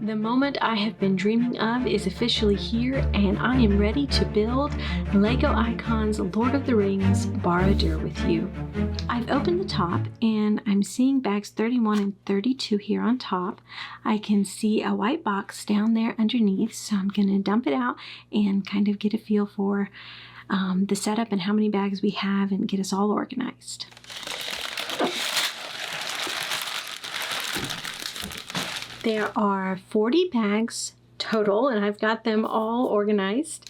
The moment I have been dreaming of is officially here, and I am ready to build LEGO Icons Lord of the Rings Barad-dur with you. I've opened the top and I'm seeing bags 31 and 32 here on top. I can see a white box down there underneath, so I'm going to dump it out and kind of get a feel for the setup and how many bags we have and get us all organized. There are 40 bags total, and I've got them all organized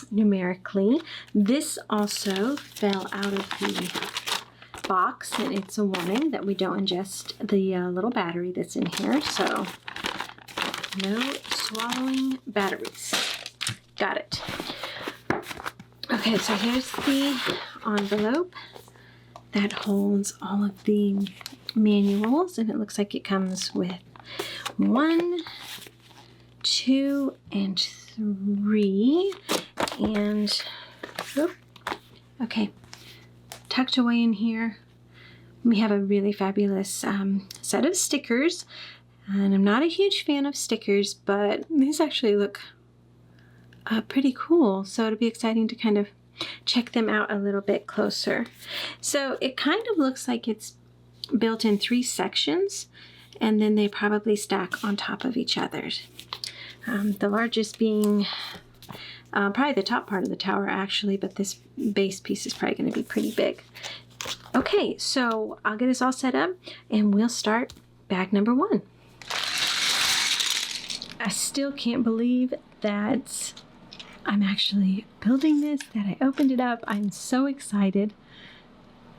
numerically. This also fell out of the box, and it's a warning that we don't ingest the little battery that's in here, so no swallowing batteries. Got it. Okay, so here's the envelope that holds all of the manuals, and it looks like it comes with 1, 2, and 3, and okay, tucked away in here we have a really fabulous set of stickers, and I'm not a huge fan of stickers, but these actually look pretty cool, so it'll be exciting to kind of check them out a little bit closer. So it kind of looks like it's built in 3 sections, and then they probably stack on top of each other. The largest being probably the top part of the tower actually, but this base piece is probably going to be pretty big. Okay, so I'll get us all set up and we'll start bag number 1. I still can't believe that I'm actually building this, that I opened it up. I'm so excited.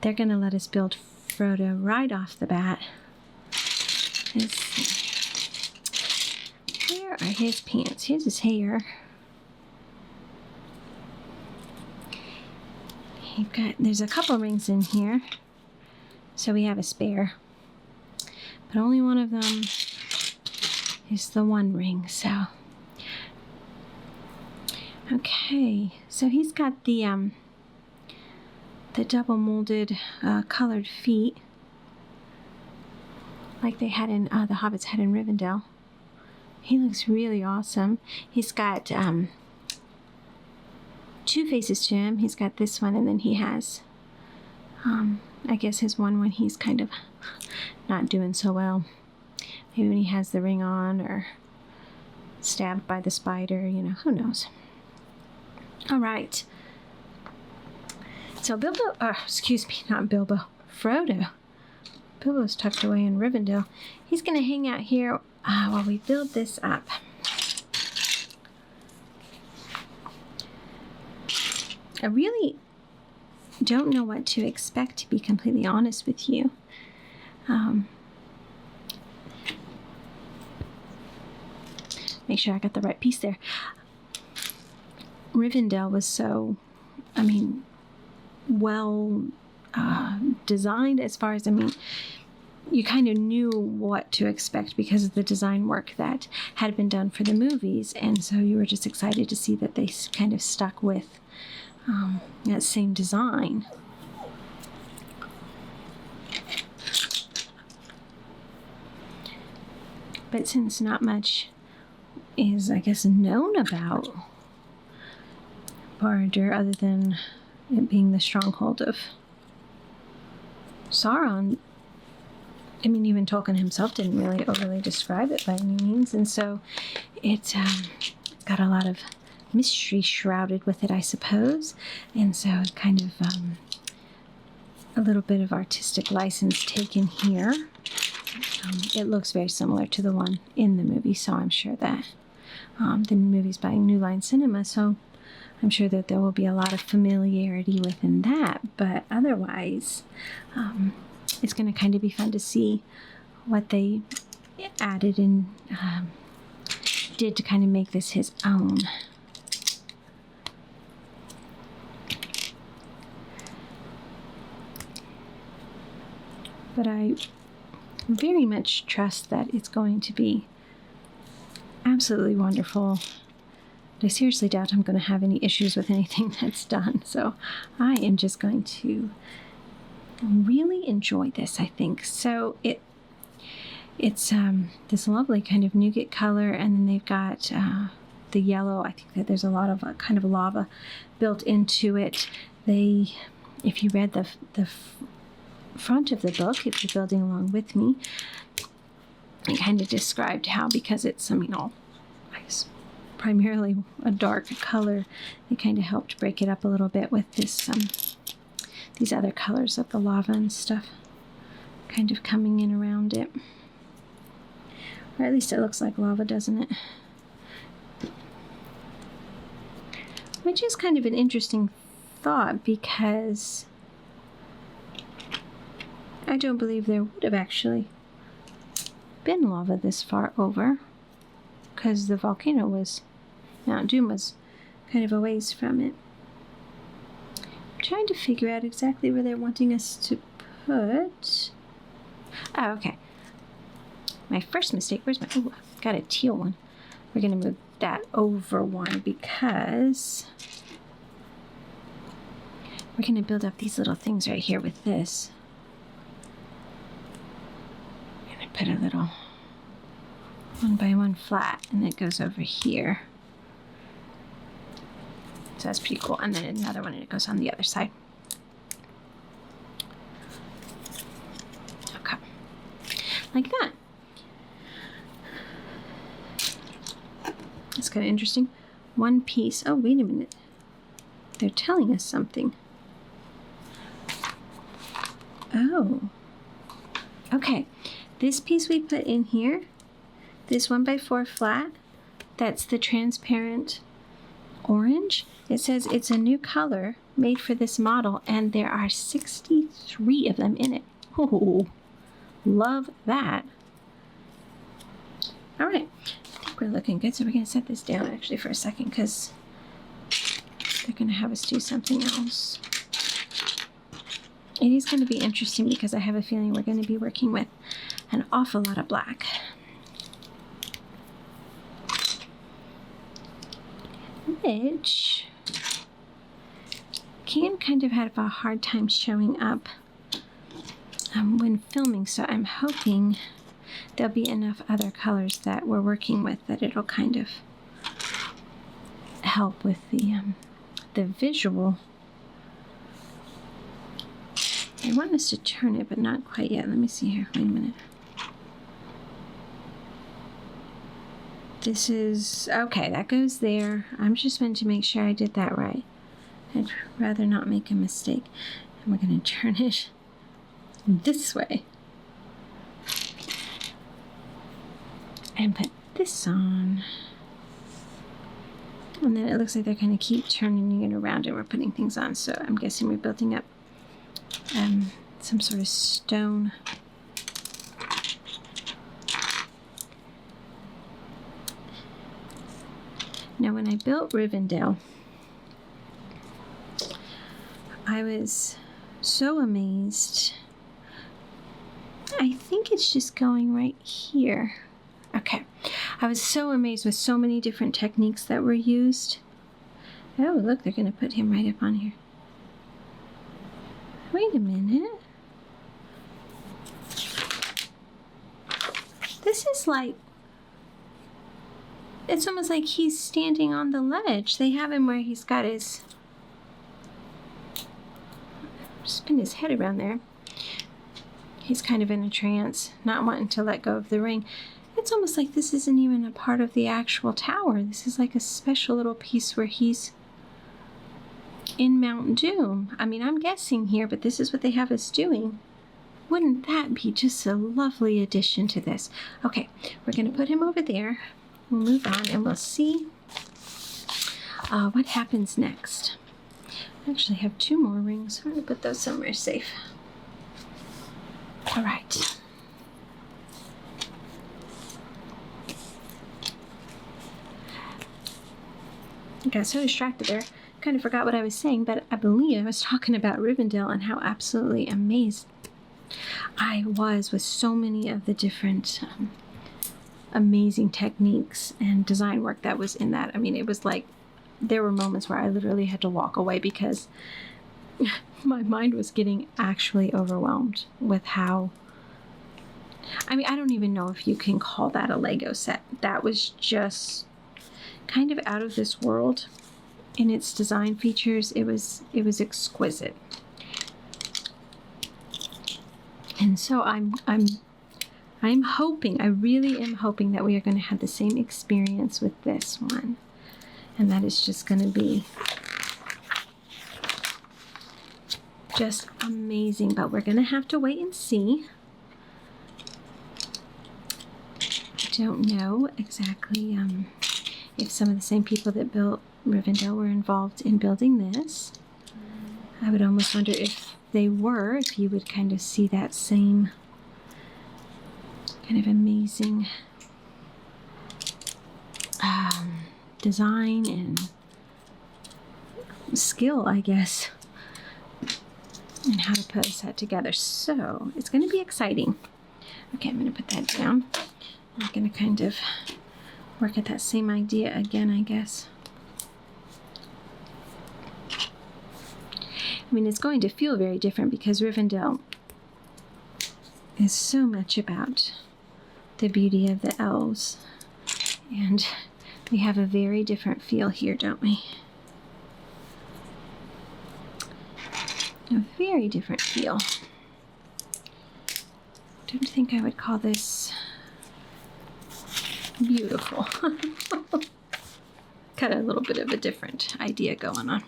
They're going to let us build Frodo right off the bat. Let's see. Where are his pants? Here's his hair. There's a couple rings in here, so we have a spare. But only one of them is the one ring, so. Okay, so he's got the double molded colored feet, like they had in the Hobbits had in Rivendell. He looks really awesome. He's got 2 faces to him. He's got this one, and then he has, I guess his one when he's kind of not doing so well. Maybe when he has the ring on or stabbed by the spider, you know, who knows. All right. So Frodo. Bilbo's tucked away in Rivendell. He's going to hang out here while we build this up. I really don't know what to expect, to be completely honest with you. Make sure I got the right piece there. Rivendell was so, well designed as far as, you kind of knew what to expect because of the design work that had been done for the movies, and so you were just excited to see that they kind of stuck with that same design. But since not much is, I guess, known about Barad-dur other than it being the stronghold of Sauron, even Tolkien himself didn't really overly describe it by any means, and so it's got a lot of mystery shrouded with it, I suppose, and so kind of a little bit of artistic license taken here. It looks very similar to the one in the movie, so I'm sure that the movie's by New Line Cinema, so I'm sure that there will be a lot of familiarity within that, but otherwise, it's going to kind of be fun to see what they added and did to kind of make this his own. But I very much trust that it's going to be absolutely wonderful. But I seriously doubt I'm going to have any issues with anything that's done. So I am just going to really enjoy this, I think. So It's this lovely kind of nougat color, and then they've got the yellow. I think that there's a lot of kind of lava built into it. If you read the front of the book, if you're building along with me, it kind of described how, because it's, I guess primarily a dark color, it kind of helped break it up a little bit with this these other colors of the lava and stuff kind of coming in around it. Or at least it looks like lava, doesn't it? Which is kind of an interesting thought, because I don't believe there would have actually been lava this far over, because the volcano was, Mount Doom was kind of a ways from it. I'm trying to figure out exactly where they're wanting us to put. Oh, okay. My first mistake, where's my, oh, I've got a teal one. We're going to move that over one, because we're going to build up these little things right here with this. I'm going to put a little 1x1 flat, and it goes over here. So that's pretty cool. And then another one, and it goes on the other side. Okay. Like that. That's kind of interesting. One piece. Oh, wait a minute. They're telling us something. Oh. Okay. This piece we put in here, this 1x4 flat, that's the transparent orange. It says it's a new color made for this model, and there are 63 of them in it. Oh, love that. All right. We're looking good, so we're going to set this down actually for a second, because they're going to have us do something else. It is going to be interesting, because I have a feeling we're going to be working with an awful lot of black. Which can kind of have a hard time showing up when filming, so I'm hoping there'll be enough other colors that we're working with that it'll kind of help with the visual. I want us to turn it, but not quite yet. Let me see here. Wait a minute. This is, okay, that goes there. I'm just meant to make sure I did that right. I'd rather not make a mistake. And we're going to turn it this way. And put this on. And then it looks like they're going to keep turning it around, and we're putting things on. So I'm guessing we're building up some sort of stone. Now, when I built Rivendell, I was so amazed. I think it's just going right here. Okay. I was so amazed with so many different techniques that were used. Oh, look, they're going to put him right up on here. Wait a minute. This is like, it's almost like he's standing on the ledge. They have him where he's got his, spin his head around there. He's kind of in a trance, not wanting to let go of the ring. It's almost like this isn't even a part of the actual tower. This is like a special little piece where he's in Mount Doom. I mean, I'm guessing here, but this is what they have us doing. Wouldn't that be just a lovely addition to this? Okay, we're going to put him over there. We'll move on, and we'll see what happens next. I actually have 2 more rings. I'm going to put those somewhere safe. All right. I got so distracted there, kind of forgot what I was saying, but I believe I was talking about Rivendell and how absolutely amazed I was with so many of the different amazing techniques and design work that was in that. I mean, it was like there were moments where I literally had to walk away because my mind was getting actually overwhelmed with how I mean, I don't even know if you can call that a Lego set. That was just kind of out of this world in its design features. It was exquisite. And so I'm hoping, I really am hoping that we are going to have the same experience with this one. And that is just going to be just amazing. But we're going to have to wait and see. I don't know exactly if some of the same people that built Rivendell were involved in building this. I would almost wonder if they were, if you would kind of see that same kind of amazing design and skill, I guess, and how to put a set together. So it's going to be exciting. Okay, I'm going to put that down. I'm going to kind of work at that same idea again, I guess. I mean, it's going to feel very different because Rivendell is so much about the beauty of the elves. And we have a very different feel here, don't we? A very different feel. Don't think I would call this beautiful. Got a little bit of a different idea going on.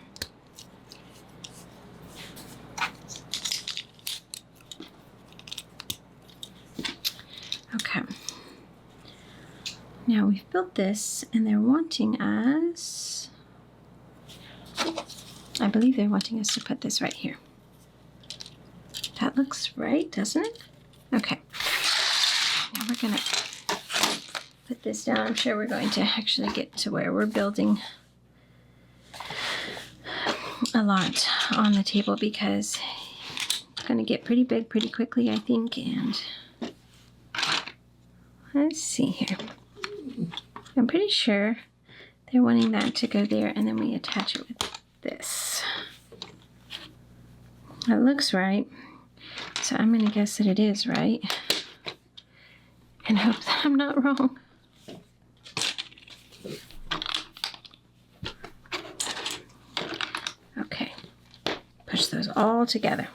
Okay. Now we've built this and they're wanting us, I believe they're wanting us to put this right here. That looks right, doesn't it? Okay. Now we're going to put this down. I'm sure we're going to actually get to where we're building a lot on the table because it's going to get pretty big pretty quickly, I think. And let's see here. I'm pretty sure they're wanting that to go there and then we attach it with this. That looks right. So I'm going to guess that it is right. And hope that I'm not wrong. Okay. Push those all together.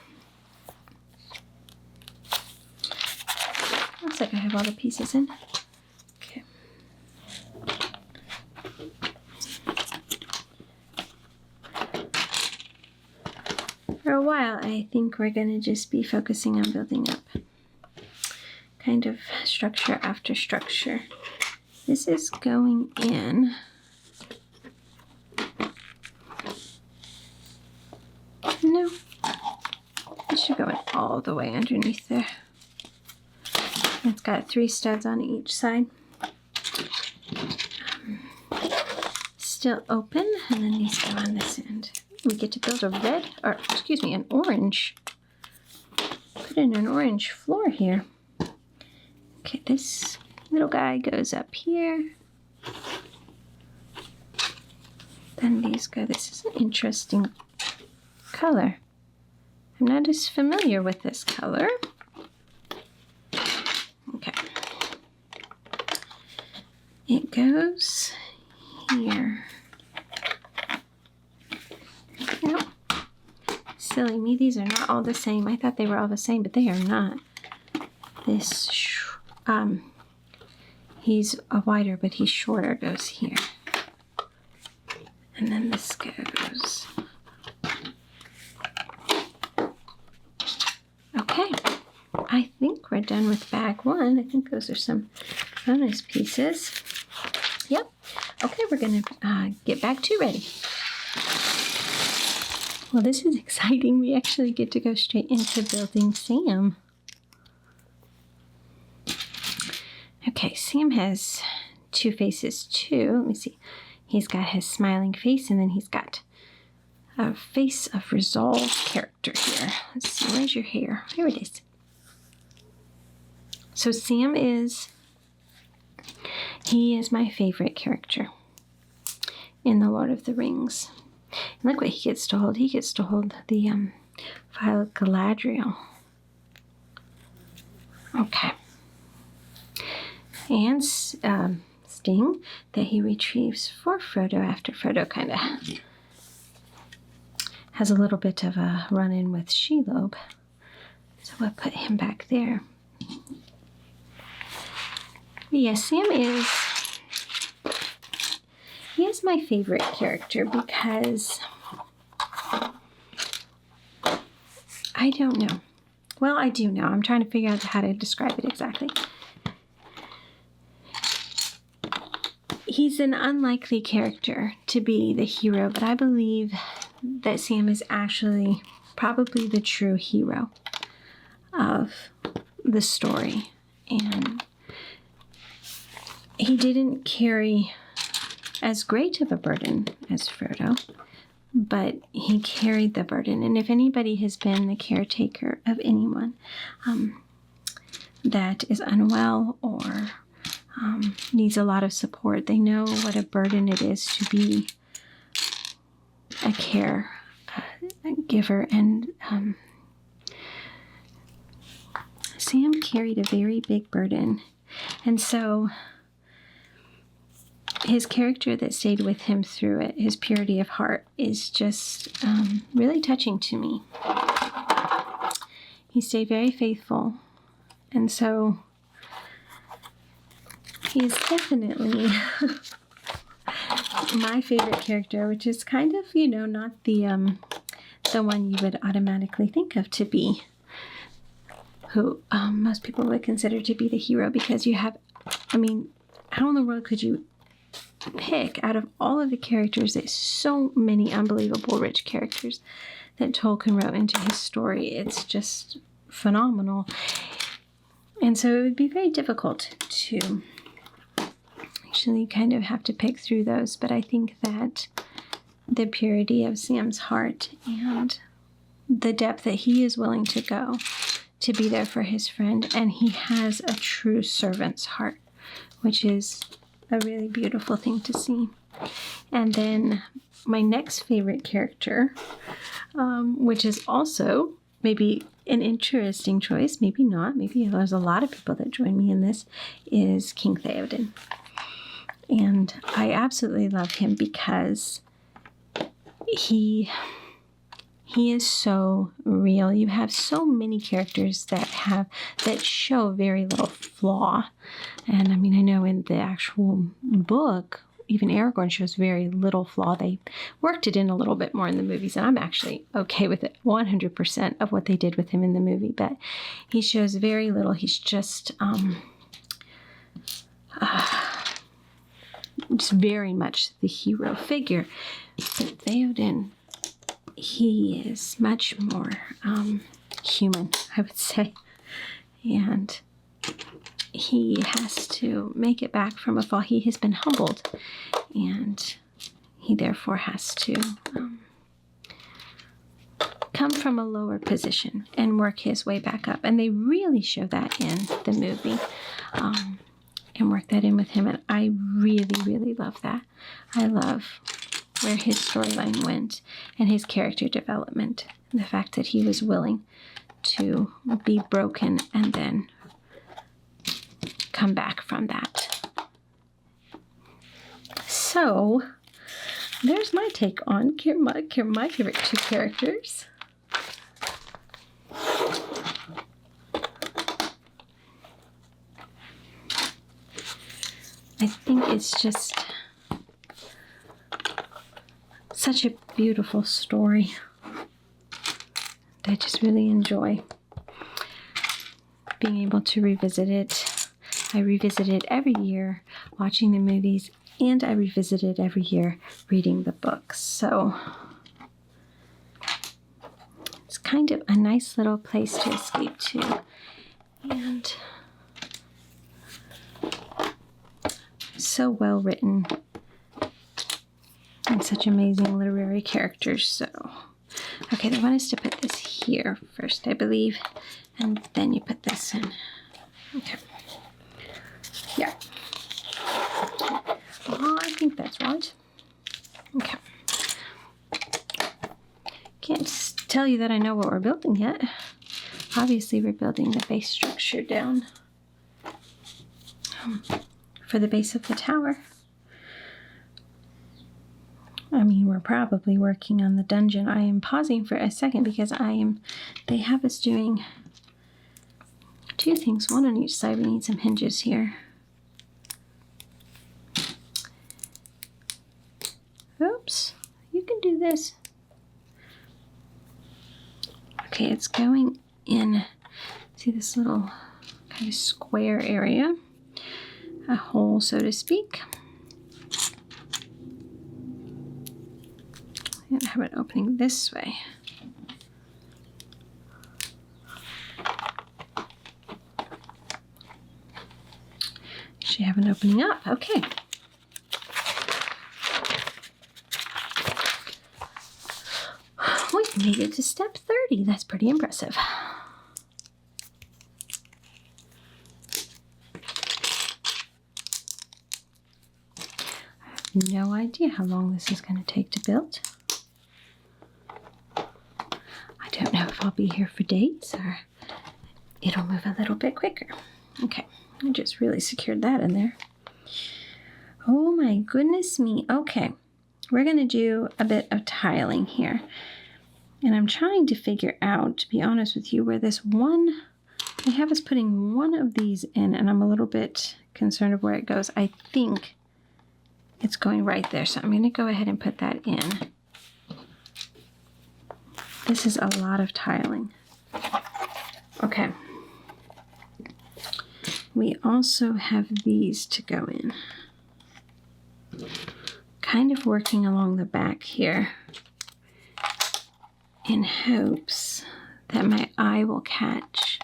Looks like I have all the pieces in. Okay. For a while, I think we're going to just be focusing on building up kind of structure after structure. This is going in. No. It should go in all the way underneath there. It's got 3 studs on each side. Still open, and then these go on this end. We get to build a red, or excuse me, an orange. Put in an orange floor here. Okay, this little guy goes up here. Then these go, this is an interesting color. I'm not as familiar with this color. Okay. It goes here. Nope. Silly me, these are not all the same. I thought they were all the same, but they are not. This, he's a wider, but he's shorter, goes here. And then this goes. Okay. I think we're done with bag 1. I think those are some bonus pieces. Yep. Okay, we're going to get bag 2 ready. Well, this is exciting. We actually get to go straight into building Sam. Okay, Sam has 2 faces too. Let me see. He's got his smiling face, and then he's got a face of resolved character here. Let's see, where's your hair? Here it is. So Sam he is my favorite character in The Lord of the Rings. And look what he gets to hold. He gets to hold the Vial of Galadriel. Okay. and sting that he retrieves for Frodo after Frodo kind of has a little bit of a run-in with Shelob. So we'll put him back there. But yes, Sam he is my favorite character because I don't know. Well, I do know. I'm trying to figure out how to describe it exactly. He's an unlikely character to be the hero, but I believe that Sam is actually probably the true hero of the story. And he didn't carry as great of a burden as Frodo, but he carried the burden. And if anybody has been the caretaker of anyone that is unwell or needs a lot of support, they know what a burden it is to be a caregiver. And Sam carried a very big burden. And so his character that stayed with him through it, his purity of heart, is just really touching to me. He stayed very faithful. And so he's definitely my favorite character, which is kind of, not the one you would automatically think of to be who most people would consider to be the hero, because you have, how in the world could you pick out of all of the characters? There's so many unbelievable rich characters that Tolkien wrote into his story. It's just phenomenal. And so it would be very difficult to actually kind of have to pick through those, but I think that the purity of Sam's heart and the depth that he is willing to go to be there for his friend, and he has a true servant's heart, which is a really beautiful thing to see. And then my next favorite character, which is also maybe an interesting choice, maybe not, maybe there's a lot of people that join me in this, is King Theoden. And I absolutely love him because he is so real. You have so many characters that show very little flaw. And I know in the actual book, even Aragorn shows very little flaw. They worked it in a little bit more in the movies, and I'm actually okay with it 100% of what they did with him in the movie. But he shows very little. He's just very much the hero figure. But Theoden, he is much more human, I would say. And he has to make it back from a fall. He has been humbled, and he therefore has to come from a lower position and work his way back up. And they really show that in the movie. And work that in with him, and I really, really love that. I love where his storyline went and his character development, and the fact that he was willing to be broken and then come back from that. So there's my take on my favorite two characters. I think it's just such a beautiful story that I just really enjoy being able to revisit it. I revisit it every year watching the movies, and I revisit it every year reading the books. So it's kind of a nice little place to escape to. And so well written, and such amazing literary characters. So, okay, they want us to put this here first, I believe, and then you put this in. Okay. Yeah. Oh, I think that's right. Okay. Can't tell you that I know what we're building yet. Obviously, we're building the base structure down. for the base of the tower. I mean, we're probably working on the dungeon. I am pausing for a second because they have us doing two things, one on each side. We need some hinges here. Oops, you can do this. Okay, it's going in, see this little kind of square area, a hole, so to speak. And have it opening this way. Should have an opening up. Okay. We made it to step 30. That's pretty impressive. I have no idea how long this is going to take to build. I don't know if I'll be here for days or it'll move a little bit quicker. Okay, I just really secured that in there. Oh my goodness me. Okay, we're going to do a bit of tiling here. And I'm trying to figure out, to be honest with you, where this one, they have us putting one of these in, and I'm a little bit concerned of where it goes. I think it's going right there, so I'm going to go ahead and put that in. This is a lot of tiling. Okay. We also have these to go in. Kind of working along the back here in hopes that my eye will catch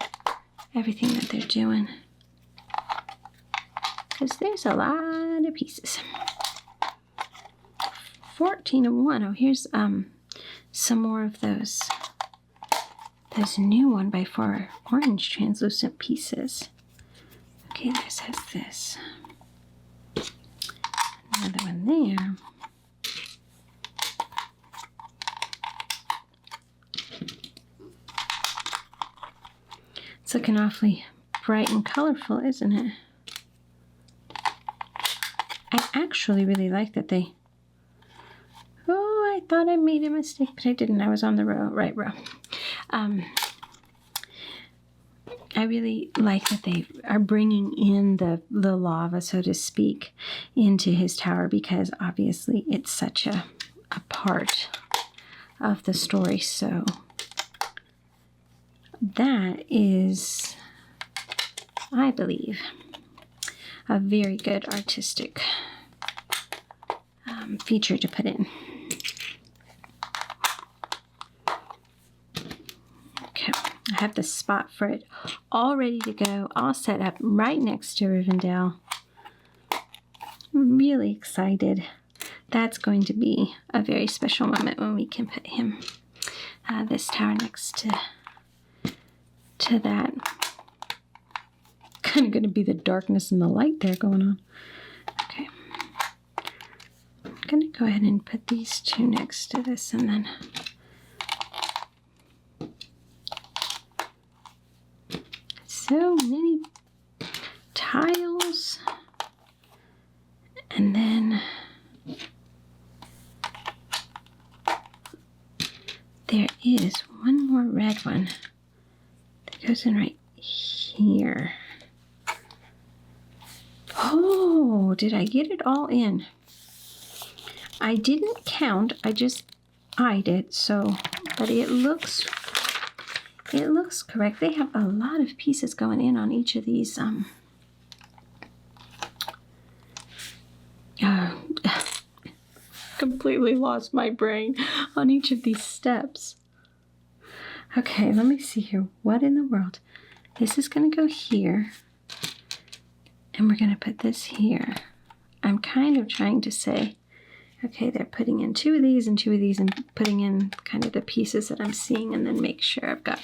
everything that they're doing. Because there's a lot of pieces. 14 of 1. Oh, here's some more of those new 1x4 orange translucent pieces. Okay, this has this. Another one there. It's looking awfully bright and colorful, isn't it? I actually really like that they... Oh, I thought I made a mistake, but I didn't. I was on the right row. I really like that they are bringing in the lava, so to speak, into his tower, because obviously it's such a part of the story. So that is, I believe, a very good artistic feature to put in. Okay, I have the spot for it all ready to go, all set up right next to Rivendell. I'm really excited. That's going to be a very special moment when we can put him, this tower next to that. Kind of going to be the darkness and the light there going on. Okay. I'm going to go ahead and put these two next to this, and then so many tiles. And then there is one more red one that goes in right here. Oh, did I get it all in? I didn't count, I just eyed it, so, but it looks correct. They have a lot of pieces going in on each of these, completely lost my brain on each of these steps. Okay, let me see here. What in the world? This is going to go here. And we're going to put this here. I'm kind of trying to say, okay, they're putting in two of these and two of these and putting in kind of the pieces that I'm seeing, and then make sure I've got,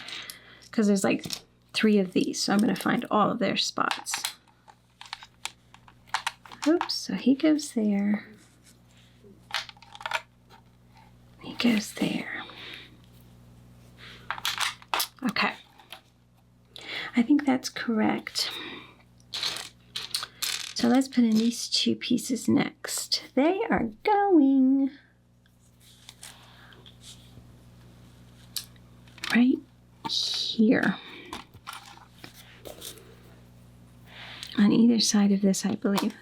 because there's like 3 of these, so I'm going to find all of their spots. Oops, so he goes there. He goes there. Okay. I think that's correct. So let's put in these two pieces next. They are going right here on either side of this, I believe.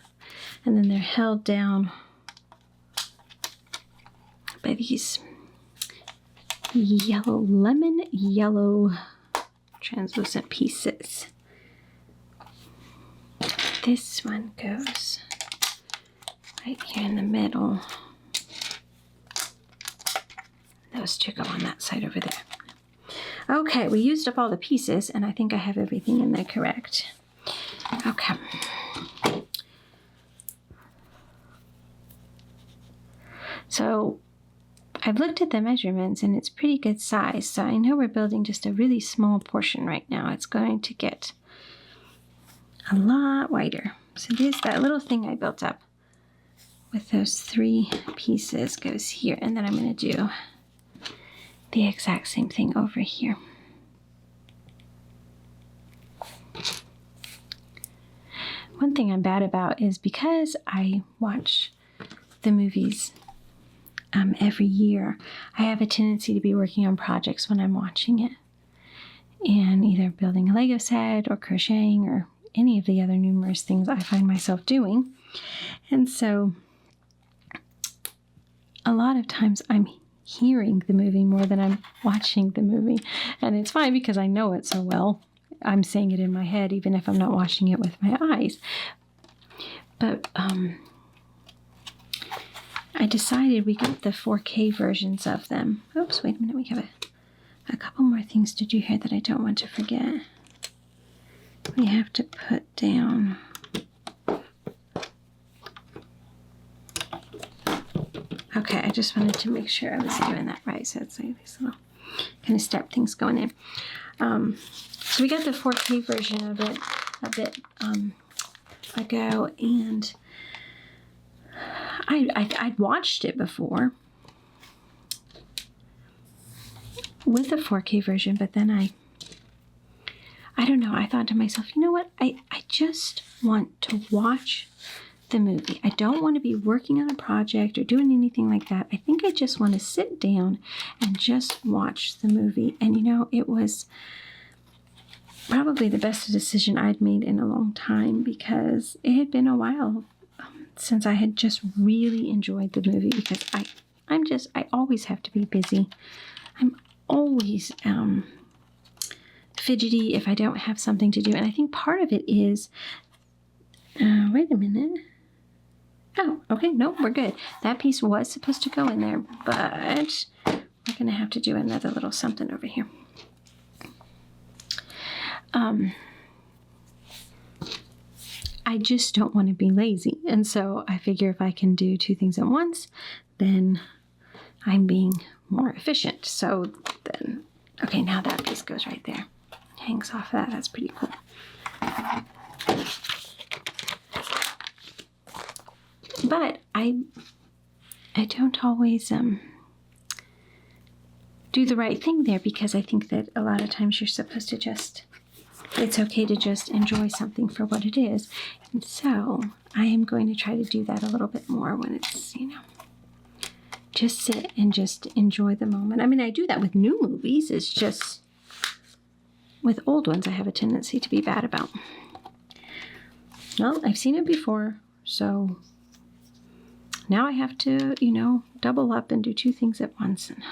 And then they're held down by these lemon yellow translucent pieces. This one goes right here in the middle. Those two go on that side over there. Okay, we used up all the pieces, and I think I have everything in there correct. Okay. So I've looked at the measurements, and it's pretty good size. So I know we're building just a really small portion right now. It's going to get a lot wider. So there's that little thing I built up with those 3 pieces goes here, and then I'm going to do the exact same thing over here. One thing I'm bad about is because I watch the movies every year, I have a tendency to be working on projects when I'm watching it, and either building a Lego set or crocheting or any of the other numerous things I find myself doing. And so a lot of times I'm hearing the movie more than I'm watching the movie, and it's fine because I know it so well. I'm saying it in my head even if I'm not watching it with my eyes. But I decided we got the 4K versions of them. Oops, wait a minute. We have a couple more things to do here that I don't want to forget. We have to put down okay, I just wanted to make sure I was doing that right. So it's like these little kind of step things going in. So we got the 4K version of it a bit ago, and I'd watched it before with the 4K version, but then I don't know, I thought to myself, you know what, I just want to watch the movie. I don't want to be working on a project or doing anything like that. I think I just want to sit down and just watch the movie. And you know, it was probably the best decision I'd made in a long time, because it had been a while since I had just really enjoyed the movie, because I always have to be busy. I'm always fidgety if I don't have something to do. And I think part of it is, wait a minute. Oh, okay, no, we're good. That piece was supposed to go in there, but we're going to have to do another little something over here. I just don't want to be lazy. And so I figure if I can do 2 things at once, then I'm being more efficient. So then, okay, now that piece goes right there. Hangs off of that. That's pretty cool. But I don't always do the right thing there, because I think that a lot of times you're supposed to it's okay to just enjoy something for what it is. And so I am going to try to do that a little bit more when it's, you know, just sit and just enjoy the moment. I mean, I do that with new movies. It's just with old ones I have a tendency to be bad about. Well, I've seen it before, so now I have to, you know, double up and do 2 things at once. And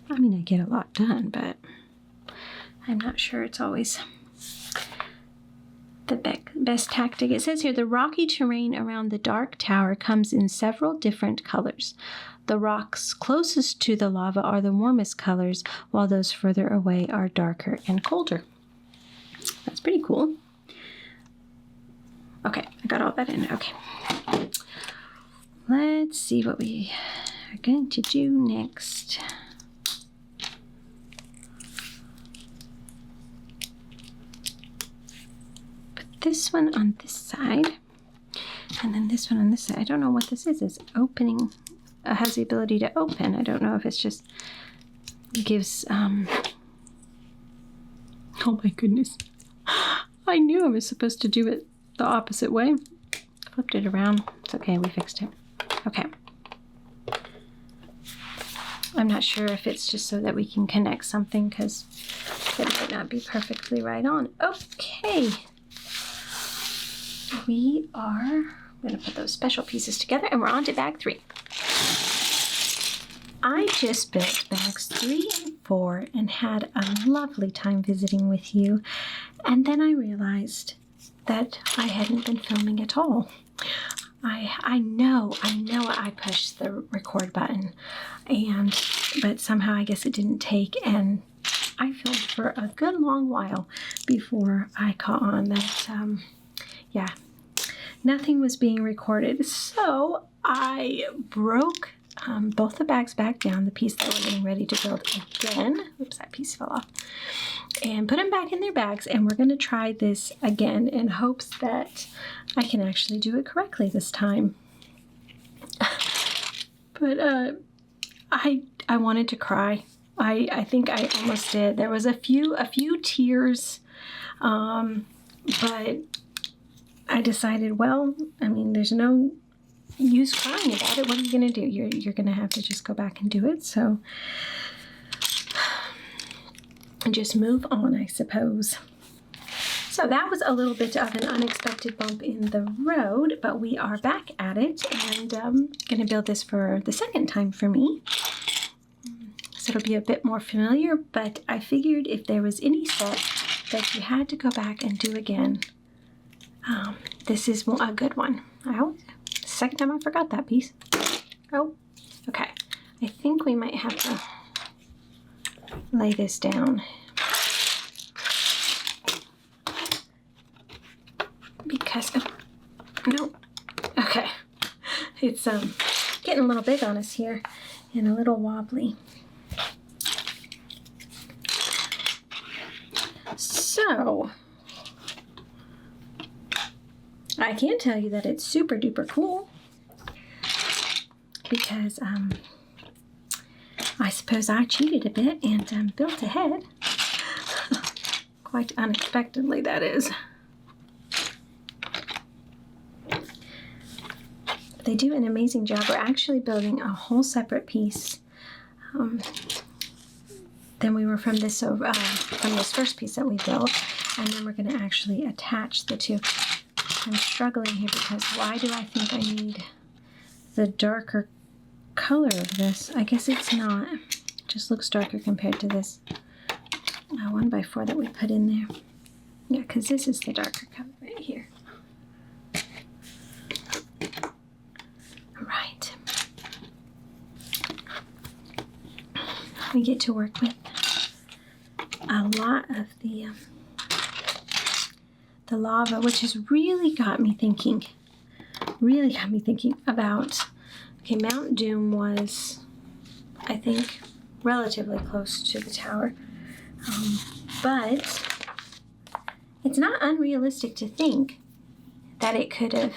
I mean, I get a lot done, but I'm not sure it's always the best tactic. It says here, the rocky terrain around the dark tower comes in several different colors. The rocks closest to the lava are the warmest colors, while those further away are darker and colder. That's pretty cool. Okay, I got all that in. Okay. Let's see what we are going to do next. Put this one on this side, and then this one on this side. I don't know what this is. It's opening, has the ability to open. I don't know if it's just gives, oh my goodness. I knew I was supposed to do it the opposite way. Flipped it around. It's okay, we fixed it. Okay. I'm not sure if it's just so that we can connect something because it might not be perfectly right on. Okay. We are going to put those special pieces together and we're on to bag 3. I just built bags 3 and 4 and had a lovely time visiting with you. And then I realized that I hadn't been filming at all. I know I pushed the record button, but somehow I guess it didn't take, and I filmed for a good long while before I caught on that, yeah, nothing was being recorded. So I broke both the bags back down, the piece that we're getting ready to build again. Oops, that piece fell off. And put them back in their bags, and we're going to try this again in hopes that I can actually do it correctly this time. But I wanted to cry. I think I almost did. There was a few tears, but I decided, well, I mean, there's no use crying about it. What are you going to do? You're going to have to just go back and do it. So just move on, I suppose. So that was a little bit of an unexpected bump in the road, but we are back at it, and going to build this for the second time for me. So it'll be a bit more familiar, but I figured if there was any set that you had to go back and do again, this is a good one. Second time I forgot that piece. Oh, okay. I think we might have to lay this down because no, okay, it's getting a little big on us here and a little wobbly. So I can tell you that it's super duper cool because I suppose I cheated a bit and built ahead. Quite unexpectedly, that is. They do an amazing job. We're actually building a whole separate piece than we were from this first piece that we built, and then we're going to actually attach the two. I'm struggling here because why do I think I need the darker color of this? I guess it's not. It just looks darker compared to this 1x4 that we put in there. Yeah, because this is the darker color right here. All right. We get to work with a lot of the lava, which has really got me thinking about, okay, Mount Doom was, I think, relatively close to the tower, but it's not unrealistic to think that it could have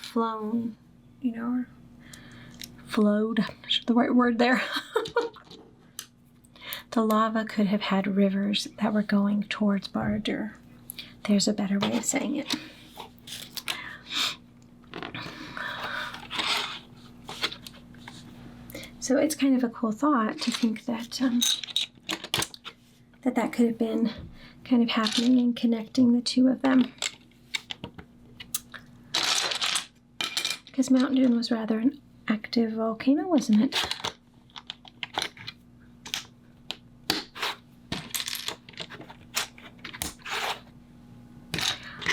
flown, or flowed, the right word there. The lava could have had rivers that were going towards Barad-dur. There's a better way of saying it. So it's kind of a cool thought to think that that could have been kind of happening and connecting the two of them. Because Mount Doom was rather an active volcano, wasn't it?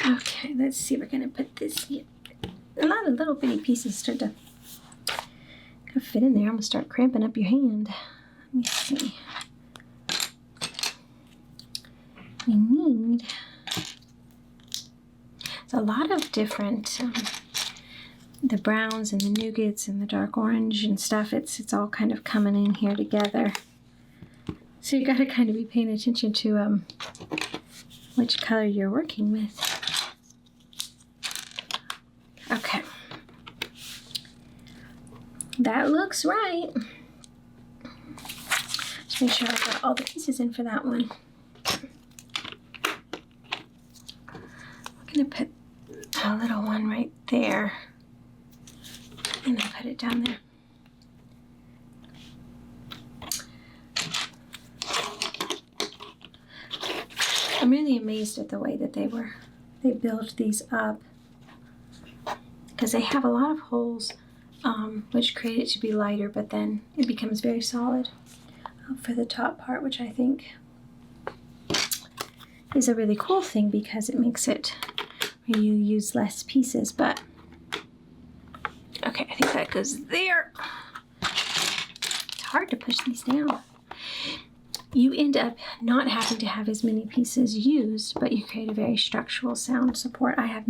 Okay, let's see. We're going to put this here. A lot of little bitty pieces start to fit in there. I'm going to start cramping up your hand. Let me see. We need a lot of different, the browns and the nougats and the dark orange and stuff. It's all kind of coming in here together. So you got to kind of be paying attention to which color you're working with. Okay. That looks right. Just make sure I've got all the pieces in for that one. I'm going to put a little one right there and then put it down there. I'm really amazed at the way that they built these up, because they have a lot of holes, which create it to be lighter, but then it becomes very solid for the top part, which I think is a really cool thing because it makes it where you use less pieces. But okay, I think that goes there. It's hard to push these down. You end up not having to have as many pieces used, but you create a very structural sound support. I've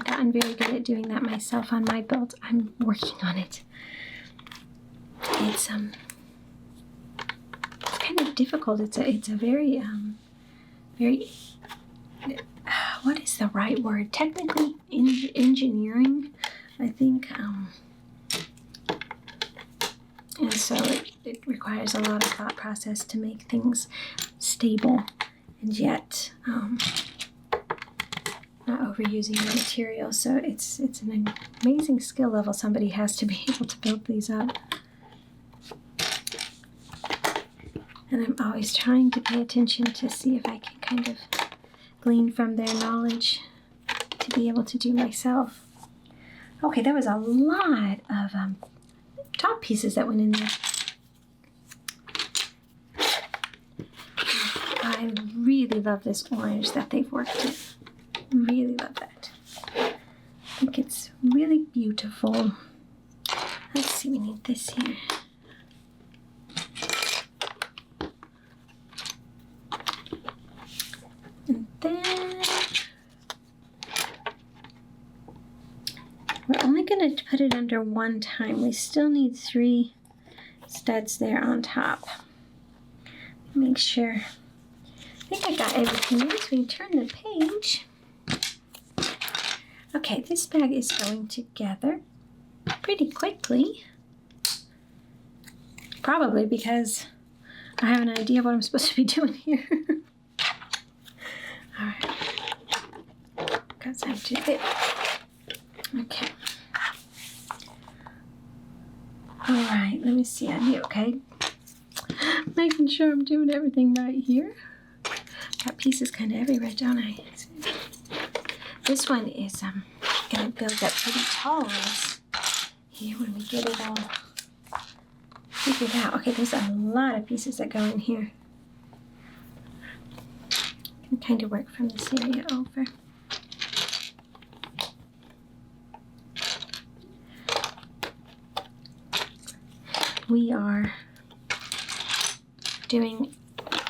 gotten very good at doing that myself on my build. I'm working on it. It's kind of difficult. It's a very what is the right word? Technically, engineering, I think. And so it requires a lot of thought process to make things stable and yet not overusing the material. So it's an amazing skill level somebody has to be able to build these up. And I'm always trying to pay attention to see if I can kind of glean from their knowledge to be able to do myself. Okay, there was a lot of top pieces that went in there. I really love this orange that they've worked with. Really love that. I think it's really beautiful. Let's see, we need this here. And then we're only going to put it under one time. We still need 3 studs there on top. Make sure. I think I got everything in, so we turn the page. Okay, this bag is going together pretty quickly. Probably because I have an idea of what I'm supposed to be doing here. Alright. Got some to fit. Okay. Alright, let me see on you, okay? Making sure I'm doing everything right here. Got pieces kind of everywhere, don't I? This one is gonna build up pretty tall here when we get it all figured out. Okay, there's a lot of pieces that go in here. Can kind of work from this area over. We are doing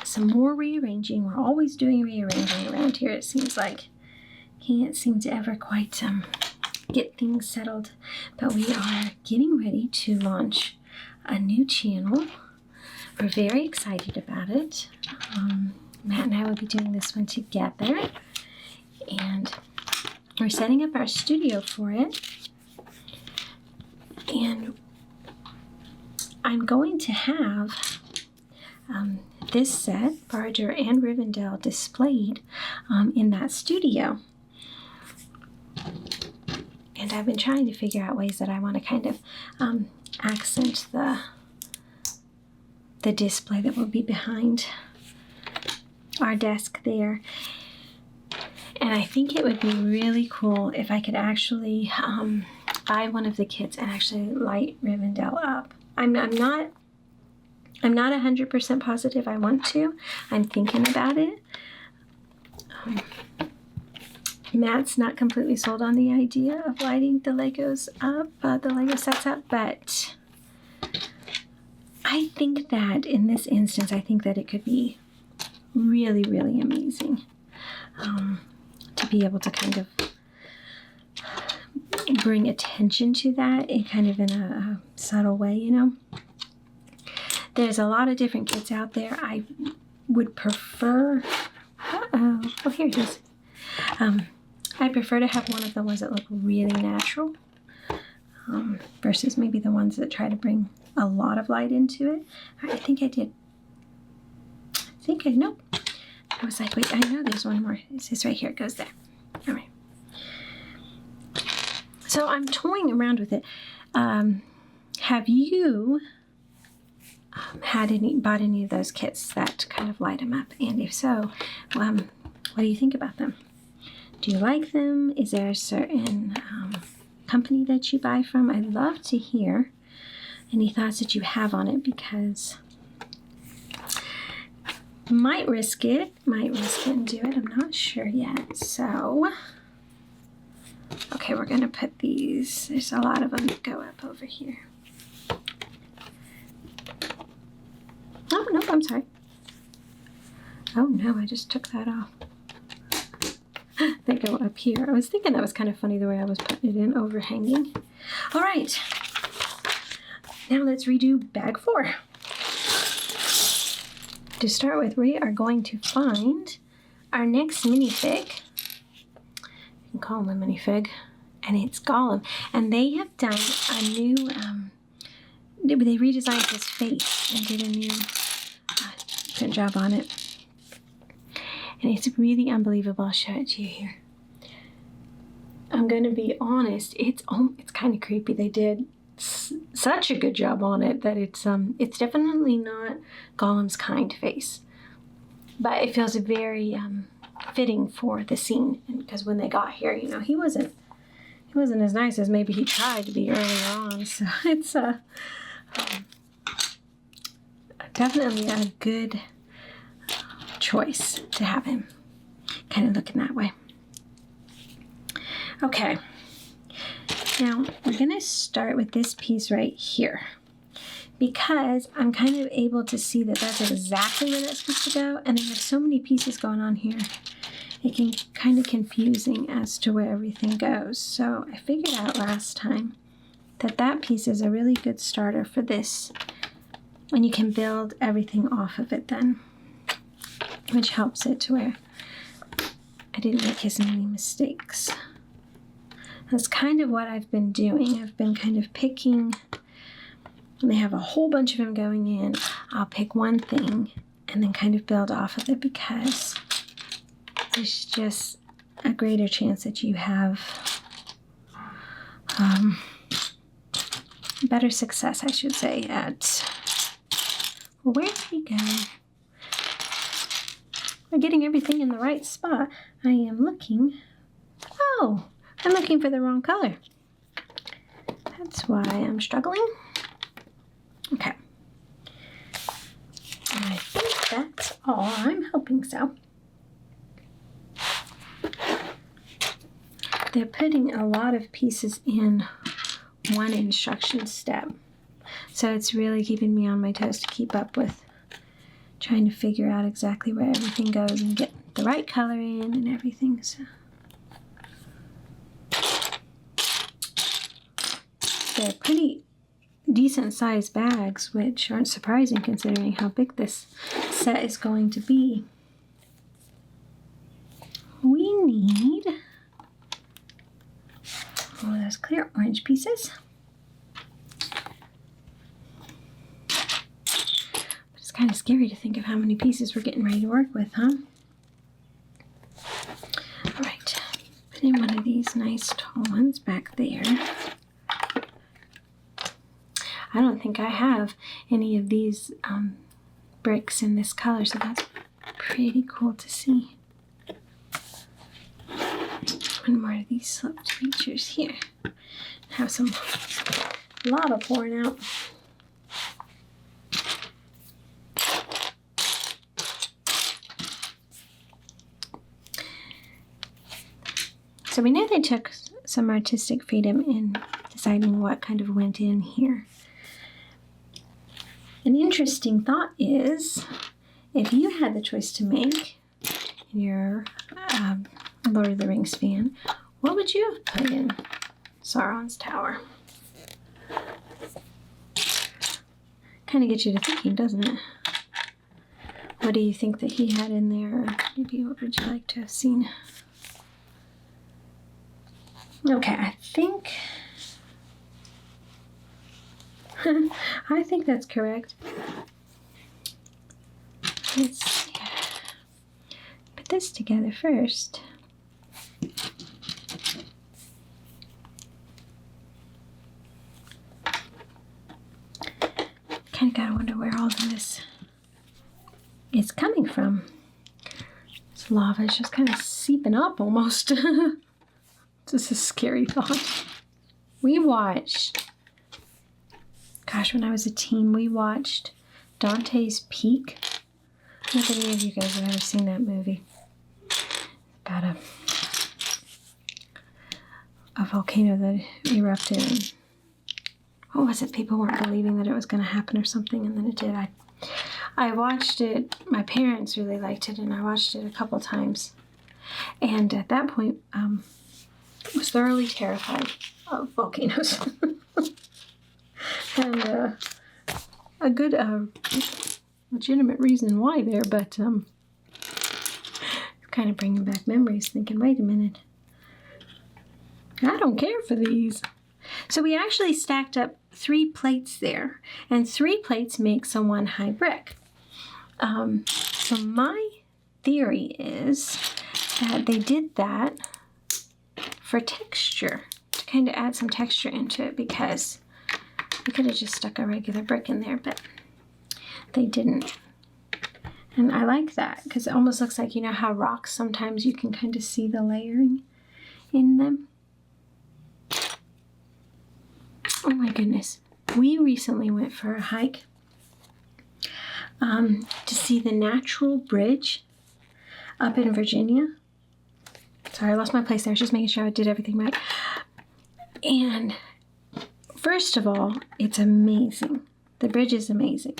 some more rearranging. We're always doing rearranging around here, it seems like. Can't seem to ever quite get things settled, but we are getting ready to launch a new channel. We're very excited about it. Matt and I will be doing this one together, and we're setting up our studio for it. And I'm going to have this set, Barad-dur and Rivendell, displayed in that studio. And I've been trying to figure out ways that I want to kind of accent the display that will be behind our desk there. And I think it would be really cool if I could actually buy one of the kits and actually light Rivendell up. I'm not 100% positive I want to. I'm thinking about it. Matt's not completely sold on the idea of lighting the Legos up, the Lego sets up, but I think that in this instance, I think that it could be really, really amazing to be able to kind of bring attention to that in kind of in a subtle way, you know. There's a lot of different kits out there. I would prefer, oh, here it is. I prefer to have one of the ones that look really natural versus maybe the ones that try to bring a lot of light into it. I think I did. Nope. I was like, wait, I know there's one more. It's this right here. It goes there. All right. So I'm toying around with it. Have you bought any of those kits that kind of light them up? And if so, what do you think about them? Do you like them? Is there a certain company that you buy from? I'd love to hear any thoughts that you have on it, because might risk it and do it. I'm not sure yet. So, okay, we're gonna put these. There's a lot of them that go up over here. Oh, nope, I'm sorry. Oh no, I just took that off. They go up here. I was thinking that was kind of funny the way I was putting it in, overhanging. All right, now let's redo bag 4. To start with, we are going to find our next minifig. You can call him a minifig, and it's Gollum. And they have done a new, they redesigned his face and did a new good job on it. And it's really unbelievable. I'll show it to you here. I'm going to be honest, it's kind of creepy. They did such a good job on it that it's definitely not Gollum's kind face, but it feels very fitting for the scene. And because when they got here, you know, he wasn't as nice as maybe he tried to be earlier on. So it's definitely a good choice to have him kind of looking that way. Okay, now we're going to start with this piece right here, because I'm kind of able to see that that's exactly where that's supposed to go, and they have so many pieces going on here, it can kind of confusing as to where everything goes. So I figured out last time that that piece is a really good starter for this, and you can build everything off of it then, which helps it to where I didn't make as many mistakes. That's kind of what I've been doing. I've been kind of picking, and they have a whole bunch of them going in. I'll pick one thing and then kind of build off of it, because there's just a greater chance that you have better success, I should say, at, well, where did he go? We're getting everything in the right spot. I am looking, oh, I'm looking for the wrong color. That's why I'm struggling. Okay. And I think that's all. I'm hoping so. They're putting a lot of pieces in one instruction step. So it's really keeping me on my toes to keep up with trying to figure out exactly where everything goes and get the right color in and everything. So they're pretty decent sized bags, which aren't surprising considering how big this set is going to be. We need all those clear orange pieces. But it's kind of scary to think of how many pieces we're getting ready to work with, huh? All right, put in one of these nice tall ones back there. I don't think I have any of these bricks in this color, so that's pretty cool to see. One more of these sloped features here. Have some lava pouring out. So we know they took some artistic freedom in deciding what kind of went in here. An interesting thought is, if you had the choice to make, and you're a Lord of the Rings fan, what would you have put in Sauron's tower? Kind of gets you to thinking, doesn't it? What do you think that he had in there? Or maybe what would you like to have seen? Okay, I think that's correct. Let's put this together first. kind of gotta wonder where all of this is coming from. This lava is just kind of seeping up almost. Just a scary thought. We watched, gosh, when I was a teen, we watched Dante's Peak. I don't know if any of you guys have ever seen that movie. About a volcano that erupted. And what was it? People weren't believing that it was going to happen or something, and then it did. I watched it. My parents really liked it, and I watched it a couple times. And at that point, I was thoroughly terrified of volcanoes. And a good legitimate reason why there, but kind of bringing back memories, thinking, wait a minute, I don't care for these. So we actually stacked up 3 plates there, and 3 plates makes a 1 high brick. So my theory is that they did that for texture, to kind of add some texture into it, because we could have just stuck a regular brick in there, but they didn't. And I like that, because it almost looks like, you know how rocks, sometimes you can kind of see the layering in them. Oh my goodness. We recently went for a hike to see the natural bridge up in Virginia. Sorry, I lost my place there. I was just making sure I did everything right. And first of all, it's amazing. The bridge is amazing.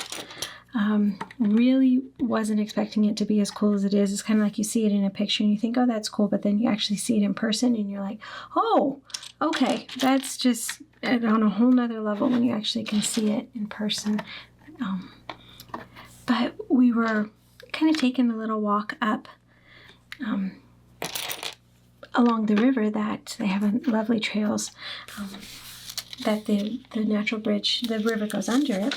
Really wasn't expecting it to be as cool as it is. It's kind of like you see it in a picture and you think, oh, that's cool, but then you actually see it in person and you're like, oh, okay, that's just on a whole nother level when you actually can see it in person. But we were kind of taking a little walk up along the river, that they have lovely trails that the natural bridge, the river goes under it.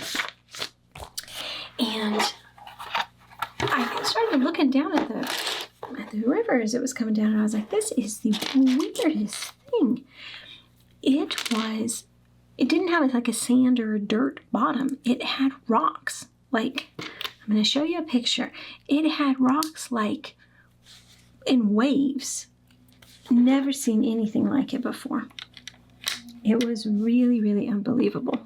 And I started looking down at the river as it was coming down, and I was like, this is the weirdest thing. It didn't have like a sand or a dirt bottom. It had rocks. Like, I'm going to show you a picture. It had rocks like in waves. Never seen anything like it before. It was really, really unbelievable.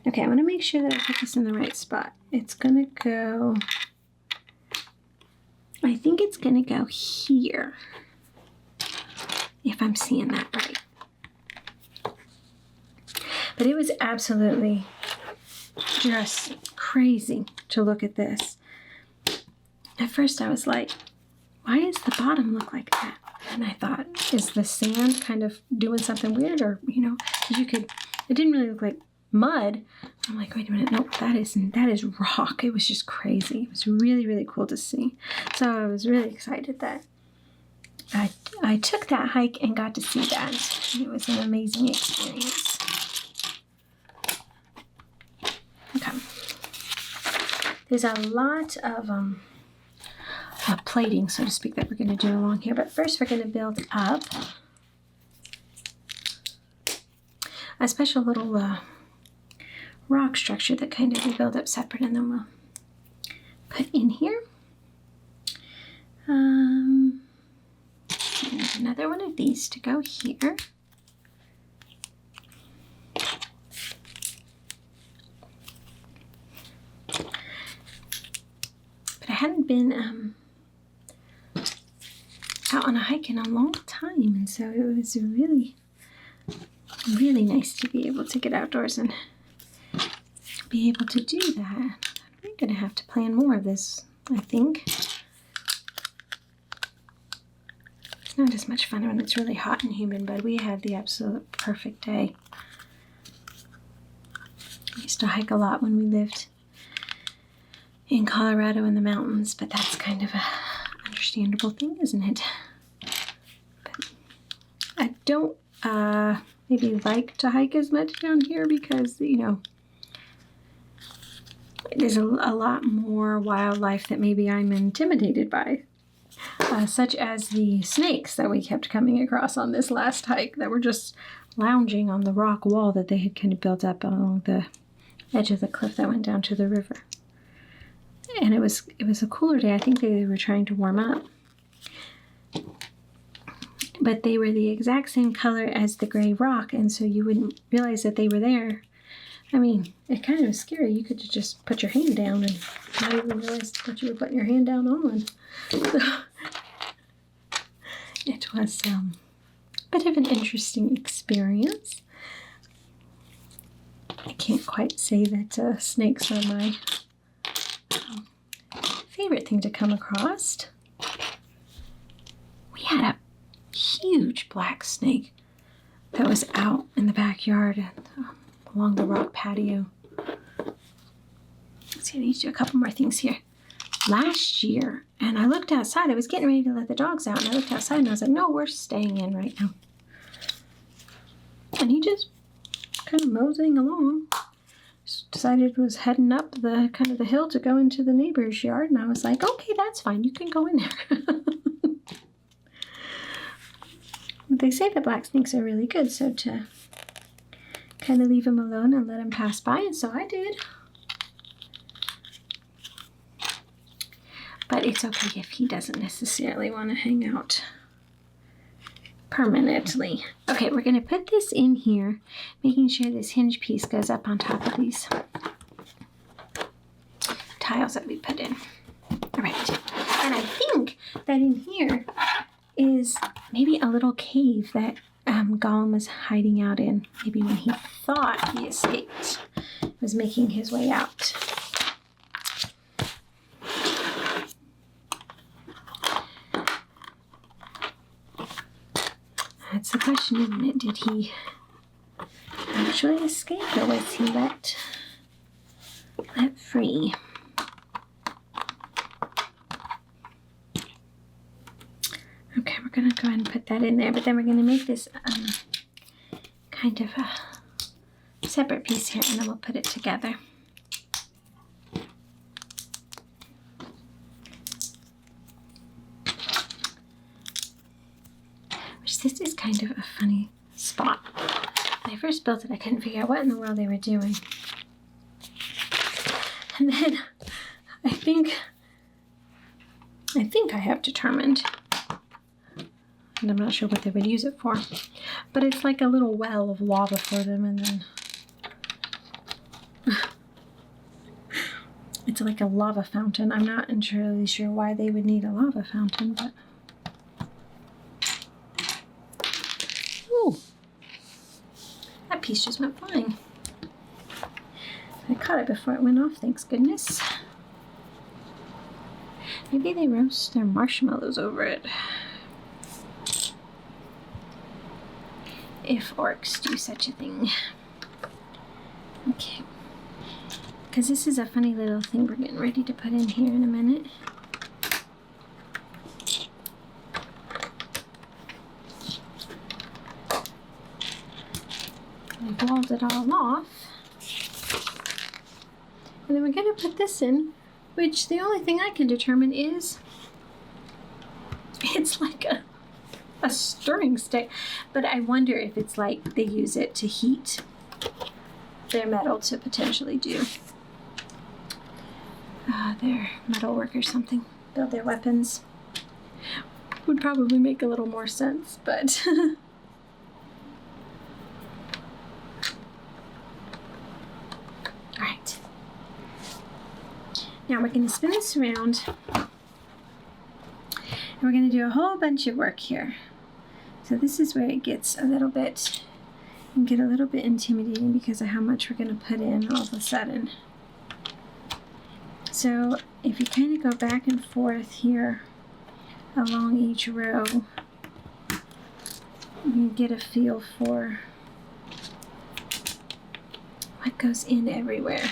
Okay, I'm going to make sure that I put this in the right spot. It's going to go, I think it's going to go here, if I'm seeing that right. But it was absolutely just crazy to look at this. At first I was like, why does the bottom look like that? And I thought, is the sand kind of doing something weird? Or, you know, it didn't really look like mud. I'm like, wait a minute, nope, that is rock. It was just crazy. It was really, really cool to see. So I was really excited that I took that hike and got to see that. It was an amazing experience. Okay. There's a lot of plating, so to speak, that we're going to do along here. But first we're going to build up a special little rock structure that kind of we build up separate, and then we'll put in here. And another one of these to go here. But I hadn't been out on a hike in a long time, and so it was really, really nice to be able to get outdoors and be able to do that. We're going to have to plan more of this, I think. It's not as much fun when it's really hot and humid, but we had the absolute perfect day. I used to hike a lot when we lived in Colorado in the mountains, but that's kind of a understandable thing, isn't it? But I don't maybe like to hike as much down here because, you know, there's a lot more wildlife that maybe I'm intimidated by, such as the snakes that we kept coming across on this last hike that were just lounging on the rock wall that they had kind of built up along the edge of the cliff that went down to the river. And it was a cooler day. I think they were trying to warm up. But they were the exact same color as the gray rock, and so you wouldn't realize that they were there. I mean, it kind of was scary. You could just put your hand down and not even realize what you were putting your hand down on. So, it was a bit of an interesting experience. I can't quite say that snakes are my favorite thing to come across. We had a huge black snake that was out in the backyard along the rock patio. Let's see, I need to do a couple more things here. Last year, and I looked outside, I was getting ready to let the dogs out, and I looked outside and I was like, no, we're staying in right now. And he just kind of moseying along. Just decided was heading up the kind of the hill to go into the neighbor's yard, and I was like, okay, that's fine, you can go in there. They say that black snakes are really good, so to kind of leave him alone and let him pass by, and so I did. But it's okay if he doesn't necessarily want to hang out permanently. Okay, we're going to put this in here, making sure this hinge piece goes up on top of these tiles that we put in. All right, and I think that in here is maybe a little cave that Gollum was hiding out in. Maybe when he thought he escaped, was making his way out. That's the question, isn't it? Did he actually escape, or was he let free? Okay, we're going to go ahead and put that in there, but then we're going to make this kind of a separate piece here, and then we'll put it together. Which this is kind of a funny spot. When I first built it, I couldn't figure out what in the world they were doing. And then I think I have determined, and I'm not sure what they would use it for, but it's like a little well of lava for them, and then it's like a lava fountain. I'm not entirely sure why they would need a lava fountain, but ooh, that piece just went flying. I caught it before it went off, thanks goodness. Maybe they roast their marshmallows over it. If orcs do such a thing. Okay. Because this is a funny little thing we're getting ready to put in here in a minute. I've walled it all off. And then we're going to put this in, which the only thing I can determine is it's like a stirring stick, but I wonder if it's like they use it to heat their metal to potentially do their metal work or something, build their weapons. Would probably make a little more sense, but alright. Now we're going to spin this around, and we're going to do a whole bunch of work here. So this is where it gets a little bit intimidating because of how much we're going to put in all of a sudden. So if you kind of go back and forth here along each row, you can get a feel for what goes in everywhere.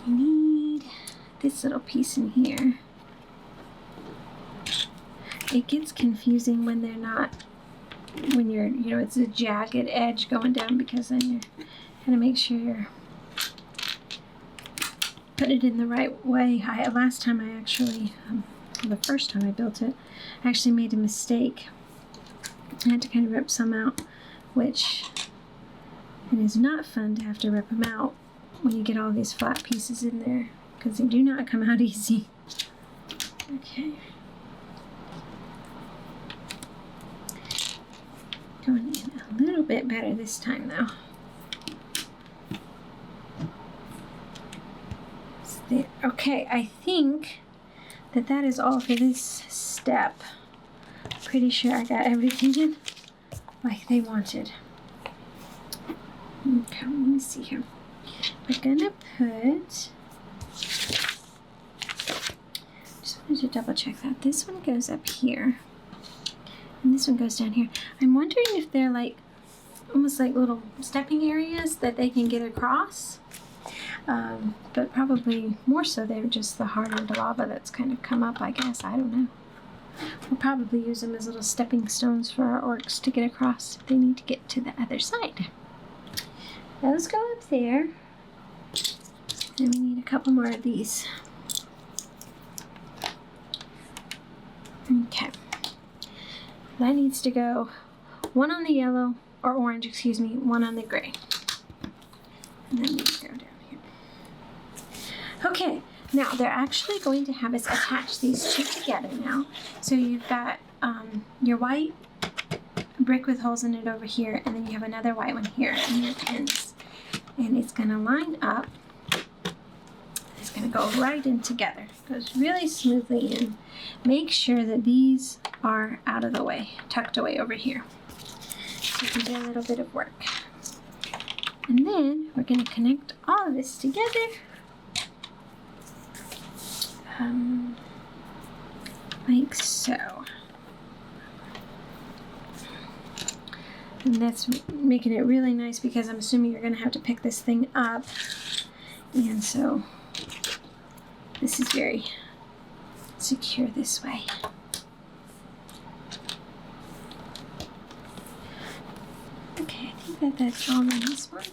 You need this little piece in here. It gets confusing when they're not, when you're, you know, it's a jagged edge going down, because then you're trying to make sure you're put it in the right way. Last time I actually, the first time I built it, I actually made a mistake. I had to kind of rip some out, which It is not fun to have to rip them out when you get all these flat pieces in there, because they do not come out easy. Okay. Going in a little bit better this time though. There. Okay, I think that is all for this step. Pretty sure I got everything in like they wanted. Okay, let me see here. We're gonna put, just wanted to double check that. This one goes up here, and this one goes down here. I'm wondering if they're like, almost like little stepping areas that they can get across. But probably more so they're just the hardened lava that's kind of come up, I guess. I don't know. We'll probably use them as little stepping stones for our orcs to get across if they need to get to the other side. Those go up there. And we need a couple more of these. Okay. That needs to go one on the yellow, or orange, excuse me, one on the gray. And then these go down here. Okay, now they're actually going to have us attach these two together now. So you've got your white brick with holes in it over here, and then you have another white one here, and your pins. And it's going to line up. It's going to go right in together. It goes really smoothly in. Make sure that these are out of the way, tucked away over here. So you can do a little bit of work. And then we're going to connect all of this together. Like so. And that's making it really nice because I'm assuming you're going to have to pick this thing up. And so this is very secure this way. Okay, I think that's all on this one.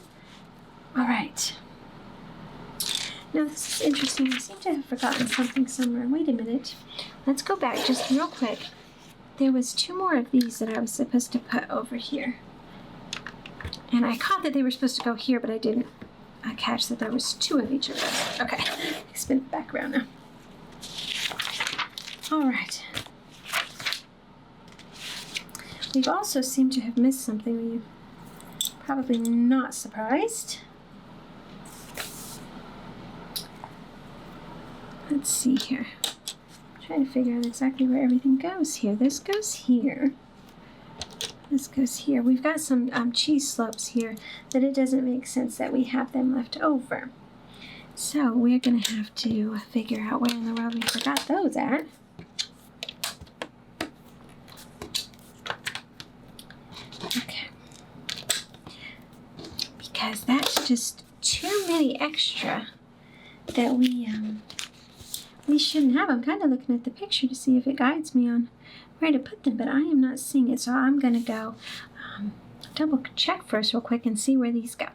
All right. Now this is interesting. I seem to have forgotten something somewhere. Wait a minute. Let's go back just real quick. There was two more of these that I was supposed to put over here. And I caught that they were supposed to go here, but I didn't catch that there was two of each of those. Okay, spin it back around now. All right. We've also seemed to have missed something. We're probably not surprised. Let's see here. I'm trying to figure out exactly where everything goes here. This goes here. This goes here. We've got some cheese slopes here that it doesn't make sense that we have them left over. So we're going to have to figure out where in the world we forgot those at. Okay. Because that's just too many extra that we shouldn't have. I'm kind of looking at the picture to see if it guides me on where to put them, but I am not seeing it, so I'm going to go double check first real quick and see where these go.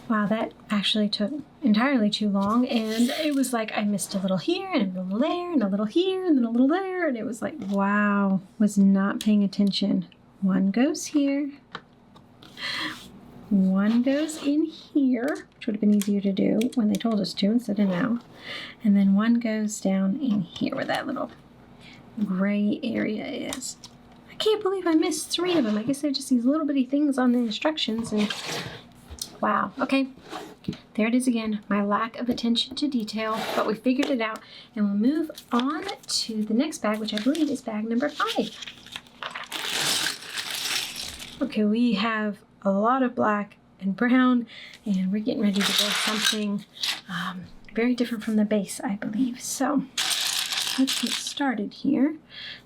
Wow, that actually took entirely too long, and it was like I missed a little here and a little there and a little here and then a little there, and it was like, wow, was not paying attention. One goes here. One goes in here, which would have been easier to do when they told us to instead of now. And then one goes down in here where that little gray area is. I can't believe I missed three of them. I guess they're just these little bitty things on the instructions, and wow. Okay, there it is again, my lack of attention to detail, but we figured it out, and we'll move on to the next bag, which I believe is bag number 5. Okay, we have a lot of black and brown, and we're getting ready to build something very different from the base, I believe. So let's get started here.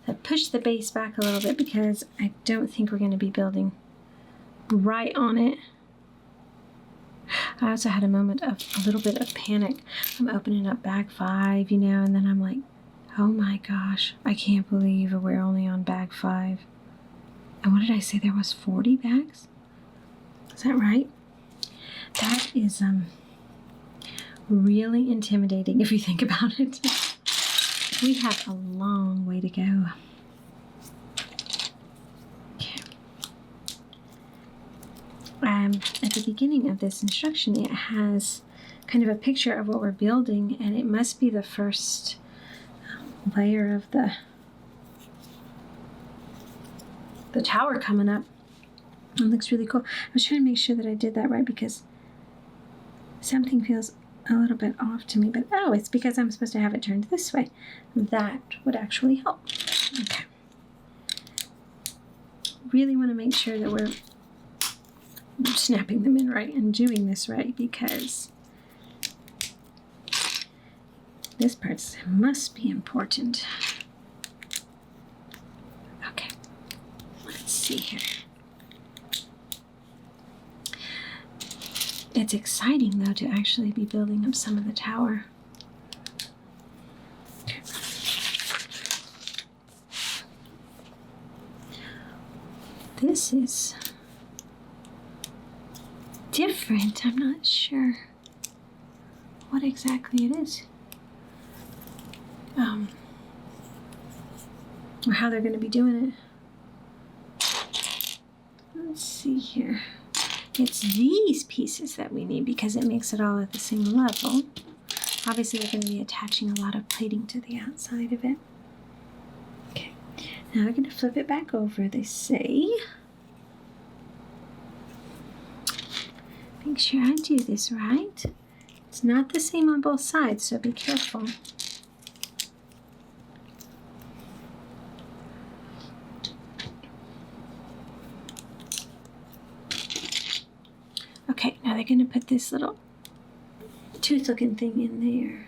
I pushed the base back a little bit because I don't think we're going to be building right on it. I also had a moment of a little bit of panic. I'm opening up bag 5, you know, and then I'm like, oh my gosh, I can't believe we're only on bag 5. And what did I say? There was 40 bags? Is that right? That is really intimidating if you think about it. We have a long way to go. Okay. at the beginning of this instruction, it has kind of a picture of what we're building, and it must be the first layer of the tower coming up. It looks really cool. I was trying to make sure that I did that right because something feels a little bit off to me, but oh, it's because I'm supposed to have it turned this way. That would actually help. Okay. Really want to make sure that we're snapping them in right and doing this right, because this part must be important. Okay, let's see here. It's exciting, though, to actually be building up some of the tower. This is different. I'm not sure what exactly it is. Or how they're going to be doing it. Let's see here. It's these pieces that we need because it makes it all at the same level. Obviously, we're going to be attaching a lot of plating to the outside of it. Okay, now we're going to flip it back over, they say. Make sure I do this right. It's not the same on both sides, so be careful. Okay, now they're going to put this little tooth-looking thing in there.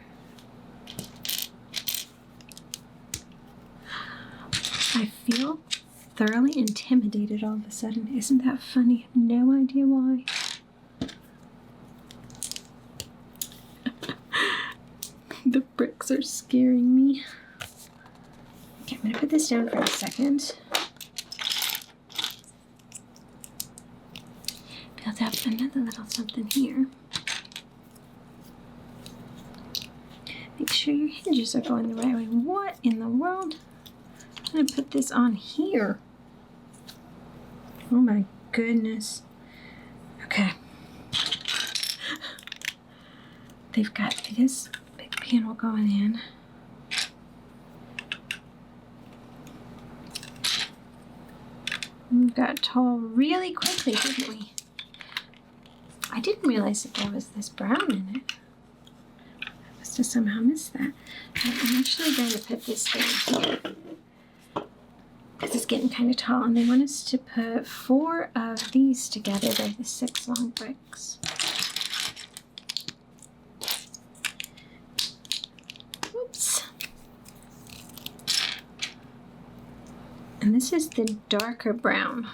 I feel thoroughly intimidated all of a sudden. Isn't that funny? No idea why. The bricks are scaring me. Okay, I'm going to put this down for a second. Build up another little something here. Make sure your hinges are going the right way. What in the world? I'm going to put this on here. Oh my goodness. Okay. They've got this big panel going in. We got tall really quickly, didn't we? I didn't realize that there was this brown in it. I must have somehow missed that. I'm actually going to put this down here because it's getting kind of tall, and they want us to put 4 of these together. They're the 6 long bricks. Oops. And this is the darker brown.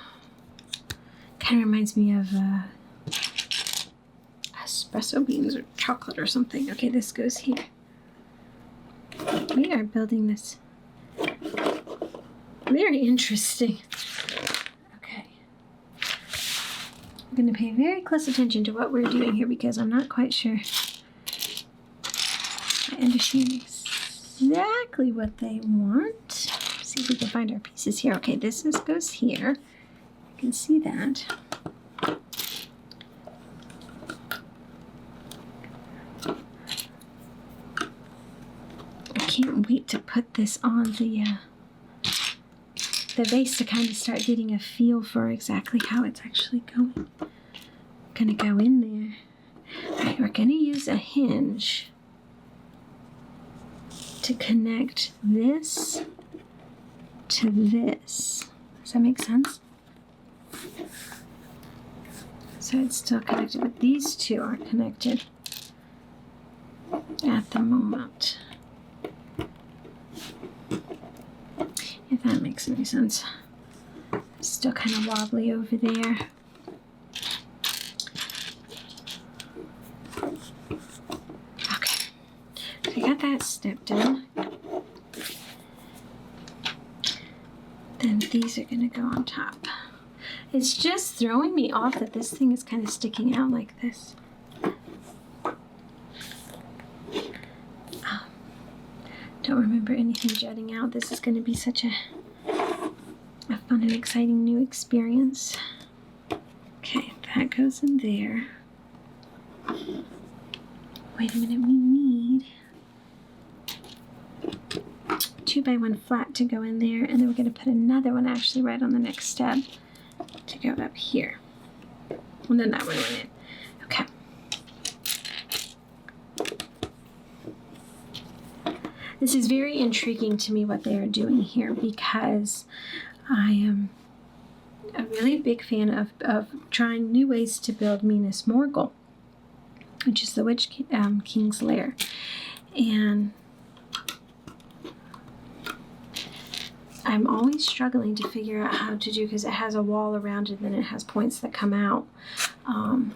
Kind of reminds me of espresso beans or chocolate or something. Okay, this goes here. We are building this. Very interesting. Okay. I'm going to pay very close attention to what we're doing here because I'm not quite sure I understand exactly what they want. See if we can find our pieces here. Okay, this goes here. You can see that. I can't wait to put this on the base to kind of start getting a feel for exactly how it's actually going. I'm gonna go in there. All right, we're gonna use a hinge to connect this to this. Does that make sense? So it's still connected, but these two aren't connected at the moment. If that makes any sense. It's still kind of wobbly over there. Okay, so I got that step done. Then these are going to go on top. It's just throwing me off that this thing is kind of sticking out like this. Don't remember anything jutting out. This is going to be such a fun and exciting new experience. Okay, That goes in there. Wait a minute, we need 2x1 flat to go in there, and then we're going to put another one actually right on the next step to go up here. And then that one went in. Okay. This is very intriguing to me what they are doing here, because I am a really big fan of trying new ways to build Minas Morgul, which is the Witch King's lair. And I'm always struggling to figure out how to do, because it has a wall around it and then it has points that come out. And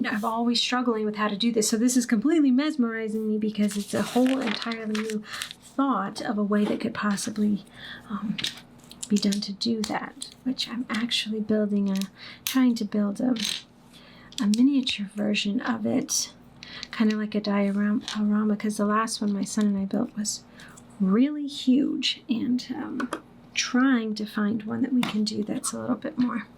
I'm always struggling with how to do this. So this is completely mesmerizing me, because it's a whole entirely new thought of a way that could possibly be done to do that, which I'm actually trying to build a miniature version of it, kind of like a diorama, because the last one my son and I built was really huge, and trying to find one that we can do that's a little bit more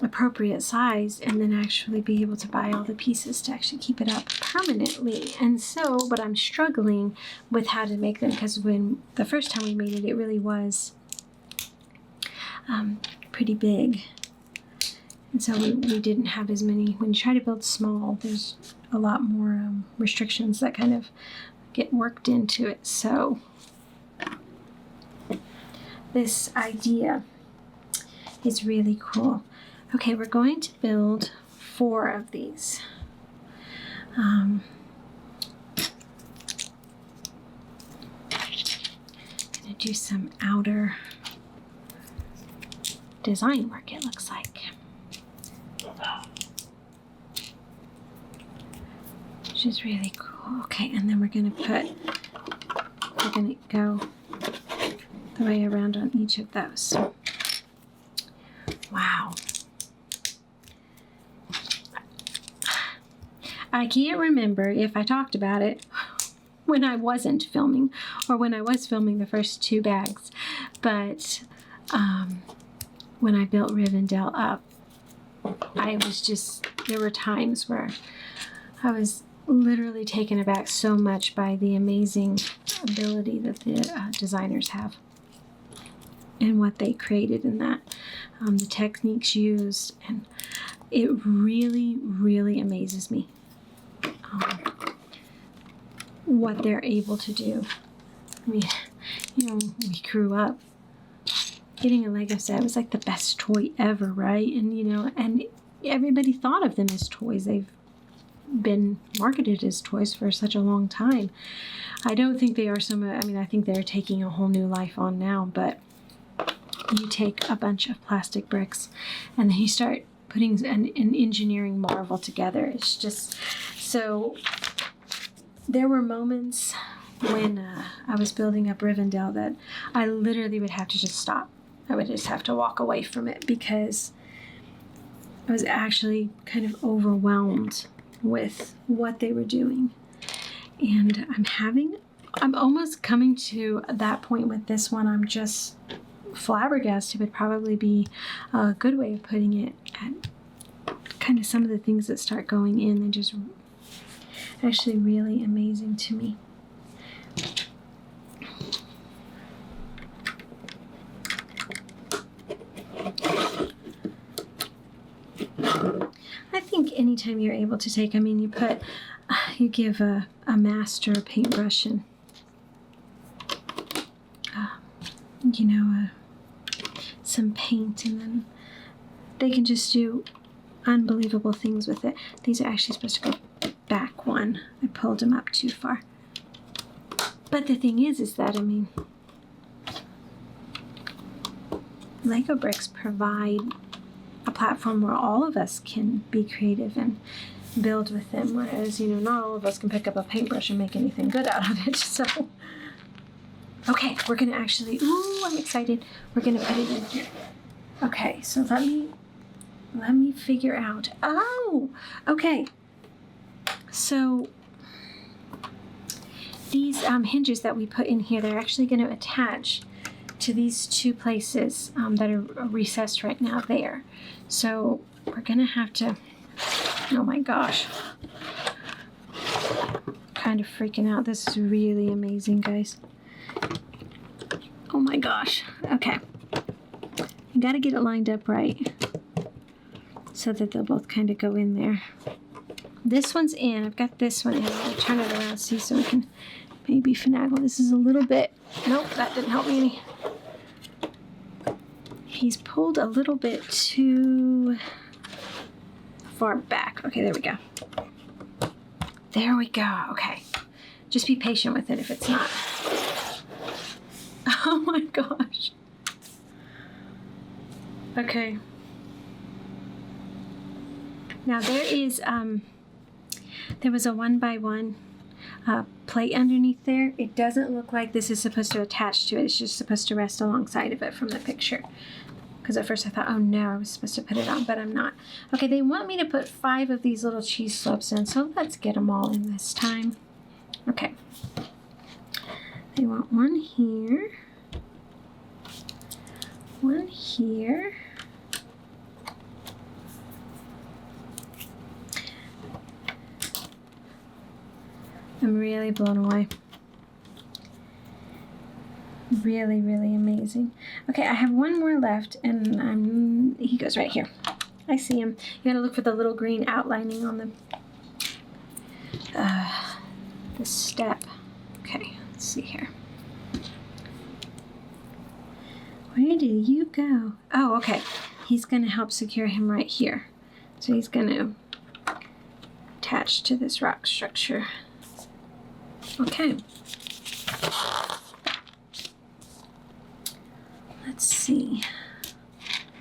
appropriate size, and then actually be able to buy all the pieces to actually keep it up permanently. And so, but I'm struggling with how to make them, because when the first time we made it, it really was pretty big. And so we didn't have as many. When you try to build small, there's a lot more restrictions that kind of get worked into it. So this idea is really cool. Okay, we're going to build 4 of these. I'm going to do some outer design work, it looks like. Which is really cool. Okay, and then we're going to go the way around on each of those. Wow. I can't remember if I talked about it when I wasn't filming or when I was filming the first 2 bags, but when I built Rivendell up, there were times where I was literally taken aback so much by the amazing ability that the designers have and what they created in that, the techniques used, and it really, really amazes me what they're able to do. I mean, we grew up getting a Lego set. It was like the best toy ever, right? And and everybody thought of them as toys. They've been marketed as toys for such a long time. I don't think they are so much. I mean, I think they're taking a whole new life on now, but you take a bunch of plastic bricks and then you start putting an engineering marvel together. It's just so. There were moments when I was building up Rivendell that I literally would have to just stop. I would just have to walk away from it, because I was actually kind of overwhelmed with what they were doing. And I'm almost coming to that point with this one. I'm just flabbergasted would probably be a good way of putting it, at kind of some of the things that start going in and just actually really amazing to me. I think anytime you're able to take, you give a master a paintbrush and some paint, and then they can just do unbelievable things with it. These are actually supposed to go back one. I pulled them up too far. But the thing is that, Lego bricks provide a platform where all of us can be creative and build with them, whereas, not all of us can pick up a paintbrush and make anything good out of it. So, okay, we're going to actually, I'm excited. We're going to put it in here. Okay, so let me figure out. Oh, okay. So these hinges that we put in here, they're actually going to attach to these two places that are recessed right now there. So we're gonna have to, oh my gosh. Kind of freaking out. This is really amazing, guys. Oh my gosh. Okay. You gotta get it lined up right so that they'll both kind of go in there. This one's in. I've got this one in. I'm gonna turn it around, see, so we can maybe finagle. This is a little bit, nope, that didn't help me any. He's pulled a little bit too far back. Okay, there we go. There we go. Okay. Just be patient with it if it's not. Oh my gosh. Okay. Now there is, there was a 1x1 plate underneath there. It doesn't look like this is supposed to attach to it. It's just supposed to rest alongside of it from the picture. Because at first I thought, oh no, I was supposed to put it on, but I'm not. Okay, they want me to put 5 of these little cheese slopes in, so let's get them all in this time. Okay. They want one here. One here. I'm really blown away. Really, really amazing. Okay, I have one more left, and he goes right here. I see him. You gotta look for the little green outlining on the step. Okay, let's see here. Where did you go? Oh, okay. He's gonna help secure him right here. So he's gonna attach to this rock structure. Okay. Let's see.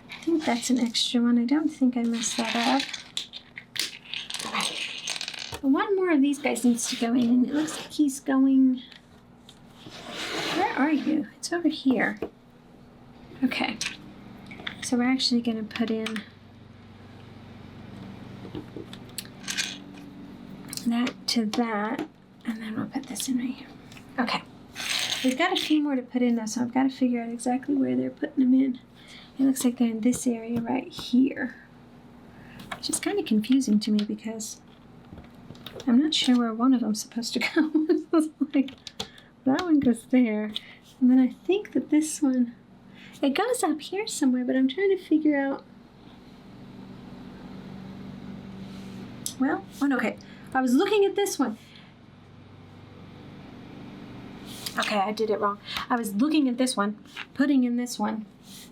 I think that's an extra one. I don't think I messed that up. Okay. One more of these guys needs to go in, and it looks like he's going... Where are you? It's over here. Okay. So we're actually going to put in that to that, and then we'll put this in right here. Okay. We've got a few more to put in though, so I've got to figure out exactly where they're putting them in. It looks like they're in this area right here, which is kind of confusing to me because I'm not sure where one of them's supposed to go. It's like, that one goes there, and then I think that this one, it goes up here somewhere, but I'm trying to figure out. Well, okay. I was looking at this one. Okay, I did it wrong. I was looking at this one, putting in this one.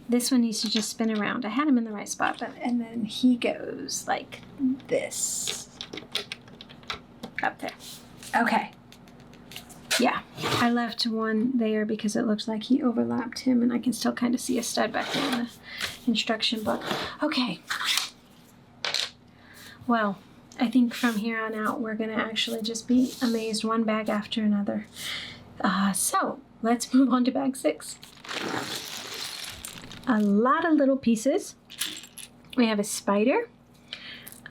This one needs to just spin around. I had him in the right spot, and then he goes like this. Up there. Okay. Yeah, I left one there because it looks like he overlapped him, and I can still kind of see a stud back there in the instruction book. Okay. Well, I think from here on out, we're going to actually just be amazed one bag after another. So let's move on to bag 6. A lot of little pieces. We have a spider,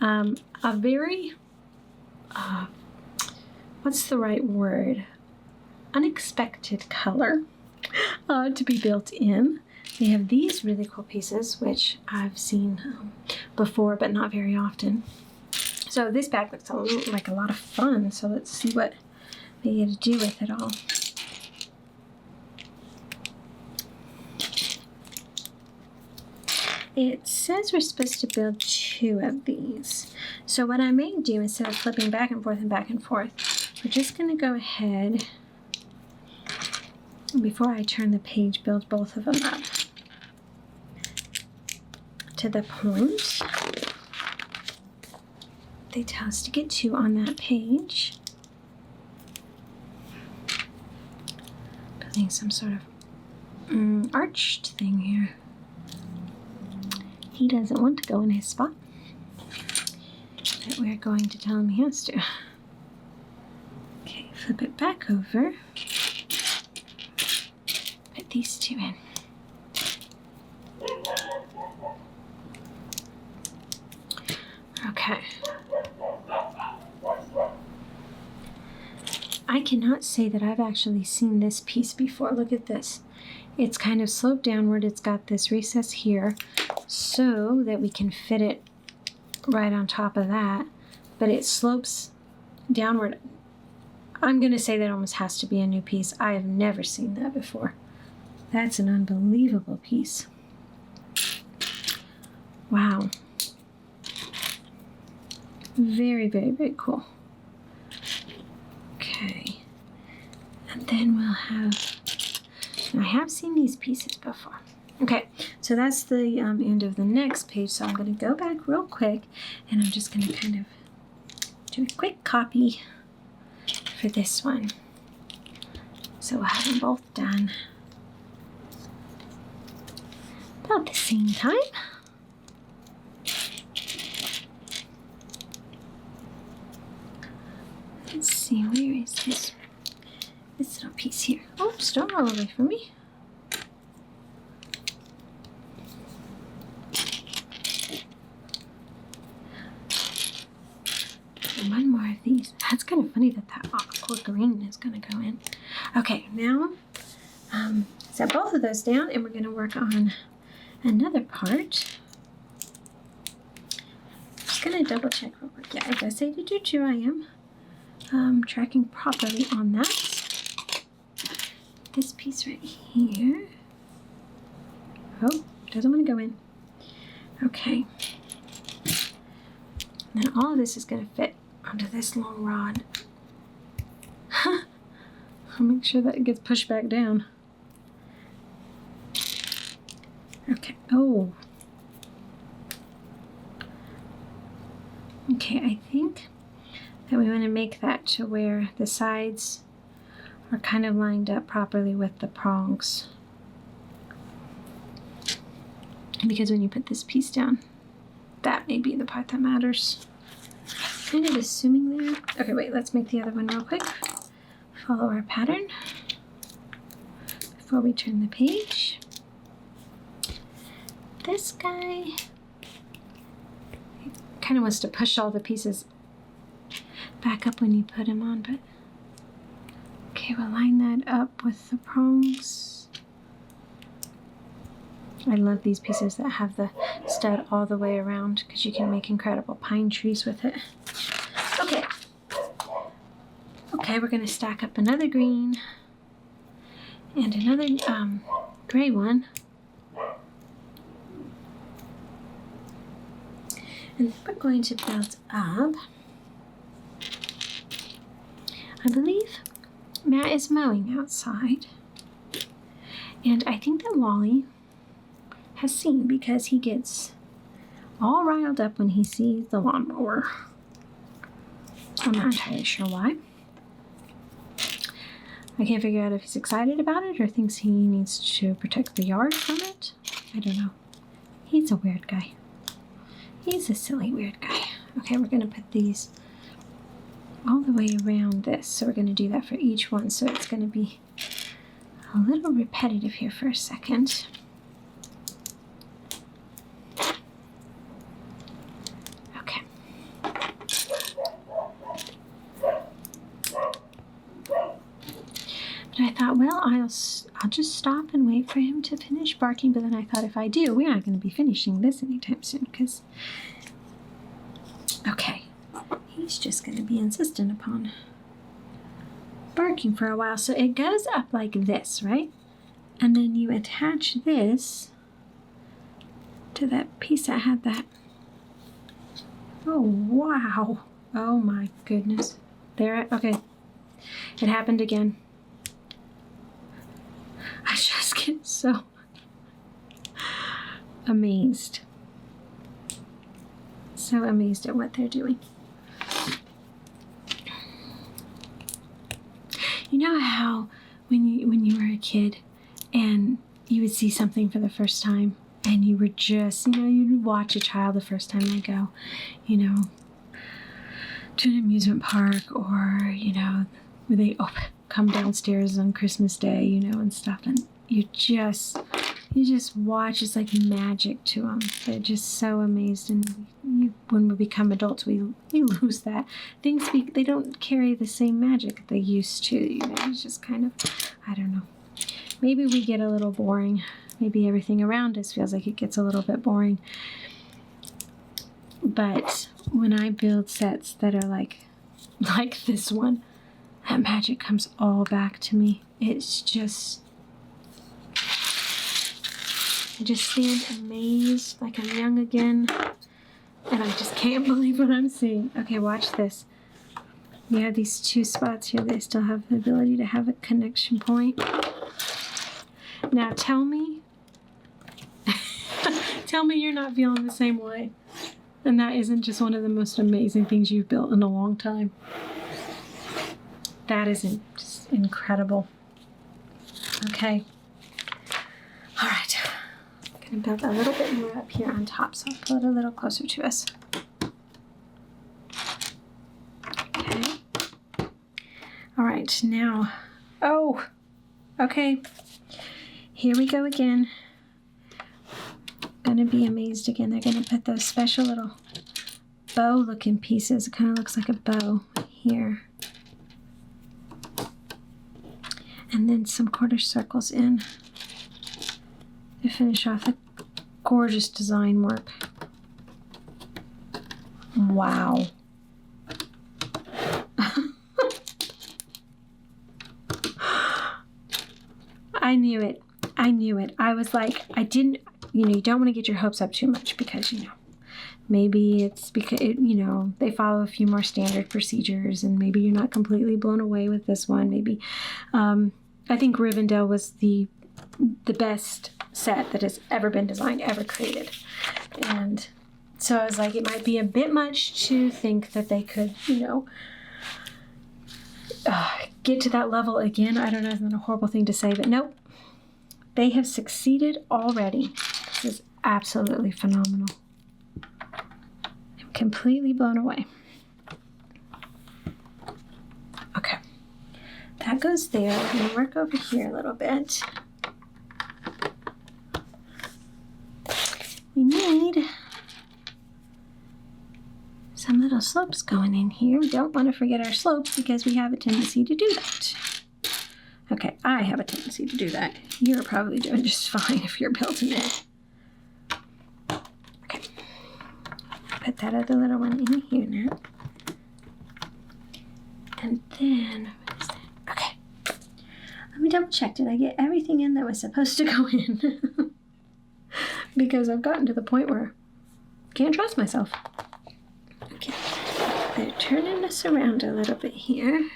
a very, what's the right word? Unexpected color to be built in. We have these really cool pieces, which I've seen before, but not very often. So this bag looks like a lot of fun. So let's see what we get to do with it all. It says we're supposed to build 2 of these. So what I may do, instead of flipping back and forth, we're just going to go ahead, before I turn the page, build both of them up to the point they tell us to get to on that page. Building some sort of arched thing here. He doesn't want to go in his spot, but we're going to tell him he has to. Okay, flip it back over. Put these 2 in. Okay. I cannot say that I've actually seen this piece before. Look at this. it's kind of sloped downward. It's got this recess here so that we can fit it right on top of that, but it slopes downward. I'm going to say that almost has to be a new piece. I have never seen that before. That's an unbelievable piece. Wow. Very, very, very cool. Okay. And then we'll have, I have seen these pieces before. Okay, so that's the end of the next page. So I'm going to go back real quick and I'm just going to kind of do a quick copy for this one. So we'll have them both done about the same time. Let's see, where is this little piece here? Oops, don't roll away from me. And one more of these. That's kind of funny that aqua green is going to go in. Okay, now set both of those down and we're going to work on another part. Just going to double check real quick. Yeah, it does say to do 2. I am tracking properly on that. This piece right here. Oh, doesn't want to go in. Okay. And then all of this is going to fit onto this long rod. I'll make sure that it gets pushed back down. Okay. Oh. Okay, I think that we want to make that to where the sides are kind of lined up properly with the prongs. Because when you put this piece down, that may be the part that matters. Kind of assuming there. Okay, wait, let's make the other one real quick. Follow our pattern before we turn the page. This guy kind of wants to push all the pieces back up when you put them on, but okay, we'll line that up with the prongs. I love these pieces that have the stud all the way around because you can make incredible pine trees with it. Okay. Okay, we're going to stack up another green and another gray one. And then we're going to build up. I believe Matt is mowing outside. And I think that Wally has seen because he gets all riled up when he sees the lawnmower. I'm not entirely sure why. I can't figure out if he's excited about it or thinks he needs to protect the yard from it. I don't know. He's a weird guy. He's a silly weird guy. Okay, we're going to put these all the way around this. So we're going to do that for each one. So it's going to be a little repetitive here for a second. Okay. But I thought, well, I'll just stop and wait for him to finish barking. But then I thought, if I do, we're not going to be finishing this anytime soon. Because, okay, he's just going to be insistent upon barking for a while. So it goes up like this, right? And then you attach this to that piece that had that. Oh, wow. Oh, my goodness. There, okay. It happened again. I just get so amazed. So amazed at what they're doing. You know how when you were a kid and you would see something for the first time and you were just, you'd watch a child the first time they go, to an amusement park or, where they come downstairs on Christmas Day, and stuff, and you just watch. It's like magic to them. They're just so amazed, and when we become adults, we lose that. They don't carry the same magic they used to. It's just kind of, I don't know. maybe we get a little boring. Maybe everything around us feels like it gets a little bit boring. But when I build sets that are like this one, that magic comes all back to me. It's just, I just stand amazed, like I'm young again, and I just can't believe what I'm seeing. Okay, watch this. You have these two spots here. They still have the ability to have a connection point. Now tell me, tell me you're not feeling the same way. And that isn't just one of the most amazing things you've built in a long time. That isn't just incredible. Okay. All right. I'm going to build a little bit more up here on top, so I'll pull it a little closer to us. Okay. All right, now, oh, okay. Here we go again. Gonna be amazed again. They're gonna put those special little bow looking pieces. It kind of looks like a bow here. And then some quarter circles in to finish off the gorgeous design work. Wow. I knew it. I knew it. I was like, I didn't, you don't want to get your hopes up too much because, maybe it's because, they follow a few more standard procedures and maybe you're not completely blown away with this one. Maybe, I think Rivendell was the best set that has ever been designed, ever created. And so I was like, it might be a bit much to think that they could, get to that level again. I don't know, it's a horrible thing to say, but nope. They have succeeded already. This is absolutely phenomenal. I'm completely blown away. Okay. That goes there. We're going to work over here a little bit. We need some little slopes going in here. We don't want to forget our slopes because we have a tendency to do that. Okay, I have a tendency to do that. You're probably doing just fine if you're building it. Okay. Put that other little one in here now. And then, what is that? Okay. Let me double check. Did I get everything in that was supposed to go in? Because I've gotten to the point where I can't trust myself. Okay. They're turning this around a little bit here.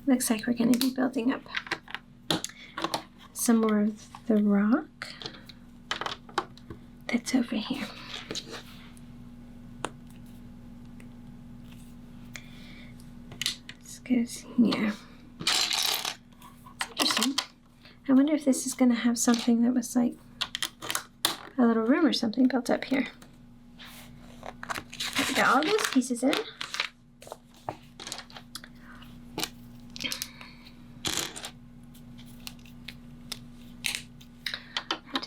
Looks like we're going to be building up some more of the rock that's over here. This goes here. Interesting. I wonder if this is going to have something that was like a little room or something built up here. We got all those pieces in.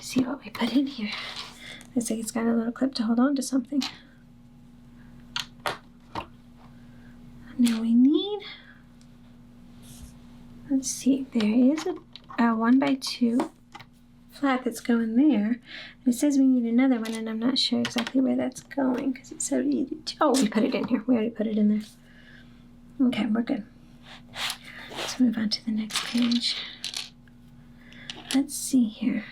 See what we put in here. Looks like it's got a little clip to hold on to something. Now we need, let's see, there is a 1x2 flat that's going there. It says we need another one, and I'm not sure exactly where that's going because it said we needed two. Oh, we put it in here. We already put it in there. Okay, we're good. Let's move on to the next page. Let's see here.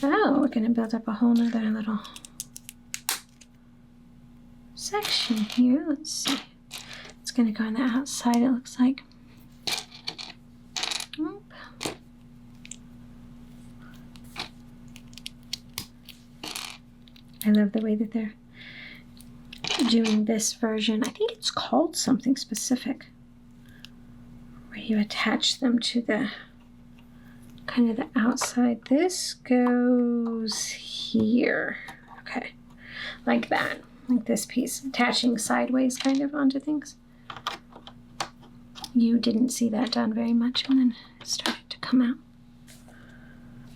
Oh, we're going to build up a whole nother little section here. Let's see. It's going to go on the outside, it looks like. Oop. I love the way that they're doing this version. I think it's called something specific, where you attach them to the kind of the outside. This goes here. Okay. Like that. Like this piece. Attaching sideways kind of onto things. You didn't see that done very much, and then it started to come out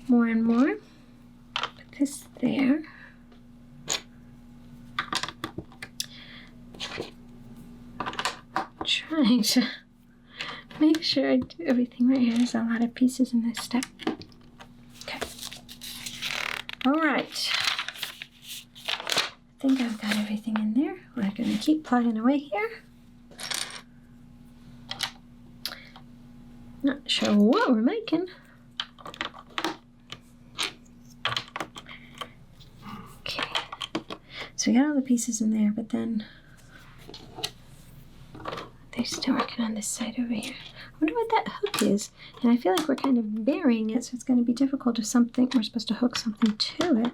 more and more. Put this there. Trying to make sure I do everything right here. There's a lot of pieces in this step. Okay. All right. I think I've got everything in there. We're going to keep plugging away here. Not sure what we're making. Okay. So we got all the pieces in there, but then they're still working on this side over here. I wonder what that hook is. And I feel like we're kind of burying it, so it's going to be difficult if we're supposed to hook something to it.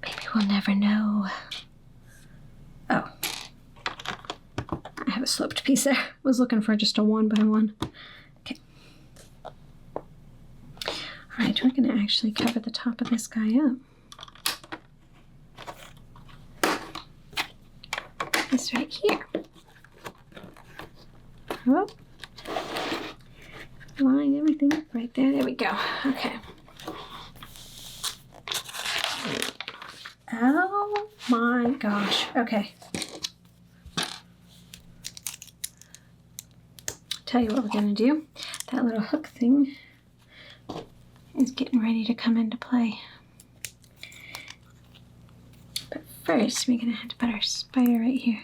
Maybe we'll never know. Oh. I have a sloped piece there. I was looking for just a 1x1. Okay. Alright, we're going to actually cover the top of this guy up. This right here. Oh. Line everything up right there. There we go. Okay. Oh my gosh. Okay. Tell you what we're going to do. That little hook thing is getting ready to come into play. But first, we're going to have to put our spider right here.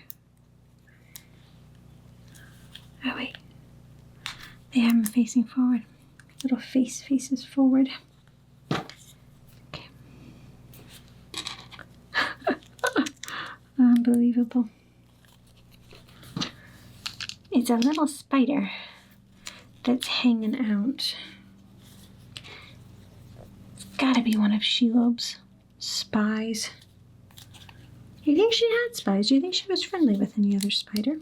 Oh, wait. They have them facing forward. Little face faces forward. Okay. Unbelievable. It's a little spider that's hanging out. It's gotta be one of Shelob's spies. Do you think she had spies? Do you think she was friendly with any other spider?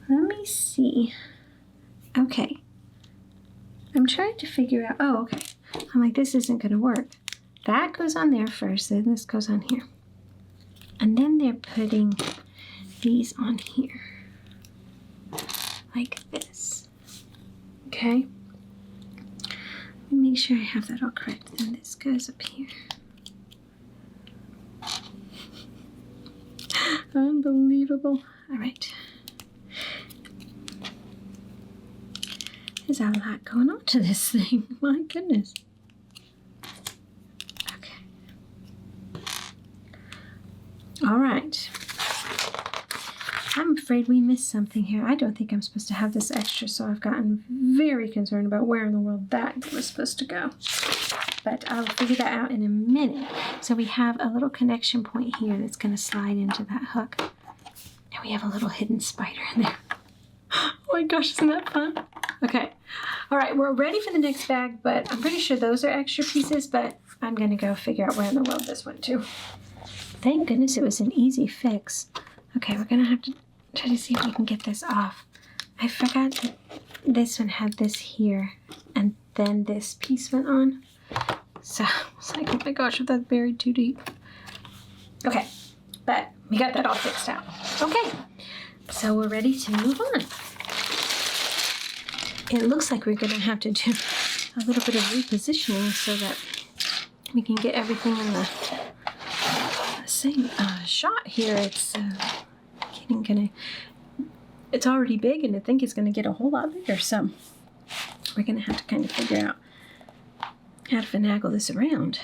Let me see. Okay. I'm trying to figure out. Oh, okay. I'm like, this isn't gonna work. That goes on there first, then this goes on here. And then they're putting these on here, like this, okay? Make sure I have that all correct. Then this goes up here. Unbelievable. All right. There's a lot going on to this thing. My goodness. All right. I'm afraid we missed something here. I don't think I'm supposed to have this extra, so I've gotten very concerned about where in the world that was supposed to go. But I'll figure that out in a minute. So we have a little connection point here that's going to slide into that hook. And we have a little hidden spider in there. Oh my gosh, isn't that fun? Okay. All right, we're ready for the next bag, but I'm pretty sure those are extra pieces, but I'm going to go figure out where in the world this went to. Thank goodness it was an easy fix. Okay, we're going to have to try to see if we can get this off. I forgot that this one had this here, and then this piece went on. So I was like, oh my gosh, if that's buried too deep. Okay, but we got that all fixed out. Okay, so we're ready to move on. It looks like we're going to have to do a little bit of repositioning so that we can get everything in the same shot here. It's it's already big, and I think it's gonna get a whole lot bigger. So we're gonna have to kind of figure out how to finagle this around.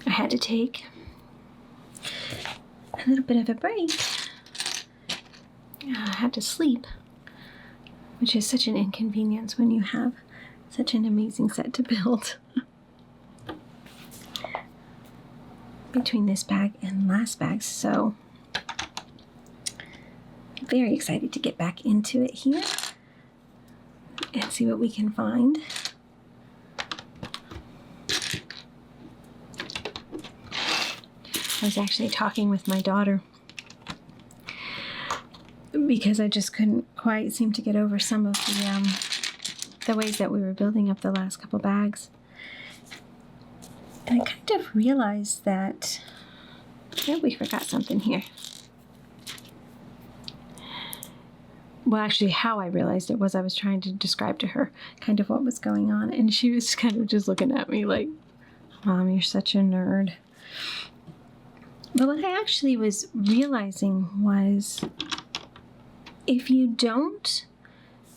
I had to take a little bit of a break. I had to sleep, which is such an inconvenience when you have such an amazing set to build. Between this bag and last bag, so very excited to get back into it here and see what we can find. I was actually talking with my daughter because I just couldn't quite seem to get over some of the ways that we were building up the last couple bags. And I kind of realized that we forgot something here. Well, actually, how I realized it was I was trying to describe to her kind of what was going on, and she was kind of just looking at me like, Mom, you're such a nerd. But what I actually was realizing was if you don't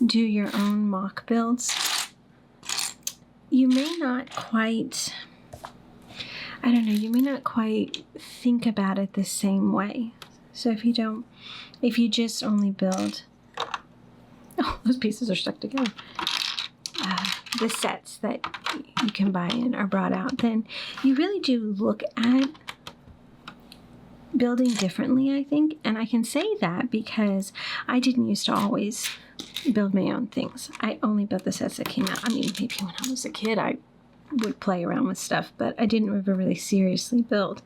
do your own mock builds, you may not quite, I don't know, you may not quite think about it the same way. So if you just only build, oh, those pieces are stuck together, the sets that you can buy in are brought out, then you really do look at building differently, I think. And I can say that because I didn't used to always build my own things. I only built the sets that came out. I mean, maybe when I was a kid, I would play around with stuff, but I didn't ever really seriously build.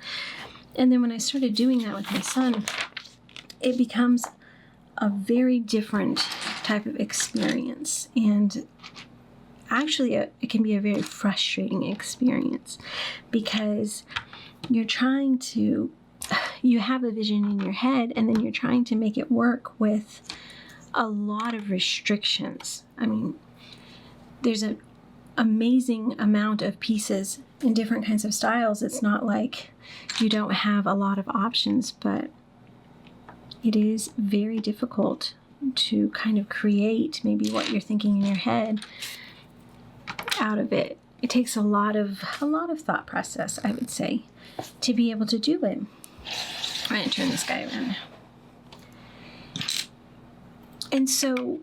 And then when I started doing that with my son, it becomes a very different type of experience. And actually, it can be a very frustrating experience because you have a vision in your head, and then you're trying to make it work with a lot of restrictions. I mean, there's an amazing amount of pieces in different kinds of styles. It's not like you don't have a lot of options, but it is very difficult to kind of create maybe what you're thinking in your head out of it. It takes a lot of thought process, I would say, to be able to do it. I'm going to turn this guy around now. And so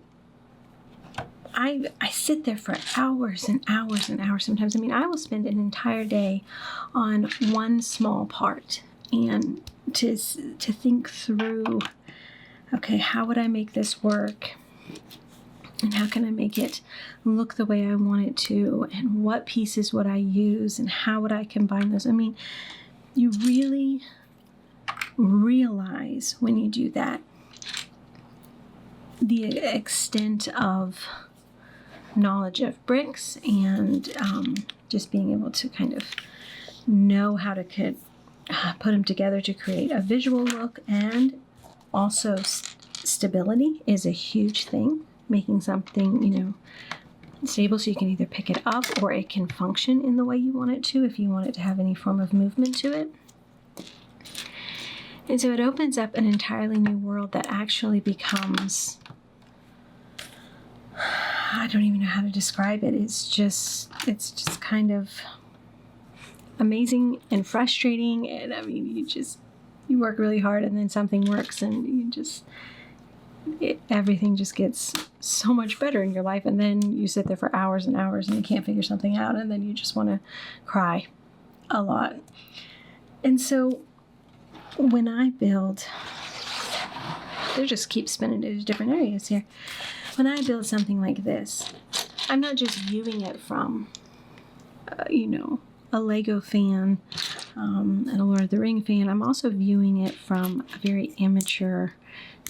I sit there for hours and hours and hours sometimes. I mean, I will spend an entire day on one small part and to think through, okay, how would I make this work? And how can I make it look the way I want it to? And what pieces would I use? And how would I combine those? I mean, you really realize when you do that the extent of knowledge of bricks and just being able to kind of know how to put them together to create a visual look. And also stability is a huge thing. Making something, stable so you can either pick it up or it can function in the way you want it to if you want it to have any form of movement to it. And so it opens up an entirely new world that actually becomes, I don't even know how to describe it. It's just kind of amazing and frustrating. And I mean, you work really hard and then something works and everything just gets so much better in your life, and then you sit there for hours and hours and you can't figure something out, and then you just want to cry a lot. And so when I build, they just keep spinning to different areas here. When I build something like this, I'm not just viewing it from, a Lego fan and a Lord of the Ring fan. I'm also viewing it from a very amateur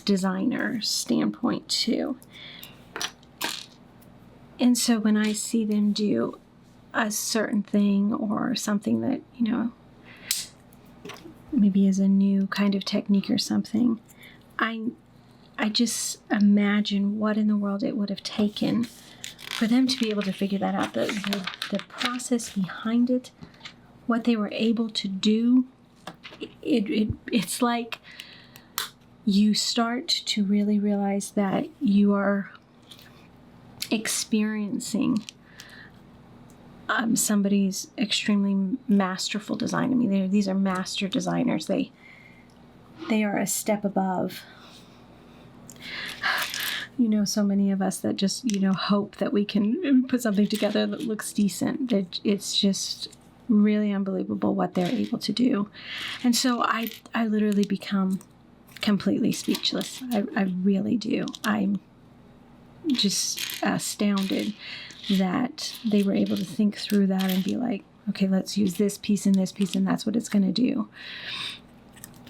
designer standpoint too. And so when I see them do a certain thing or something that, maybe is a new kind of technique or something, I just imagine what in the world it would have taken for them to be able to figure that out, the process behind it, what they were able to do. It's like you start to really realize that you are experiencing somebody's extremely masterful design. I mean, these are master designers. They are a step above, so many of us that just, hope that we can put something together that looks decent. It's just really unbelievable what they're able to do. And so I literally become completely speechless. I really do. I'm just astounded that they were able to think through that and be like, okay, let's use this piece, and that's what it's going to do.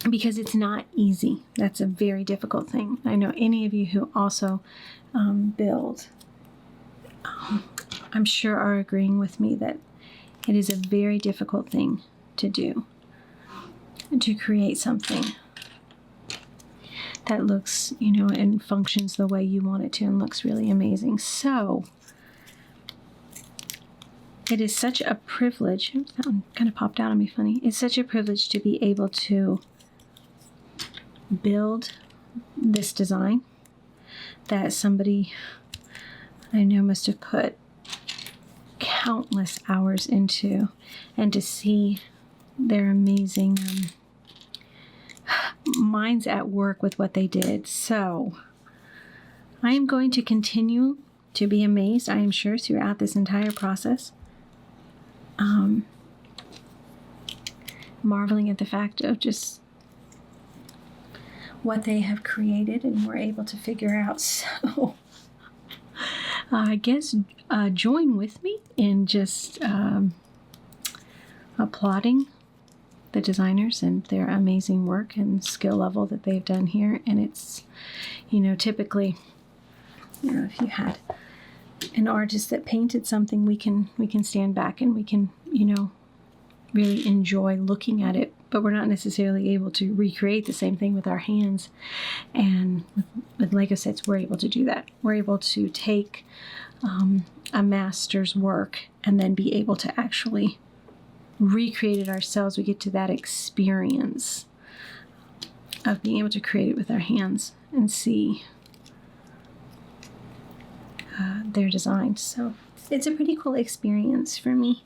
Because it's not easy. That's a very difficult thing. I know any of you who also build, I'm sure are agreeing with me that it is a very difficult thing to do, to create something that looks, and functions the way you want it to and looks really amazing. So It is such a privilege. Oops, that one kind of popped out on me funny. It's such a privilege to be able to build this design that somebody I know must have put countless hours into, and to see their amazing minds at work with what they did. So I am going to continue to be amazed, I am sure, throughout this entire process. Marveling at the fact of just what they have created and were able to figure out. So I guess join with me in just applauding the designers and their amazing work and skill level that they've done here. And it's, typically, if you had an artist that painted something, we can stand back and we can, really enjoy looking at it, but we're not necessarily able to recreate the same thing with our hands. And with Lego sets, we're able to do that. We're able to take a master's work and then be able to actually recreate it ourselves. We get to that experience of being able to create it with our hands and see their designs. So it's a pretty cool experience for me.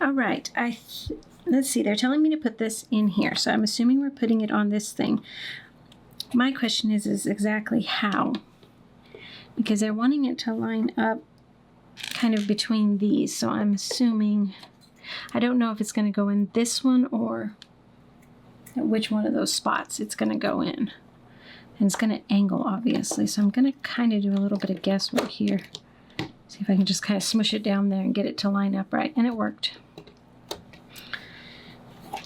All right, let's see, they're telling me to put this in here, so I'm assuming we're putting it on this thing. My question is exactly how, because they're wanting it to line up kind of between these, so I'm assuming, I don't know if it's going to go in this one or which one of those spots it's going to go in. And it's going to angle, obviously, so I'm going to kind of do a little bit of guesswork here. See if I can just kind of smush it down there and get it to line up right, and it worked.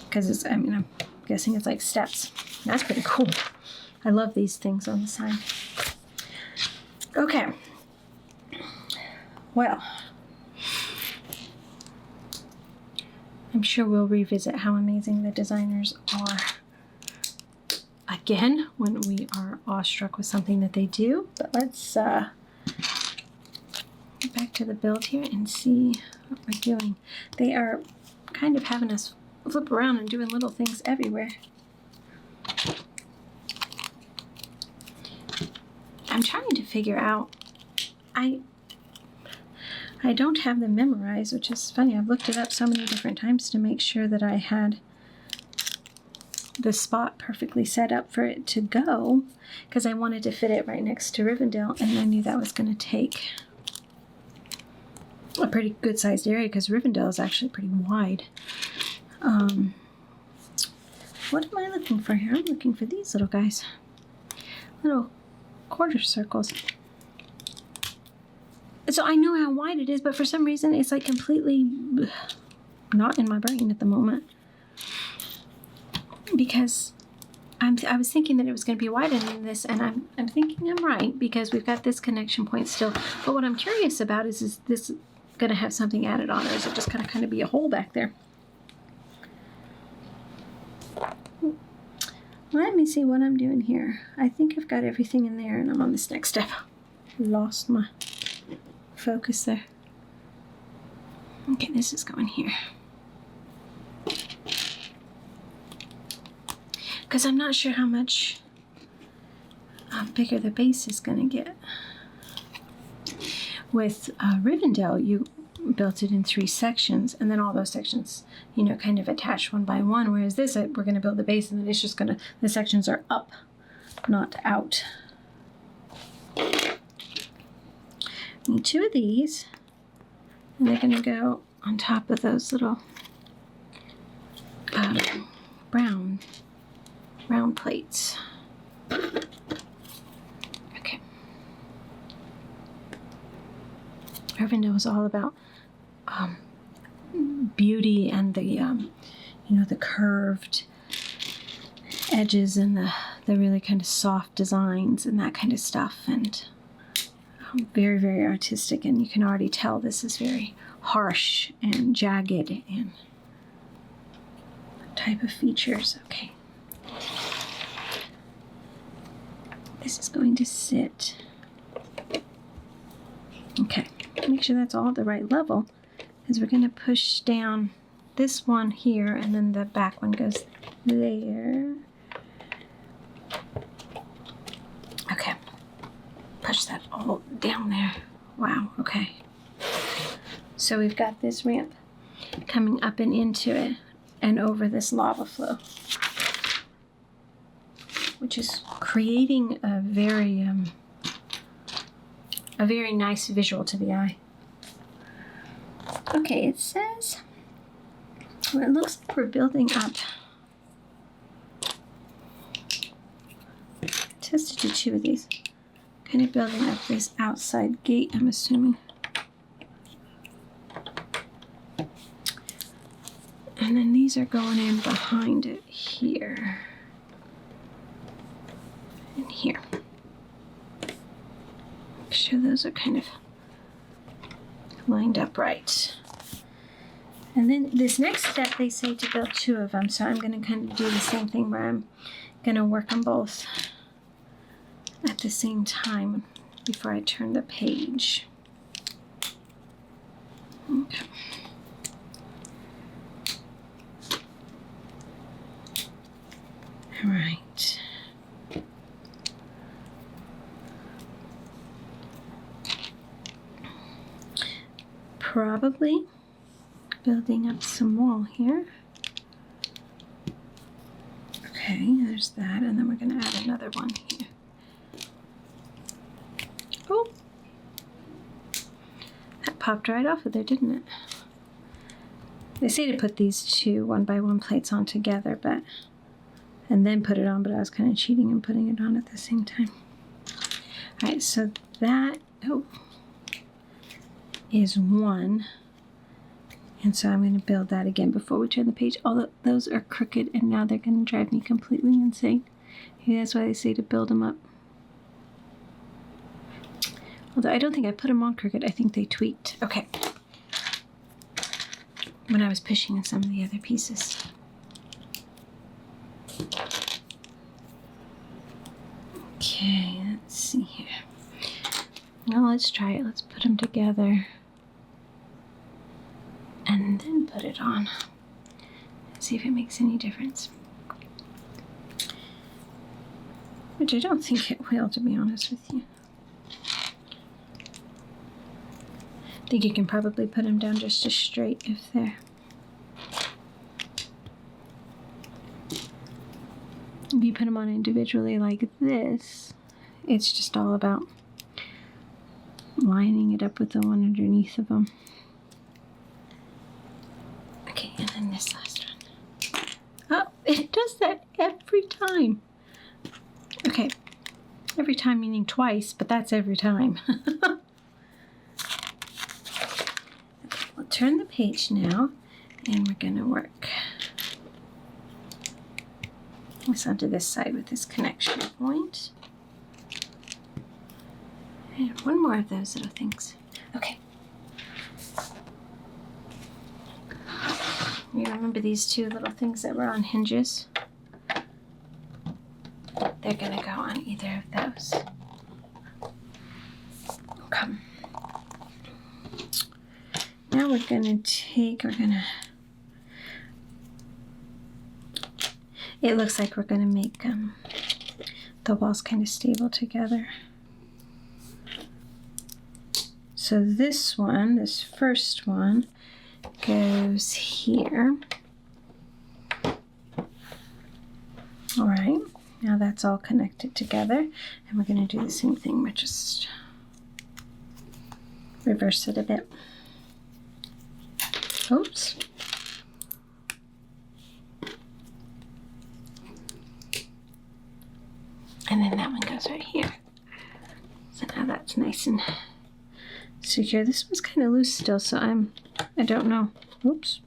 Because I'm guessing it's like steps. That's pretty cool. I love these things on the side. Okay. Well, I'm sure we'll revisit how amazing the designers are again when we are awestruck with something that they do. But let's get back to the build here and see what we're doing. They are kind of having us flip around and doing little things everywhere. I'm trying to figure out, I don't have them memorized, which is funny. I've looked it up so many different times to make sure that I had the spot perfectly set up for it to go, because I wanted to fit it right next to Rivendell, and I knew that was going to take a pretty good sized area because Rivendell is actually pretty wide. What am I looking for here? I'm looking for these little guys. Little quarter circles. So I know how wide it is, but for some reason it's like completely not in my brain at the moment. Because I was thinking that it was going to be wider than this, and I'm thinking I'm right because we've got this connection point still. But what I'm curious about is this going to have something added on, or is it just going to kind of be a hole back there? Let me see what I'm doing here. I think I've got everything in there, and I'm on this next step. Lost my focus there. Okay, this is going here. Because I'm not sure how much bigger the base is going to get. With Rivendell, you built it in 3 sections, and then all those sections, kind of attached one by one, whereas this, we're going to build the base, and then it's just going to, the sections are up, not out. Need 2 of these, and they're going to go on top of those little round plates. Okay. Rivendell is all about beauty and the the curved edges and the really kind of soft designs and that kind of stuff, and very, very artistic, and you can already tell this is very harsh and jagged and type of features. Okay. This is going to sit Okay, make sure that's all at the right level, because we're going to push down this one here, and then the back one goes there. Okay, push that all down there. Wow, okay. So we've got this ramp coming up and into it and over this lava flow, which is creating a very nice visual to the eye. Okay, it says, well, it looks like we're building up. Tested to 2 of these. Kind of building up this outside gate, I'm assuming. And then these are going in behind it here. And here. Make sure those are kind of lined up right. And then this next step, they say to build 2 of them. So I'm going to kind of do the same thing where I'm going to work on both at the same time before I turn the page. Okay. All right. Probably building up some wall here. Okay, there's that, and then we're going to add another one here. Oh, that popped right off of there, didn't it? They say to put these 2 1x1 plates on together, and then put it on, but I was kind of cheating and putting it on at the same time. All right, so that is 1. And so I'm going to build that again before we turn the page. Although those are crooked, and now they're going to drive me completely insane. Maybe that's why they say to build them up. Although I don't think I put them on crooked. I think they tweaked. Okay. When I was pushing in some of the other pieces. Okay, let's see here. Now let's try it. Let's put them together. And then put it on. See if it makes any difference. Which I don't think it will, to be honest with you. I think you can probably put them down just as straight if they're... If you put them on individually like this, it's just all about lining it up with the one underneath of them. Okay, and then this last one. Oh, it does that every time. Okay, every time meaning twice, but that's every time. We'll turn the page now, and we're going to work this onto this side with this connection point. And 1 more of those little things. Okay. You remember these 2 little things that were on hinges? They're going to go on either of those. Okay. Now we're going to it looks like we're going to make the walls kind of stable together. So this first one, goes here. All right, now that's all connected together, and we're going to do the same thing. We're just reverse it a bit. Oops. And then that one goes right here. So now that's nice and secure. This one's kind of loose still, so I don't know. Oops.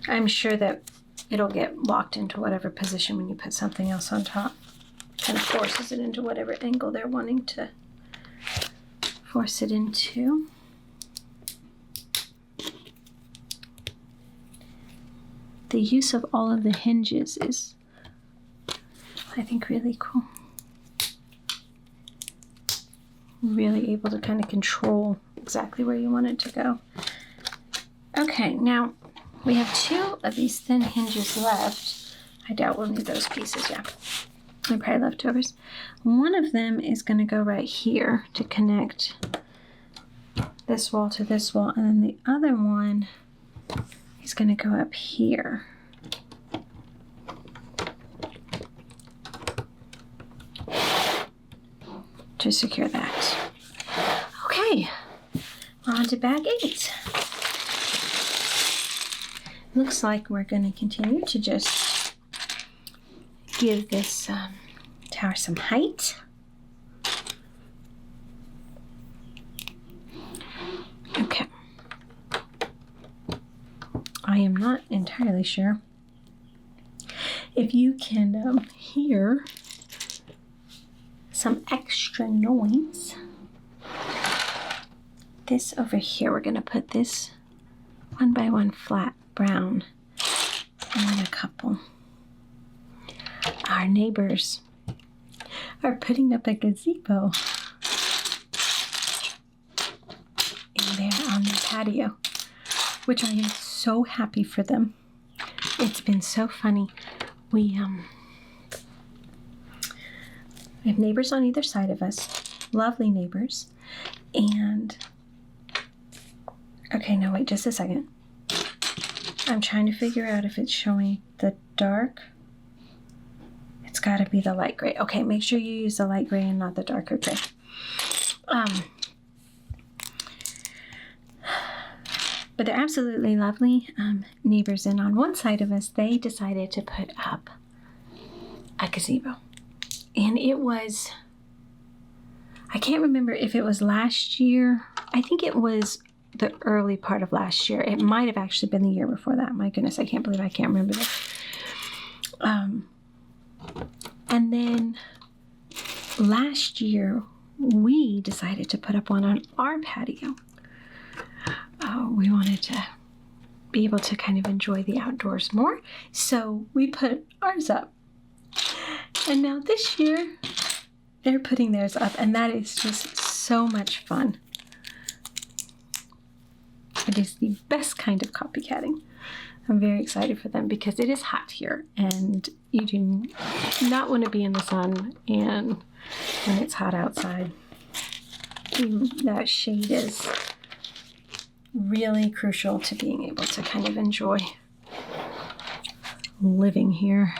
I'm sure that it'll get locked into whatever position when you put something else on top. Kind of forces it into whatever angle they're wanting to force it into. The use of all of the hinges is, I think, really cool. really able to kind of control exactly where you want it to go. Okay, now we have 2 of these thin hinges left. I doubt we'll need those pieces, yeah. They're probably leftovers. One of them is going to go right here to connect this wall to this wall, and then the other one is going to go up here. To secure that. Okay, on to bag 8. Looks like we're going to continue to just give this tower some height. Okay. I am not entirely sure if you can hear some extra noise. This over here, we're going to put this 1x1 flat brown and then a couple. Our neighbors are putting up a gazebo in there on the patio, which I am so happy for them. It's been so funny. We have neighbors on either side of us, lovely neighbors, and okay, now wait just a second. I'm trying to figure out if it's showing the dark. It's got to be the light gray. Okay, make sure you use the light gray and not the darker gray. But they're absolutely lovely neighbors, and on one side of us, they decided to put up a gazebo. And it was, I can't remember if it was last year. I think it was the early part of last year. It might have actually been the year before that. My goodness, I can't believe I can't remember that. And then last year, we decided to put up one on our patio. We wanted to be able to kind of enjoy the outdoors more. So we put ours up. And now this year, they're putting theirs up, and that is just so much fun. It is the best kind of copycatting. I'm very excited for them because it is hot here, and you do not want to be in the sun and when it's hot outside. That shade is really crucial to being able to kind of enjoy living here.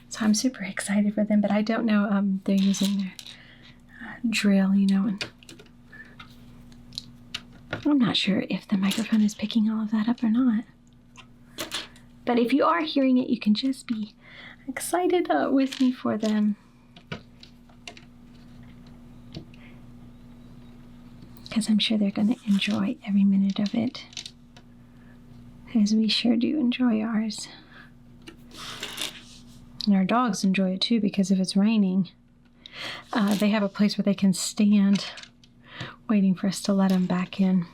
So I'm super excited for them, but I don't know, they're using their drill, and I'm not sure if the microphone is picking all of that up or not. But if you are hearing it, you can just be excited with me for them. Because I'm sure they're going to enjoy every minute of it, as we sure do enjoy ours. And our dogs enjoy it too, because if it's raining, they have a place where they can stand waiting for us to let them back in.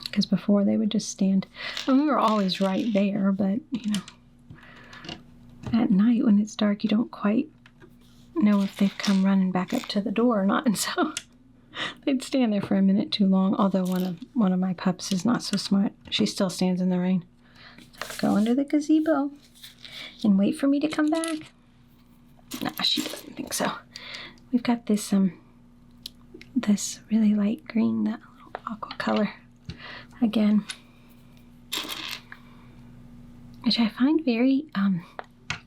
Because before they would just stand. And we were always right there, but at night when it's dark, you don't quite know if they've come running back up to the door or not. And so they'd stand there for a minute too long. Although one of my pups is not so smart. She still stands in the rain. Go under the gazebo and wait for me to come back. Nah, she doesn't think so. We've got this this really light green, that little aqua color again, which I find very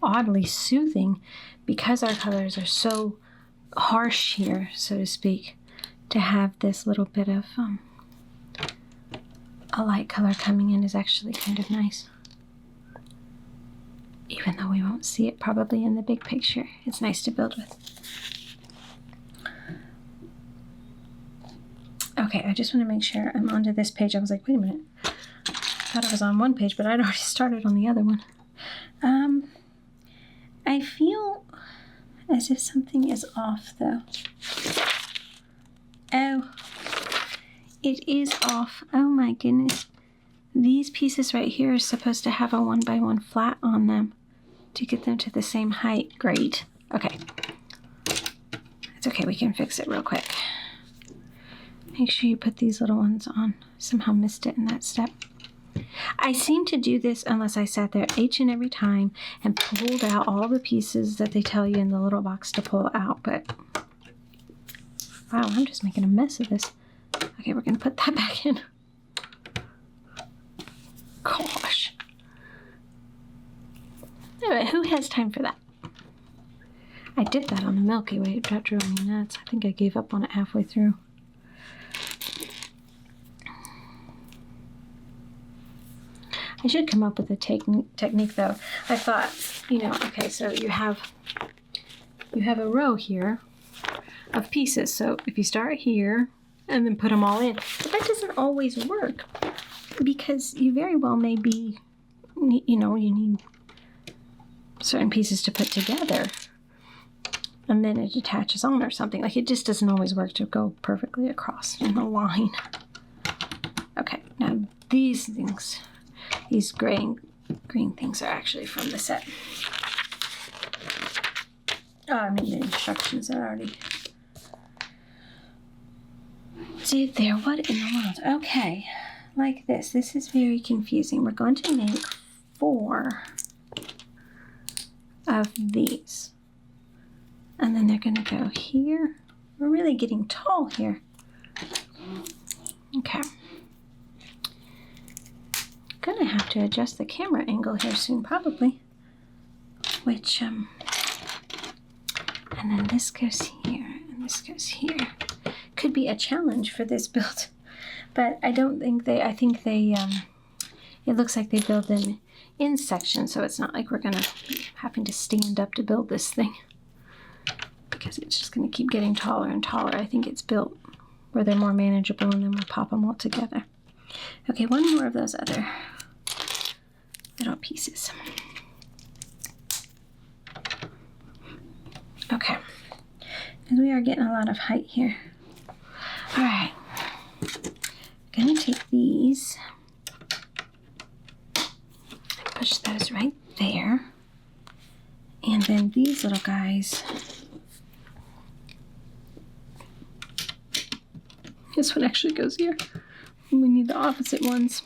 oddly soothing, because our colors are so harsh here, so to speak. To have this little bit of a light color coming in is actually kind of nice. Even though we won't see it probably in the big picture, it's nice to build with. Okay, I just want to make sure I'm onto this page. I was like, wait a minute. I thought I was on one page, but I'd already started on the other one. I feel as if something is off, though. Oh, it is off. Oh my goodness. These pieces right here are supposed to have a 1x1 flat on them to get them to the same height. Great. Okay. It's okay, we can fix it real quick. Make sure you put these little ones on. Somehow missed it in that step. I seem to do this unless I sat there each and every time and pulled out all the pieces that they tell you in the little box to pull out, but wow, I'm just making a mess of this. Okay, we're gonna put that back in. Gosh. Anyway, who has time for that? I did that on the Milky Way. That drove me nuts. I think I gave up on it halfway through. I should come up with a technique though. I thought, you know, okay, so you have a row here of pieces. So if you start here and then put them all in, but that doesn't always work because you very well may be, you know, you need certain pieces to put together and then it attaches on or something. Like, it just doesn't always work to go perfectly across in a line. Okay, now these things, these green things are actually from the set. Oh, I mean the instructions are already. See there, what in the world? Okay, like this. This is very confusing. We're going to make 4 of these. And then they're going to go here. We're really getting tall here. Okay. Gonna have to adjust the camera angle here soon, probably. Which, and then this goes here, and this goes here. Could be a challenge for this build, but I don't think they, I think they, it looks like they build them in sections, so it's not like we're gonna be having to stand up to build this thing, because it's just gonna keep getting taller and taller. I think it's built where they're more manageable, and then we'll pop them all together. Okay, one more of those other little pieces. Okay, and we are getting a lot of height here. All right, I'm gonna take these, push those right there, and then these little guys, this one actually goes here. We need the opposite ones.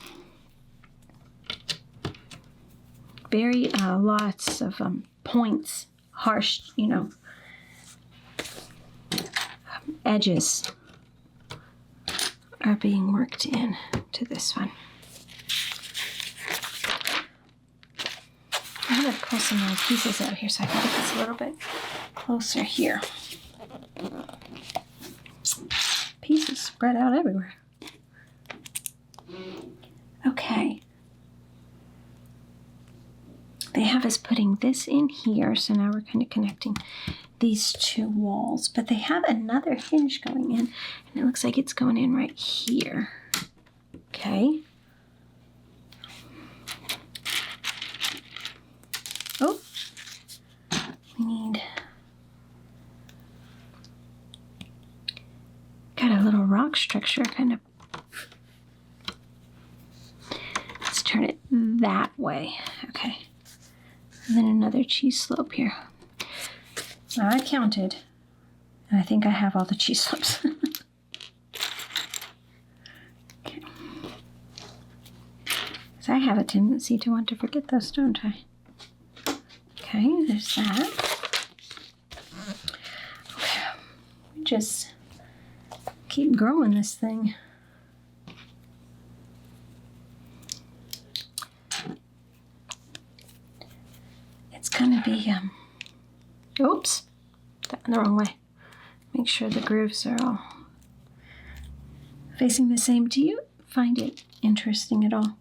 Very lots of points, harsh, you know, edges are being worked in to this one. I'm going to pull some more pieces out here so I can get this a little bit closer here. Pieces spread out everywhere. Okay. They have us putting this in here, so now we're kind of connecting these 2 walls, but they have another hinge going in, and it looks like it's going in right here. Okay. Oh, we need, got a little rock structure kind of. Let's turn it that way. Okay. And then another cheese slope here. Now I counted, and I think I have all the cheese slopes. Okay. Because I have a tendency to want to forget those, don't I? Okay, there's that. Okay, we just keep growing this thing. It's gonna be, oops, that went the wrong way. Make sure the grooves are all facing the same. Do you find it interesting at all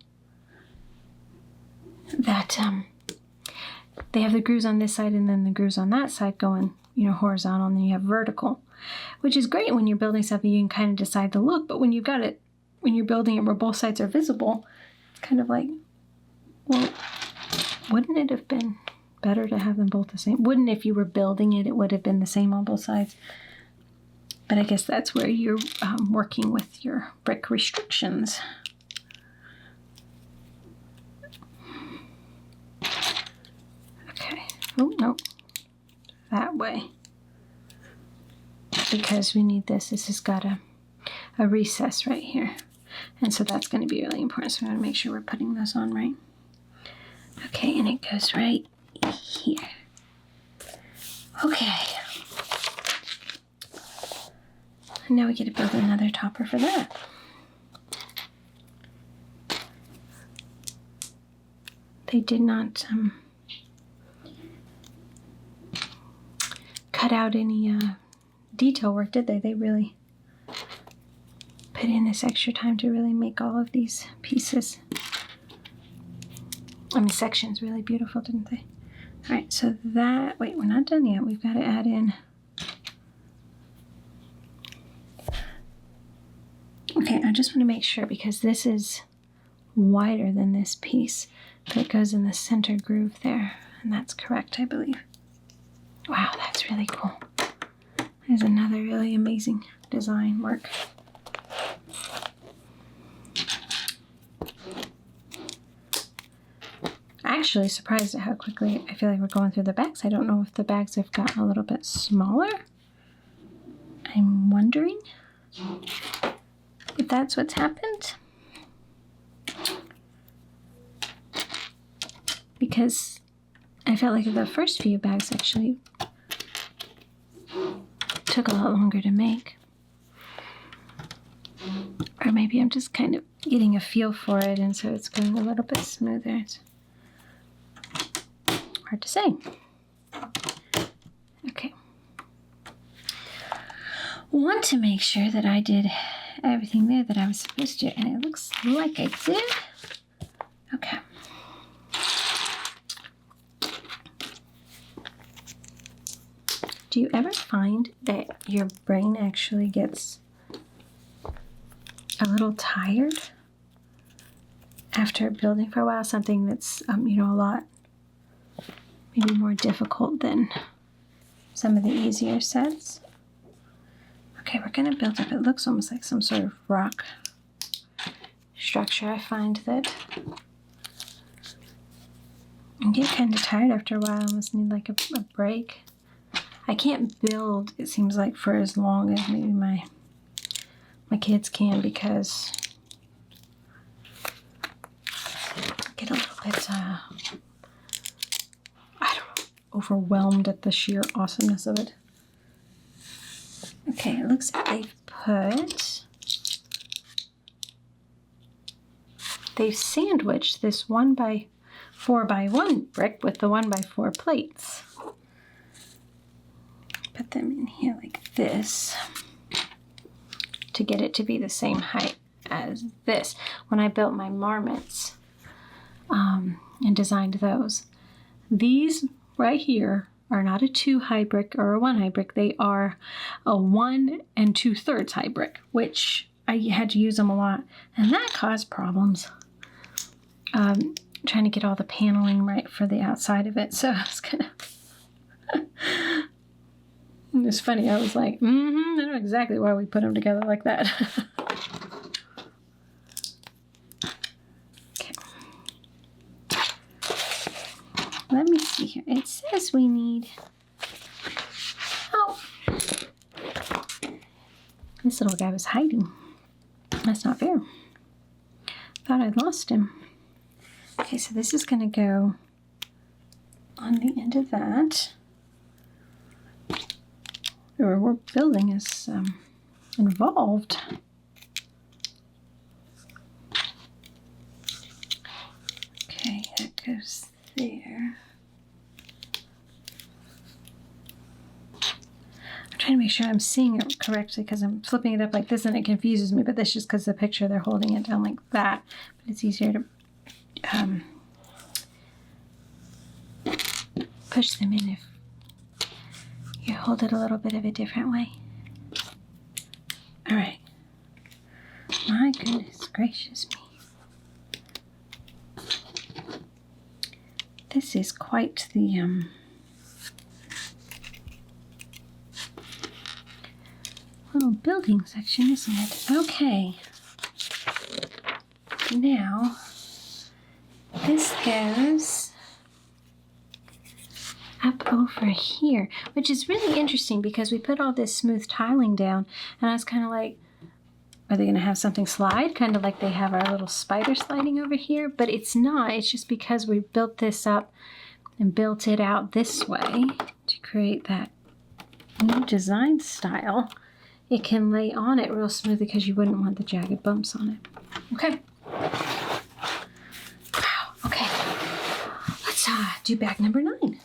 that they have the grooves on this side and then the grooves on that side going, you know, horizontal, and then you have vertical, which is great when you're building something. You can kind of decide the look, but when you've got it, when you're building it where both sides are visible, it's kind of like, well, wouldn't it have been better to have them both the same? Wouldn't, if you were building it, it would have been the same on both sides. But I guess that's where you're working with your brick restrictions. Okay. Oh, no. that way. Because we need this. This has got a recess right here. And so that's going to be really important. So we want to make sure we're putting those on right. Okay, and it goes right here. Okay. And now we get to build another topper for that. They did not cut out any detail work, did they? They really put in this extra time to really make all of these pieces, sections really beautiful, didn't they? All right, so that, wait, we're not done yet. We've got to add in. Okay, I just want to make sure, because this is wider than this piece, that goes in the center groove there. And that's correct, I believe. Wow, that's really cool. There's another really amazing design work. Actually surprised at how quickly I feel like we're going through the bags. I don't know if the bags have gotten a little bit smaller. I'm wondering if that's what's happened. Because I felt like the first few bags actually took a lot longer to make. Or maybe I'm just kind of getting a feel for it, and so it's going a little bit smoother. It's hard to say. Okay. Want to make sure that I did everything there that I was supposed to, and it looks like I did. Okay. Do you ever find that your brain actually gets a little tired after building for a while? Something that's, a lot maybe more difficult than some of the easier sets. Okay, we're going to build up. It looks almost like some sort of rock structure. I find that I get kind of tired after a while. I almost need like a break. I can't build, it seems like, for as long as maybe my kids can, because I get a little bit, overwhelmed at the sheer awesomeness of it. Okay, it looks like they've sandwiched this 1x4x1 brick with the 1x4 plates. Put them in here like this to get it to be the same height as this. When I built my marmots and designed those, these right here are not a 2 high brick or a 1 high brick. They are a 1 2/3 high brick, which I had to use them a lot, and that caused problems trying to get all the paneling right for the outside of it. So I was kind of it was funny. I was like, I know exactly why we put them together like that. Okay. Let me see here. It says we need... Oh! This little guy was hiding. That's not fair. Thought I'd lost him. Okay, so this is going to go on the end of that. We're building is involved. Okay, that goes there. I'm trying to make sure I'm seeing it correctly because I'm flipping it up like this and it confuses me, but that's just because the picture they're holding it down like that. But it's easier to push them in if you hold it a little bit of a different way. All right. My goodness gracious me. This is quite the little building section, isn't it? Okay. Now, this goes up over here, which is really interesting because we put all this smooth tiling down, and I was kind of like, are they going to have something slide? Kind of like they have our little spider sliding over here, but it's not. It's just because we built this up and built it out this way to create that new design style. It can lay on it real smooth because you wouldn't want the jagged bumps on it. Okay. Wow. Okay. Let's do bag number 9.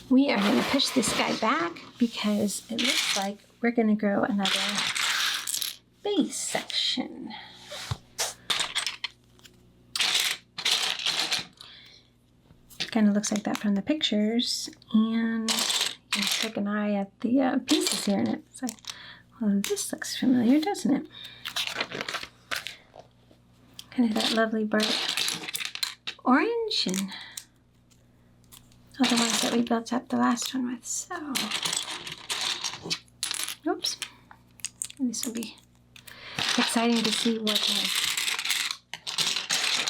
We are going to push this guy back because it looks like we're going to grow another base section. Kind of looks like that from the pictures, and you can trick an eye at the pieces here, and it's like, well, this looks familiar, doesn't it? Kind of that lovely bright orange, and all the ones that we built up the last one with. So, oops, this will be exciting to see what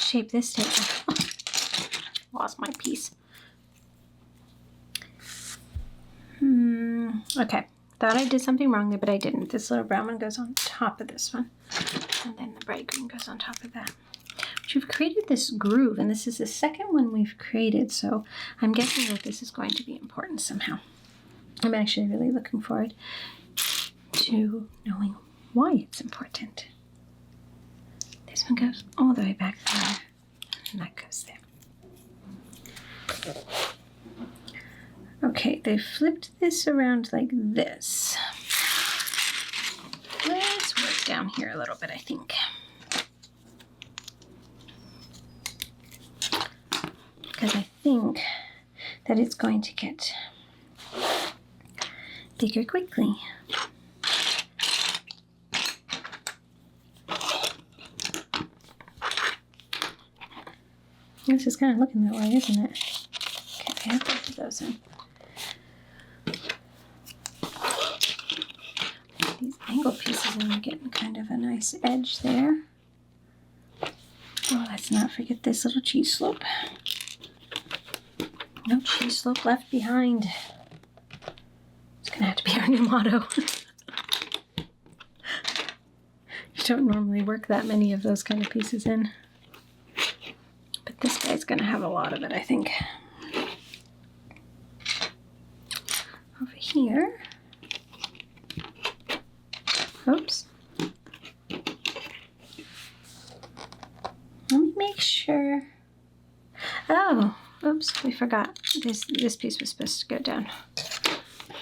shape this takes. Lost my piece. Okay, thought I did something wrong there, but I didn't. This little brown one goes on top of this one, and then the bright green goes on top of that. But we've created this groove, and this is the second one we've created, so I'm guessing that this is going to be important somehow. I'm actually really looking forward to knowing why it's important. This one goes all the way back there, and that goes there. Okay, they flipped this around like this. Let's work down here a little bit, I think. Because I think that it's going to get bigger quickly. This is kind of looking that way, isn't it? Okay, I have both of those in. These angle pieces are getting kind of a nice edge there. Oh, let's not forget this little cheese slope. No cheese slope left behind. It's gonna have to be our new motto. You don't normally work that many of those kind of pieces in. But this guy's gonna have a lot of it, I think. Over here. Oops. Let me make sure. Oh, oops, we forgot. This piece was supposed to go down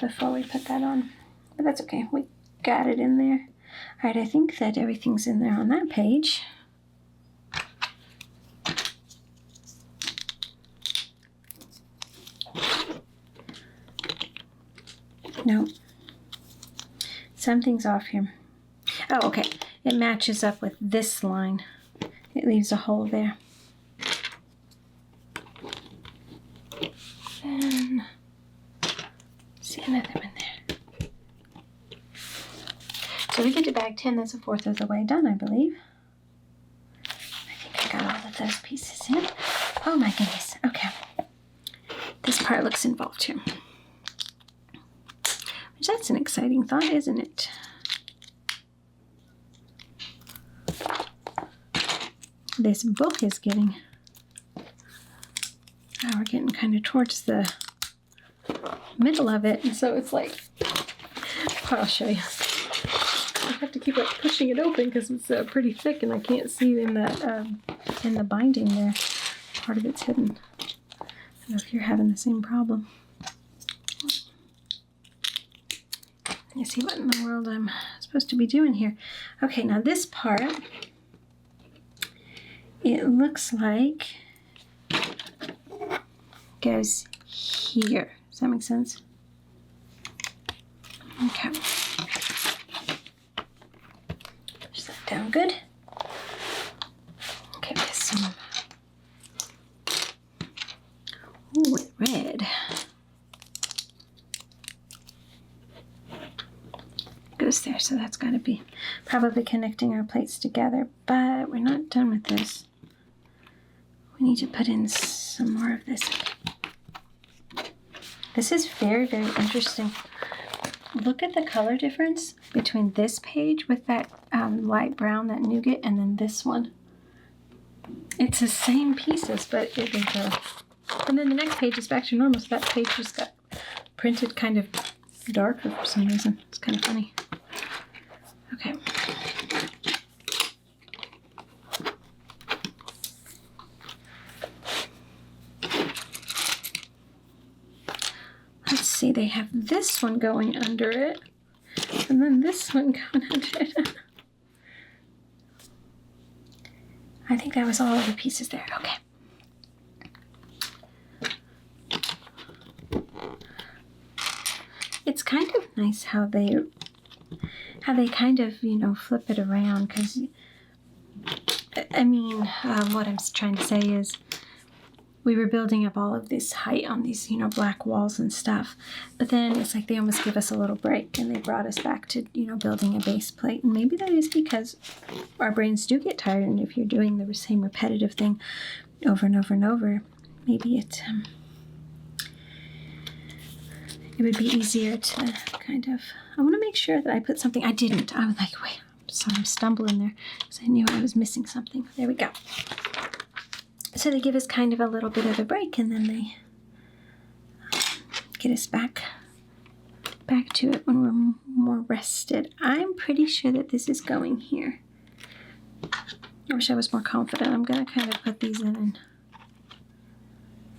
before we put that on. But that's okay, we got it in there. All right, I think that everything's in there on that page. No, something's off here. Oh, okay. It matches up with this line. It leaves a hole there. Then, see another one there. So we get to bag 10. That's a fourth of the way done, I believe. I think I got all of those pieces in. Oh my goodness. Okay. This part looks involved here. That's an exciting thought, isn't it? This book is getting... Oh, we're getting kind of towards the middle of it, and so it's like... I'll show you. I have to keep like pushing it open because it's pretty thick, and I can't see in the binding there. Part of it's hidden. I don't know if you're having the same problem. You see what in the world I'm supposed to be doing here. Okay, now this part, it looks like goes here. Does that make sense? Okay. Push that down good. Okay, there's some with red. Goes there, so that's got to be probably connecting our plates together, but we're not done with this. We need to put in some more of this. This is very, very interesting. Look at the color difference between this page with that light brown, that nougat, and then this one. It's the same pieces, but it is and then the next page is back to normal, so that page just got printed kind of darker for some reason. It's kind of funny. Okay. Let's see, they have this one going under it, and then this one going under it. I think that was all of the pieces there. Okay. It's kind of nice how they kind of, you know, flip it around, because, I mean, what I'm trying to say is we were building up all of this height on these, you know, black walls and stuff, but then it's like they almost give us a little break and they brought us back to, you know, building a base plate. And maybe that is because our brains do get tired, and if you're doing the same repetitive thing over and over and over, maybe it would be easier to kind of, I want to make sure that I put something, I didn't. I was like, wait, so I'm stumbling there because I knew I was missing something. There we go. So they give us kind of a little bit of a break, and then they get us back to it when we're more rested. I'm pretty sure that this is going here. I wish I was more confident. I'm going to kind of put these in and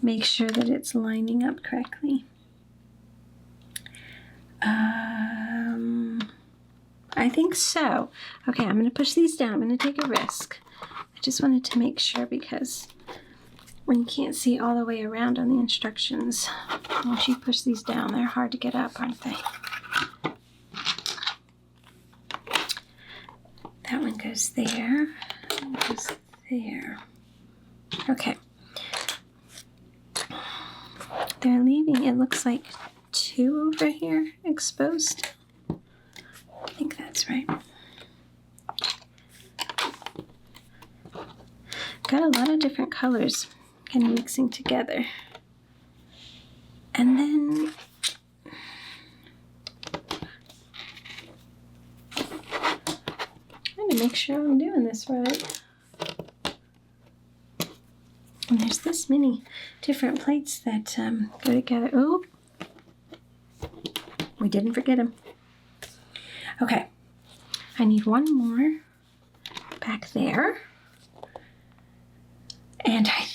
make sure that it's lining up correctly. I think so. Okay, I'm going to push these down. I'm going to take a risk. I just wanted to make sure, because when you can't see all the way around on the instructions, once you push these down, they're hard to get up, aren't they? That one goes there. That one goes there. Okay. They're leaving, it looks like, 2 over here exposed. I think that's right. Got a lot of different colors kind of mixing together. And then trying to make sure I'm doing this right. And there's this many different plates that go together. Oh, we didn't forget them. Okay, I need one more back there. And I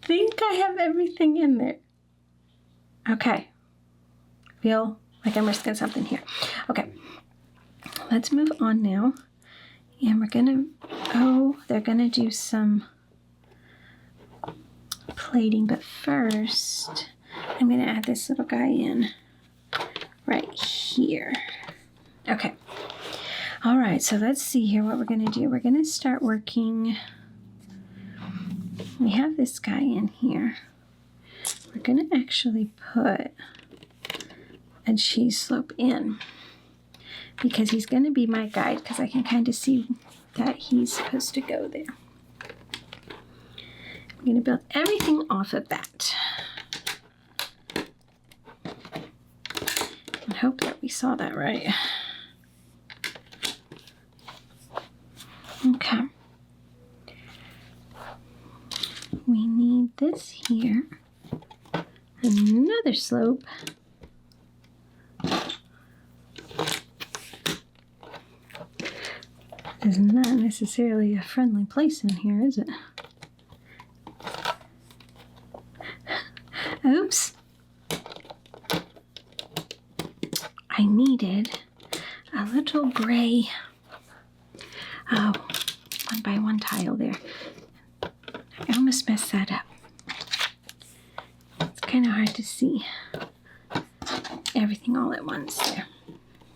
think I have everything in there. Okay, feel like I'm risking something here. Okay, let's move on now. And we're gonna, they're gonna do some plating, but first I'm gonna add this little guy in right here. Okay. All right, so let's see here what we're going to do. We're going to start working. We have this guy in here. We're going to actually put a cheese slope in, because he's going to be my guide, because I can kind of see that he's supposed to go there. I'm going to build everything off of that. And hope that we saw that right. Okay. We need this here. Another slope. Is not necessarily a friendly place in here, is it? Oops. I needed a little gray, 1x1 tile there. I almost messed that up. It's kind of hard to see everything all at once there.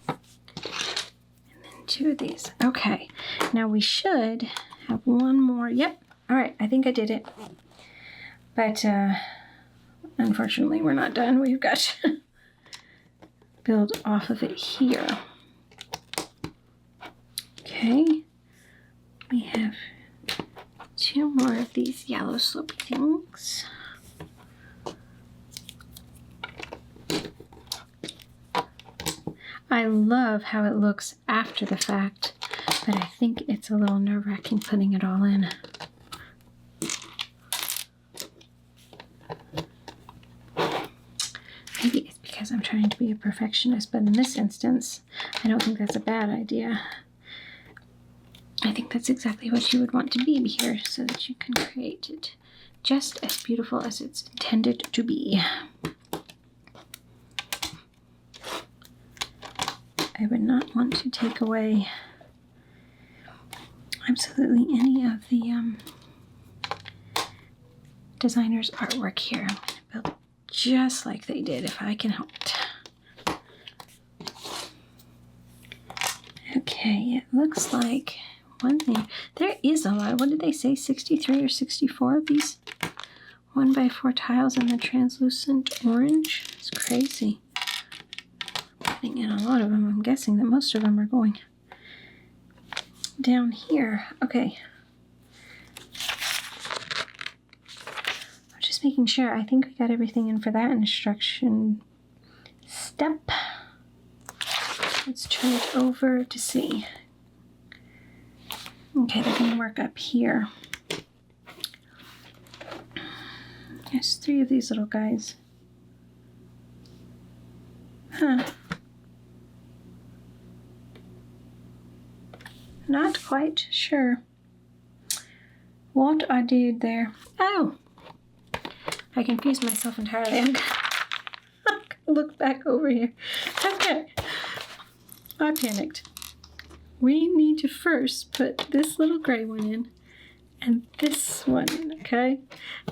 And then 2 of these. Okay, now we should have one more. Yep, all right, I think I did it. But unfortunately, we're not done. We've got to build off of it here. Okay, we have 2 more of of these yellow slopey things. I love how it looks after the fact, but I think it's a little nerve-wracking putting it all in. Maybe it's because I'm trying to be a perfectionist, but in this instance, I don't think that's a bad idea. I think that's exactly what you would want to be here so that you can create it just as beautiful as it's intended to be. I would not want to take away absolutely any of the designer's artwork here. I'm going to build it just like they did if I can help it. Okay, it looks like one thing. There is a lot. What did they say? 63 or 64 of these 1x4 tiles in the translucent orange. It's crazy. Putting in a lot of them. I'm guessing that most of them are going down here. Okay. I'm just making sure. I think we got everything in for that instruction step. Let's turn it over to see. Okay, they're going to work up here. There's 3 of these little guys. Huh. Not quite sure what I did there. Oh! I confused myself entirely. I'm gonna look back over here. Okay. I panicked. We need to first put this little gray one in and this one, okay?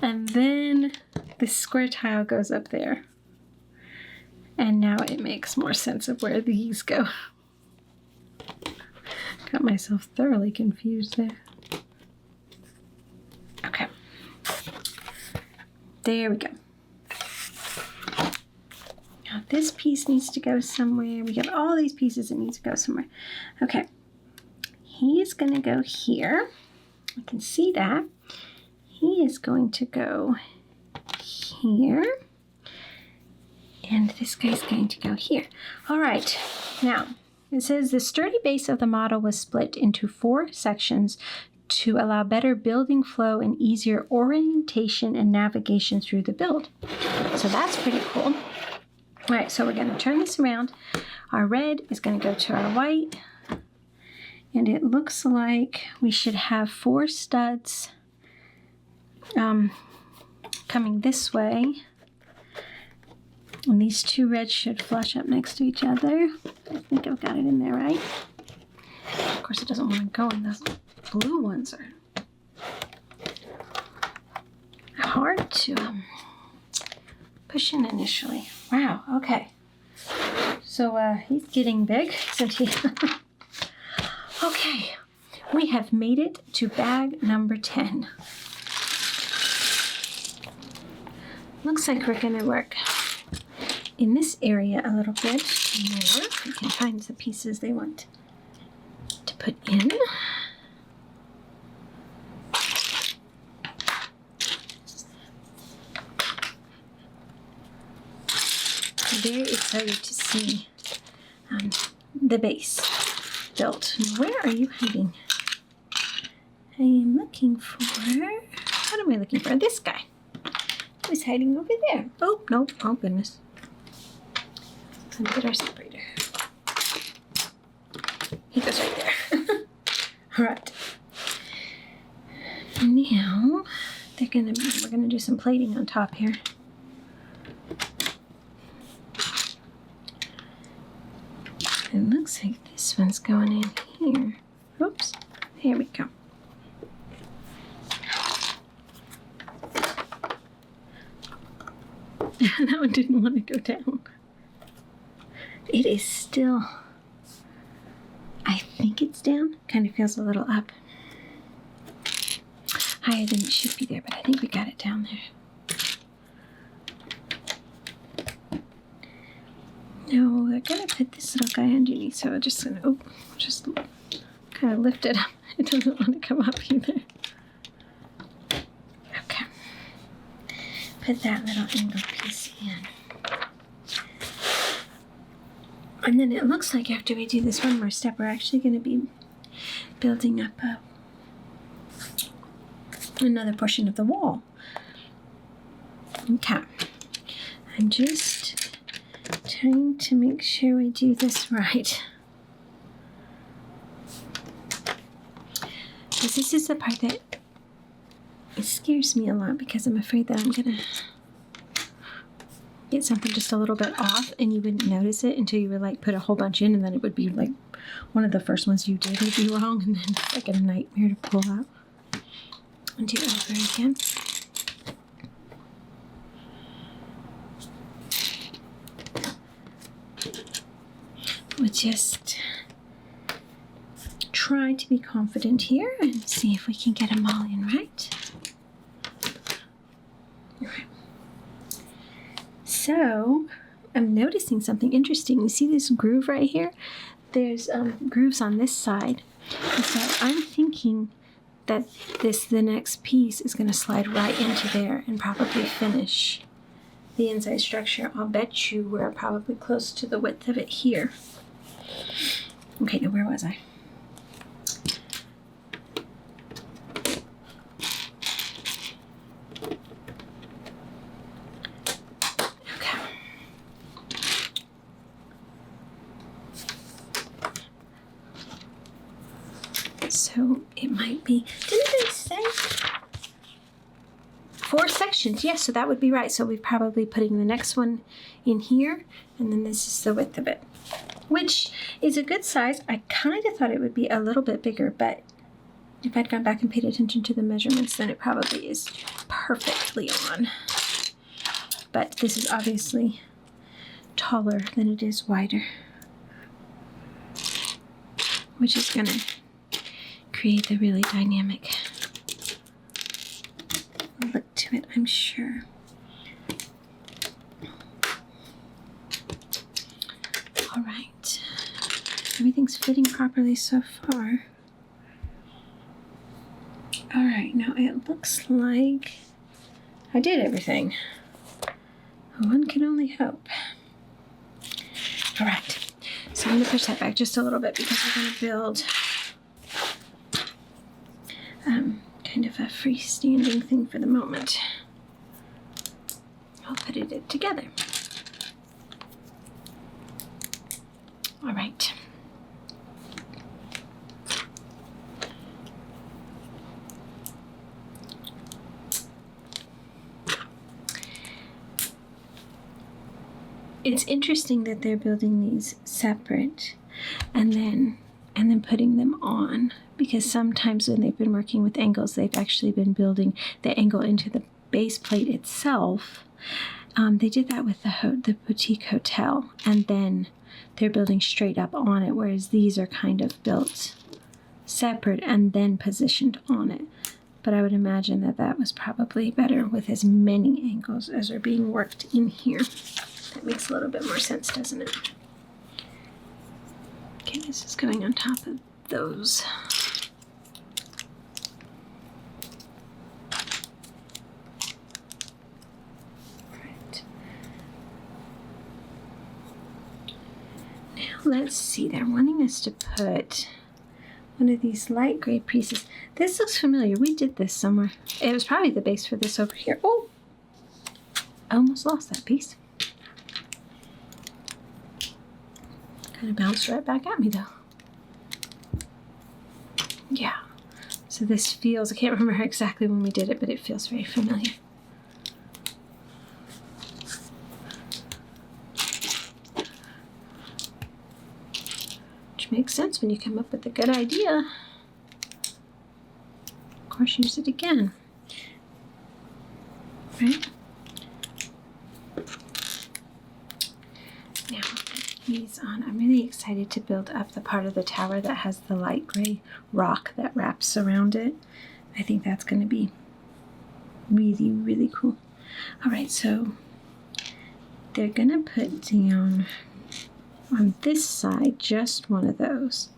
And then this square tile goes up there. And now it makes more sense of where these go. Got myself thoroughly confused there. Okay. There we go. Now this piece needs to go somewhere. We have all these pieces that need to go somewhere. Okay. He's going to go here. I can see that. He is going to go here. And this guy's going to go here. All right. Now, it says the sturdy base of the model was split into 4 sections to allow better building flow and easier orientation and navigation through the build. So that's pretty cool. All right, so we're going to turn this around. Our red is going to go to our white. And it looks like we should have 4 studs coming this way. And these 2 reds should flush up next to each other. I think I've got it in there, right? Of course, it doesn't want to go in those blue ones. Are hard to push in initially. Wow, okay. So he's getting big, isn't he? Okay, we have made it to bag number 10. Looks like we're going to work in this area a little bit more. We can find the pieces they want to put in. I'm very excited to see the base built. Now, where are you hiding? I am looking for, what am I looking for? This guy. He's hiding over there. Oh, no. Oh, goodness. Let's get our separator. He goes right there. All right. Now, we're gonna do some plating on top here. It looks like this one's going in here. Oops. Here we go. That one didn't want to go down. It is still, I think it's down. Kind of feels a little up. Higher than it should be there, but I think we got it down there. No, we're going to put this little guy underneath, so we're just going to, just kind of lift it up. It doesn't want to come up either. put that little angle piece in. And then it looks like after we do this one more step, we're actually going to be building up another portion of the wall. Okay. I'm just trying to make sure we do this right. Because this is the part that it scares me a lot, because I'm afraid that I'm going to get something just a little bit off and you wouldn't notice it until you would like put a whole bunch in, and then it would be like one of the first ones you did would be wrong, and then it's like a nightmare to pull out and do it over again. We'll just try to be confident here and see if we can get them all in right. All right. So I'm noticing something interesting. You see this groove right here? There's grooves on this side. And so I'm thinking that the next piece is going to slide right into there and probably finish the inside structure. I'll bet you we're probably close to the width of it here. Okay, now where was I? Okay. So it might be, didn't they say 4 sections? Yes, so that would be right. So we're probably putting the next one in here, and then this is the width of it, which is a good size. I kind of thought it would be a little bit bigger, but if I'd gone back and paid attention to the measurements, then it probably is perfectly on. But this is obviously taller than it is wider, which is going to create the really dynamic look to it, I'm sure. All right, everything's fitting properly so far. All right, now it looks like I did everything. One can only hope. All right, so I'm gonna push that back just a little bit because we're gonna build kind of a freestanding thing for the moment. I'll put it together. All right. It's interesting that they're building these separate and then putting them on, because sometimes when they've been working with angles, they've actually been building the angle into the base plate itself. They did that with the boutique hotel, and then they're building straight up on it, whereas these are kind of built separate and then positioned on it. But I would imagine that that was probably better with as many angles as are being worked in here. That makes a little bit more sense, doesn't it? Okay, this is going on top of those. Right. Now let's see, they're wanting us to put one of these light gray pieces. This looks familiar. We did this somewhere. It was probably the base for this over here. Oh, I almost lost that piece. Kind of bounced right back at me though. Yeah. So this feels, I can't remember exactly when we did it, but it feels very familiar. Which makes sense when you come up with a good idea. Of course, use it again. Right? Now, these on. I'm really excited to build up the part of the tower that has the light gray rock that wraps around it. I think that's going to be really, really cool. All right, so they're going to put down on this side just one of those.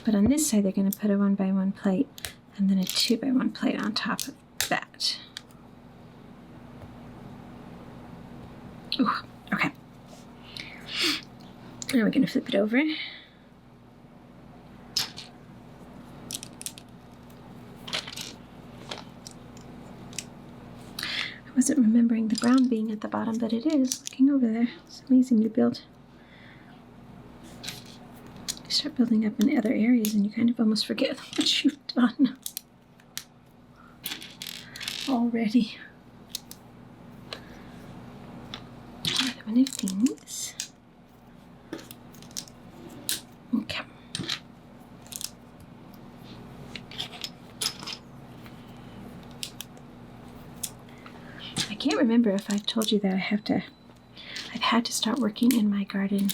But on this side, they're going to put a 1x1 plate and then a 2x1 plate on top of that. Ooh, okay. Now we're going to flip it over. I wasn't remembering the brown being at the bottom, but it is. Looking over there, it's amazing you build. You start building up in other areas and you kind of almost forget what you've done already. Another one of these. Okay. I can't remember if I told you that I've had to start working in my garden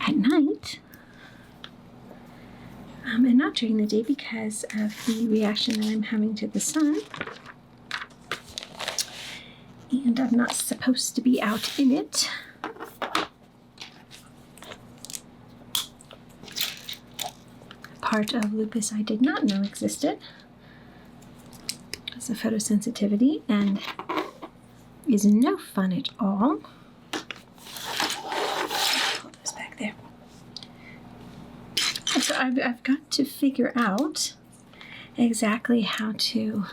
at night and not during the day because of the reaction that I'm having to the sun. And I'm not supposed to be out in it. Part of lupus I did not know existed. It's a photosensitivity and is no fun at all. Pull those back there. So I've got to figure out exactly how to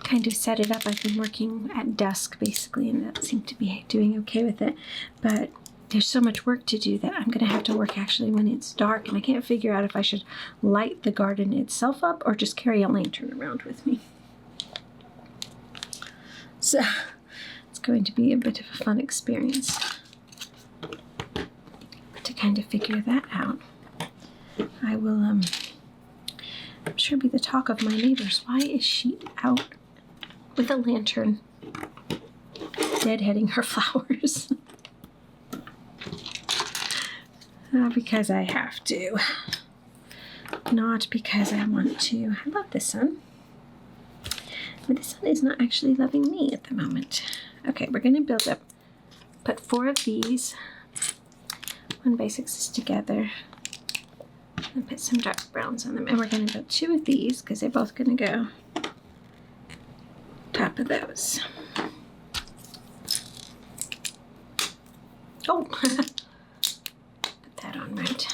kind of set it up. I've been working at dusk basically, and that seemed to be doing okay with it. But there's so much work to do that I'm going to have to work actually when it's dark, and I can't figure out if I should light the garden itself up or just carry a lantern around with me. So it's going to be a bit of a fun experience to kind of figure that out. I will, I'm sure, be the talk of my neighbors. Why is she out with a lantern deadheading her flowers? Because I have to. Not because I want to. I love the sun. But the sun is not actually loving me at the moment. Okay, we're going to build up. Put 4 of these 1x6s together. And put some dark browns on them. And we're going to build 2 of these because they're both going to go top of those. Oh! Put that on right.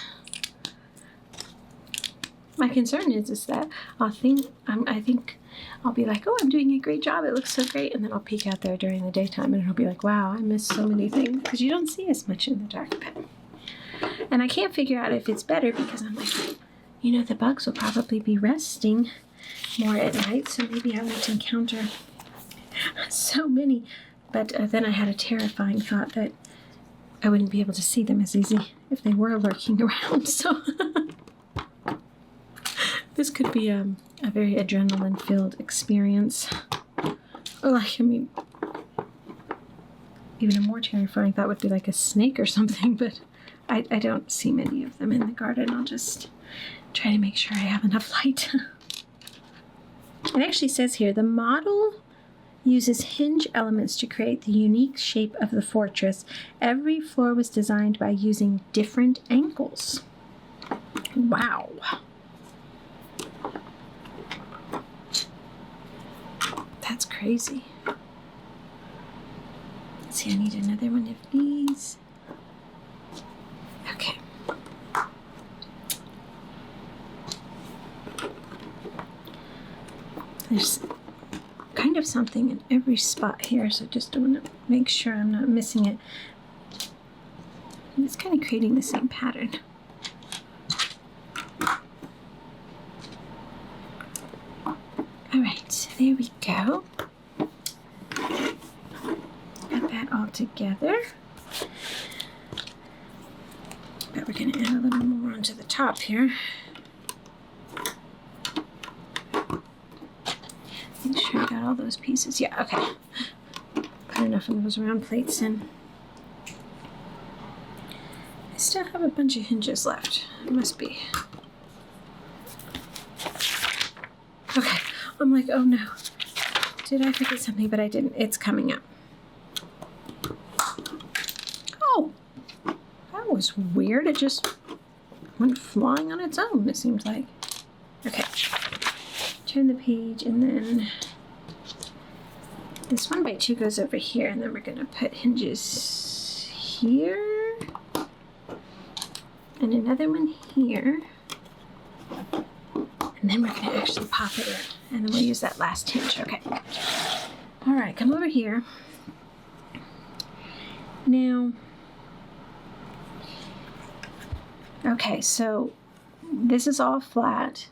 My concern is that I think I'll be like, oh, I'm doing a great job. It looks so great. And then I'll peek out there during the daytime and it'll be like, wow, I missed so many things because you don't see as much in the dark. And I can't figure out if it's better because I'm like, you know, the bugs will probably be resting more at night. So maybe I won't encounter so many. But then I had a terrifying thought that I wouldn't be able to see them as easy if they were lurking around. So this could be a very adrenaline-filled experience. Like, I mean, even a more terrifying thought would be like a snake or something, but I don't see many of them in the garden. I'll just try to make sure I have enough light. It actually says here, the model uses hinge elements to create the unique shape of the fortress. Every floor was designed by using different angles. Wow. That's crazy. Let's see, I need another one of these. Okay. There's kind of something in every spot here, so just want to make sure I'm not missing it. And it's kind of creating the same pattern. All right, there we go. Got that all together. But we're going to add a little more onto the top here. Make sure I got all those pieces. Yeah, okay. Put enough of those round plates in. I still have a bunch of hinges left. It must be. Okay. I'm like, oh no. Did I forget something? But I didn't. It's coming up. Oh. That was weird. It just went flying on its own, it seems like. Okay. Turn the page and then this 1x2 goes over here, and then we're going to put hinges here, and another one here, and then we're going to actually pop it in, and then we'll use that last hinge. Okay. All right, come over here. Now, okay, so this is all flat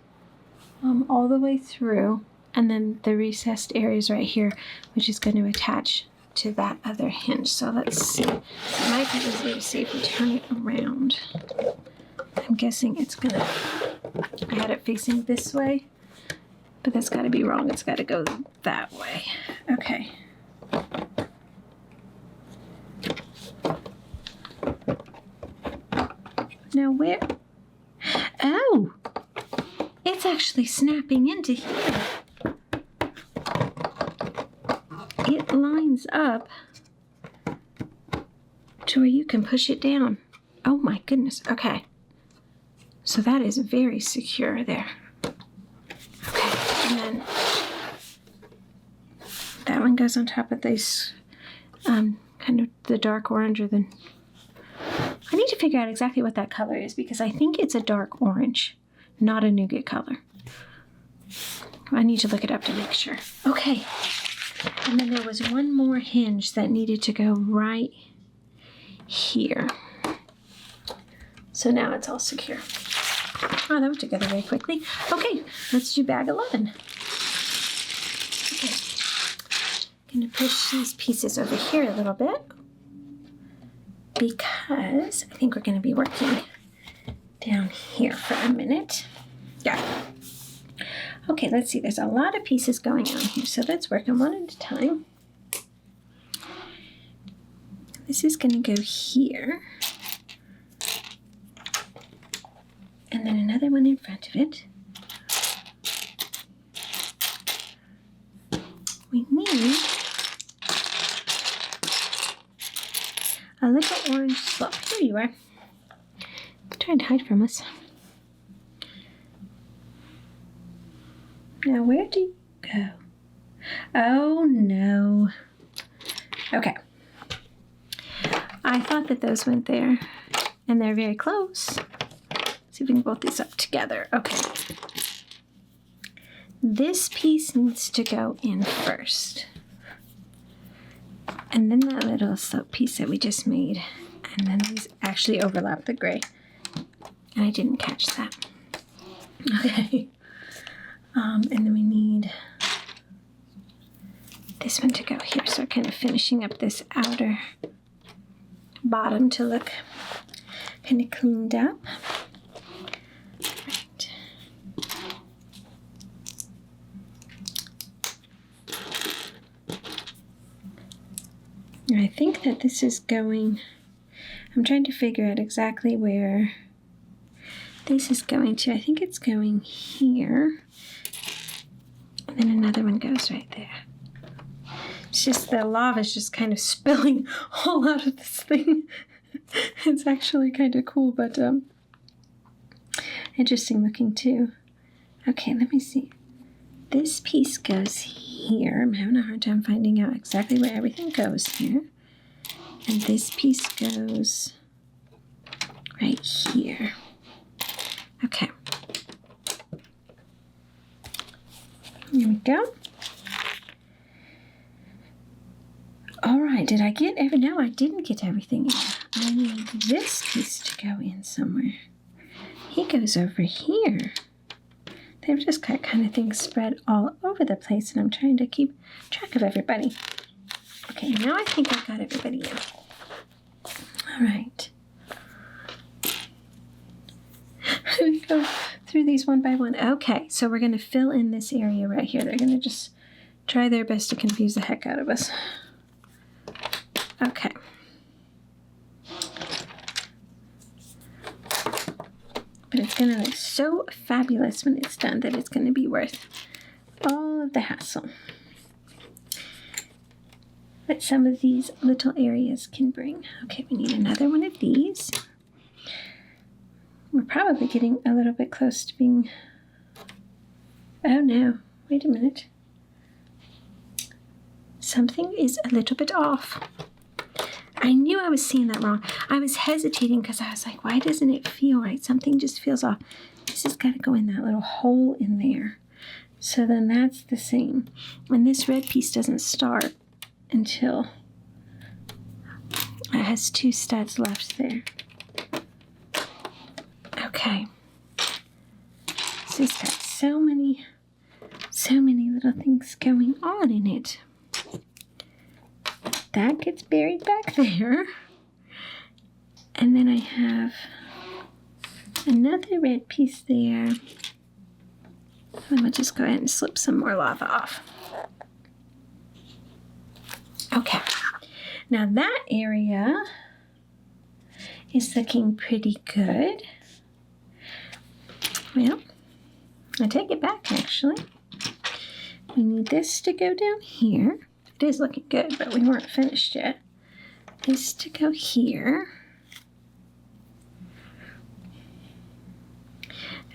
all the way through, and then the recessed areas right here, which is going to attach to that other hinge. So let's see. It might be easier to see if we turn it around. I'm guessing it's going to, I had it facing this way, but that's got to be wrong. It's got to go that way. Okay. Now where? Oh! It's actually snapping into here. It lines up to where you can push it down. Oh my goodness. Okay. So that is very secure there. Okay. And then that one goes on top of this kind of the dark orange, or the... I need to figure out exactly what that color is, because I think it's a dark orange, not a nougat color. I need to look it up to make sure. Okay. And then there was one more hinge that needed to go right here. So now it's all secure. Oh, that went together very quickly. Okay, let's do bag 11. Okay. Gonna push these pieces over here a little bit, because I think we're going to be working down here for a minute. Yeah. Okay, let's see. There's a lot of pieces going on here, so let's work on one at a time. This is going to go here, and then another one in front of it. We need a little orange slope. Here you are. Trying to hide from us. Now, where do you go? Oh, no. Okay. I thought that those went there, and they're very close. Let's see if we can bolt these up together. Okay. This piece needs to go in first. And then that little slope piece that we just made. And then these actually overlap the gray. And I didn't catch that. Okay. And then we need this one to go here. So kind of finishing up this outer bottom to look kind of cleaned up. Right. And I think that this is going, I'm trying to figure out exactly where this is going to. I think it's going here. And then another one goes right there. It's just the lava's just kind of spilling all out of this thing. It's actually kind of cool, but interesting looking too. Okay, let me see. This piece goes here. I'm having a hard time finding out exactly where everything goes here. And this piece goes right here. Okay. Here we go. All right, did I get every? No, I didn't get everything in. I need this piece to go in somewhere. He goes over here. They've just got kind of things spread all over the place, and I'm trying to keep track of everybody. Okay, now I think I've got everybody in. All right. We go through these one by one. Okay, so we're going to fill in this area right here. They're going to just try their best to confuse the heck out of us. Okay. But it's going to look so fabulous when it's done that it's going to be worth all of the hassle that some of these little areas can bring. Okay, we need another one of these. We're probably getting a little bit close to being... Oh no, wait a minute. something is a little bit off. I knew I was seeing that wrong. I was hesitating because I was like, why doesn't it feel right? Something just feels off. This has got to go in that little hole in there. So then that's the same. And this red piece doesn't start until it has 2 studs left there. Okay. So it's got so many little things going on in it. That gets buried back there. And then I have another red piece there. I'm going to just go ahead and slip some more lava off. Okay. Now that area is looking pretty good. Well, I take it back actually. We need this to go down here. It is looking good, but we weren't finished yet. This to go here.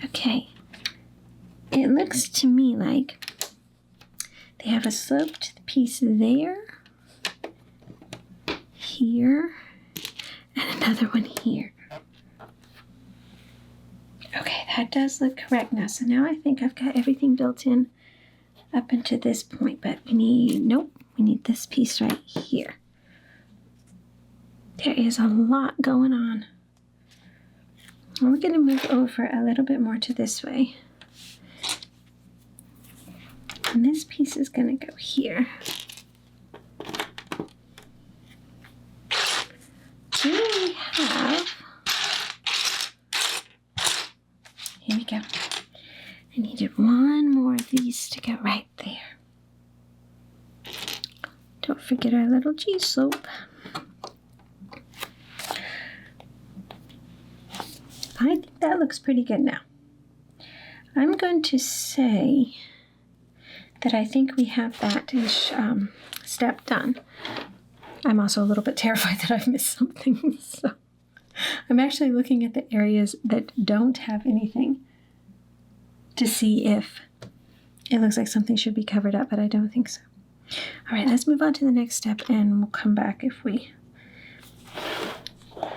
Okay. It looks to me like they have a sloped piece there, here, and another one here. Okay, that does look correct now. So now I think I've got everything built in up into this point, but we need this piece right here. There is a lot going on. We're going to move over a little bit more to this way. And this piece is going to go here. Do we have... Here we go. I needed one more of these to go right there. Don't forget our little G-slope. I think that looks pretty good now. I'm going to say that I think we have that step done. I'm also a little bit terrified that I've missed something. So I'm actually looking at the areas that don't have anything to see if it looks like something should be covered up, but I don't think so. All right, let's move on to the next step and we'll come back if we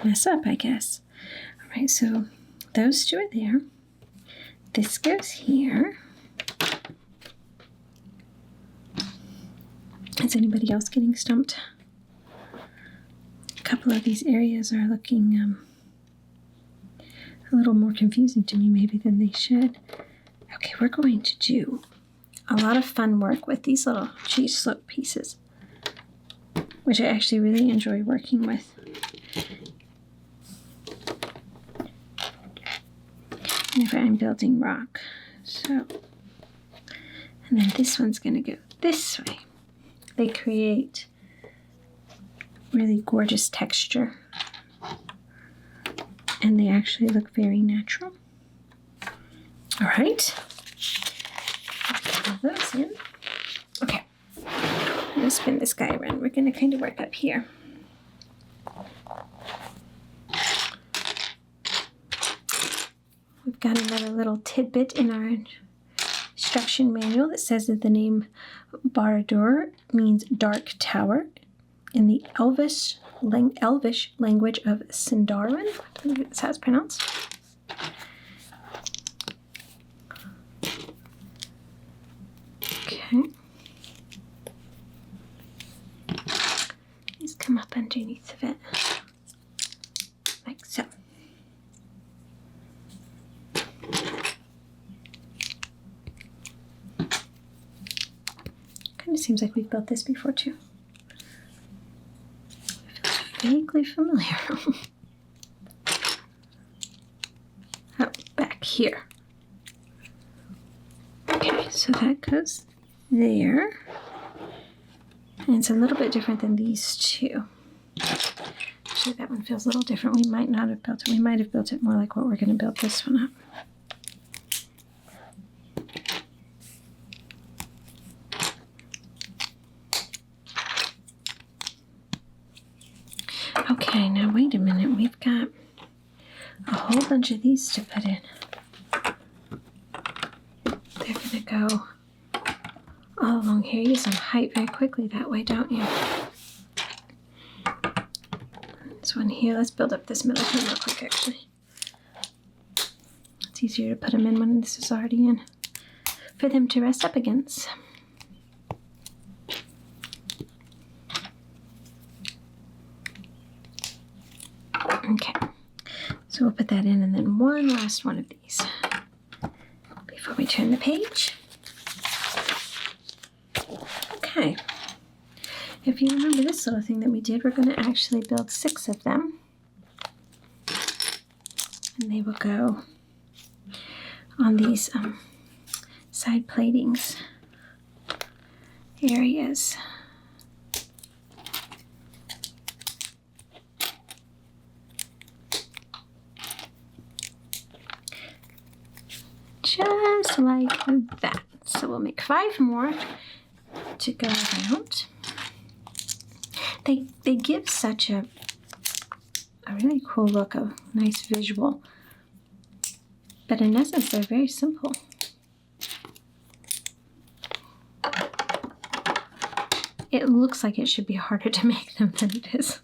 mess up, I guess. All right, so those 2 are there. This goes here. Is anybody else getting stumped? A couple of these areas are looking a little more confusing to me maybe than they should. Okay, we're going to do a lot of fun work with these little cheese slope pieces, which I actually really enjoy working with. Whenever I'm building rock. So, and then this one's going to go this way. They create really gorgeous texture. And they actually look very natural. All right. Put those in. Okay. I'm going to spin this guy around. We're going to kind of work up here. We've got another little tidbit in our instruction manual that says that the name Barad-dur means dark tower in the Elvish language of Sindarin. I believe that's how it's pronounced. Okay. Just come up underneath of it, like so. Kind of seems like we've built this before too. Vaguely familiar. Oh, back here. Okay, so that goes there. And it's a little bit different than these 2. Actually, that one feels a little different. We might not have built it. We might have built it more like what we're going to build this one up. Okay, now wait a minute. We've got a whole bunch of these to put in. They're going to go all along here. You get some height very quickly that way, don't you? This one here, let's build up this middle one real quick, actually. It's easier to put them in when this is already in, for them to rest up against. Okay, so we'll put that in, and then one last one of these before we turn the page. Okay, if you remember this little thing that we did, we're going to actually build 6 of them, and they will go on these side platings areas. Just like that. So we'll make 5 more to go around. They give such a really cool look, a nice visual. But in essence, they're very simple. It looks like it should be harder to make them than it is.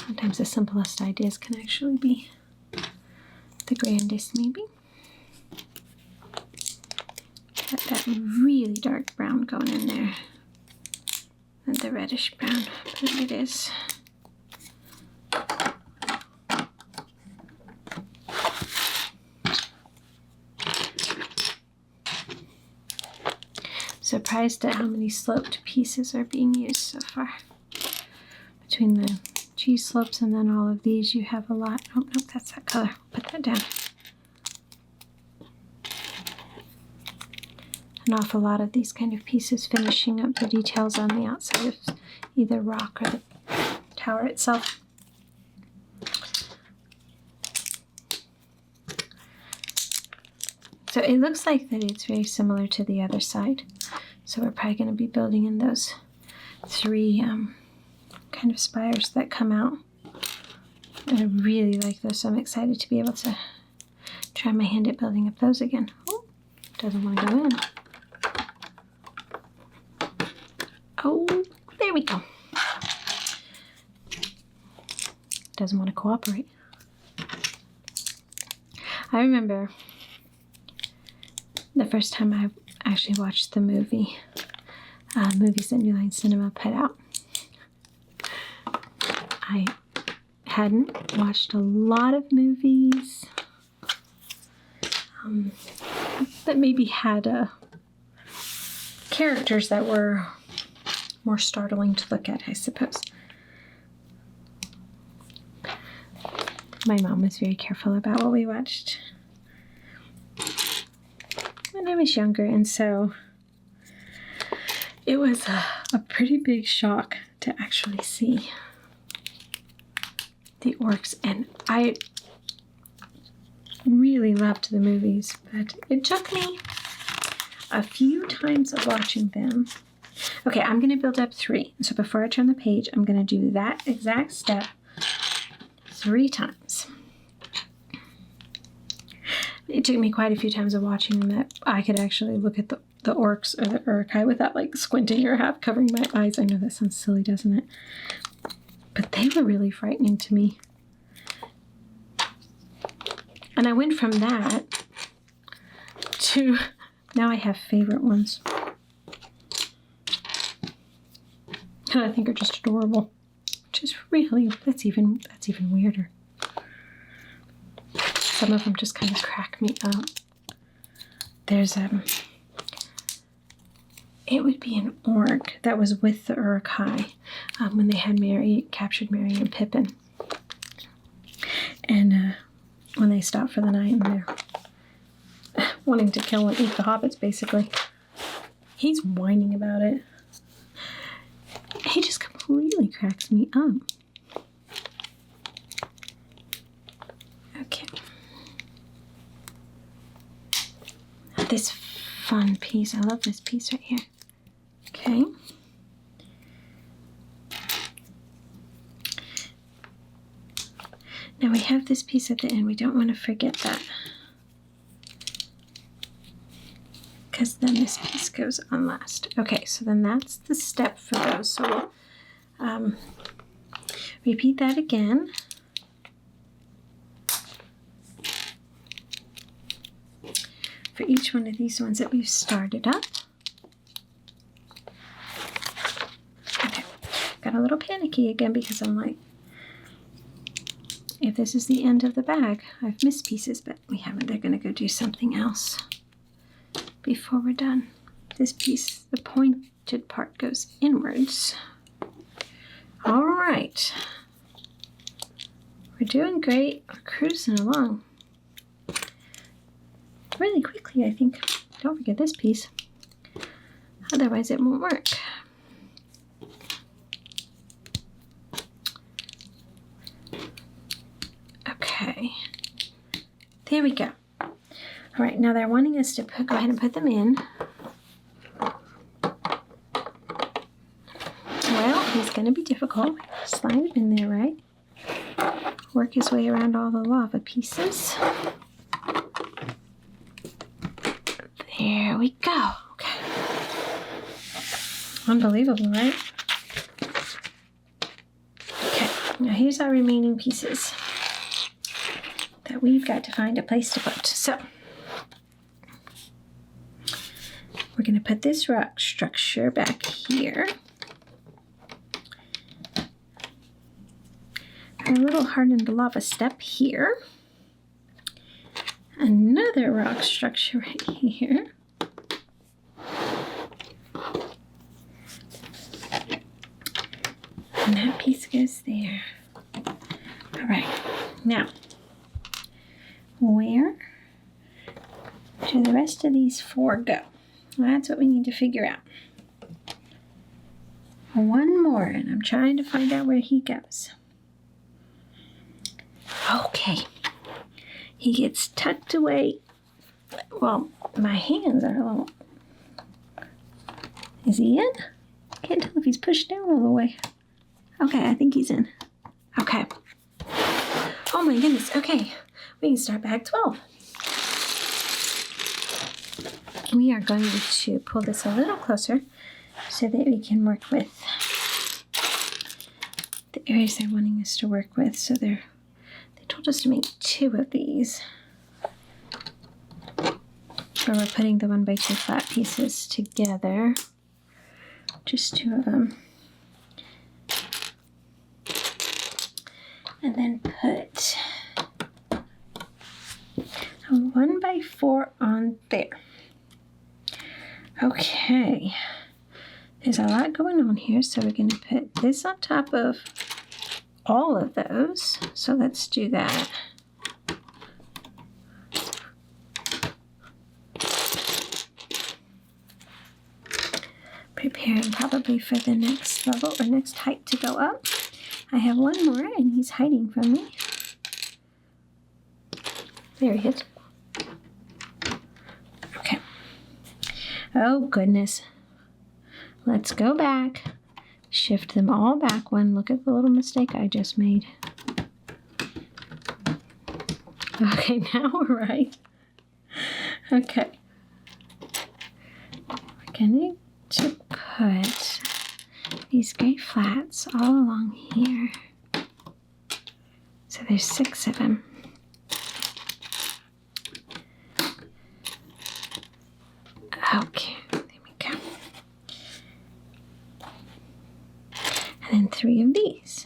Sometimes the simplest ideas can actually be the grandest, maybe. Got that really dark brown going in there. And the reddish brown, but it is. Surprised at how many sloped pieces are being used so far. Between the cheese slopes and then all of these, you have a lot. Oh, nope, that's that color. Put that down. An awful lot of these kind of pieces finishing up the details on the outside of either rock or the tower itself. So it looks like that it's very similar to the other side. So we're probably going to be building in those 3 kind of spires that come out. And I really like those, so I'm excited to be able to try my hand at building up those again. Oh, doesn't want to go in. Oh, there we go. Doesn't want to cooperate. I remember the first time I actually watched the movies that New Line Cinema put out. I hadn't watched a lot of movies that maybe had characters that were more startling to look at, I suppose. My mom was very careful about what we watched when I was younger, and so it was a pretty big shock to actually see the orcs, and I really loved the movies, but it took me a few times of watching them. Okay, I'm going to build up 3. So before I turn the page, I'm going to do that exact step 3 times. It took me quite a few times of watching them that I could actually look at the orcs or the urukai without like squinting or half covering my eyes. I know that sounds silly, doesn't it? But they were really frightening to me. And I went from that to now I have favorite ones. And I think are just adorable. Which is really, that's even weirder. Some of them just kind of crack me up. There's it would be an orc that was with the urukai when they had captured Merry and Pippin. And when they stopped for the night and they're wanting to kill and eat the hobbits, basically. He's whining about it. He just completely cracks me up. Okay. This fun piece. I love this piece right here. Okay. Now we have this piece at the end. We don't want to forget that. because then this piece goes on last. Okay, so then that's the step for those. So we'll repeat that again. For each one of these ones that we've started up. Okay, got a little panicky again because I'm like, if this is the end of the bag, I've missed pieces, but we haven't. They're going to go do something else before we're done. This piece, the pointed part, goes inwards. All right. We're doing great. We're cruising along really quickly, I think. Don't forget this piece. Otherwise, it won't work. Okay. There we go. All right, now they're wanting us to go ahead and put them in. Well, it's going to be difficult. Slide it in there, right? Work his way around all the lava pieces. There we go. Okay. Unbelievable, right? Okay, now here's our remaining pieces that we've got to find a place to put. So we're going to put this rock structure back here. A little hardened lava step here. Another rock structure right here. And that piece goes there. All right, now, where do the rest of these four go? Well, that's what we need to figure out. One more, and I'm trying to find out where he goes. Okay. He gets tucked away. Well, my hands are a little... Is he in? Can't tell if he's pushed down all the way. Okay, I think he's in. Okay. Oh my goodness. Okay. We can start bag 12. We are going to pull this a little closer so that we can work with the areas they're wanting us to work with. So they told us to make 2 of these. So we're putting the 1x2 flat pieces together. Just 2 of them. And then put a 1x4 on there. Okay. There's a lot going on here, so we're going to put this on top of all of those. So let's do that. Preparing probably for the next level or next height to go up. I have one more and he's hiding from me. There he is. Okay. Oh goodness. Let's go back. Shift them all back one. Look at the little mistake I just made. Okay, now we're right. Okay. We're going to put these gray flats all along here. So there's 6 of them. Okay, there we go. And then 3 of these.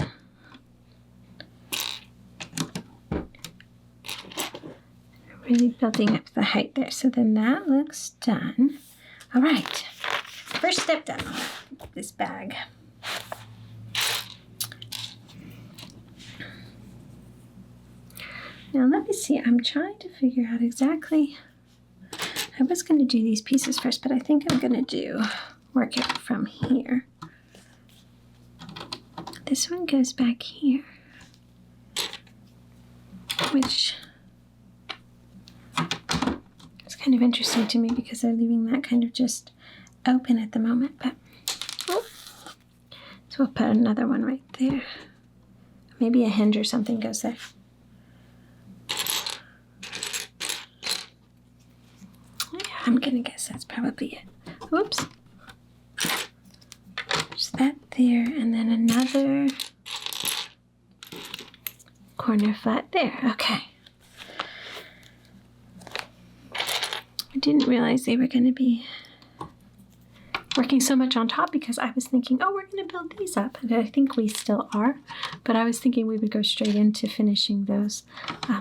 Really building up the height there. So then that looks done. All right, first step done on this bag. Now let me see, I'm trying to figure out exactly, I was going to do these pieces first, but I think I'm going to work it from here. This one goes back here, which is kind of interesting to me because they're leaving that kind of just open at the moment, but so we'll put another one right there. Maybe a hinge or something goes there. I'm gonna guess that's probably it. Whoops. There's that there, and then another corner flat there. Okay. I didn't realize they were going to be working so much on top because I was thinking, oh, we're going to build these up. And I think we still are. But I was thinking we would go straight into finishing those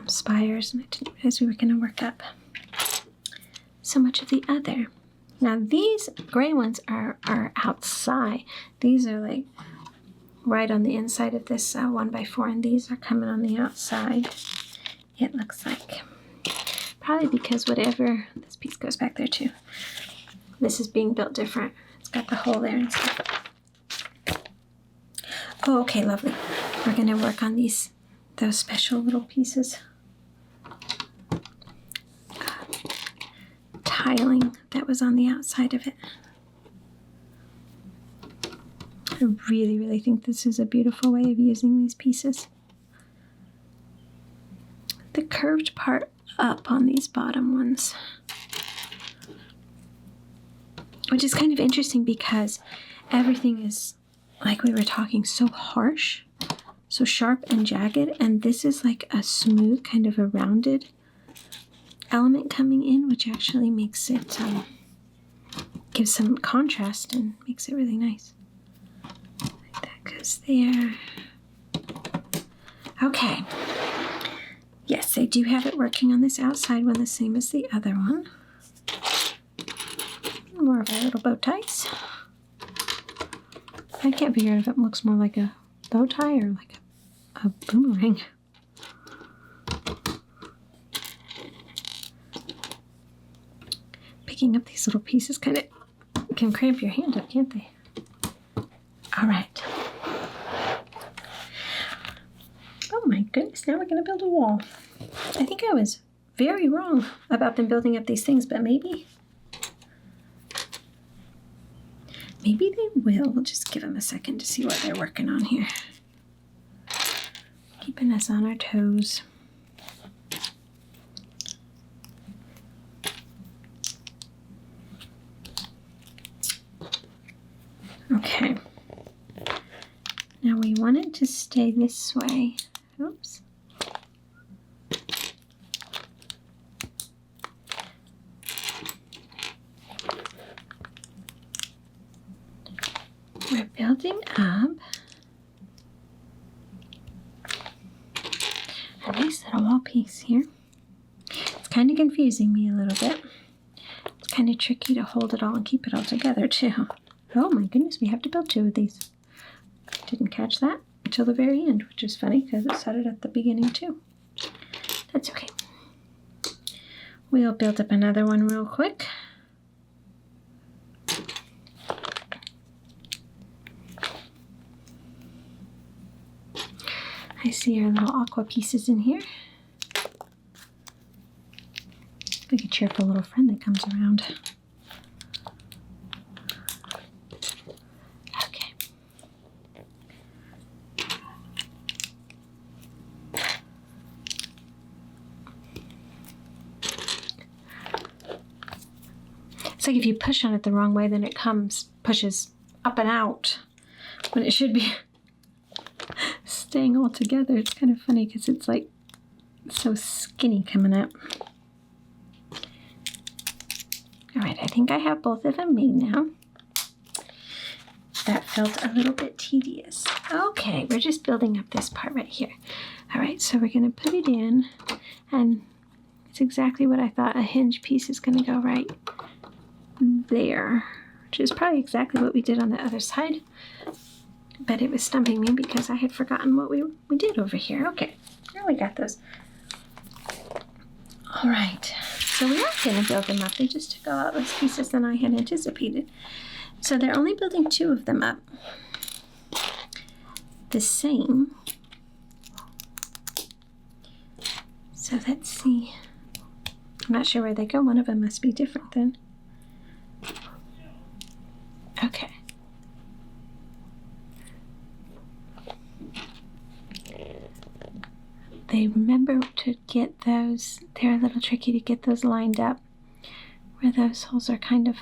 spires. And I didn't realize we were going to work up so much of the other. Now, these gray ones are outside. These are like right on the inside of this 1x4. And these are coming on the outside, it looks like. Probably because whatever, this piece goes back there too. This is being built different. It's got the hole there and stuff. Oh, okay, lovely. We're gonna work on those special little pieces. Tiling that was on the outside of it. I really, really think this is a beautiful way of using these pieces. The curved part up on these bottom ones, which is kind of interesting because everything is, like we were talking, so harsh, so sharp and jagged, and this is like a smooth, kind of a rounded element coming in, which actually makes it, gives some contrast and makes it really nice. Like that goes there. Okay. Yes, I do have it working on this outside one the same as the other one. More of our little bow ties. I can't figure out if it looks more like a bow tie or like a boomerang. Picking up these little pieces kind of can cramp your hand up, can't they? All right. Oh my goodness, now we're going to build a wall. I think I was very wrong about them building up these things, but maybe they will. We'll just give them a second to see what they're working on here. Keeping us on our toes. Okay. Now we want it to stay this way. Oops. We're building up a nice little wall piece here. It's kind of confusing me a little bit. It's kind of tricky to hold it all and keep it all together too. Oh my goodness, we have to build two of these. Didn't catch that until the very end, which is funny because it said it at the beginning too. That's okay. We'll build up another one real quick. I see our little aqua pieces in here. Like a cheerful little friend that comes around. Okay. It's like if you push on it the wrong way, then it pushes up and out when it should be staying all together. It's kind of funny because it's like so skinny coming up. All right, I think I have both of them made now. That felt a little bit tedious. Okay, we're just building up this part right here. All right, so we're gonna put it in, and it's exactly what I thought. A hinge piece is gonna go right there, which is probably exactly what we did on the other side. But it was stumping me because I had forgotten what we did over here. Okay, now we got those. All right, so we are going to build them up. They just took a lot less pieces than I had anticipated. So they're only building two of them up. The same. So let's see. I'm not sure where they go. One of them must be different then. Okay. They remember to get those, they're a little tricky to get those lined up where those holes are kind of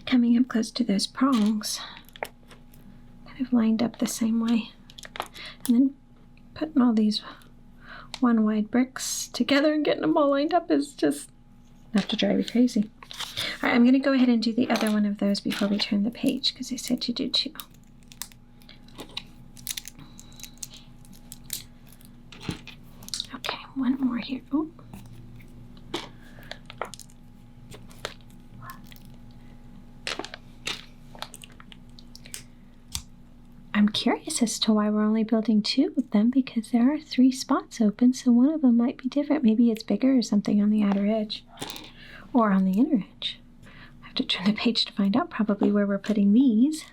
coming up close to those prongs, kind of lined up the same way. And then putting all these one wide bricks together and getting them all lined up is just enough to drive you crazy. All right, I'm going to go ahead and do the other one of those before we turn the page, because I said to do 2. Okay, one more here. Oh. I'm curious as to why we're only building 2 of them, because there are 3 spots open, so one of them might be different. Maybe it's bigger or something on the outer edge or on the inner edge. I have to turn the page to find out probably where we're putting these.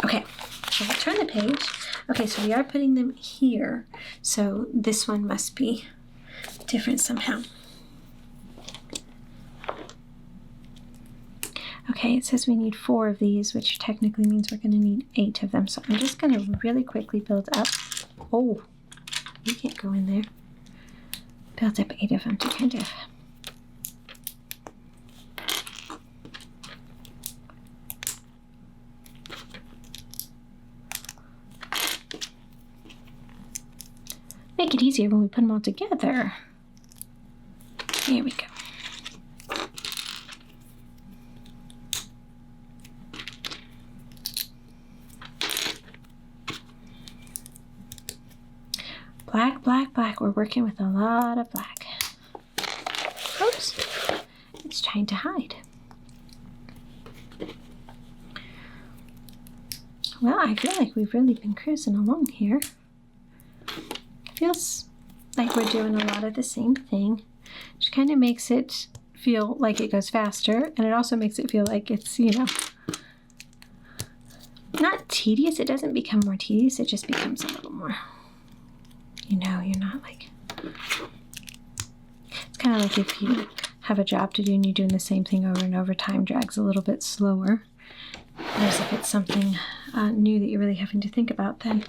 Okay, so I'll turn the page. Okay, so we are putting them here, so this one must be different somehow. Okay, it says we need 4 of these, which technically means we're going to need 8 of them. So I'm just going to really quickly build up. Oh, you can't go in there. Build up 8 of them to kind of make it easier when we put them all together. Here we go. Black, black, black. We're working with a lot of black. Oops. It's trying to hide. Well, I feel like we've really been cruising along here. Feels like we're doing a lot of the same thing, which kind of makes it feel like it goes faster, and it also makes it feel like it's, you know, not tedious. It doesn't become more tedious. It just becomes a little more, you know, you're not like, it's kind of like if you have a job to do and you're doing the same thing over and over, time drags a little bit slower. Whereas if it's something new that you're really having to think about, then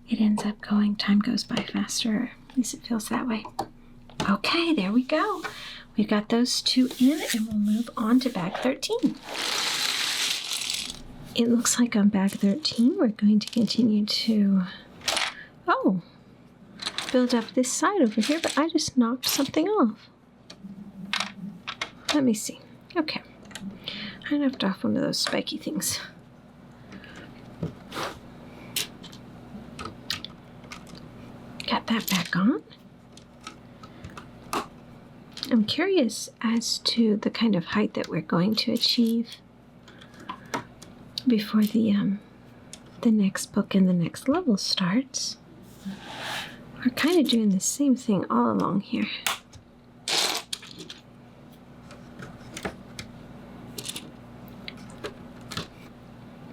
it ends up going, time goes by faster. At least it feels that way. Okay, there we go. We've got those 2 in, and we'll move on to bag 13. It looks like on bag 13, we're going to continue to, build up this side over here, but I just knocked something off. Let me see. Okay. I knocked off one of those spiky things. Got that back on. I'm curious as to the kind of height that we're going to achieve before the next book and the next level starts. We're kind of doing the same thing all along here.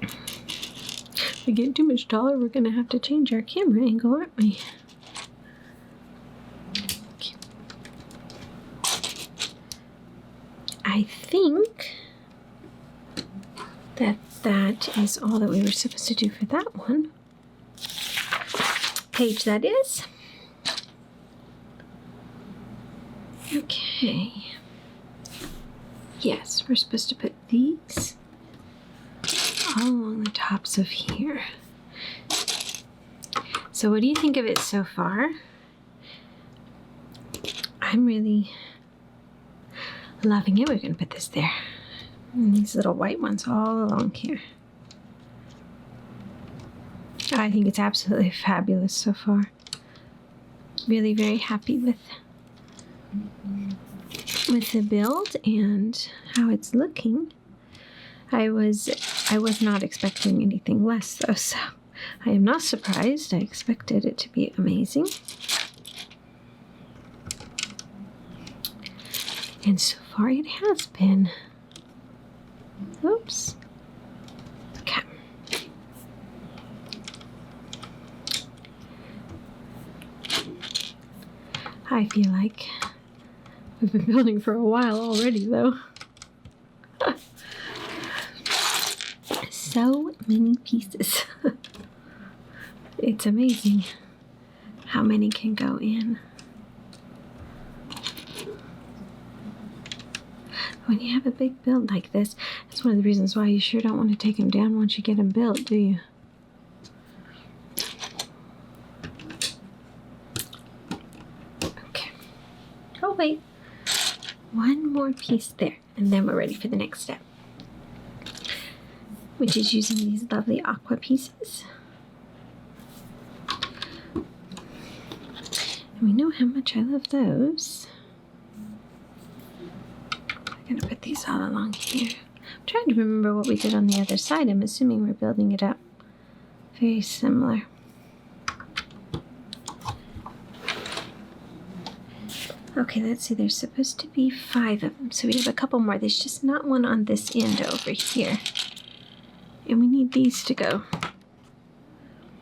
If we get too much taller, we're going to have to change our camera angle, aren't we? Okay. I think that is all that we were supposed to do for that one. Page that is. Okay. Yes, we're supposed to put these all along the tops of here. So what do you think of it so far? I'm really loving it. We're going to put this there. And these little white ones all along here. I think it's absolutely fabulous so far. Really very happy with the build and how it's looking. I was not expecting anything less though, so I am not surprised. I expected it to be amazing. And so far it has been. Oops. Okay. I feel like we've been building for a while already, though. So many pieces. It's amazing how many can go in. When you have a big build like this, that's one of the reasons why you sure don't want to take them down once you get them built, do you? Okay. Oh, wait. One more piece there, and then we're ready for the next step, which is using these lovely aqua pieces. And we know how much I love those. I'm going to put these all along here. I'm trying to remember what we did on the other side. I'm assuming we're building it up very similar. Okay, let's see. There's supposed to be 5 of them, so we have a couple more. There's just not one on this end over here. And we need these to go.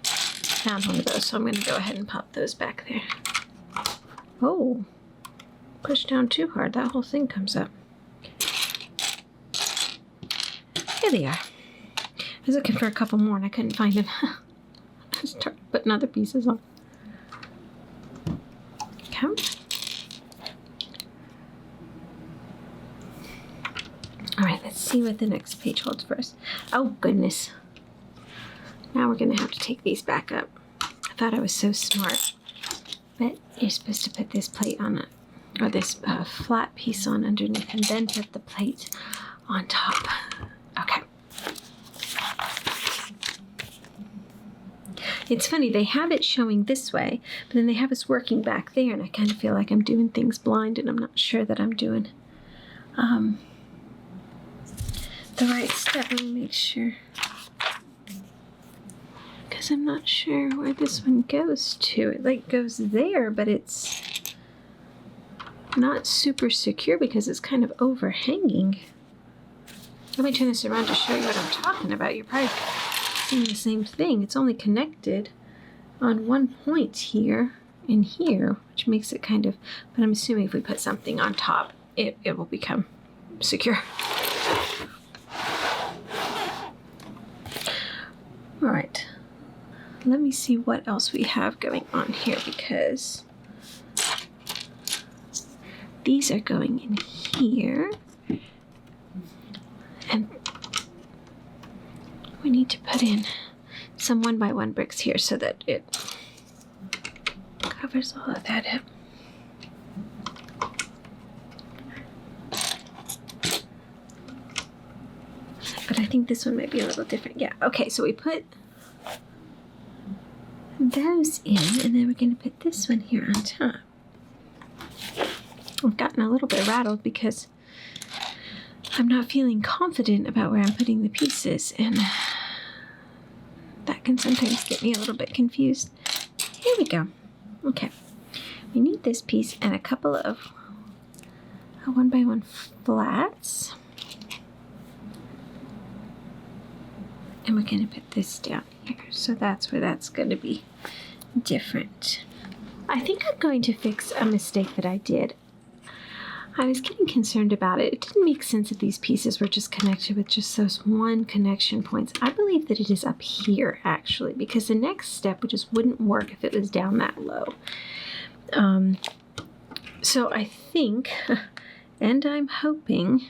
Found one of those, so I'm going to go ahead and pop those back there. Oh, push down too hard. That whole thing comes up. Here they are. I was looking for a couple more and I couldn't find them. I started putting other pieces on. Come. Alright, let's see what the next page holds for us. Oh, goodness. Now we're going to have to take these back up. I thought I was so smart. But you're supposed to put this plate on it, or this flat piece on underneath, and then put the plate on top. Okay. It's funny, they have it showing this way, but then they have us working back there, and I kind of feel like I'm doing things blind, and I'm not sure that I'm doing the right step. Let me make sure. Because I'm not sure where this one goes to. It like goes there, but it's not super secure because it's kind of overhanging. Let me turn this around to show you what I'm talking about. You're probably seeing the same thing. It's only connected on one point here and here, which makes it kind of, but I'm assuming if we put something on top, it will become secure. All right. Let me see what else we have going on here, because these are going in here, and we need to put in some 1x1 bricks here so that it covers all of that up. But I think this one might be a little different. Yeah, okay, so we put those in, and then we're going to put this one here on top. I've gotten a little bit rattled because I'm not feeling confident about where I'm putting the pieces, and that can sometimes get me a little bit confused. Here we go. Okay, we need this piece and a couple of 1x1 flats, and we're going to put this down here, so that's where that's going to be different. I think I'm going to fix a mistake that I did. I was getting concerned about it. It didn't make sense that these pieces were just connected with just those one connection points. I believe that it is up here, actually, because the next step just wouldn't work if it was down that low. So I think, and I'm hoping,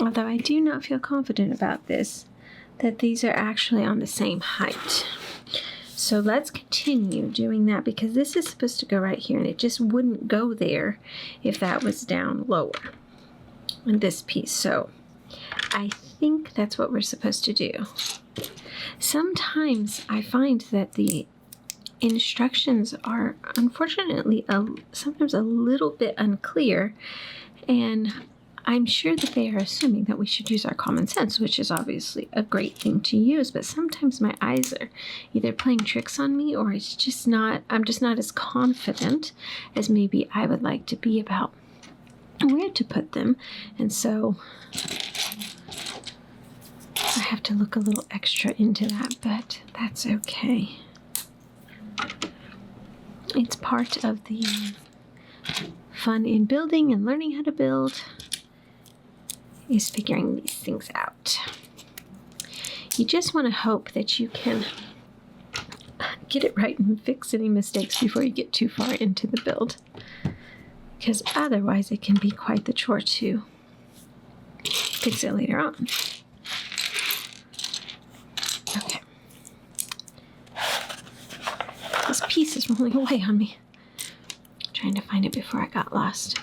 although I do not feel confident about this, that these are actually on the same height. So let's continue doing that, because this is supposed to go right here, and it just wouldn't go there if that was down lower in this piece. So I think that's what we're supposed to do. Sometimes I find that the instructions are unfortunately sometimes a little bit unclear, and I'm sure that they are assuming that we should use our common sense, which is obviously a great thing to use, but sometimes my eyes are either playing tricks on me, or it's just not, I'm just not as confident as maybe I would like to be about where to put them. And so I have to look a little extra into that, but that's okay. It's part of the fun in building and learning how to build, is figuring these things out. You just want to hope that you can get it right and fix any mistakes before you get too far into the build. because otherwise it can be quite the chore to fix it later on. Okay. This piece is rolling away on me. I'm trying to find it before I got lost.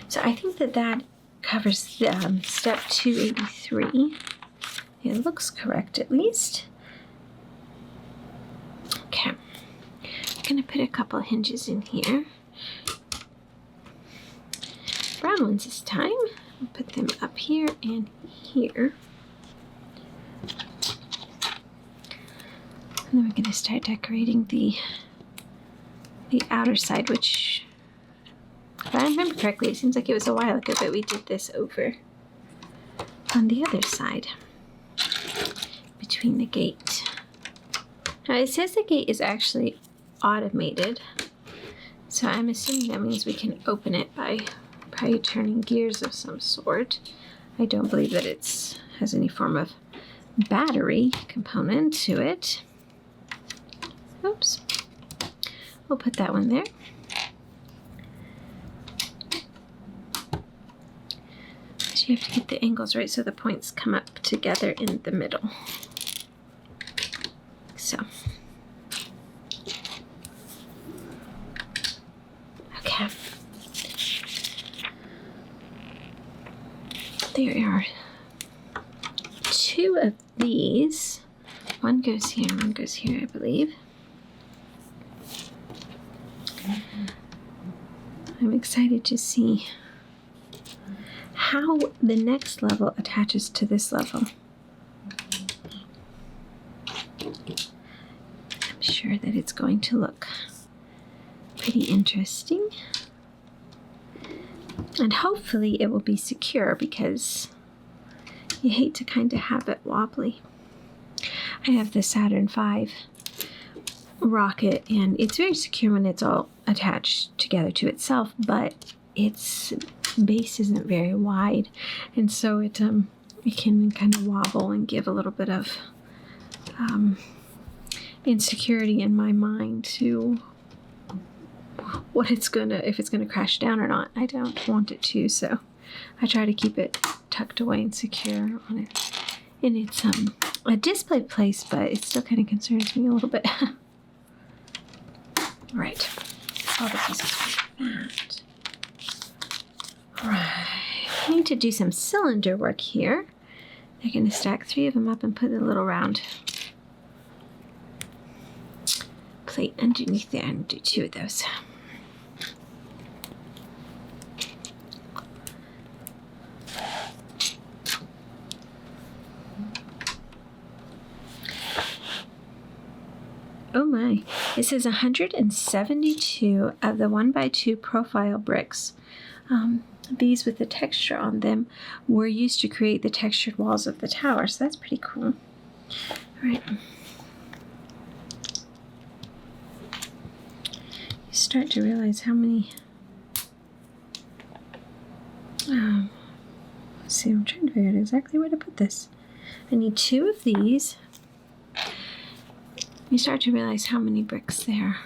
So I think that covers step 283. It looks correct at least. Okay. I'm going to put a couple hinges in here. Brown ones this time. I'll put them up here and here. And then we're going to start decorating the outer side, which, if I remember correctly, it seems like it was a while ago that we did this over on the other side between the gate. Now it says the gate is actually automated, so I'm assuming that means we can open it by probably turning gears of some sort. I don't believe that it has any form of battery component to it. Oops. We'll put that one there. So you have to get the angles right so the points come up together in the middle. So. Okay. There are two of these. One goes here and one goes here, I believe. I'm excited to see how the next level attaches to this level. I'm sure that it's going to look pretty interesting. And hopefully it will be secure, because you hate to kind of have it wobbly. I have the Saturn V rocket, and it's very secure when it's all attached together to itself, but its base isn't very wide, and so it can kind of wobble and give a little bit of insecurity in my mind to what if it's gonna crash down or not. I don't want it to, so I try to keep it tucked away and secure on it in its a display place, but it still kind of concerns me a little bit. Right. All the pieces like that. Alright. I need to do some cylinder work here. They're going to stack 3 of them up and put a little round plate underneath there and do 2 of those. Oh my, it says 172 of the 1x2 profile bricks. These with the texture on them were used to create the textured walls of the tower, so that's pretty cool. All right. You start to realize how many... let's see, I'm trying to figure out exactly where to put this. I need 2 of these. You start to realize how many bricks there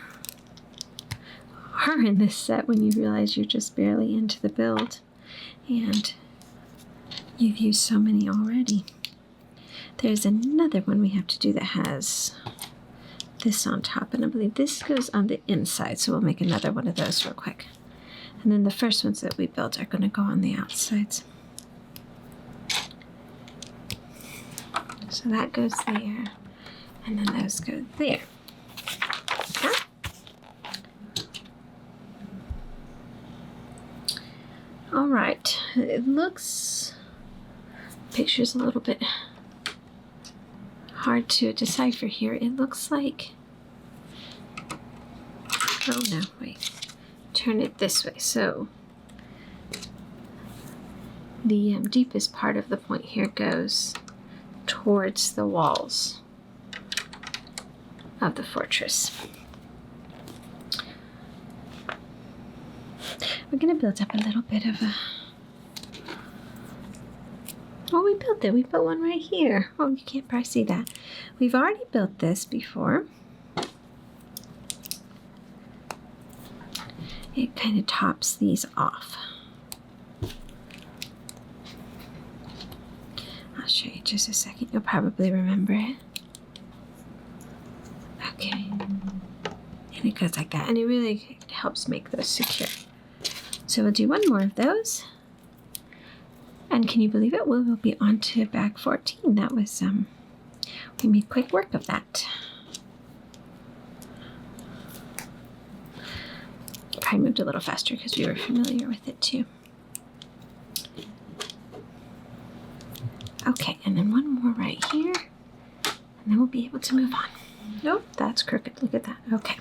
are in this set when you realize you're just barely into the build and you've used so many already. There's another one we have to do that has this on top, and I believe this goes on the inside, so we'll make another one of those real quick. And then the first ones that we built are going to go on the outsides. So that goes there. And then those go there. Okay. All right. It looks... Picture's a little bit hard to decipher here. It looks like... Oh no, wait. Turn it this way. So the deepest part of the point here goes towards the walls of the fortress. We're going to build up a little bit of a... Oh, we built it. We built one right here. Oh, you can't probably see that. We've already built this before. it kind of tops these off. I'll show you just a second. You'll probably remember it. Okay. And it goes like that. And it really helps make those secure. So we'll do one more of those. And can you believe it? We'll be on to bag 14. That was, we made quick work of that. Probably moved a little faster because we were familiar with it too. Okay, and then one more right here. And then we'll be able to move on. Nope, that's crooked. Look at that. Okay.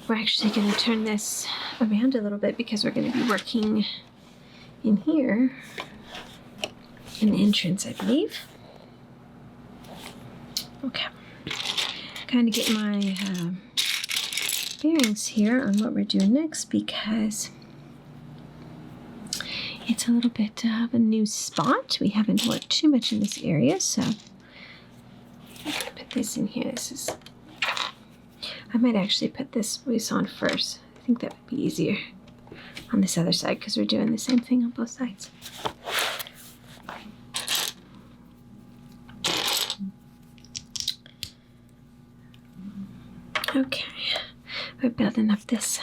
We're actually going to turn this around a little bit because we're going to be working in here in the entrance, I believe. Okay. Kind of get my bearings here on what we're doing next because it's a little bit of a new spot. We haven't worked too much in this area, so I'm going to put this in here. I might actually put this voice on first. I think that would be easier on this other side because we're doing the same thing on both sides. Okay, we're building up this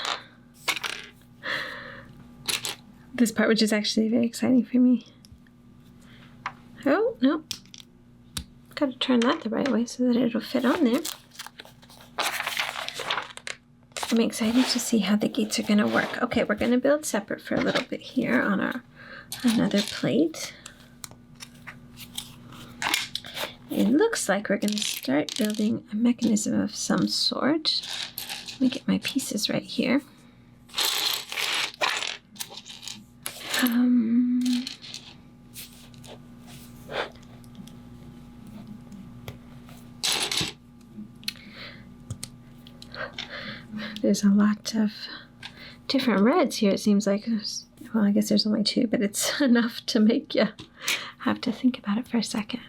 part, which is actually very exciting for me. Oh, no. Got to turn that the right way so that it'll fit on there. I'm excited to see how the gates are going to work. Okay, we're going to build separate for a little bit here on our another plate. It looks like we're going to start building a mechanism of some sort. Let me get my pieces right here. There's a lot of different reds here. It seems like, well, I guess there's only two, but it's enough to make you have to think about it for a second.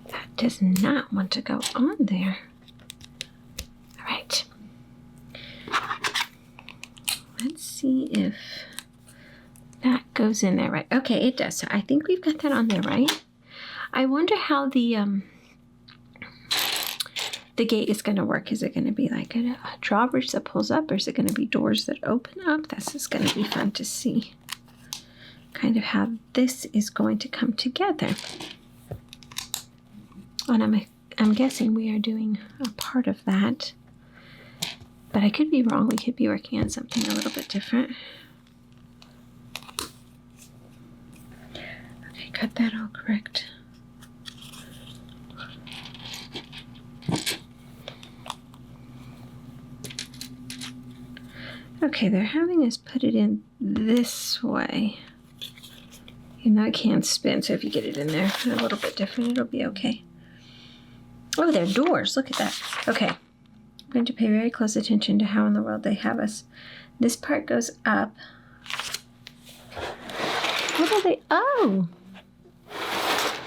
That does not want to go on there. All right. Let's see if that goes in there right. Okay, it does. So I think we've got that on there right. I wonder how the gate is going to work. Is it going to be like a drawbridge that pulls up, or is it going to be doors that open up? That's just going to be fun to see kind of how this is going to come together. And I'm guessing we are doing a part of that, but I could be wrong. We could be working on something a little bit different. Okay, got that all correct. Okay, they're having us put it in this way. And that can spin, so if you get it in there a little bit different, it'll be okay. Oh, they're doors. Look at that. Okay. I'm going to pay very close attention to how in the world they have us. This part goes up. What are they? Oh!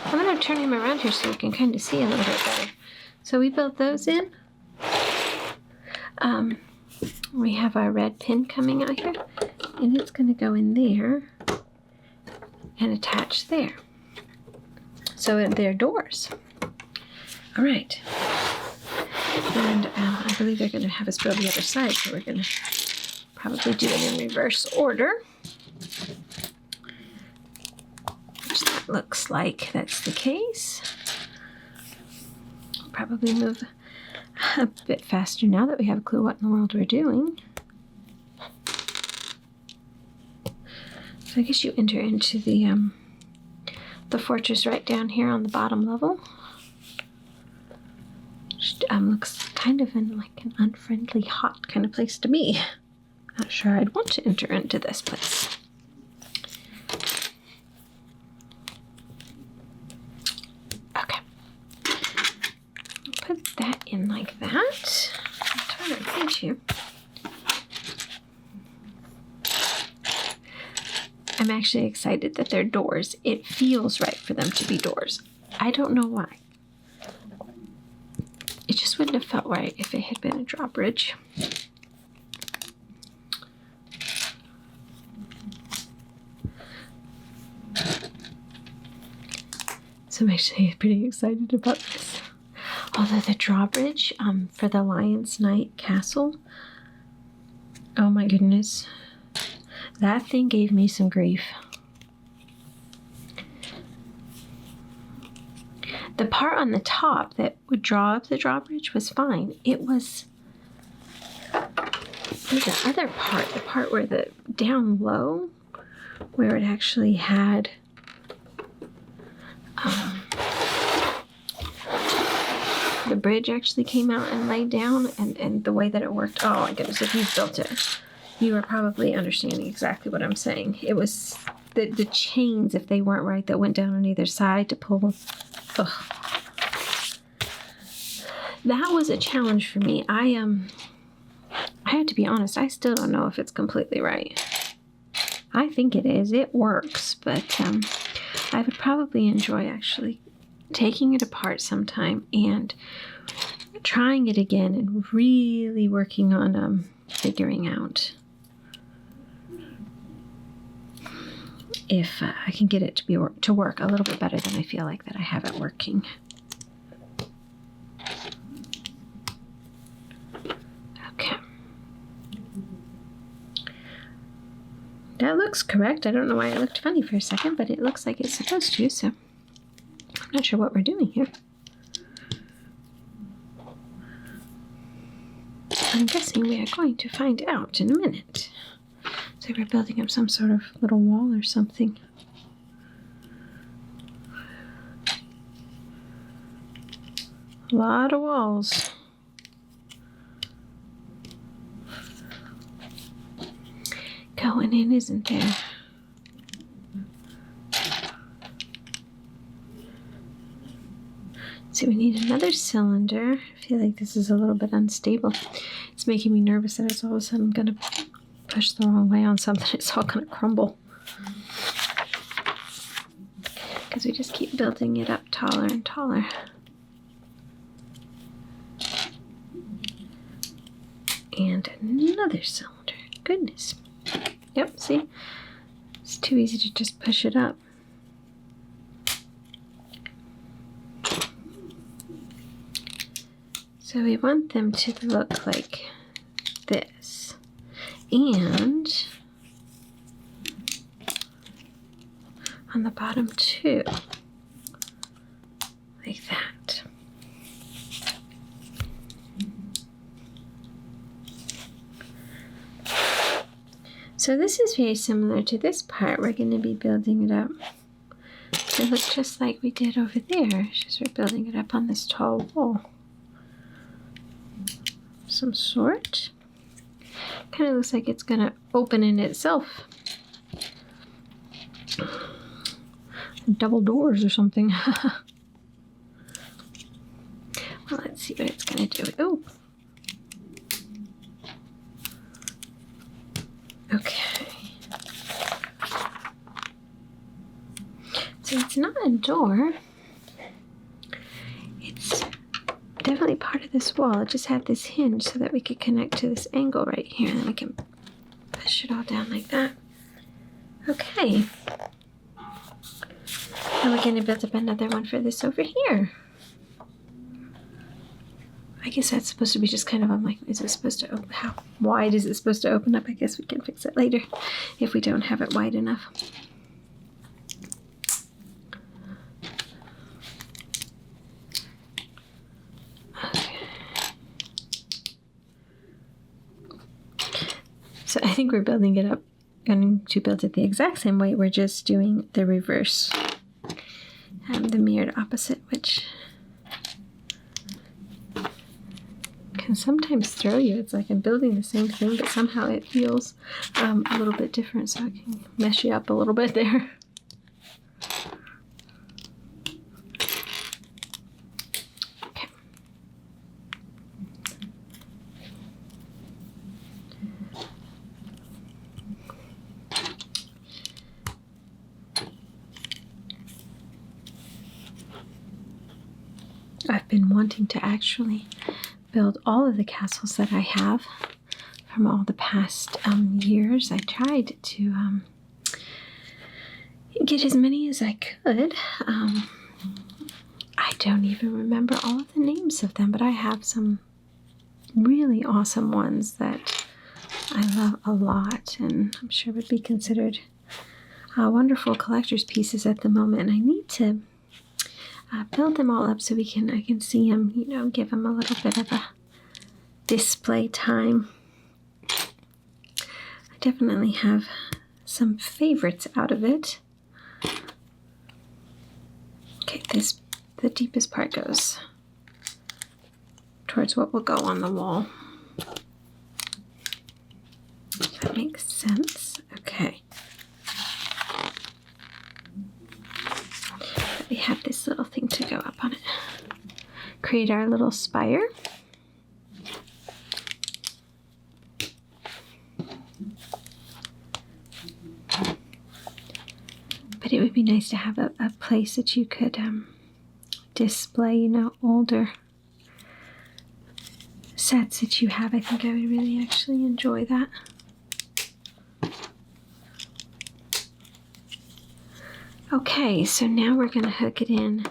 I'm going to turn him around here so we can kind of see a little bit better. So we built those in. We have our red pin coming out here, and it's going to go in there and attach there. So they're doors. All right. And I believe they're going to have us build the other side, so we're going to probably do it in reverse order. Which that looks like that's the case. I'll probably move a bit faster now that we have a clue what in the world we're doing. So I guess you enter into the fortress right down here on the bottom level. Just, looks kind of in like an unfriendly, hot kind of place to me. Not sure I'd want to enter into this place. Okay. Put that in like that. I'll turn our page here. I'm actually excited that they're doors. It feels right for them to be doors. I don't know why. It just wouldn't have felt right if it had been a drawbridge. So I'm actually pretty excited about this. Although the drawbridge for the Lion's Night Castle, oh my goodness, that thing gave me some grief. The part on the top that would draw up the drawbridge was fine. It was the other part, the part where the down low, where it actually had the bridge actually came out and laid down, and the way that it worked. Oh my goodness, if you've built it, you are probably understanding exactly what I'm saying. It was the chains, if they weren't right, that went down on either side to pull. Ugh. That was a challenge for me. I had to be honest, I still don't know if it's completely right. I think it is. It works, but I would probably enjoy actually taking it apart sometime and trying it again and really working on figuring out if I can get it to work a little bit better than I feel like that I have it working. Okay. That looks correct. I don't know why it looked funny for a second, but it looks like it's supposed to, so I'm not sure what we're doing here. I'm guessing we are going to find out in a minute. So we're building up some sort of little wall or something. A lot of walls. Going in, isn't there? So we need another cylinder. I feel like this is a little bit unstable. It's making me nervous that it's all of a sudden going to push the wrong way on something. It's all going to crumble. Because we just keep building it up taller and taller. And another cylinder. Goodness. Yep, see? It's too easy to just push it up. So we want them to look like this. And on the bottom too, like that. So this is very similar to this part. We're going to be building it up to look just like we did over there. It's just we're building it up on this tall wall. Some sort. Kind of looks like it's going to open in itself. Double doors or something. Well, let's see what it's going to do. Oh. Okay. So it's not a door. It's definitely part of this wall. It just had this hinge so that we could connect to this angle right here, and then we can push it all down like that. Okay. Now we're going to build up another one for this over here. I guess that's supposed to be just kind of, I'm like, is it supposed to open? How wide is it supposed to open up? I guess we can fix it later if we don't have it wide enough. So I think we're building it up, going to build it the exact same way. We're just doing the reverse, the mirrored opposite, which can sometimes throw you. It's like I'm building the same thing, but somehow it feels a little bit different, so it can mess you up a little bit there. I've been wanting to actually build all of the castles that I have from all the past years. I tried to get as many as I could. I don't even remember all of the names of them, but I have some really awesome ones that I love a lot, and I'm sure would be considered wonderful collector's pieces at the moment. And I need to build them all up so I can see them, you know, give them a little bit of a display time. I definitely have some favorites out of it. Okay, the deepest part goes towards what will go on the wall. If that makes sense. Okay. We have this little thing to go up on it. Create our little spire. But it would be nice to have a place that you could display, you know, older sets that you have. I think I would really actually enjoy that. Okay, so now we're going to hook it in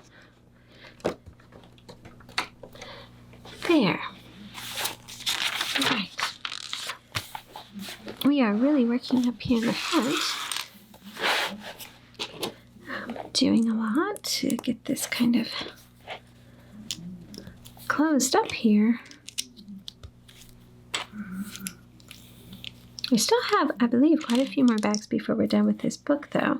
there. All right. We are really working up here in the front. Doing a lot to get this kind of closed up here. We still have, I believe, quite a few more bags before we're done with this book, though.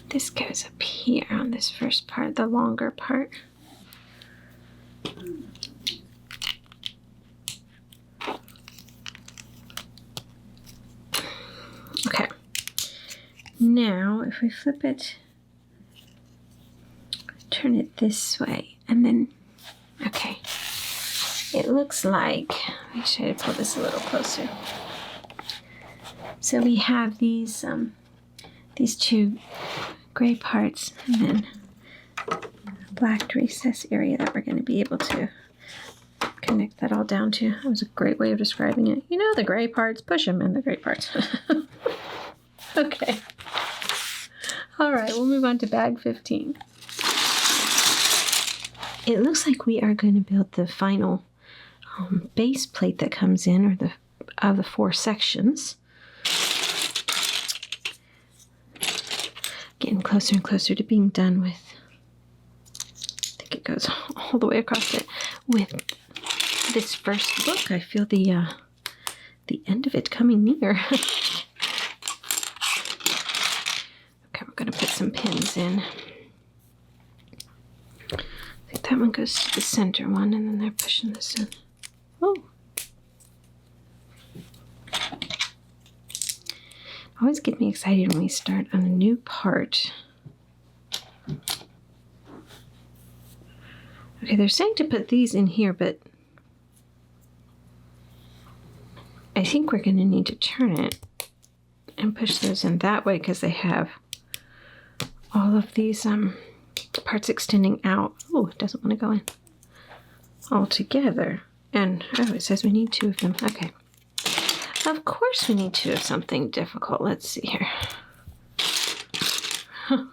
This goes up here on this first part, the longer part. Okay. Now, if we flip it, turn it this way, and then, okay, it looks like, let me try to pull this a little closer. So we have these two gray parts, and then a black recess area that we're going to be able to connect that all down to. That was a great way of describing it. You know, the gray parts, push them in the gray parts. Okay. All right, we'll move on to bag 15. It looks like we are going to build the final base plate that comes in, or of the 4 sections. Getting closer and closer to being done with. I think it goes all the way across it. With this first book, I feel the end of it coming near. Okay, we're going to put some pins in. I think that one goes to the center one, and then they're pushing this in. Oh. Always get me excited when we start on a new part. Okay, they're saying to put these in here, but I think we're going to need to turn it and push those in that way, because they have all of these parts extending out. Oh, it doesn't want to go in all together. And oh, it says we need 2 of them. Okay. Of course we need 2 of something difficult. Let's see here. Huh.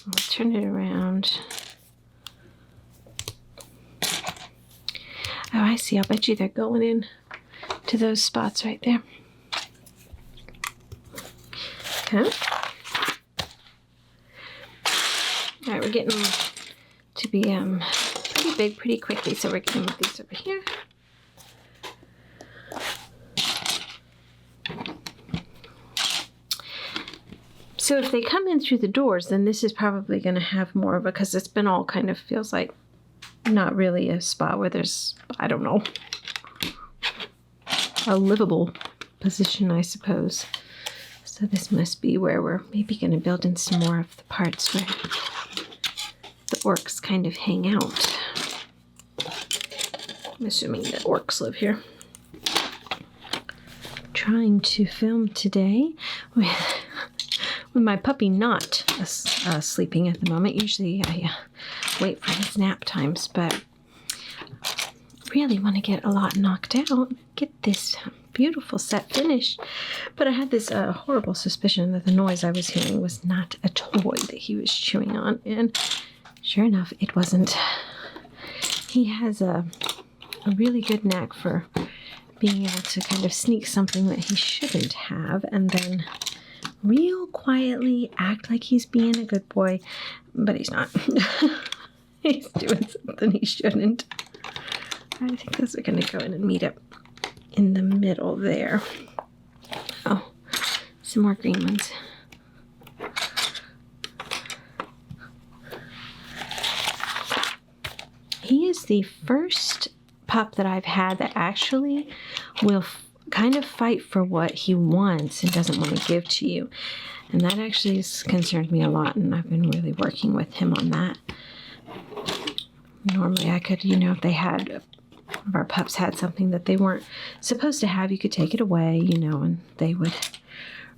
I'll turn it around. Oh, I see. I'll bet you they're going in to those spots right there. Okay. All right, we're getting to be pretty big pretty quickly, so we're going to move these over here. So if they come in through the doors, then this is probably going to have more of a, because it's been all kind of feels like not really a spot where there's, I don't know, a livable position, I suppose. So this must be where we're maybe going to build in some more of the parts where the orcs kind of hang out. I'm assuming that orcs live here. I'm trying to film today with with my puppy not sleeping at the moment. Usually I wait for his nap times, but really want to get a lot knocked out, get this beautiful set finished. But I had this horrible suspicion that the noise I was hearing was not a toy that he was chewing on, and sure enough, it wasn't. He has a really good knack for being able to kind of sneak something that he shouldn't have, and then real quietly act like he's being a good boy, but he's not. He's doing something he shouldn't. I think those are going to go in and meet up in the middle there. Oh, some more green ones. He is the first pup that I've had that actually will kind of fight for what he wants and doesn't want to give to you. And that actually has concerned me a lot, and I've been really working with him on that. Normally I could, if they had, one of our pups had something that they weren't supposed to have, you could take it away, and they would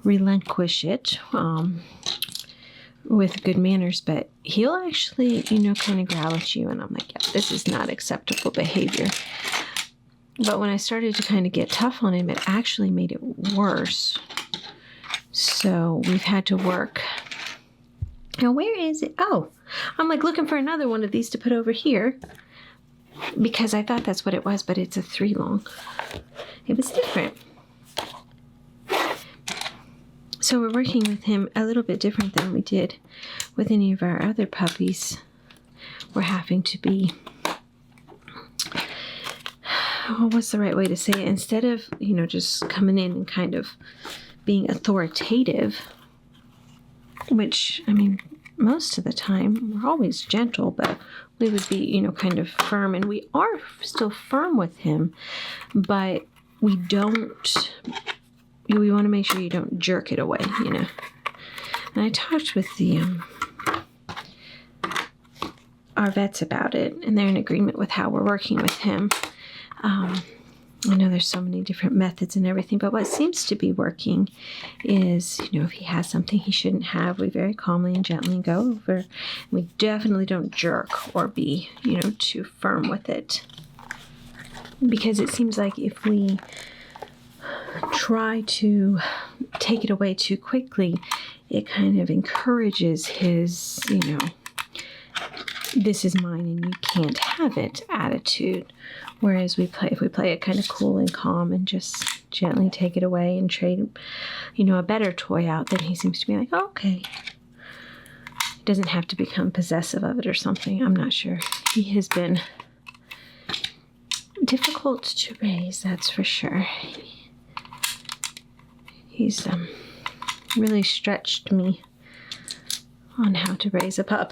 relinquish it with good manners. But he'll actually, kind of growl at you, and I'm like, yeah, this is not acceptable behavior. But when I started to kind of get tough on him, it actually made it worse. So we've had to work. Now, where is it? Oh, I'm like looking for another one of these to put over here, because I thought that's what it was, but it's a 3 long. It was different. So we're working with him a little bit different than we did with any of our other puppies. We're having to be, what's the right way to say it? Instead of, just coming in and kind of being authoritative, which, most of the time we're always gentle, but we would be, kind of firm, and we are still firm with him, but we don't, we want to make sure you don't jerk it away, And I talked with our vets about it, and they're in agreement with how we're working with him. I know there's so many different methods and everything, but what seems to be working is, if he has something he shouldn't have, we very calmly and gently go over. We definitely don't jerk or be, too firm with it. Because it seems like if we try to take it away too quickly, it kind of encourages his, this is mine and you can't have it attitude. Whereas if we play it kind of cool and calm and just gently take it away and trade, a better toy out, then he seems to be like, oh, okay. He doesn't have to become possessive of it or something. I'm not sure. He has been difficult to raise, that's for sure. He's really stretched me on how to raise a pup.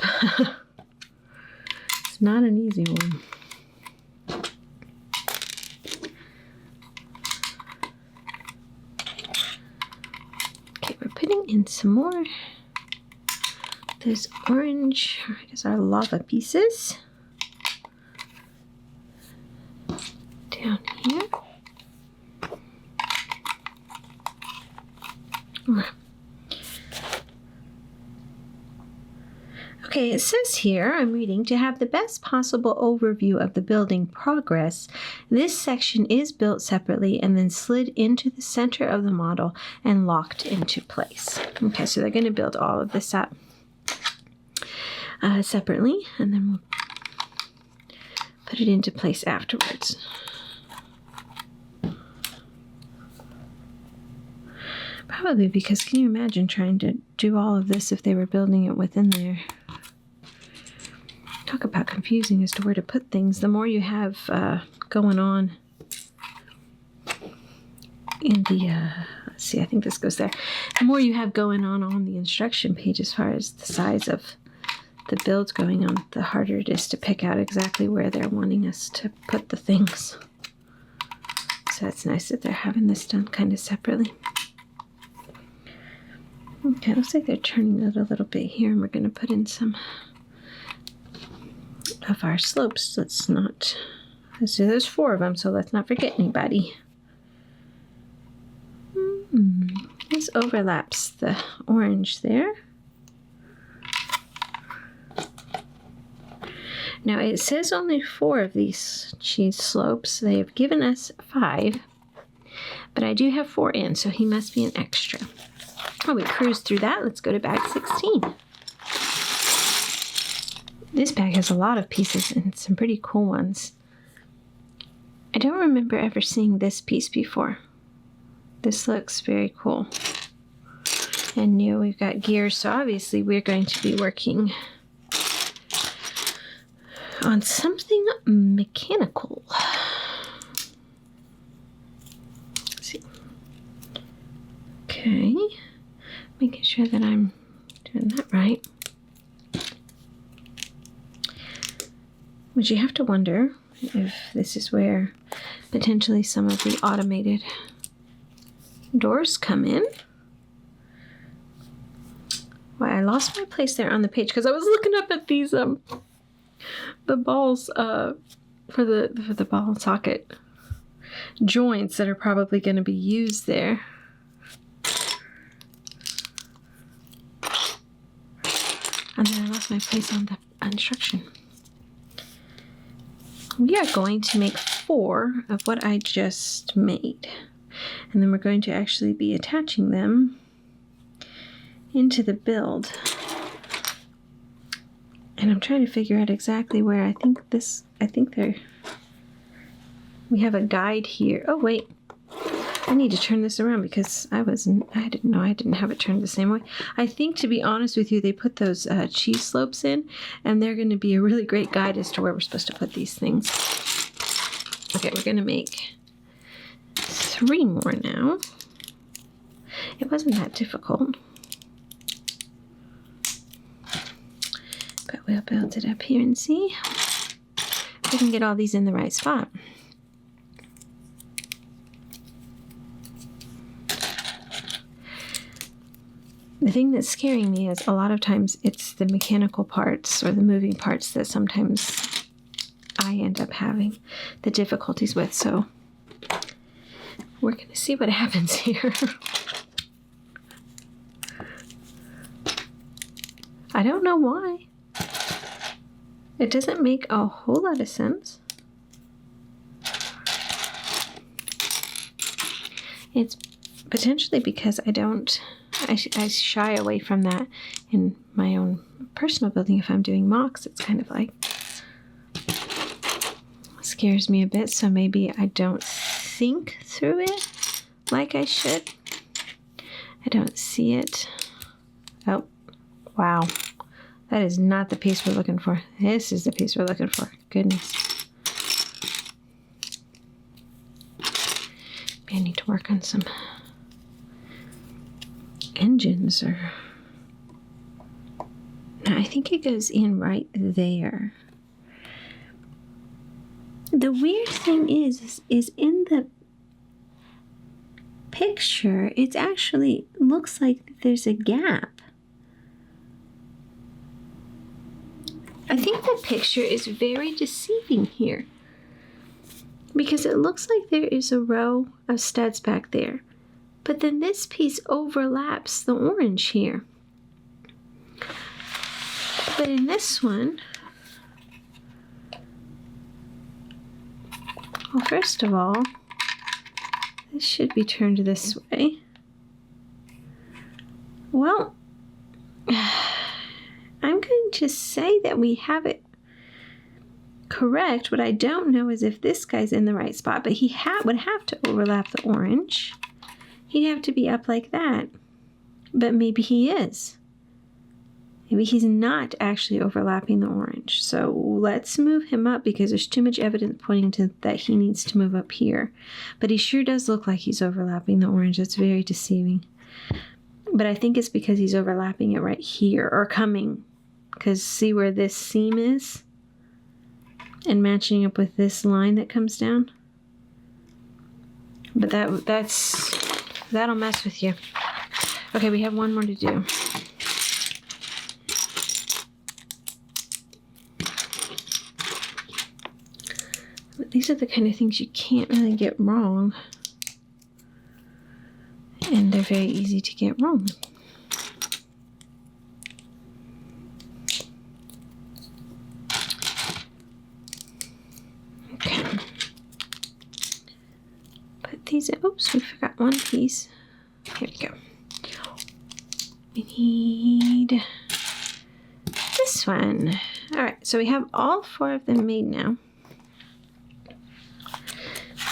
It's not an easy one. Putting in some more of those orange, I guess our lava pieces down here. Okay, it says here, I'm reading, to have the best possible overview of the building progress, this section is built separately and then slid into the center of the model and locked into place. Okay, so they're going to build all of this up separately, and then we'll put it into place afterwards. Probably because, can you imagine trying to do all of this if they were building it within there? Talk about confusing as to where to put things. The more you have going on in the, let's see, I think this goes there. The more you have going on the instruction page as far as the size of the builds going on, the harder it is to pick out exactly where they're wanting us to put the things. So it's nice that they're having this done kind of separately. Okay, looks like they're turning it a little bit here, and we're going to put in some of our slopes. Let's not, so there's 4 of them, so let's not forget anybody. This overlaps the orange there. Now it says only 4 of these cheese slopes. They have given us 5, but I do have 4 in, so he must be an extra. Oh, we cruised through that. Let's go to bag 16. This bag has a lot of pieces and some pretty cool ones. I don't remember ever seeing this piece before. This looks very cool and new. We've got gears, so obviously we're going to be working on something mechanical. Let's see. Okay, making sure that I'm doing that right. Which you have to wonder if this is where potentially some of the automated doors come in. Well, I lost my place there on the page because I was looking up at these the balls for the ball socket joints that are probably going to be used there. And then I lost my place on the instruction. We are going to make 4 of what I just made. And then we're going to actually be attaching them into the build. And I'm trying to figure out exactly where we have a guide here. Oh wait, I need to turn this around because I didn't know I didn't have it turned the same way. I think, to be honest with you, they put those cheese slopes in, and they're going to be a really great guide as to where we're supposed to put these things. Okay, we're going to make 3 more now. It wasn't that difficult. But we'll build it up here and see if we can get all these in the right spot. The thing that's scaring me is a lot of times it's the mechanical parts or the moving parts that sometimes I end up having the difficulties with. So we're going to see what happens here. I don't know why. It doesn't make a whole lot of sense. It's potentially because I shy away from that in my own personal building. If I'm doing mocks, it's kind of like scares me a bit, so maybe I don't think through it like I should. I don't see it. Oh, wow. That is not the piece we're looking for. This is the piece we're looking for. Goodness. Maybe I need to work on some engines or... No, I think it goes in right there. The weird thing is in the picture, it actually looks like there's a gap. I think the picture is very deceiving here because it looks like there is a row of studs back there, but then this piece overlaps the orange here. But in this one, well, first of all, this should be turned this way. Well, I'm going to say that we have it correct. What I don't know is if this guy's in the right spot, but he would have to overlap the orange. He'd have to be up like that, but maybe he is. Maybe he's not actually overlapping the orange. So let's move him up because there's too much evidence pointing to that he needs to move up here. But he sure does look like he's overlapping the orange. That's very deceiving. But I think it's because he's overlapping it right here, or coming. Because see where this seam is? And matching up with this line that comes down? But that'll mess with you. Okay, we have one more to do. But these are the kind of things you can't really get wrong. And they're very easy to get wrong. Okay. Put these in. Oops, we forgot one piece. Here we go. We need this one. All right, so we have all 4 of them made now.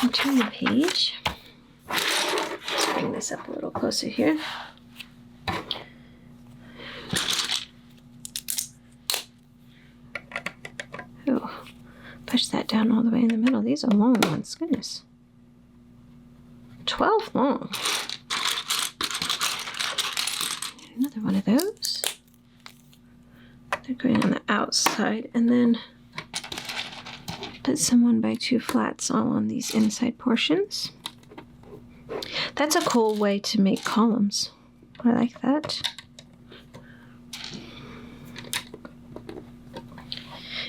I'll turn the page. Let's bring this up a little closer here. Oh, push that down all the way in the middle. These are long ones, goodness. 12 long. Another one of those. They're going on the outside, and then put some 1x2 flats all on these inside portions. That's a cool way to make columns. I like that.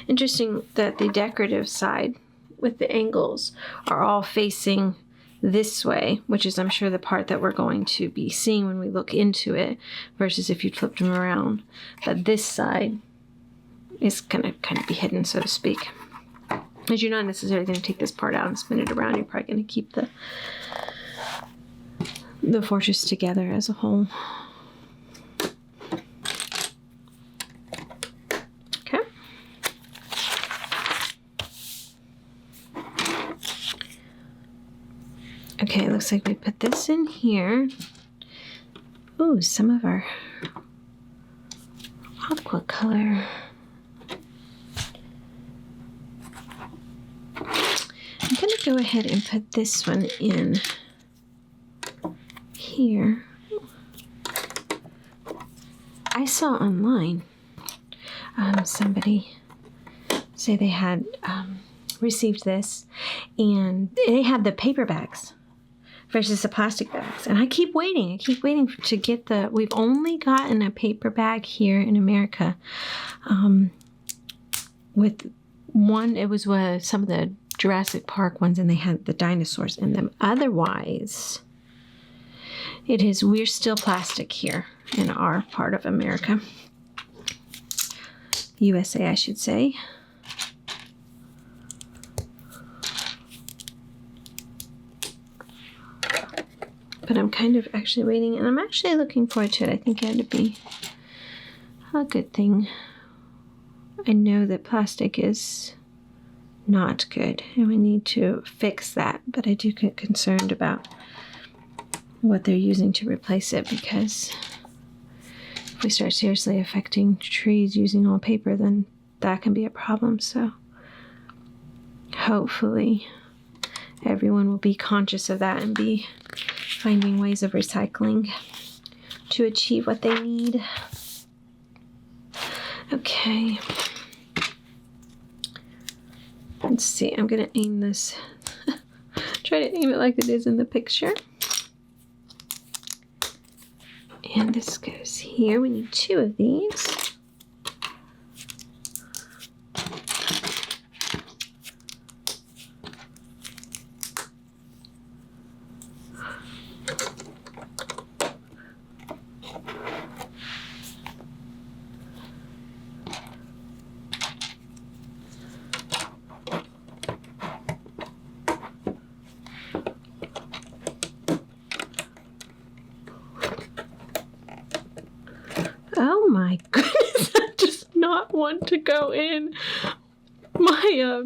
Interesting that the decorative side with the angles are all facing this way, which is, I'm sure, the part that we're going to be seeing when we look into it, versus if you flipped them around. But this side is gonna kind of be hidden, so to speak. Because you're not necessarily going to take this part out and spin it around. You're probably going to keep the fortress together as a whole. Okay. Okay, it looks like we put this in here. Ooh, some of our aqua color. I'm going to go ahead and put this one in here. I saw online somebody say they had received this, and they had the paper bags versus the plastic bags. And I keep waiting to get we've only gotten a paper bag here in America with one. It was some of the Jurassic Park ones, and they had the dinosaurs in them. Otherwise, we're still plastic here in our part of America. USA, I should say. But I'm kind of actually waiting, and I'm actually looking forward to it. I think it would be a good thing. I know that plastic is not good, and we need to fix that, but I do get concerned about what they're using to replace it, because if we start seriously affecting trees using all paper, then that can be a problem. So hopefully everyone will be conscious of that and be finding ways of recycling to achieve what they need. Okay. Let's see, I'm going to aim this. Try to aim it like it is in the picture. And this goes here. We need 2 of these. Oh my goodness, I does not want to go in. My,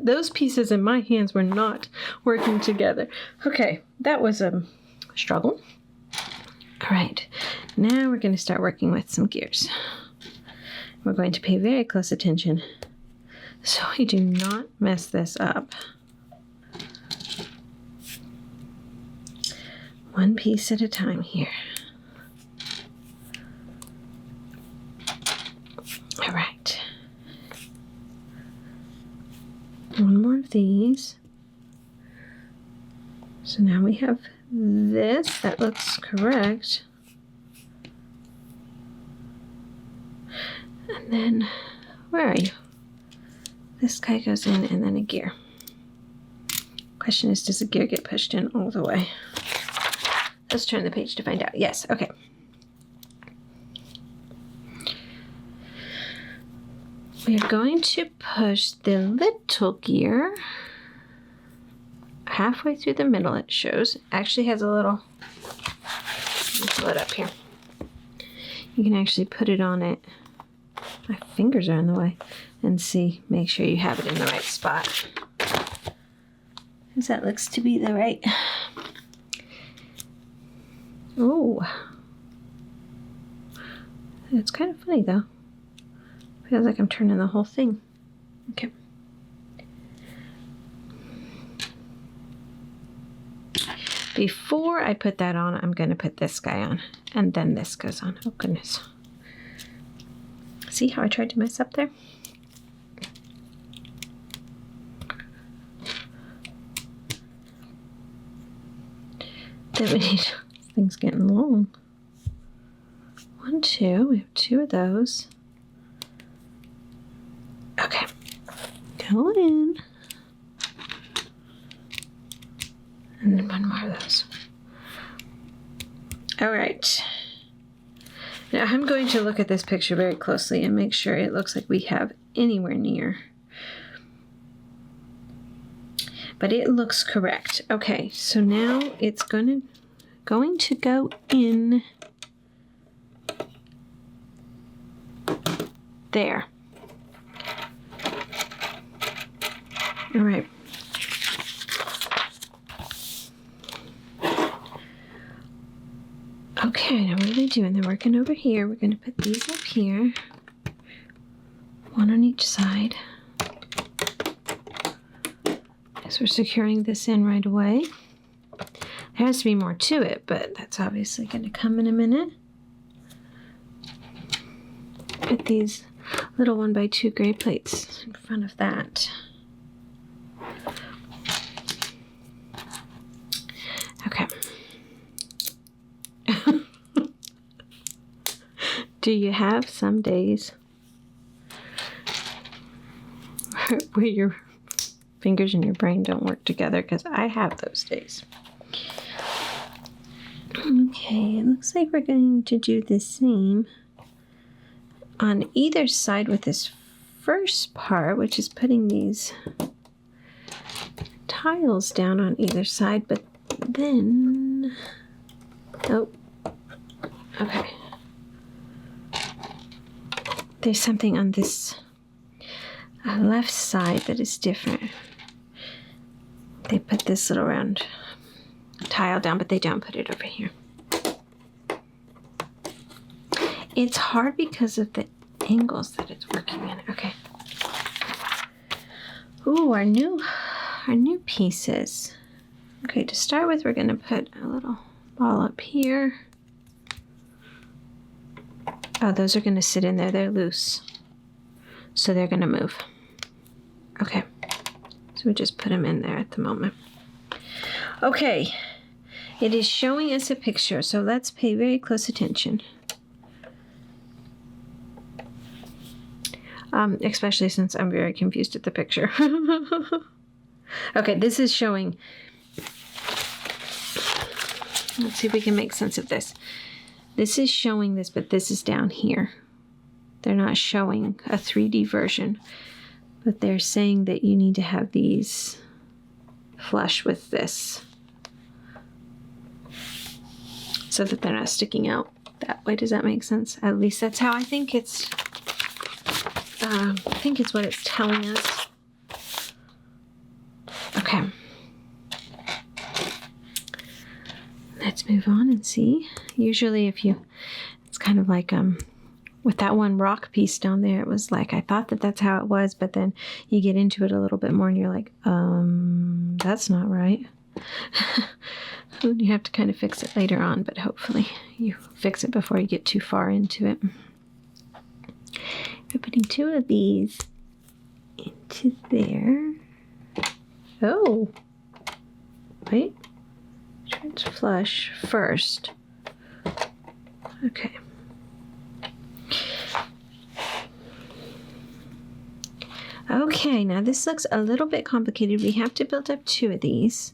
those pieces in my hands were not working together. Okay, that was a struggle. All right, now we're going to start working with some gears. We're going to pay very close attention so we do not mess this up. One piece at a time here. All right. One more of these. So now we have this. That looks correct. And then, where are you? This guy goes in, and then a gear. Question is, does the gear get pushed in all the way? Let's turn the page to find out. Yes, okay. We're going to push the little gear halfway through the middle. It shows. Actually has a little, let's pull it up here. You can actually put it on it. My fingers are in the way. And see, make sure you have it in the right spot. Because that looks to be the right. Oh. It's kind of funny though. Feels like I'm turning the whole thing. Okay. Before I put that on, I'm going to put this guy on. And then this goes on. Oh, goodness. See how I tried to mess up there? Then we need, this thing's getting long. 1, 2, we have 2 of those. Okay, go in. And then 1 more of those. All right. Now I'm going to look at this picture very closely and make sure it looks like we have anywhere near. But it looks correct. Okay, so now it's going to go in there. All right. Okay, now what are they doing? They're working over here. We're going to put these up here. 1 on each side. So we're securing this in right away. There has to be more to it, but that's obviously going to come in a minute. Put these little 1x2 gray plates in front of that. Okay. Do you have some days where your fingers and your brain don't work together? Because I have those days. Okay, it looks like we're going to do the same on either side with this first part, which is putting these tiles down on either side, but then, oh, okay. There's something on this left side that is different. They put this little round tile down, but they don't put it over here. It's hard because of the angles that it's working in. Okay. Ooh, our new pieces. Okay, to start with, we're going to put a little ball up here. Oh, those are going to sit in there. They're loose. So they're going to move. Okay. So we just put them in there at the moment. Okay. It is showing us a picture, so let's pay very close attention. Especially since I'm very confused at the picture. Okay, this is showing... Let's see if we can make sense of this. This is showing this, but this is down here. They're not showing a 3D version, but they're saying that you need to have these flush with this so that they're not sticking out that way. Does that make sense? At least that's how I think it's what it's telling us. Okay. Let's move on and see. Usually it's kind of like, with that one rock piece down there, it was like, I thought that that's how it was, but then you get into it a little bit more and you're like, that's not right. You have to kind of fix it later on, but hopefully you fix it before you get too far into it. We're putting 2 of these into there. Oh, wait. Try to flush first. Okay. Okay, now this looks a little bit complicated. We have to build up 2 of these.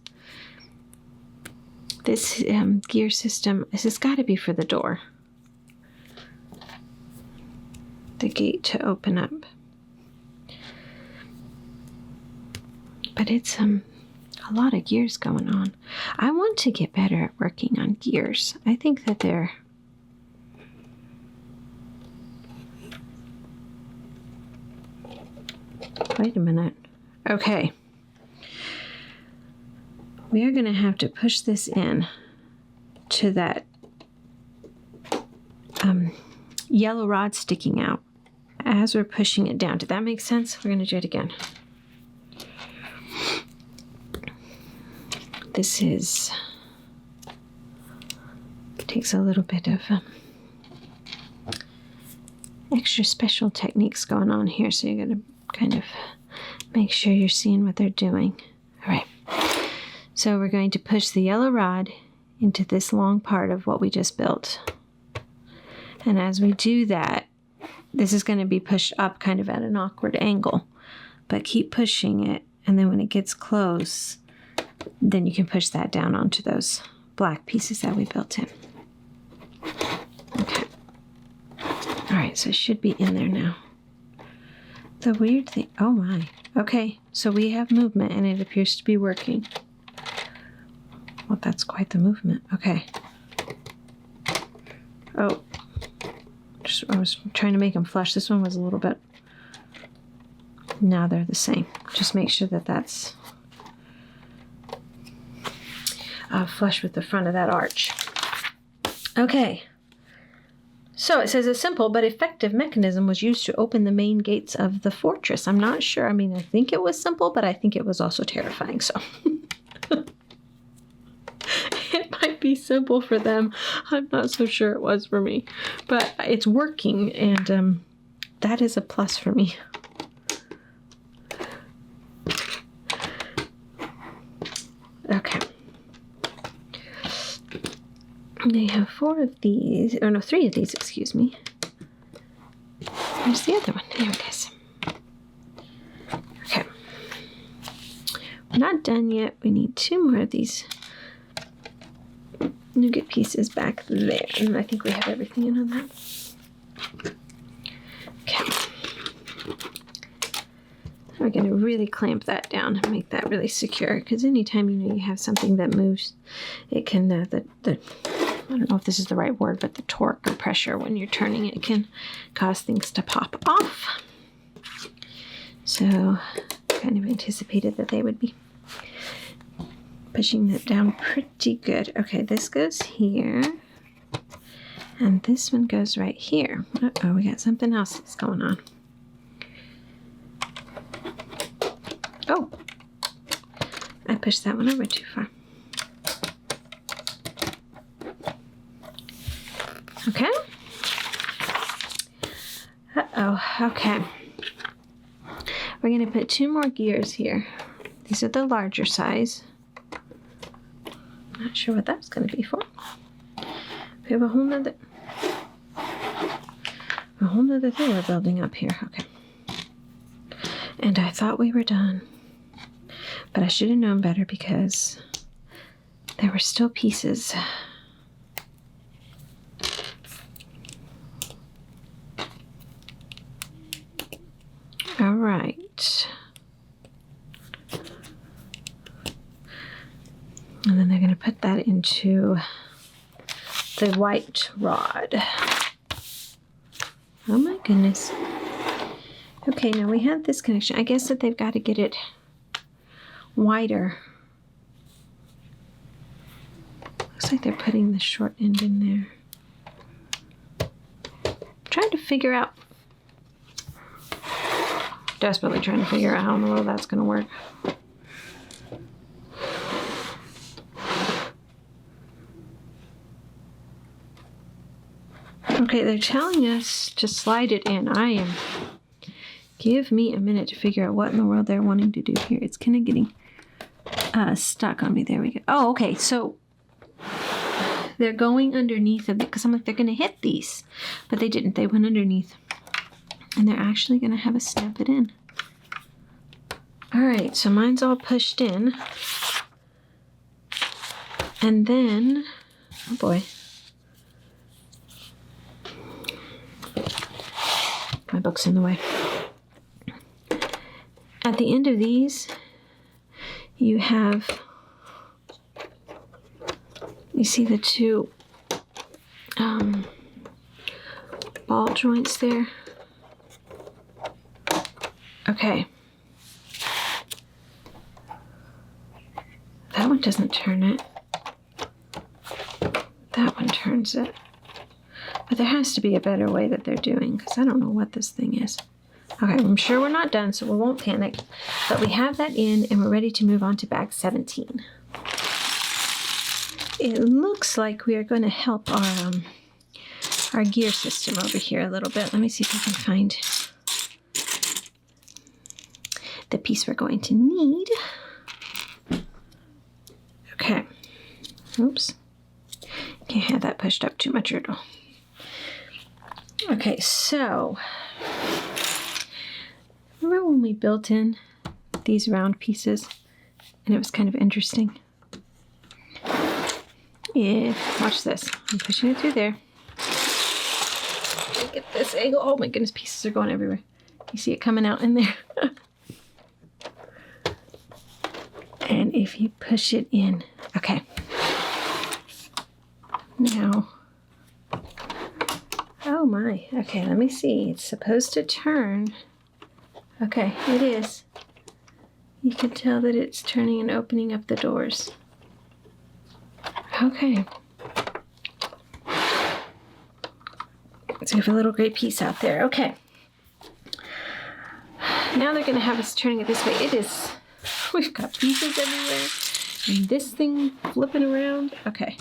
This gear system, this has got to be for the door. The gate to open up. But it's a lot of gears going on. I want to get better at working on gears. I think that they're wait a minute. Okay. We are going to have to push this in to that yellow rod sticking out as we're pushing it down. Did that make sense? We're going to do it again. This takes a little bit of extra special techniques going on here, so you're going to kind of make sure you're seeing what they're doing. All right. So we're going to push the yellow rod into this long part of what we just built. And as we do that, this is going to be pushed up kind of at an awkward angle. But keep pushing it, and then when it gets close, then you can push that down onto those black pieces that we built in. Okay. All right, so it should be in there now. The weird thing, oh my. Okay, so we have movement, and it appears to be working. Well, that's quite the movement. Okay. Oh. I was trying to make them flush. This one was a little bit... Now they're the same. Just make sure that that's flush with the front of that arch. Okay. So it says a simple but effective mechanism was used to open the main gates of the fortress. I'm not sure. I mean, I think it was simple, but I think it was also terrifying. So it might be simple for them. I'm not so sure it was for me. But it's working, and that is a plus for me. Okay. They have 4 of these, or no, 3 of these, excuse me. Where's the other one? Here it is. Okay. We're not done yet. We need 2 more of these nougat pieces back there. And I think we have everything in on that. Okay. We're going to really clamp that down and make that really secure, because anytime you have something that moves, it can, I don't know if this is the right word, but the torque or pressure when you're turning it can cause things to pop off. So kind of anticipated that they would be pushing that down pretty good. Okay, this goes here. And this one goes right here. Uh-oh, we got something else that's going on. Oh, I pushed that one over too far. Okay. Uh-oh, okay. We're going to put 2 more gears here. These are the larger size. Not sure what that's going to be for. We have a whole nother thing we're building up here. Okay. And I thought we were done. But I should have known better, because there were still pieces. All right. And then they're going to put that into the white rod. Oh my goodness. Okay, now we have this connection. I guess that they've got to get it wider. Looks like they're putting the short end in there. I'm trying to figure out, desperately trying to figure out how in the world that's going to work. Okay, they're telling us to slide it in. Give me a minute to figure out what in the world they're wanting to do here. It's kind of getting stuck on me. There we go. Oh, okay. So they're going underneath of it, because I'm like, they're going to hit these. But they didn't. They went underneath. And they're actually going to have us snap it in. All right. So mine's all pushed in. And then, oh boy, my book's in the way. At the end of these, you see the two ball joints there. Okay. That one doesn't turn it. That one turns it. But there has to be a better way that they're doing, because I don't know what this thing is. Okay, I'm sure we're not done, so we won't panic. But we have that in, and we're ready to move on to bag 17. It looks like we are going to help our gear system over here a little bit. Let me see if I can find the piece we're going to need. Okay. Oops. Can't have that pushed up too much or it'll. Okay, so remember when we built in these round pieces and it was kind of interesting? Watch this. I'm pushing it through there. Get this angle. Oh my goodness, pieces are going everywhere. You see it coming out in there. And if you push it in, okay. Now, oh my, okay, let me see. It's supposed to turn. Okay, it is. You can tell that it's turning and opening up the doors. Okay. So we have a little gray piece out there. Okay. Now they're going to have us turning it this way. It is, we've got pieces everywhere. And this thing flipping around. Okay.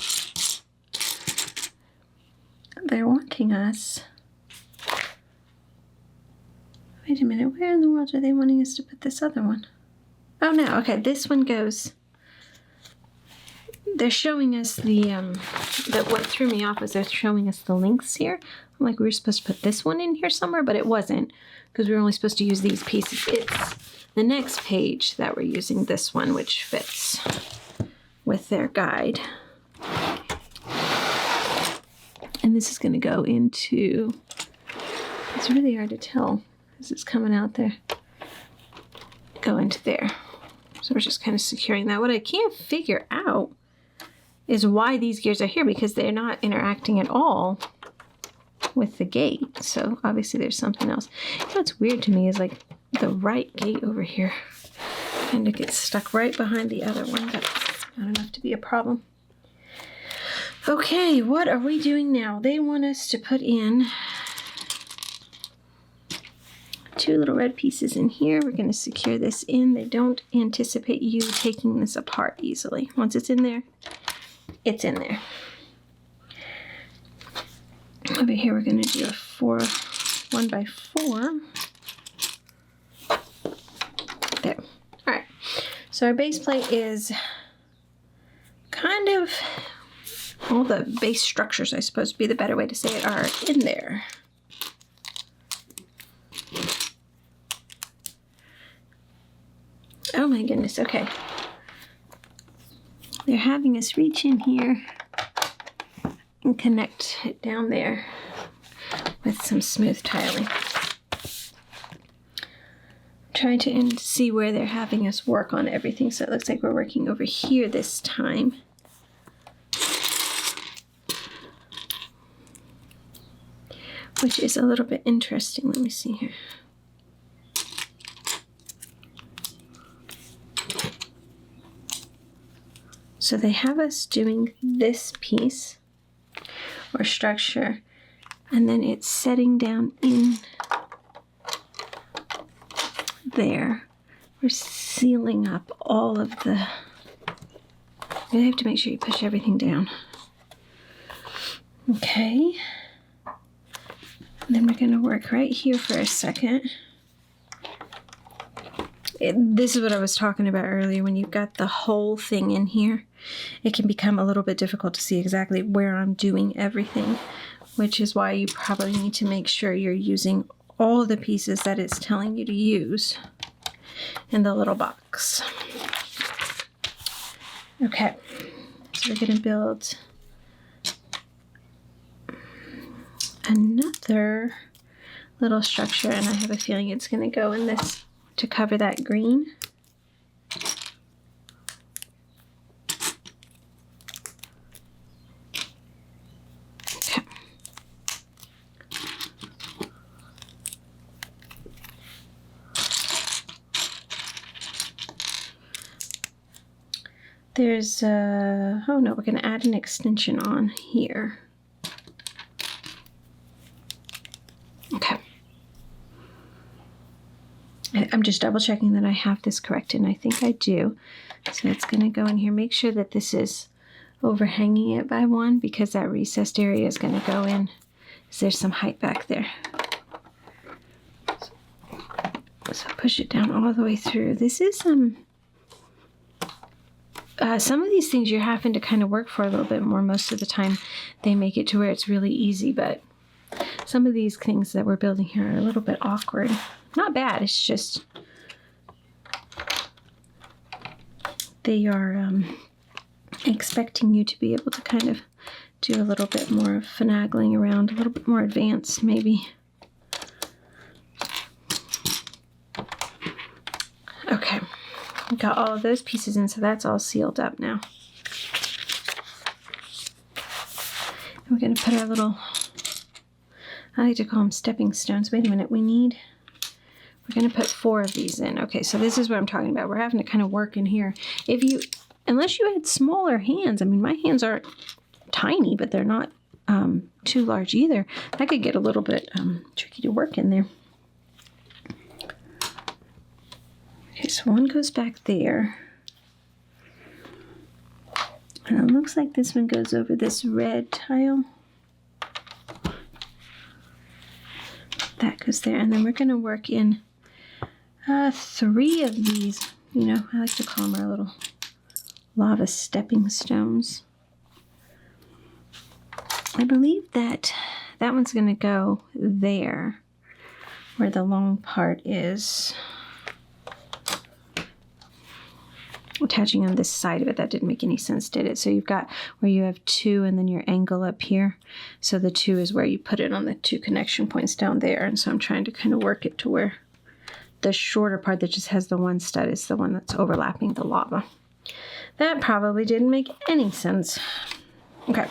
They're wanting us. Wait a minute. Where in the world are they wanting us to put this other one? Oh, no. Okay. This one goes. They're showing us what threw me off is they're showing us the links here. I'm like, we were supposed to put this one in here somewhere, but it wasn't because we were only supposed to use these pieces. It's the next page that we're using this one, which fits with their guide. And this is going to go into, it's really hard to tell because it's coming out there. Go into there. So we're just kind of securing that. What I can't figure out is why these gears are here, because they're not interacting at all with the gate. So obviously there's something else. You know what's weird to me is like the right gate over here kind of gets stuck right behind the other one. That's not enough to be a problem. Okay, what are we doing now? They want us to put in two little red pieces in here. We're going to secure this in. They don't anticipate you taking this apart easily. Once it's in there, it's in there. Over here, we're going to do a 1x4. There. All right. So our base plate is kind of, all the base structures, I suppose would be the better way to say it, are in there. Oh my goodness. Okay. They're having us reach in here and connect it down there with some smooth tiling. Trying to see where they're having us work on everything. So it looks like we're working over here this time. Which is a little bit interesting. Let me see here. So they have us doing this piece or structure, and then it's setting down in there. We're sealing up all of the, you have to make sure you push everything down. Okay. And then we're going to work right here for a second. This is what I was talking about earlier. When you've got the whole thing in here, it can become a little bit difficult to see exactly where I'm doing everything, which is why you probably need to make sure you're using all the pieces that it's telling you to use in the little box. Okay. So we're going to build another little structure, and I have a feeling it's going to go in this to cover that green. Okay. There's oh no, we're going to add an extension on here. Okay. I'm just double checking that I have this correct, and I think I do. So it's going to go in here. Make sure that this is overhanging it by 1, because that recessed area is going to go in. So there's some height back there. So push it down all the way through. This is some of these things you're having to kind of work for a little bit more. Most of the time they make it to where it's really easy, but some of these things that we're building here are a little bit awkward. Not bad, it's just they are expecting you to be able to kind of do a little bit more of finagling around, a little bit more advanced maybe. Okay, we got all of those pieces in, so that's all sealed up now. And we're going to put our little, I like to call them stepping stones. Wait a minute, we're going to put 4 of these in. Okay, so this is what I'm talking about. We're having to kind of work in here. Unless you had smaller hands, I mean, my hands aren't tiny, but they're not too large either. That could get a little bit tricky to work in there. Okay, so one goes back there. And it looks like this one goes over this red tile. That goes there. And then we're going to work in 3 of these. You know, I like to call them our little lava stepping stones. I believe that one's going to go there, where the long part is. Attaching on this side of it, that didn't make any sense, did it? So you've got where you have 2 and then your angle up here. So the 2 is where you put it on the 2 connection points down there. And so I'm trying to kind of work it to where the shorter part that just has the 1 stud is the one that's overlapping the lava. That probably didn't make any sense. Okay.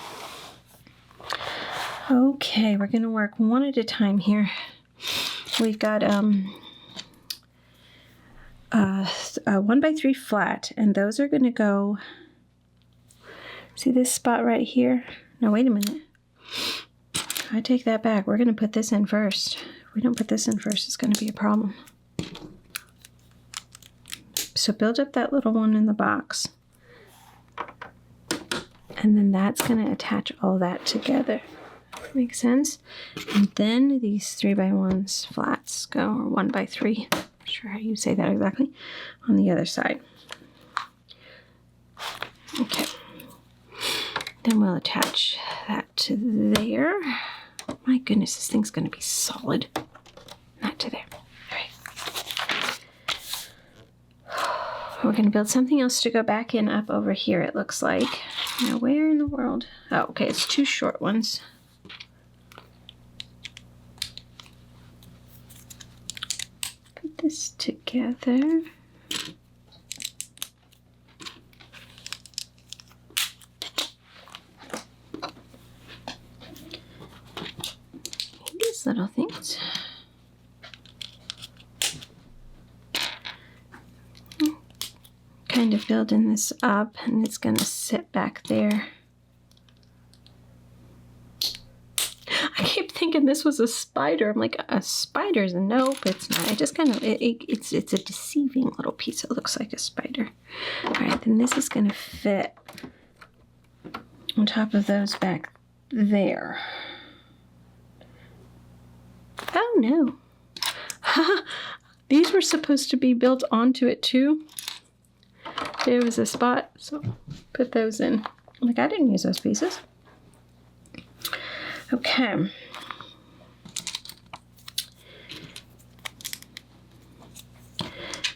Okay, we're going to work one at a time here. We've got a 1x3 flat, and those are going to go, see this spot right here? No, wait a minute. I take that back. We're going to put this in first. If we don't put this in first, it's going to be a problem. So build up that little one in the box. And then that's going to attach all that together. Makes sense? And then these 3x1s flats go, or 1x3. Not sure how you say that exactly, on the other side. Okay. Then we'll attach that to there. My goodness, this thing's going to be solid. Not to there. All right. We're going to build something else to go back in up over here, it looks like. Now, where in the world? Oh, okay, it's 2 short ones. Put this together. These little things. Kind of building this up, and it's going to sit back there. I keep thinking this was a spider. I'm like, a spider's nope, it's not. It just kind of it's a deceiving little piece. It looks like a spider. All right, then this is going to fit on top of those back there. Oh no! These were supposed to be built onto it too. There was a spot, so put those in. Like, I didn't use those pieces. Okay.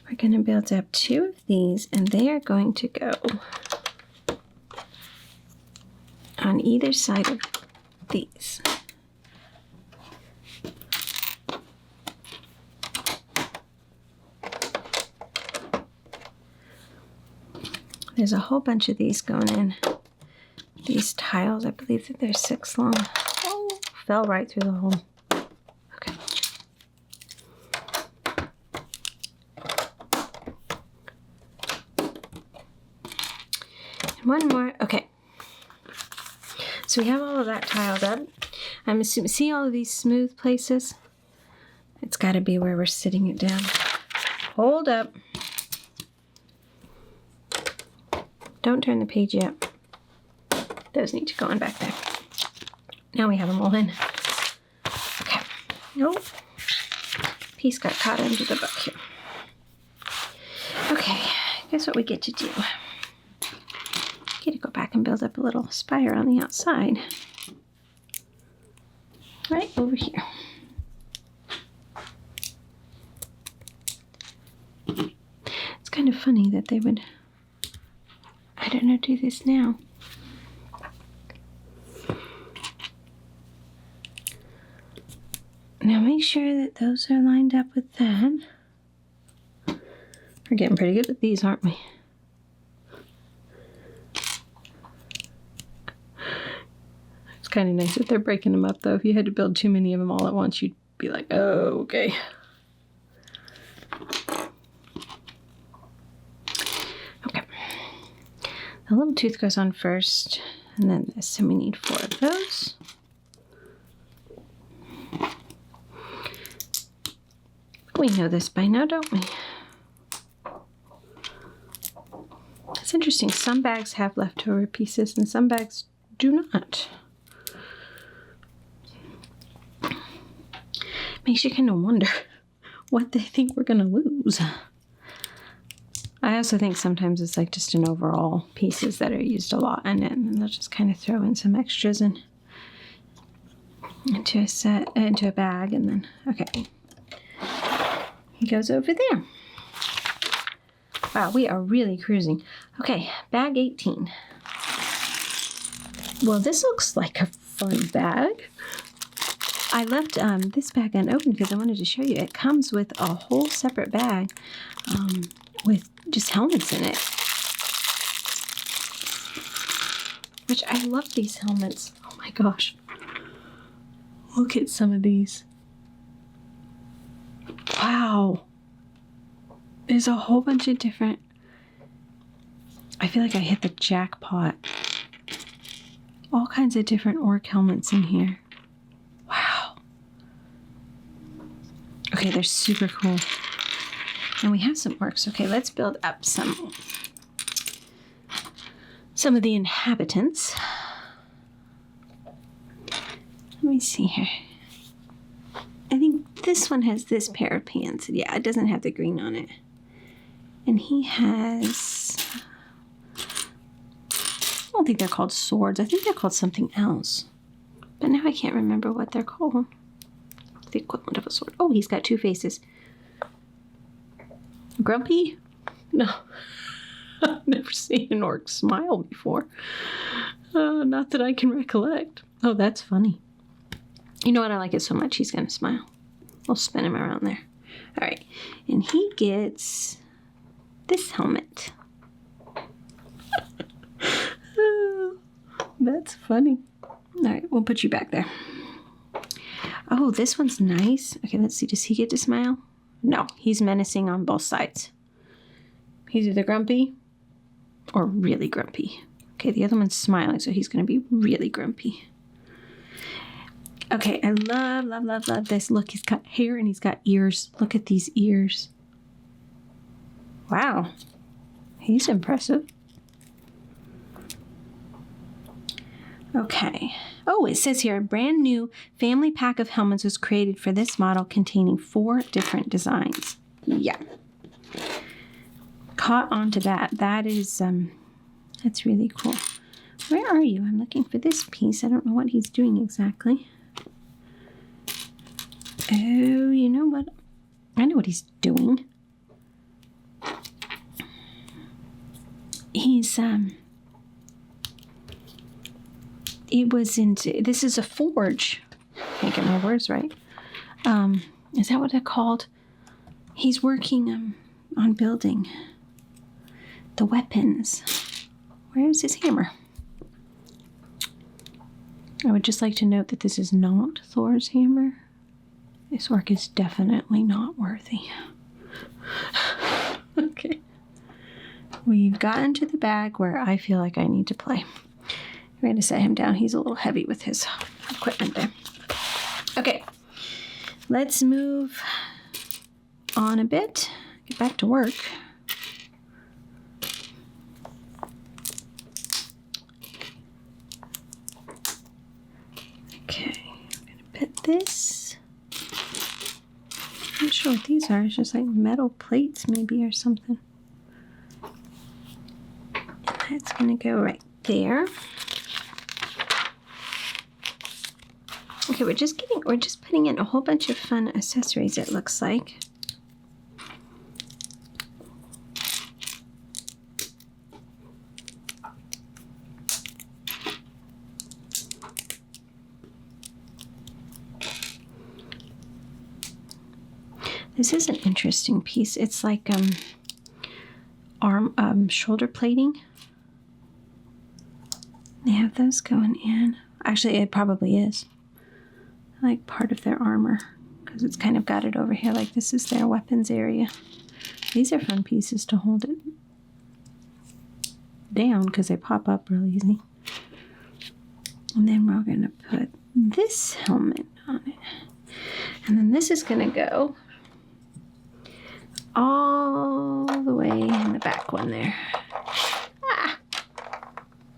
We're going to build up 2 of these, and they are going to go either side of these. There's a whole bunch of these going in. These tiles, I believe that they're 6 long. Oh, fell right through the hole. Okay. And one more. Okay. So we have all of that tiled up. I'm assuming, see all of these smooth places? It's got to be where we're sitting it down. Hold up. Don't turn the page yet. Those need to go in back there. Now we have them all in. Okay. Nope. Piece got caught under the book here. Okay. Guess what we get to do? Get to go back and build up a little spire on the outside. Right over here. It's kind of funny that they would, I don't know, do this now. Now make sure that those are lined up with that. We're getting pretty good with these, aren't we? It's kind of nice that they're breaking them up, though. If you had to build too many of them all at once, you'd be like, oh, okay. Okay. The little tooth goes on first, and then this, and we need 4 of those. We know this by now, don't we? It's interesting. Some bags have leftover pieces and some bags do not. Makes you kind of wonder what they think we're going to lose. I also think sometimes it's like just an overall pieces that are used a lot, and then they'll just kind of throw in some extras into a set, into a bag, and then, okay. He goes over there. Wow, we are really cruising. Okay, bag 18. Well, this looks like a fun bag. I left this bag unopened because I wanted to show you. It comes with a whole separate bag with just helmets in it. Which I love these helmets. Oh my gosh. Look at some of these. Wow. There's a whole bunch of different... I feel like I hit the jackpot. All kinds of different orc helmets in here. Wow. Okay, they're super cool. And we have some orcs. Okay, let's build up some of the inhabitants. Let me see here. I think this one has this pair of pants. Yeah, it doesn't have the green on it. And he has... I don't think they're called swords. I think they're called something else. But now I can't remember what they're called. The equivalent of a sword. Oh, he's got 2 faces. Grumpy? No. I've never seen an orc smile before. Not that I can recollect. Oh, that's funny. You know what? I like it so much, he's going to smile. We'll spin him around there. All right. And he gets this helmet. Oh, that's funny. All right. We'll put you back there. Oh, this one's nice. Okay, let's see. Does he get to smile? No. He's menacing on both sides. He's either grumpy or really grumpy. Okay, the other one's smiling, so he's going to be really grumpy. Okay, I love, love, love, love this. Look, he's got hair and he's got ears. Look at these ears. Wow. He's impressive. Okay. Oh, it says here, a brand new family pack of helmets was created for this model containing 4 different designs. Yeah. Caught on to that. That is, that's really cool. Where are you? I'm looking for this piece. I don't know what he's doing exactly. Oh, you know what? I know what he's doing. it was into, this is a forge. Can't get my words right. Is that what they're called? He's working on building the weapons. Where's his hammer? I would just like to note that this is not Thor's hammer. This work is definitely not worthy. Okay. We've gotten to the bag where I feel like I need to play. We're going to set him down. He's a little heavy with his equipment there. Okay. Let's move on a bit. Get back to work. Okay. I'm going to put this. I'm not sure what these are. It's just like metal plates maybe or something. And that's going to go right there. Okay, we're just putting in a whole bunch of fun accessories, it looks like. This is an interesting piece. It's like shoulder plating. They have those going in. Actually, it probably is. Like part of their armor, because it's kind of got it over here like this is their weapons area. These are fun pieces to hold it down because they pop up real easy. And then we're going to put this helmet on it. And then this is going to go all the way in the back one there. Ah!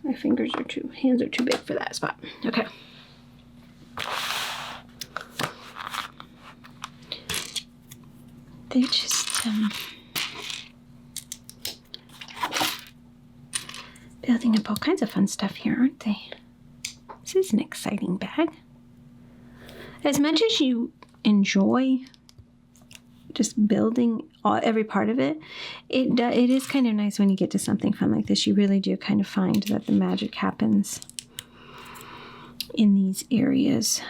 My hands are too big for that spot. Okay. They're just building up all kinds of fun stuff here, aren't they? This is an exciting bag. As much as you enjoy just building every part of it, it is kind of nice when you get to something fun like this. You really do kind of find that the magic happens in these areas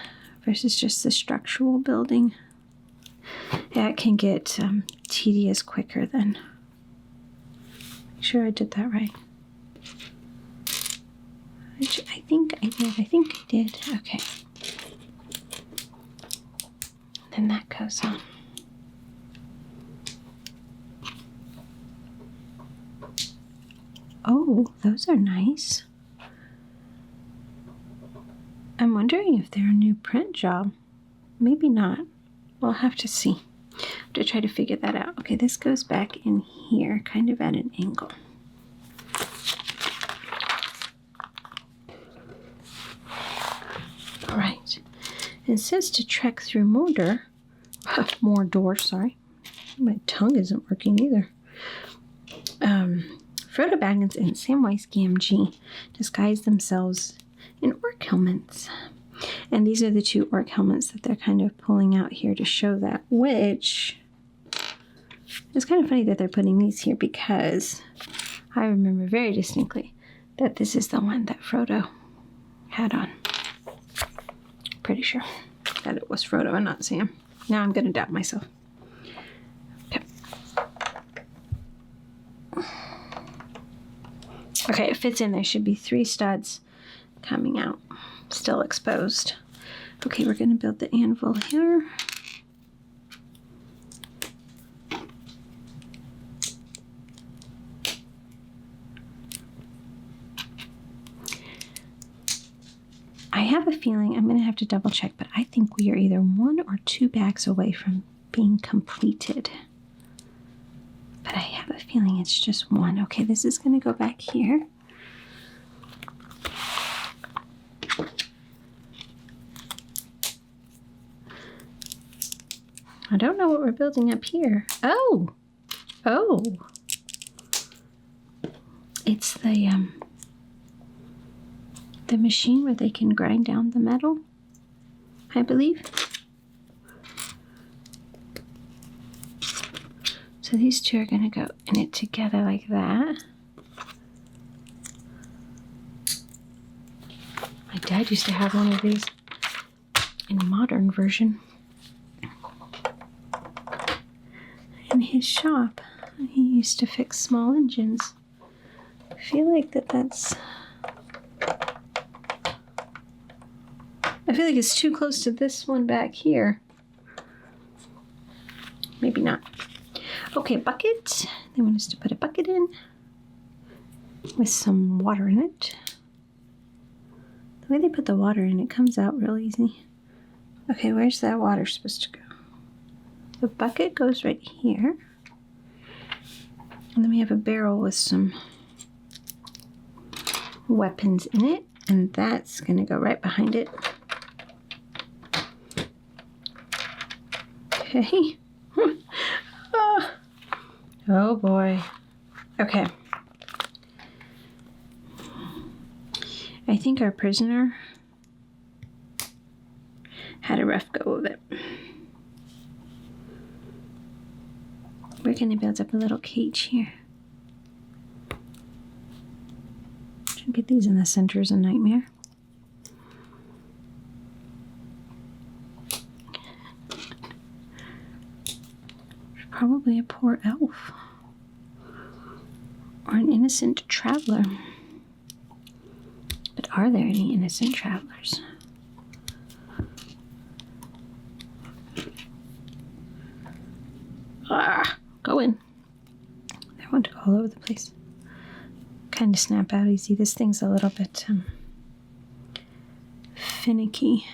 versus just the structural building. Yeah, it can get tedious quicker then. Make sure I did that right. I think I did. Okay. Then that goes on. Oh, those are nice. I'm wondering if they're a new print job. Maybe not. We'll have to see. To try to figure that out. Okay, this goes back in here, kind of at an angle. All right. It says to trek through Mordor, sorry. My tongue isn't working either. Frodo Baggins and Samwise Gamgee disguise themselves in orc helmets. And these are the two orc helmets that they're kind of pulling out here to show that, which it's kind of funny that they're putting these here because I remember very distinctly that this is the one that Frodo had on. Pretty sure that it was Frodo and not Sam. Now I'm going to doubt myself. Okay, it fits in. There should be 3 studs coming out, still exposed. Okay, we're going to build the anvil here. I have a feeling, I'm going to have to double check, but I think we are either 1 or 2 bags away from being completed. But I have a feeling it's just 1. Okay, this is going to go back here. I don't know what we're building up here. Oh! It's the machine where they can grind down the metal, I believe. So these two are going to go in it together like that. I dad used to have one of these in a modern version. In his shop, he used to fix small engines. I feel like that's... I feel like it's too close to this one back here. Maybe not. Okay, bucket. They want us to put a bucket in with some water in it. The way they put the water in, it comes out real easy. Okay, where's that water supposed to go? The bucket goes right here. And then we have a barrel with some weapons in it. And that's going to go right behind it. Okay. Oh boy. Okay. I think our prisoner had a rough go of it. We're going to build up a little cage here. Try to get these in the center is a nightmare. Probably a poor elf or an innocent traveler. But are there any innocent travelers? Go in. They want to go all over the place. Kind of snap out easy. This thing's a little bit finicky,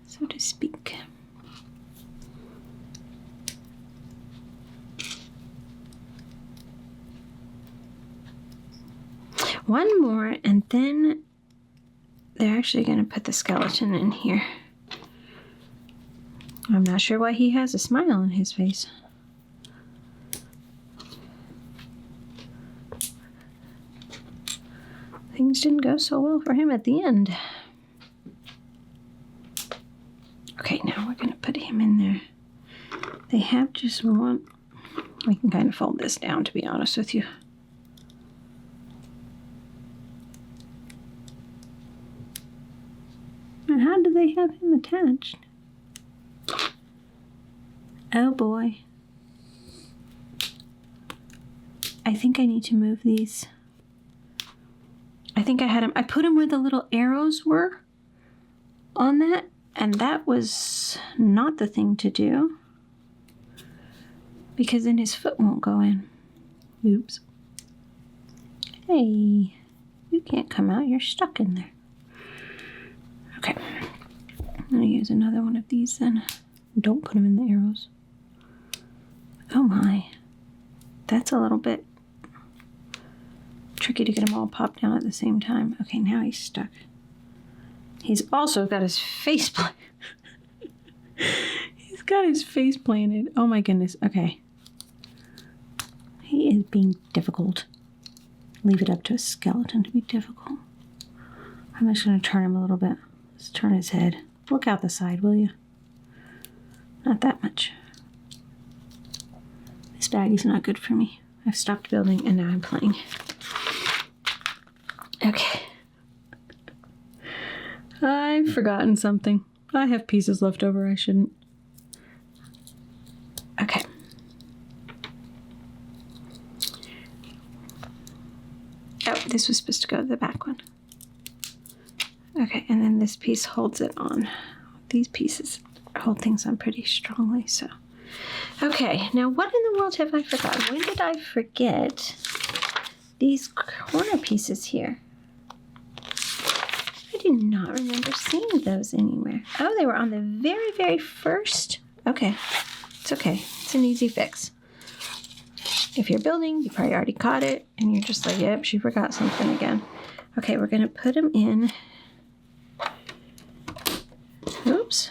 so to speak. One more, and then they're actually going to put the skeleton in here. I'm not sure why he has a smile on his face. Things didn't go so well for him at the end. Okay, now we're going to put him in there. They have just one. We can kind of fold this down, to be honest with you. And how do they have him attached? Oh boy. I think I need to move these. I think I had him. I put him where the little arrows were on that, and that was not the thing to do because then his foot won't go in. Oops. Hey, you can't come out. You're stuck in there. Okay. I'm going to use another one of these then. Don't put them in the arrows. Oh my. That's a little bit tricky to get them all popped down at the same time. Okay, now he's stuck. He's also got his face planted. He's got his face planted. Oh my goodness. Okay. He is being difficult. Leave it up to a skeleton to be difficult. I'm just going to turn him a little bit. Let's turn his head. Look out the side, will you? Not that much. This bag is not good for me. I've stopped building and now I'm playing. Okay. I've forgotten something. I have pieces left over. I shouldn't. Okay. Oh, this was supposed to go to the back one. Okay, and then this piece holds it on. These pieces hold things on pretty strongly, so. Okay, now what in the world have I forgotten? When did I forget these corner pieces here? I do not remember seeing those anywhere. Oh, they were on the very, very first. Okay, it's okay. It's an easy fix. If you're building, you probably already caught it, and you're just like, yep, she forgot something again. Okay, we're going to put them in. Oops.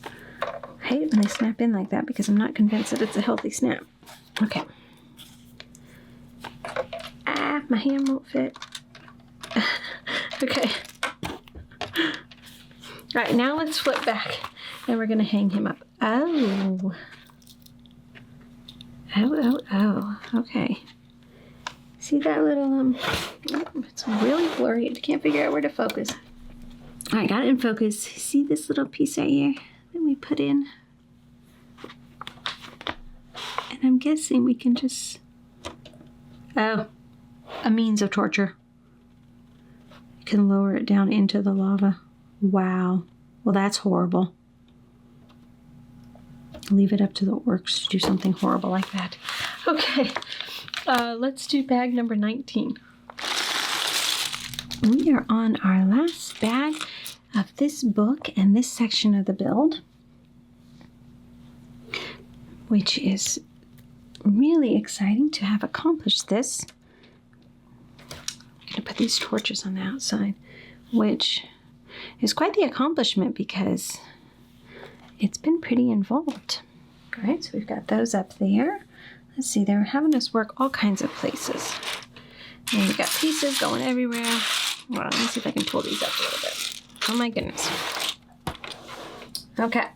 I hate it when they snap in like that because I'm not convinced that it's a healthy snap. Okay. Ah, my hand won't fit. Okay. All right, now let's flip back and we're going to hang him up. Oh. Oh. Okay. See that little, it's really blurry. I can't figure out where to focus. All right, got it in focus. See this little piece right here that we put in? And I'm guessing we can just... Oh, a means of torture. You can lower it down into the lava. Wow. Well, that's horrible. Leave it up to the orcs to do something horrible like that. Okay, let's do bag number 19. We are on our last bag of this book and this section of the build, which is really exciting to have accomplished this. I'm going to put these torches on the outside, which is quite the accomplishment because it's been pretty involved. All right, so we've got those up there. Let's see, they're having us work all kinds of places. And we've got pieces going everywhere. Well, let me see if I can pull these up a little bit. Oh my goodness. Okay.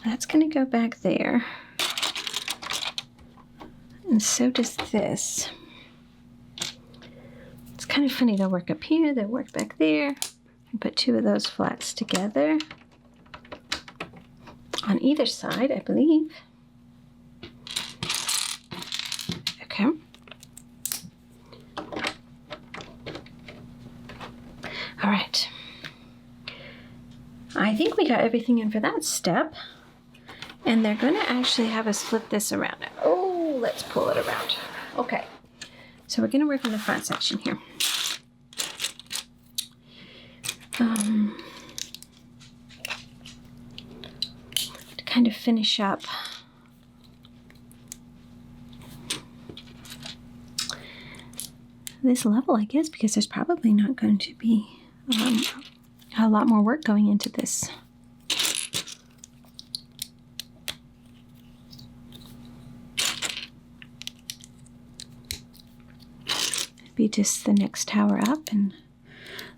That's going to go back there. And so does this. It's kind of funny, they'll work up here, they'll work back there. And put two of those flats together on either side, I believe. Okay. All right. I think we got everything in for that step. And they're going to actually have us flip this around. Oh, let's pull it around. Okay. So we're going to work on the front section here. To kind of finish up this level, I guess, because there's probably not going to be a lot more work going into this. It'd be just the next tower up and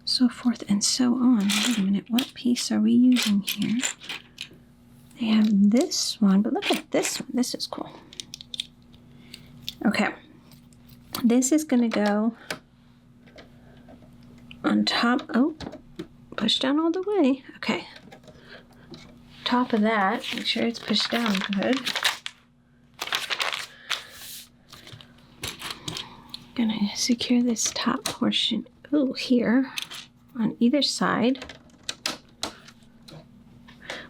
so forth and so on. Wait a minute, what piece are we using here? They have this one, but look at this one. This is cool. Okay. This is going to go on top. Oh, push down all the way. Okay. Top of that. Make sure it's pushed down good. Gonna secure this top portion. Oh, here on either side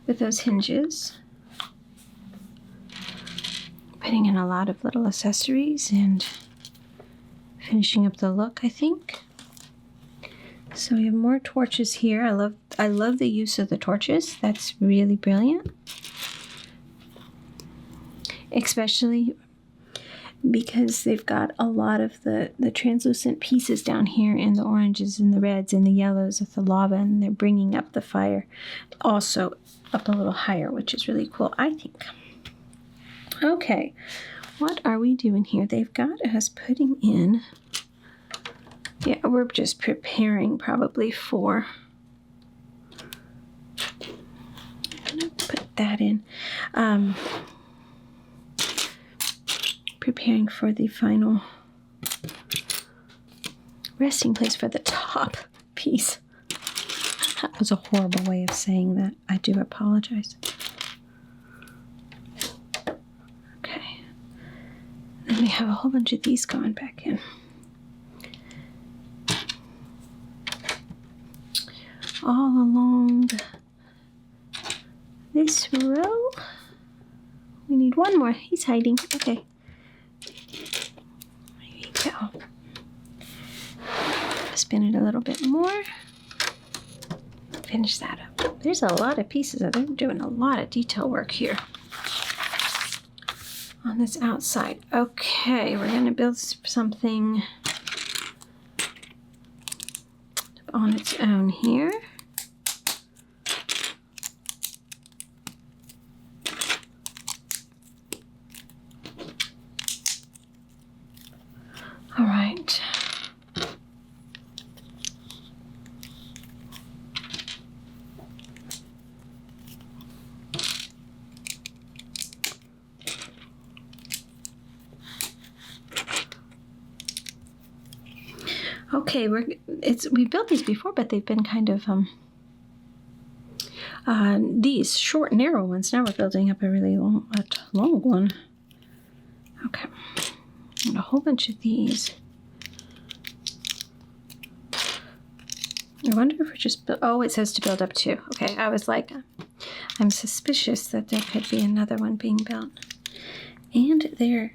with those hinges. Putting in a lot of little accessories and finishing up the look, I think. So we have more torches here. I love the use of the torches. That's really brilliant. Especially because they've got a lot of the translucent pieces down here in the oranges and the reds and the yellows of the lava, and they're bringing up the fire also up a little higher, which is really cool, I think. Okay, what are we doing here? They've got us putting in, yeah, we're just preparing probably for, I'm gonna put that in. Preparing for the final resting place for the top piece. That was a horrible way of saying that. I do apologize. Okay. Then we have a whole bunch of these going back in. All along this row. We need one more. He's hiding. Okay. Go. Spin it a little bit more. Finish that up. There's a lot of pieces. They're doing a lot of detail work here on this outside. Okay, we're going to build something on its own here. All right. Okay, we built these before, but they've been kind of these short, narrow ones. Now we're building up a really long one. Okay, and a whole bunch of these. I wonder if we're just, oh, it says to build up 2. Okay, I was like, I'm suspicious that there could be another one being built. And there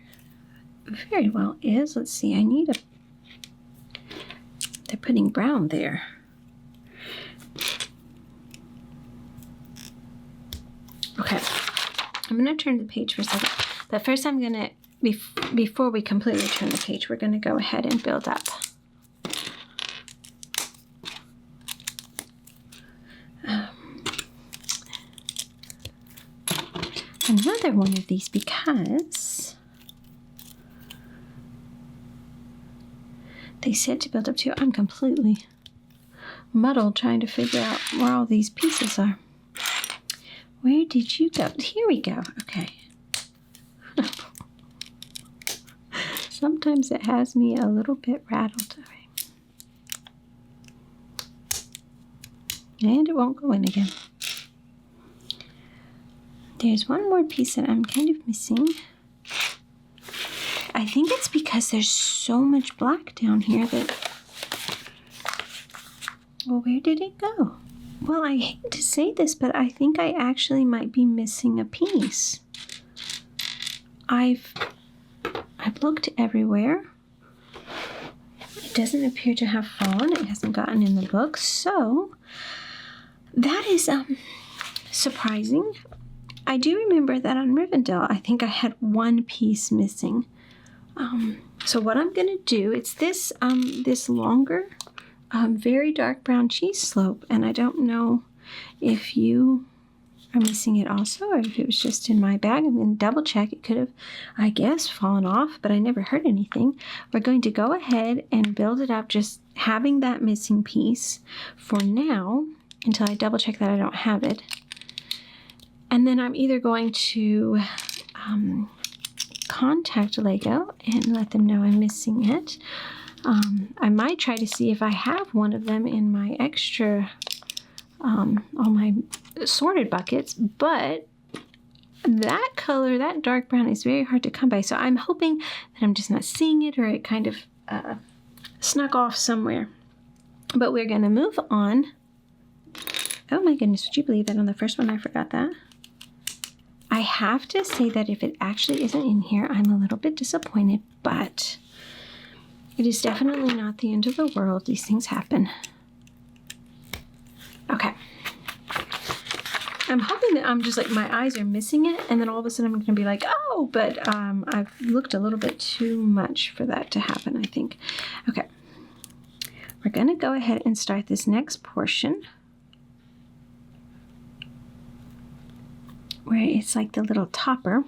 very well is. Let's see, they're putting brown there. Okay, I'm going to turn the page for a second. But first I'm going to, before we completely turn the page, we're going to go ahead and build up. Another one of these because they said to build up 2. I'm completely muddled trying to figure out where all these pieces are. Where did you go? Here we go. Okay. Sometimes it has me a little bit rattled. And it won't go in again. There's one more piece that I'm kind of missing. I think it's because there's so much black down here that... Well, where did it go? Well, I hate to say this, but I think I actually might be missing a piece. I've looked everywhere. It doesn't appear to have fallen. It hasn't gotten in the book, so that is surprising. I do remember that on Rivendell, I think I had one piece missing. So what I'm going to do, it's this longer, very dark brown cheese slope, and I don't know if you are missing it also, or if it was just in my bag. I'm going to double check. It could have, I guess, fallen off, but I never heard anything. We're going to go ahead and build it up, just having that missing piece for now, until I double check that I don't have it. And then I'm either going to contact Lego and let them know I'm missing it. I might try to see if I have one of them in my extra, all my sorted buckets, but that color, that dark brown, is very hard to come by. So I'm hoping that I'm just not seeing it, or it kind of snuck off somewhere. But we're going to move on. Oh my goodness, would you believe that on the first one I forgot that? I have to say that if it actually isn't in here, I'm a little bit disappointed, but it is definitely not the end of the world. These things happen. Okay. I'm hoping that I'm just like, my eyes are missing it, and then all of a sudden I'm going to be like, oh, but I've looked a little bit too much for that to happen, I think. Okay. We're going to go ahead and start this next portion, where it's like the little topper.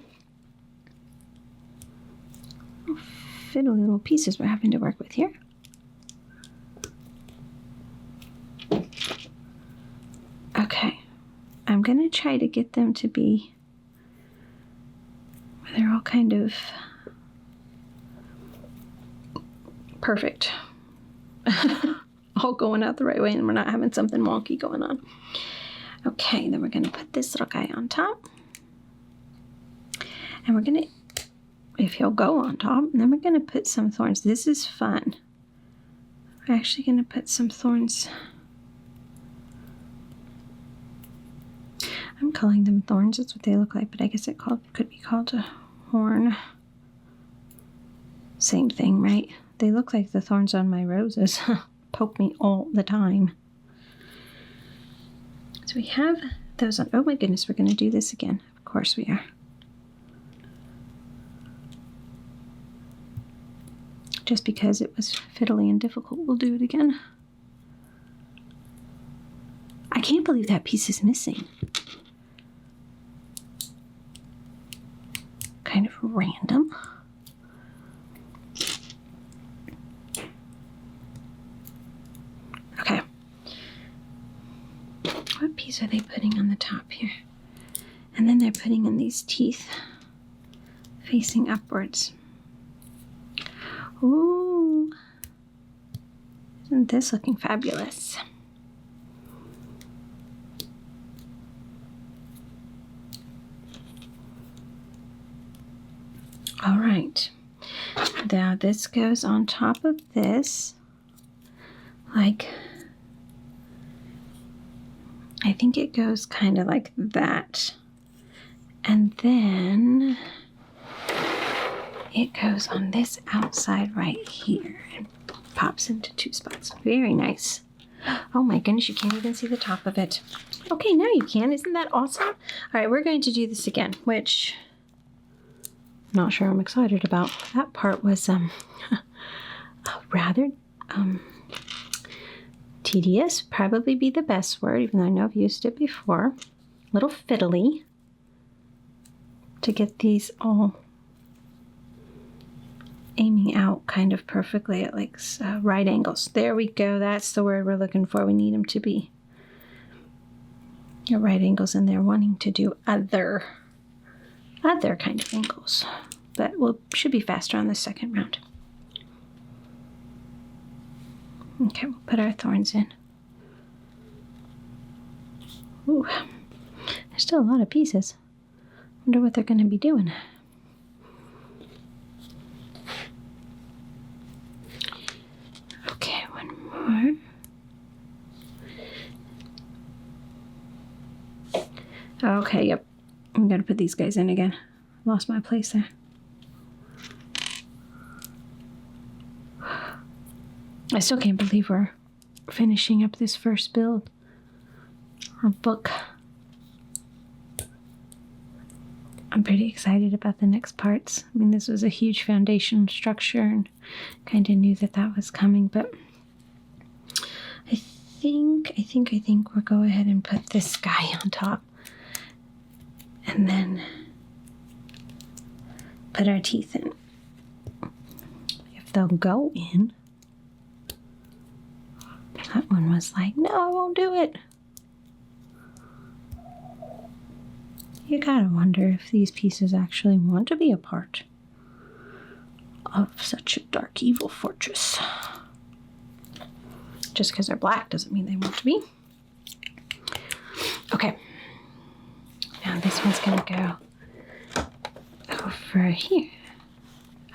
Fiddly little pieces we're having to work with here. Okay, I'm gonna try to get them to be where they're all kind of perfect. All going out the right way, and we're not having something wonky going on. Okay, then we're going to put this little guy on top. And we're going to, if he'll go on top, and then we're going to put some thorns. This is fun. We're actually going to put some thorns. I'm calling them thorns. That's what they look like, but I guess it could be called a horn. Same thing, right? They look like the thorns on my roses. Poke me all the time. So we have those on. Oh my goodness, we're going to do this again. Of course we are. Just because it was fiddly and difficult, we'll do it again. I can't believe that piece is missing. Kind of random. Okay. What piece are they putting on the top here? And then they're putting in these teeth facing upwards. Ooh. Isn't this looking fabulous? All right. Now this goes on top of this. Like, I think it goes kind of like that. And then it goes on this outside right here and pops into two spots. Very nice. Oh my goodness, you can't even see the top of it. Okay, now you can. Isn't that awesome? All right, we're going to do this again, which I'm not sure I'm excited about. That part was rather tedious, probably be the best word, even though I know I've used it before. A little fiddly to get these all aiming out kind of perfectly at like right angles. There we go. That's the word we're looking for. We need them to be at right angles, and they're wanting to do other kind of angles. But should be faster on the second round. Okay, we'll put our thorns in. Ooh, there's still a lot of pieces. Wonder what they're going to be doing. Okay, one more. Okay, yep. I'm going to put these guys in again. Lost my place there. I still can't believe we're finishing up this first build or book. I'm pretty excited about the next parts. I mean, this was a huge foundation structure and kind of knew that that was coming, but I think we'll go ahead and put this guy on top and then put our teeth in. If they'll go in. That one was like, no, I won't do it. You gotta wonder if these pieces actually want to be a part of such a dark, evil fortress. Just because they're black doesn't mean they want to be. Okay. Now this one's gonna go over here.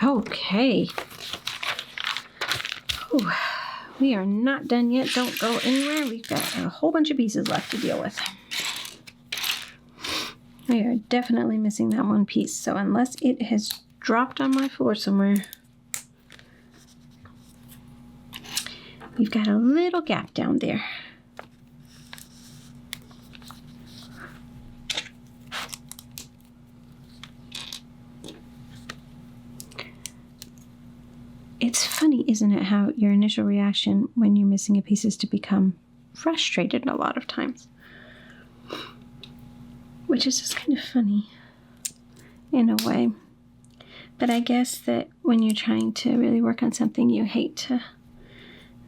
Okay. Ooh. We are not done yet. Don't go anywhere. We've got a whole bunch of pieces left to deal with. We are definitely missing that one piece. So unless it has dropped on my floor somewhere, we've got a little gap down there. It's funny, isn't it, how your initial reaction when you're missing a piece is to become frustrated a lot of times. Which is just kind of funny in a way. But I guess that when you're trying to really work on something, you hate to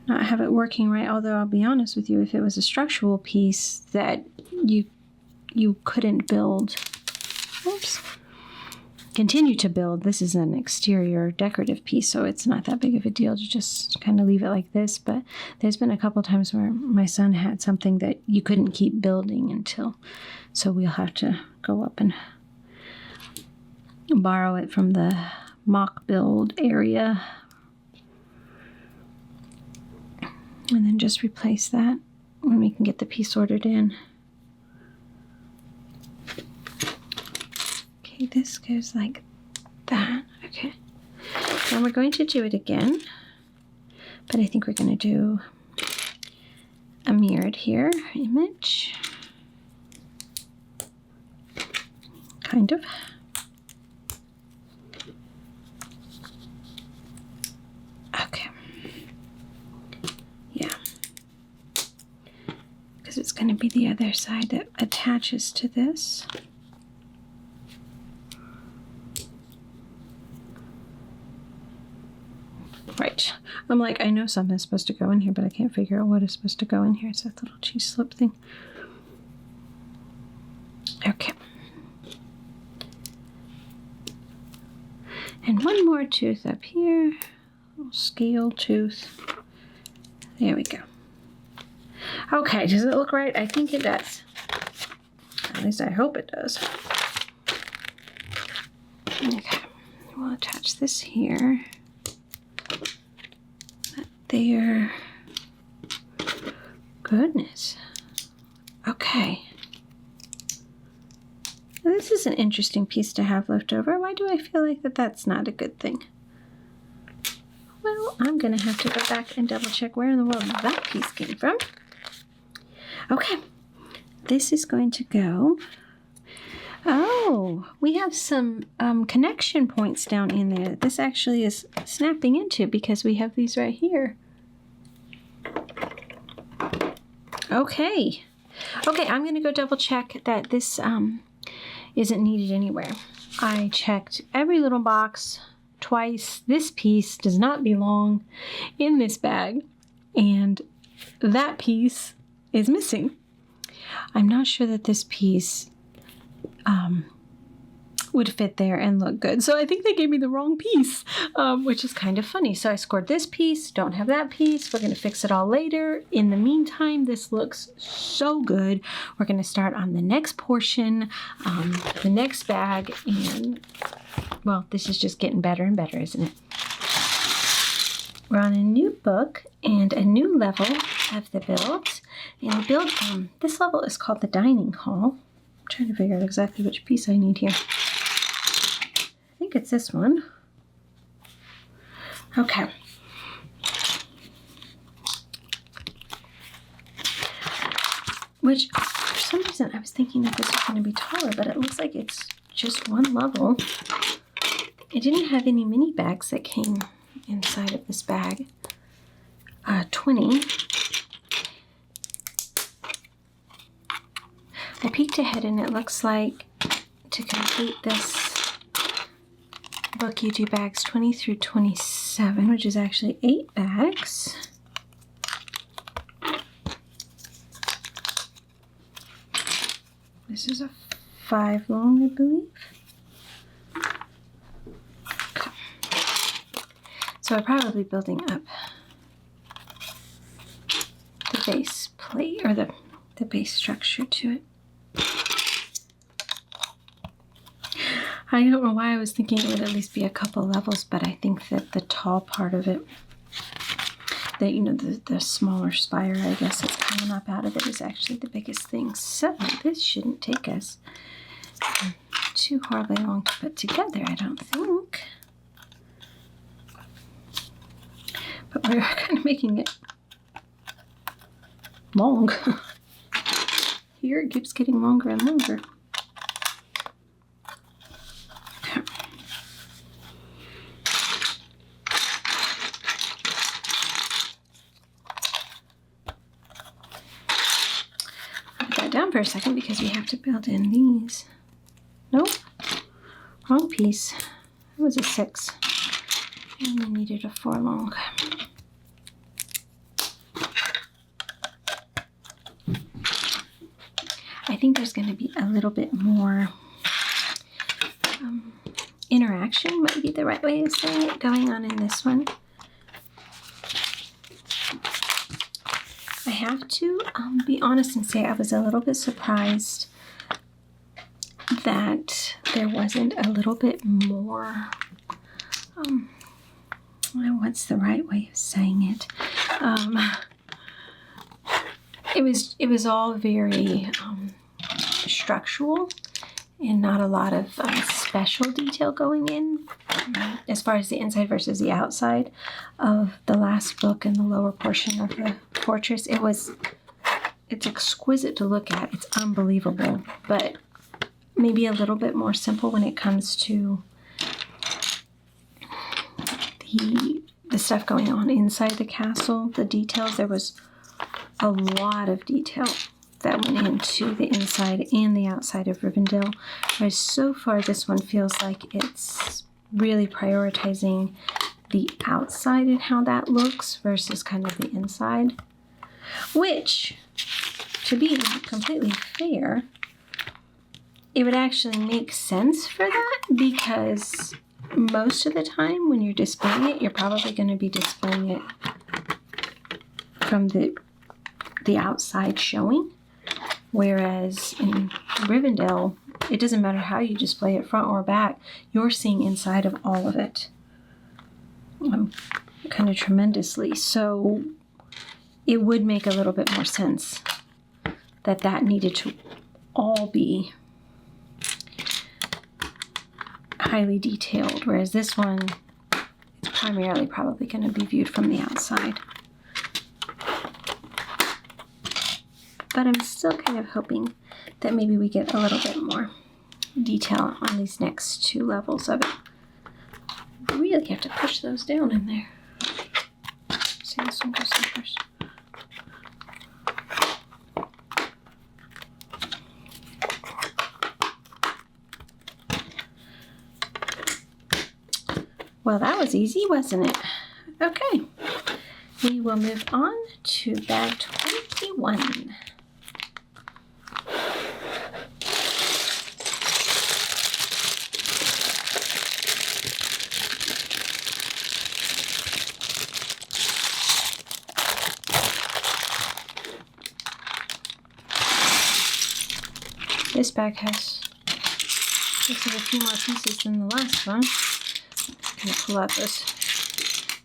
not have it working right. Although I'll be honest with you, if it was a structural piece that you couldn't build, continue to build, this is an exterior decorative piece, so it's not that big of a deal to just kind of leave it like this. But there's been a couple times where my son had something that you couldn't keep building until, so we'll have to go up and borrow it from the mock build area and then just replace that when we can get the piece ordered in. Okay, this goes like that. Okay. Now we're going to do it again, but I think we're going to do a mirrored here image. Kind of. Okay. Yeah. Because it's going to be the other side that attaches to this. Right. I'm like, I know something's supposed to go in here, but I can't figure out what is supposed to go in here. It's that little cheese slip thing. Okay. And one more tooth up here. Little scale tooth. There we go. Okay, does it look right? I think it does. At least I hope it does. Okay, we'll attach this here. That there. Goodness. Okay. Now, this is an interesting piece to have left over. Why do I feel like that's not a good thing? Well, I'm going to have to go back and double check where in the world that piece came from. Okay, this is going to go. Oh, we have some connection points down in there that this actually is snapping into because we have these right here. Okay. Okay, I'm going to go double check that this isn't needed anywhere. I checked every little box twice. This piece does not belong in this bag, and that piece is missing. I'm not sure that this piece would fit there and look good. So I think they gave me the wrong piece, which is kind of funny. So I scored this piece, don't have that piece. We're going to fix it all later. In the meantime, this looks so good. We're going to start on the next portion, the next bag, and well, this is just getting better and better, isn't it? We're on a new book and a new level of the build. And the build, this level is called the dining hall. I'm trying to figure out exactly which piece I need here. I think it's this one. Okay. Which, for some reason, I was thinking that this was going to be taller, but it looks like it's just one level. It didn't have any mini bags that came inside of this bag. 20. I peeked ahead and it looks like to complete this book you do bags 20 through 27, which is actually 8 bags. This is a 5 long, I believe. Okay. So we're probably building up the base plate or the base structure to it. I don't know why I was thinking it would at least be a couple levels, but I think that the tall part of it, the smaller spire, I guess, that's coming up out of it is actually the biggest thing. So this shouldn't take us too horribly long to put together, I don't think. But we're kind of making it long. Here it keeps getting longer and longer. Down for a second because we have to build in these. Nope, wrong piece. It was a 6 and we needed a 4 long. I think there's going to be a little bit more interaction, might be the right way of saying it, going on in this one. I have to be honest and say I was a little bit surprised that there wasn't a little bit more, what's the right way of saying it? It was all very structural and not a lot of special detail going in as far as the inside versus the outside of the last book and the lower portion of the fortress. It's exquisite to look at. It's unbelievable, but maybe a little bit more simple when it comes to the stuff going on inside the castle, the details. There was a lot of detail that went into the inside and the outside of Rivendell. Whereas so far this one feels like it's really prioritizing the outside and how that looks versus kind of the inside. Which, to be completely fair, it would actually make sense for that because most of the time when you're displaying it, you're probably going to be displaying it from the outside showing. Whereas in Rivendell, it doesn't matter how you display it, front or back, you're seeing inside of all of it. Kind of tremendously. So it would make a little bit more sense that needed to all be highly detailed, whereas this one is primarily probably going to be viewed from the outside. But I'm still kind of hoping that maybe we get a little bit more detail on these next two levels of it. You really have to push those down in there. See, this one goes in first. Well, that was easy, wasn't it? Okay, we will move on to bag 21. This bag has a few more pieces than the last one. I'm going to pull out those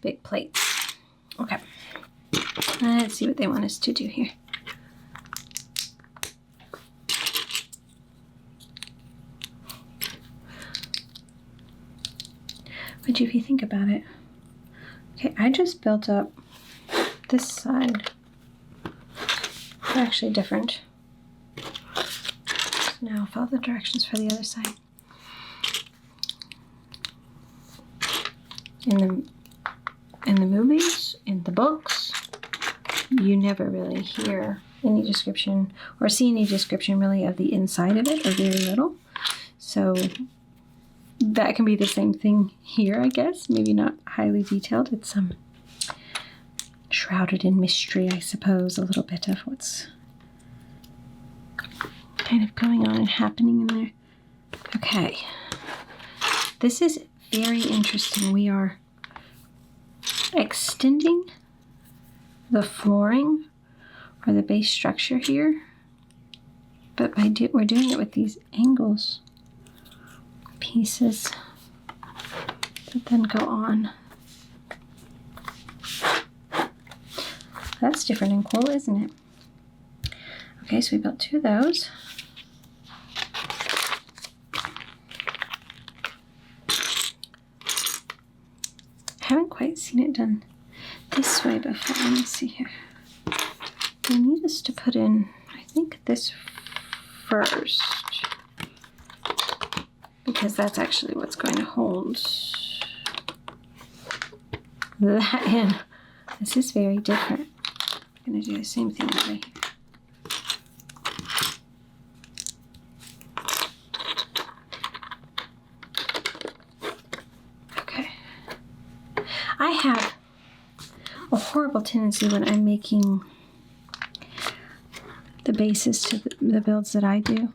big plates. Okay. Let's see what they want us to do here. But if you think about it, okay, I just built up this side. It's actually different. Now follow the directions for the other side. In the movies, in the books, you never really hear any description or see any description really of the inside of it, or very little. So that can be the same thing here, I guess. Maybe not highly detailed. It's shrouded in mystery, I suppose, a little bit of what's kind of going on and happening in there. Okay. This is very interesting. We are extending the flooring or the base structure here, but we're doing it with these angles pieces that then go on. That's different and cool, isn't it? Okay, so we built two of those. I haven't quite seen it done this way before. Let me see here. They need us to put in, I think, this first, because that's actually what's going to hold that in. This is very different. I'm going to do the same thing over here. I have a horrible tendency when I'm making the bases to the builds that I do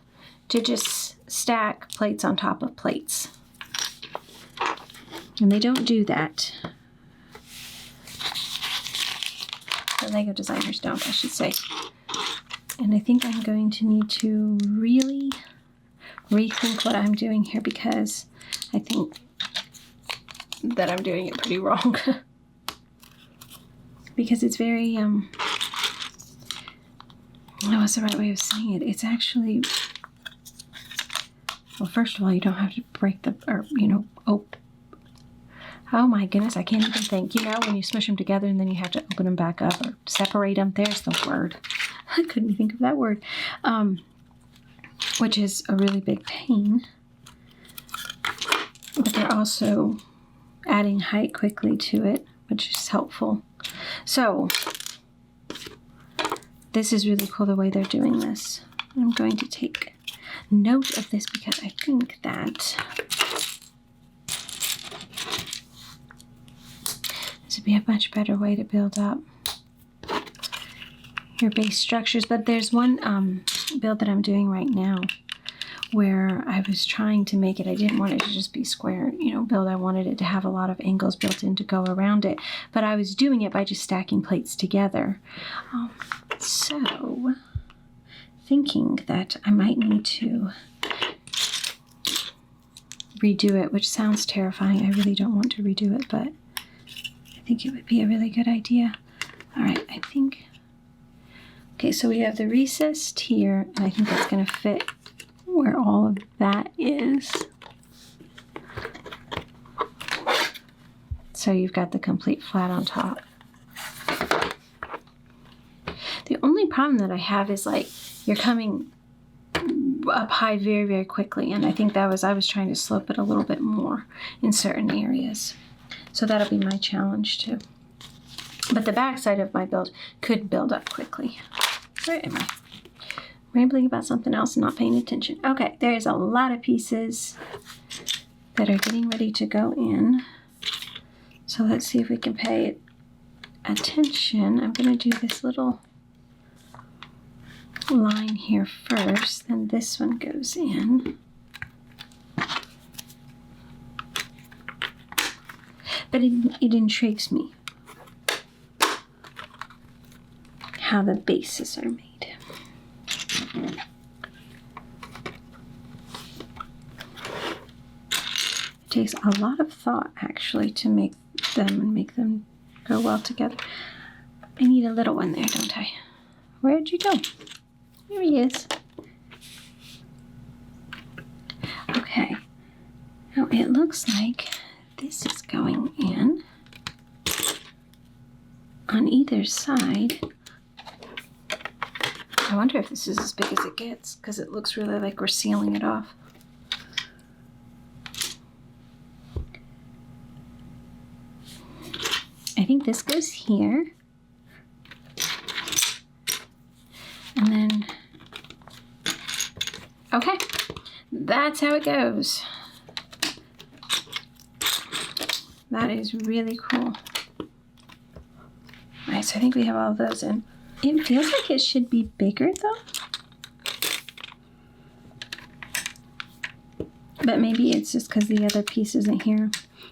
to just stack plates on top of plates. And they don't do that. The Lego designers don't, I should say. And I think I'm going to need to really rethink what I'm doing here, because I think that I'm doing it pretty wrong. Because it's very, what's the right way of saying it? It's actually, well, first of all, you don't have to break oh my goodness, I can't even think. You know, when you smush them together and then you have to open them back up or separate them. There's the word. I couldn't think of that word. Which is a really big pain. But they're also adding height quickly to it, which is helpful. So this is really cool the way they're doing this. I'm going to take note of this because I think that this would be a much better way to build up your base structures. But there's one build that I'm doing right now where I was trying to make it. I didn't want it to just be square, build. I wanted it to have a lot of angles built in to go around it. But I was doing it by just stacking plates together. So, thinking that I might need to redo it, which sounds terrifying. I really don't want to redo it, but I think it would be a really good idea. All right, I think... Okay, so we have the recessed here, and I think that's going to fit where all of that is. So you've got the complete flat on top. The only problem that I have is like you're coming up high very, very quickly, and I think I was trying to slope it a little bit more in certain areas. So that'll be my challenge too. But the back side of my build could build up quickly. Where am I? Rambling about something else and not paying attention. Okay, there's a lot of pieces that are getting ready to go in. So let's see if we can pay attention. I'm going to do this little line here first, then this one goes in. But it intrigues me how the bases are made. It takes a lot of thought actually to make them go well together. I need a little one there, don't I? Where'd you go? Here he is. Okay. Now it looks like this is going in on either side. I wonder if this is as big as it gets, because it looks really like we're sealing it off. I think this goes here. And then, okay, that's how it goes. That is really cool. All right, so I think we have all of those in. It feels like it should be bigger though. But maybe it's just because the other piece isn't here.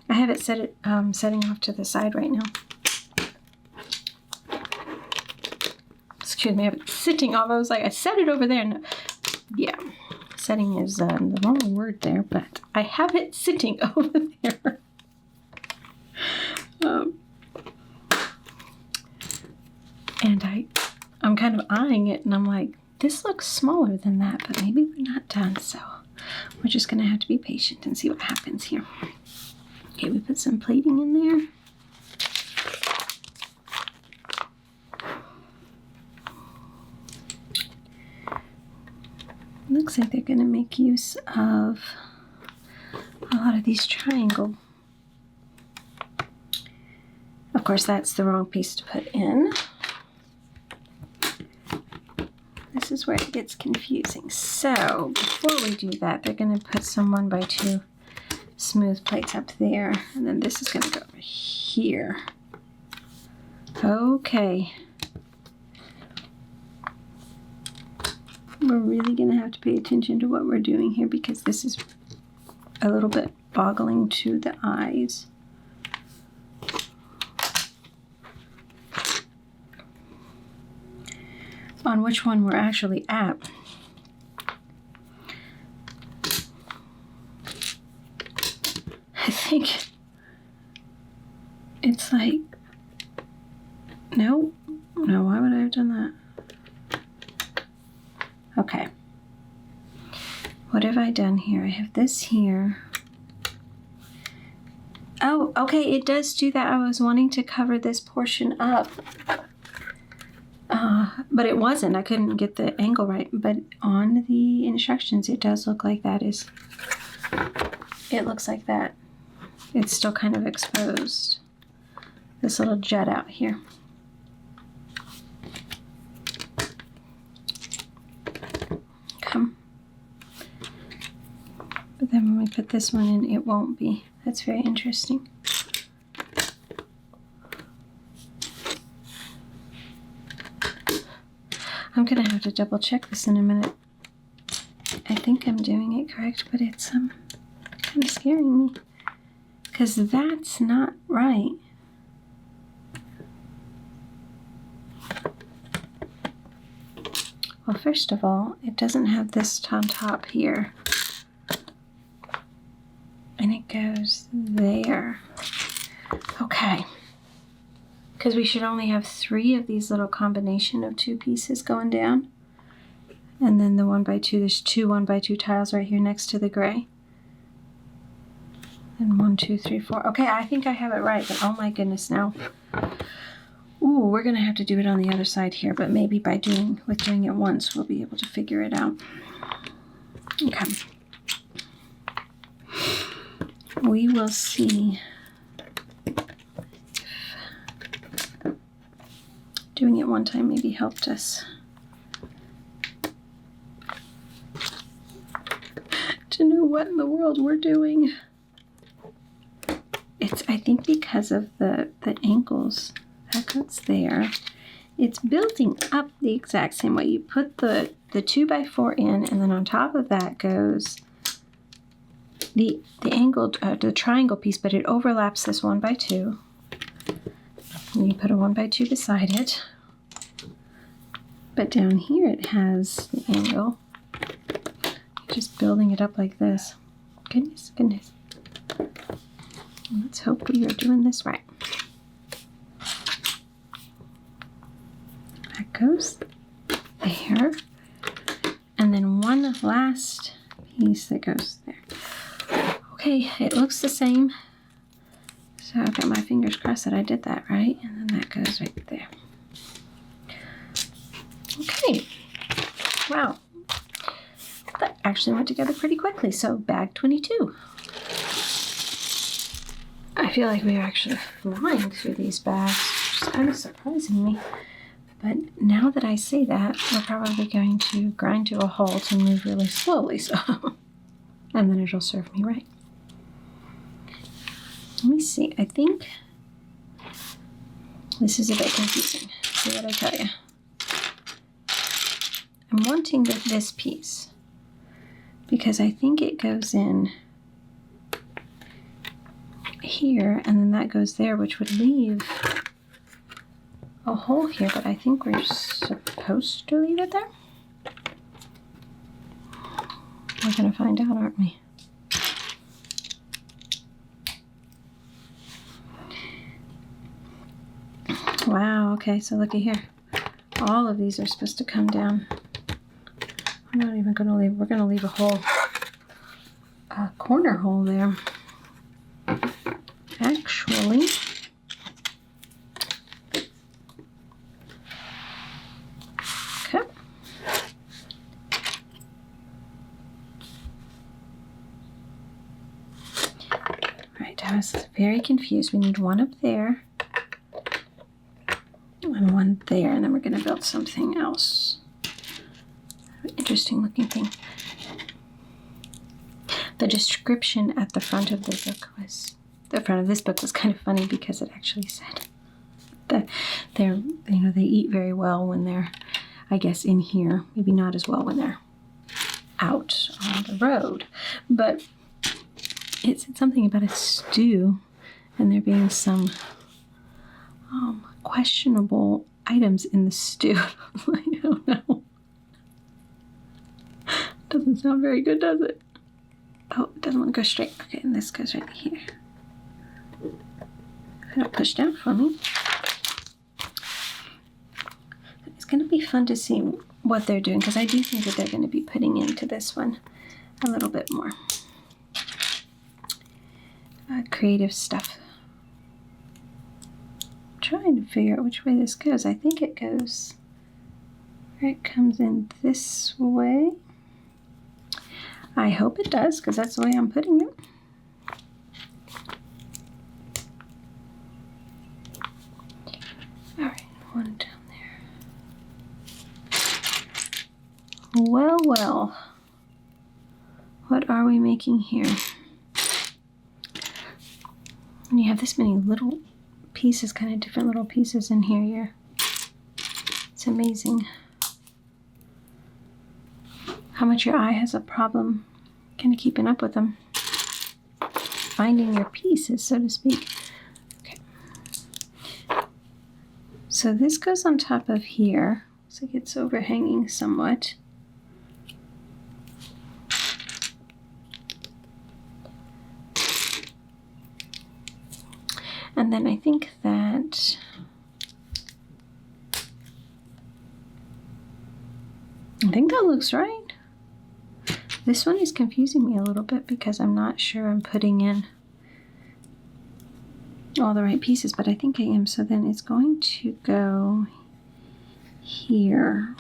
I have it setting off to the side right now. Excuse me, I have it sitting off. I was like, I set it over there. No. Yeah, setting is the wrong word there, but I have it sitting over there. And I'm kind of eyeing it, and I'm like, this looks smaller than that, but maybe we're not done, so we're just going to have to be patient and see what happens here. Okay, we put some plating in there. Looks like they're going to make use of a lot of these triangle. Of course, that's the wrong piece to put in. This is where it gets confusing. So before we do that, they're going to put some 1x2 smooth plates up there, and then this is going to go over here. Okay. We're really going to have to pay attention to what we're doing here, because this is a little bit boggling to the eyes. On which one we're actually at. I think it's like, no, why would I have done that? Okay. What have I done here? I have this here. Oh, okay, it does do that. I was wanting to cover this portion up. But it wasn't. I couldn't get the angle right. But on the instructions, it does look like that is. It looks like that. It's still kind of exposed. This little jut out here. Come. But then when we put this one in, it won't be. That's very interesting. I'm going to have to double check this in a minute. I think I'm doing correct, but it's kind of scaring me because that's not right. Well, first of all, it doesn't have this on top here. And it goes there. Okay. Because we should only have 3 of these little combination of 2 pieces going down. And then the 1x2, there's 2 1x2 tiles right here next to the gray. And 1, 2, 3, 4. Okay, I think I have it right, but oh my goodness now. Ooh, we're gonna have to do it on the other side here, but maybe by doing it once, we'll be able to figure it out. Okay. We will see if doing it one time maybe helped us to know what in the world we're doing. It's, I think, because of the ankles. That goes there. It's building up the exact same way. You put the 2x4 in, and then on top of that goes the angled, the triangle piece, but it overlaps this 1x2. And you put a 1x2 beside it. But down here it has the angle. Just building it up like this. Goodness, goodness. Let's hope we are doing this right. That goes there. And then one last piece that goes there. Okay, it looks the same. So I've got my fingers crossed that I did that right. And then that goes right there. Okay. Wow. That actually went together pretty quickly. So bag 22. I feel like we are actually flying through these bags, which is kind of surprising me. But now that I say that, we're probably going to grind to a halt and move really slowly, so and then it'll serve me right. Let me see. I think this is a bit confusing. See what I tell you. I'm wanting this piece because I think it goes in here, and then that goes there, which would leave a hole here, but I think we're supposed to leave it there. We're gonna find out, aren't we? Wow, okay, so looky here. All of these are supposed to come down. I'm not even gonna leave, we're gonna leave a hole, a corner hole there. Actually, okay. Right, I was very confused. We need one up there and one there, and then we're going to build something else. Interesting looking thing. The description at the front of the book was, the front of this book was kind of funny because it actually said that they're, you know, they eat very well when they're, I guess, in here. Maybe not as well when they're out on the road. But it said something about a stew and there being some questionable items in the stew. I don't know. Doesn't sound very good, does it? Oh, it doesn't want to go straight. Okay, and this goes right here. It'll push down for me. It's going to be fun to see what they're doing, because I do think that they're going to be putting into this one a little bit more creative stuff. I'm trying to figure out which way this goes. I think it goes, it comes in this way. I hope it does, because that's the way I'm putting it. All right, one down there. Well, well. What are we making here? When you have this many little pieces, kind of different little pieces in here, it's amazing how much your eye has a problem kind of keeping up with them. Finding your pieces, so to speak. Okay. So this goes on top of here. Looks like it's overhanging somewhat. And then I think that looks right. This one is confusing me a little bit because I'm not sure I'm putting in all the right pieces, but I think I am. So then it's going to go here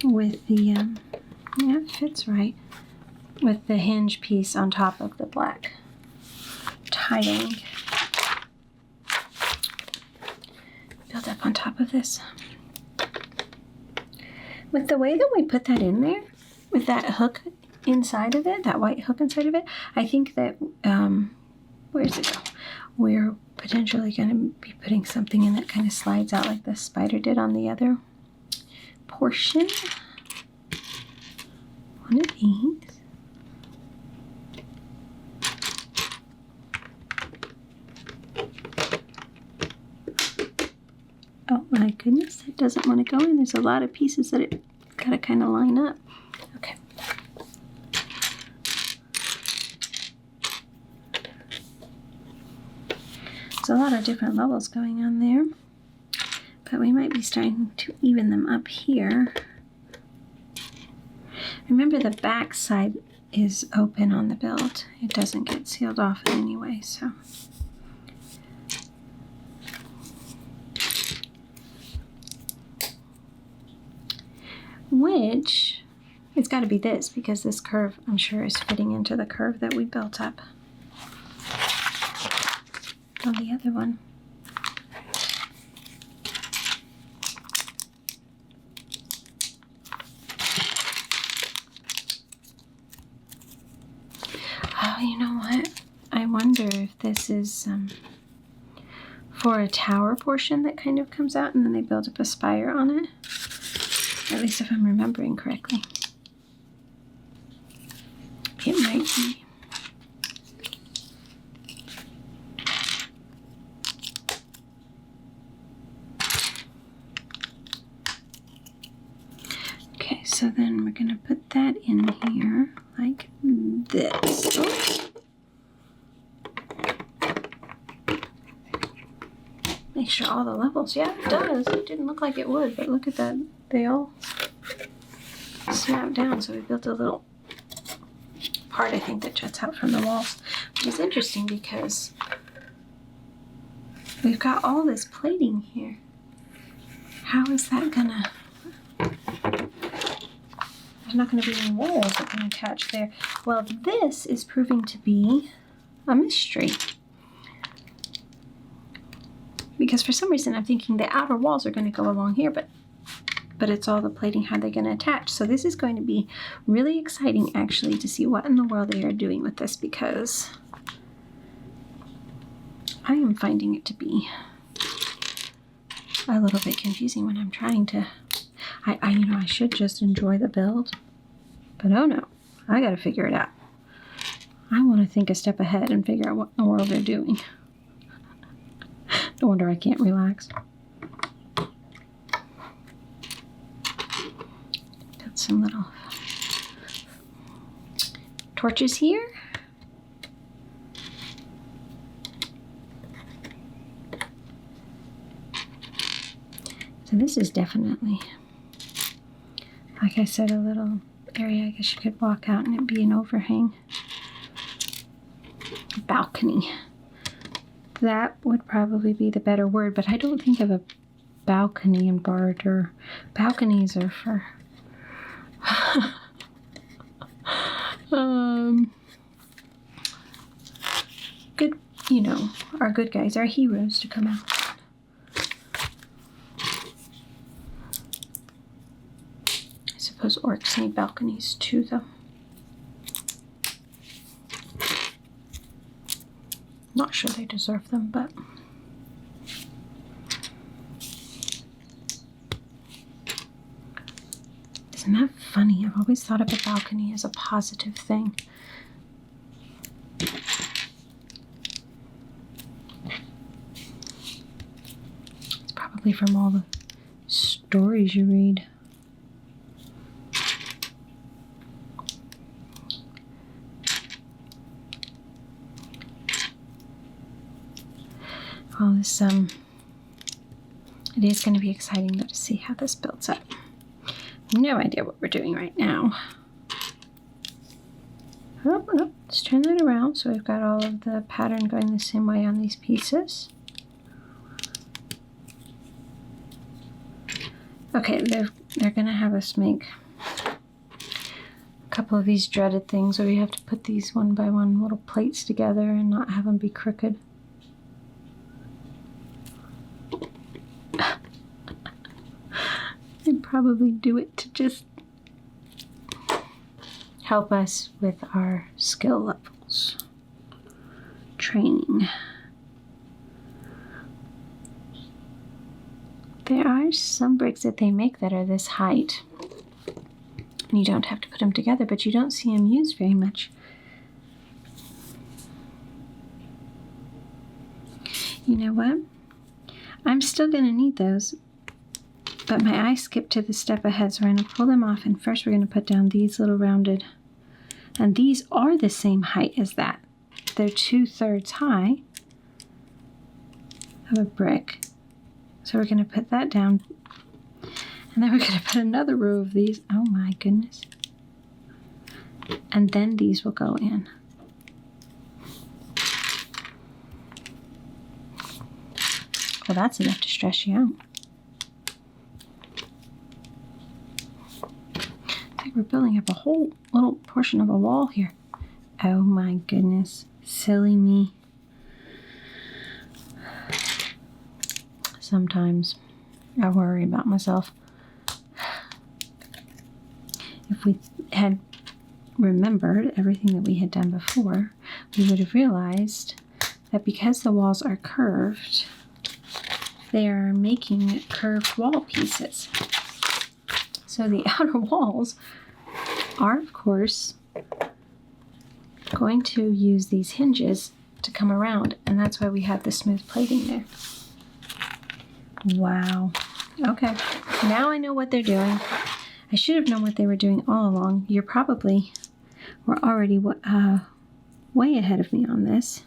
with the, yeah, it fits right, with the hinge piece on top of the black tiling. Build up on top of this. With the way that we put that in there, with that hook inside of it, that white hook inside of it, I think that, where does it go? We're potentially going to be putting something in that kind of slides out like the spider did on the other portion. One of these. Oh my goodness, it doesn't want to go in. There's a lot of pieces that it's got to kind of line up. Okay. There's a lot of different levels going on there, but we might be starting to even them up here. Remember, the back side is open on the build. It doesn't get sealed off in any way, so. Which, it's got to be this, because this curve, I'm sure, is fitting into the curve that we built up on the other one. Oh, you know what? I wonder if this is for a tower portion that kind of comes out and then they build up a spire on it. At least if I'm remembering correctly. It might be. Okay, so then we're going to put that in here like this. Oops. Make sure all the levels, yeah, it does. It didn't look like it would, but look at that. They all snap down, so we built a little part, I think, that juts out from the walls, which is interesting because we've got all this plating here. How is that gonna... There's not gonna be any walls that can attach there. Well, this is proving to be a mystery. Because for some reason I'm thinking the outer walls are going to go along here, but it's all the plating, how they're going to attach. So this is going to be really exciting, actually, to see what in the world they are doing with this, because I am finding it to be a little bit confusing when I'm trying to... I should just enjoy the build, but oh no, I got to figure it out. I want to think a step ahead and figure out what in the world they're doing. No wonder I can't relax. Got some little torches here. So this is definitely, like I said, a little area I guess you could walk out and it'd be an overhang. Balcony. That would probably be the better word, but I don't think of a balcony in Barad-dur. Balconies are for good, our good guys, our heroes to come out. I suppose orcs need balconies too, though. Not sure they deserve them, but isn't Isn't that funny? I've always thought of a balcony as a positive thing. It's probably from all the stories you read. All this, it is going to be exciting though to see how this builds up. No idea what we're doing right now. Oh, no, let's turn that around so we've got all of the pattern going the same way on these pieces. Okay, they're going to have us make a couple of these dreaded things where we have to put these one by one little plates together and not have them be crooked. They probably do it to just help us with our skill levels. Training. There are some bricks that they make that are this height. And you don't have to put them together, but you don't see them used very much. You know what? I'm still going to need those. But my eye skipped to the step ahead, so we're going to pull them off, and first we're going to put down these little rounded, and these are the same height as that. They're 2/3 high of a brick. So we're going to put that down, and then we're going to put another row of these. Oh my goodness. And then these will go in. Well, that's enough to stress you out. We're building up a whole little portion of a wall here. Oh my goodness. Silly me. Sometimes I worry about myself. If we had remembered everything that we had done before, we would have realized that because the walls are curved, they are making curved wall pieces. So the outer walls are, of course, going to use these hinges to come around, and that's why we have the smooth plating there. Wow. Okay, now I know what they're doing. I should have known what they were doing all along. You probably were already way ahead of me on this.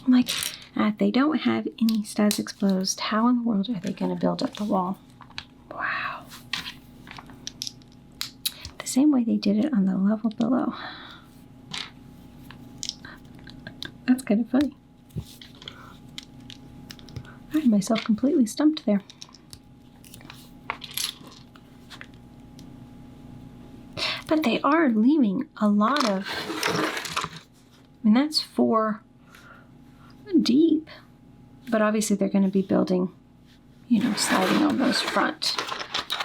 I'm like, if they don't have any studs exposed, how in the world are they going to build up the wall? Wow. The same way they did it on the level below. That's kind of funny. I had myself completely stumped there. But they are leaving a lot of, I mean, that's 4 deep. But obviously they're going to be building, you know, sliding on those front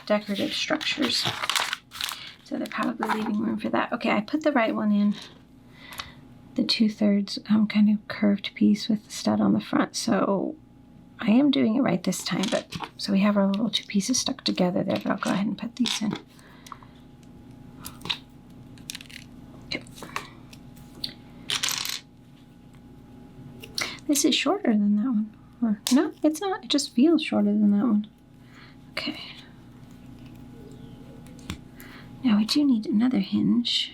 decorative structures. So they're probably leaving room for that. Okay, I put the right one in. The 2/3 kind of curved piece with the stud on the front. So I am doing it right this time. But so we have our little 2 pieces stuck together there. But I'll go ahead and put these in. Okay. This is shorter than that one. Or no, it's not. It just feels shorter than that one. Okay. Now we do need another hinge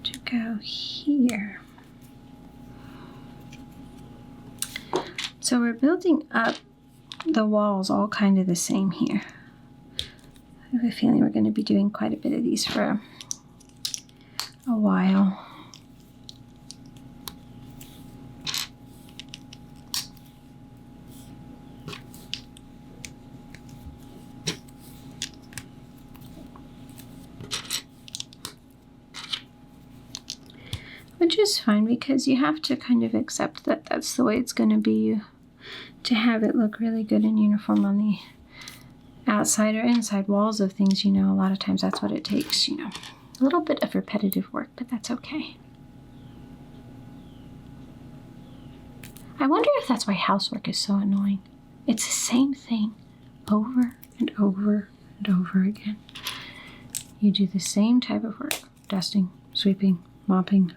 to go here. So we're building up the walls all kind of the same here. I have a feeling we're going to be doing quite a bit of these for a while. Which is fine because you have to kind of accept that that's the way it's going to be to have it look really good and uniform on the outside or inside walls of things. You know, a lot of times that's what it takes, you know, a little bit of repetitive work, but that's okay. I wonder if that's why housework is so annoying. It's the same thing over and over and over again. You do the same type of work, dusting, sweeping, mopping.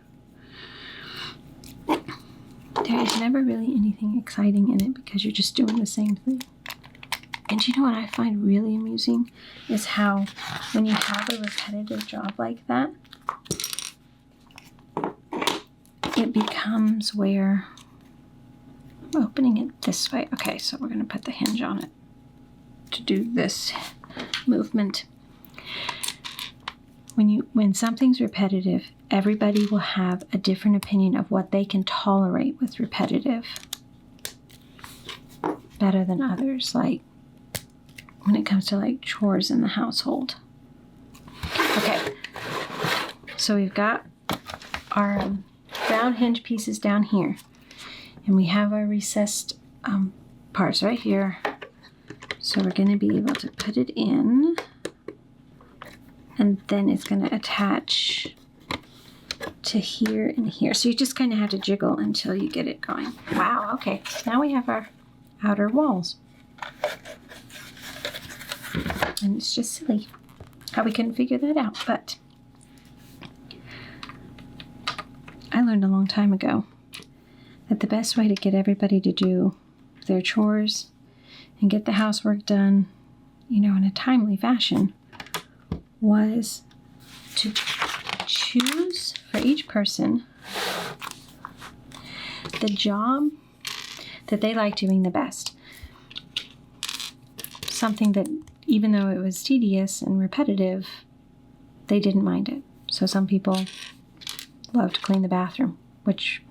There is never really anything exciting in it because you're just doing the same thing. And you know what I find really amusing is how when you have a repetitive job like that, it becomes where I'm opening it this way. Okay, so we're going to put the hinge on it to do this movement. When something's repetitive, everybody will have a different opinion of what they can tolerate with repetitive better than others. Like when it comes to like chores in the household. Okay, so we've got our round hinge pieces down here, and we have our recessed parts right here. So we're going to be able to put it in, and then it's going to attach to here and here. So you just kind of have to jiggle until you get it going. Wow, okay. Now we have our outer walls. And it's just silly how we couldn't figure that out. But I learned a long time ago that the best way to get everybody to do their chores and get the housework done, in a timely fashion, was to choose for each person the job that they like doing the best. Something that, even though it was tedious and repetitive, they didn't mind it. So some people love to clean the bathroom, which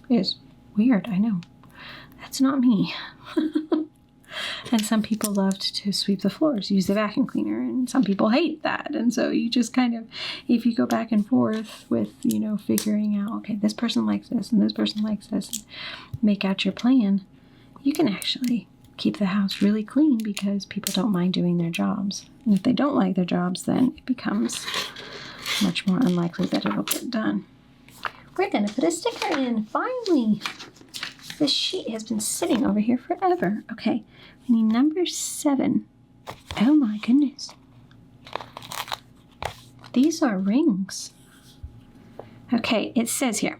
is weird, I know. That's not me. And some people loved to sweep the floors, use the vacuum cleaner, and some people hate that. And so you just kind of, if you go back and forth with, figuring out, okay, this person likes this and this person likes this, and make out your plan, you can actually keep the house really clean because people don't mind doing their jobs. And if they don't like their jobs, then it becomes much more unlikely that it'll get done. We're going to put a sticker in, finally. This sheet has been sitting over here forever. Okay, we need number 7. Oh my goodness. These are rings. Okay, it says here,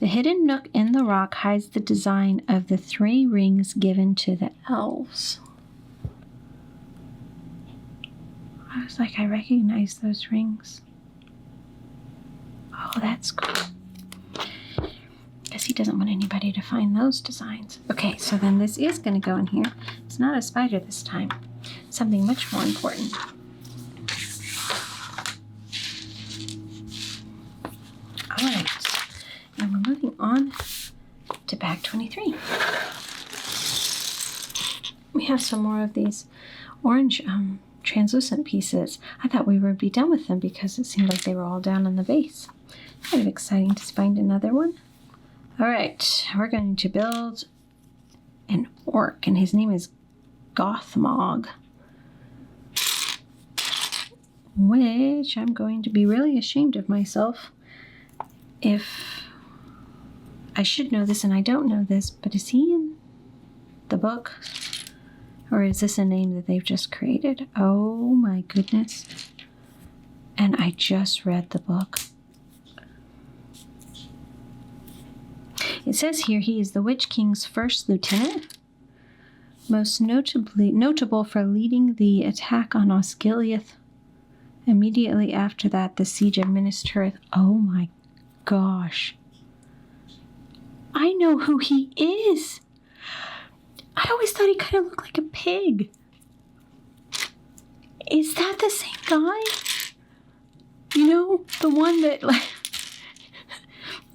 the hidden nook in the rock hides the design of the 3 rings given to the elves. I was like, I recognize those rings. Oh, that's cool. Guess he doesn't want anybody to find those designs. Okay, so then this is going to go in here. It's not a spider this time. Something much more important. All right, and we're moving on to bag 23. We have some more of these orange translucent pieces. I thought we would be done with them because it seemed like they were all down on the base. Kind of exciting to find another one. All right, we're going to build an orc, and his name is Gothmog, which I'm going to be really ashamed of myself if I should know this and I don't know this, but is he in the book? Or is this a name that they've just created? Oh my goodness. And I just read the book. It says here he is the Witch King's first lieutenant, most notable for leading the attack on Osgiliath. Immediately after that, the siege of Minas Tirith. Oh my gosh. I know who he is. I always thought he kind of looked like a pig. Is that the same guy? The one that, like,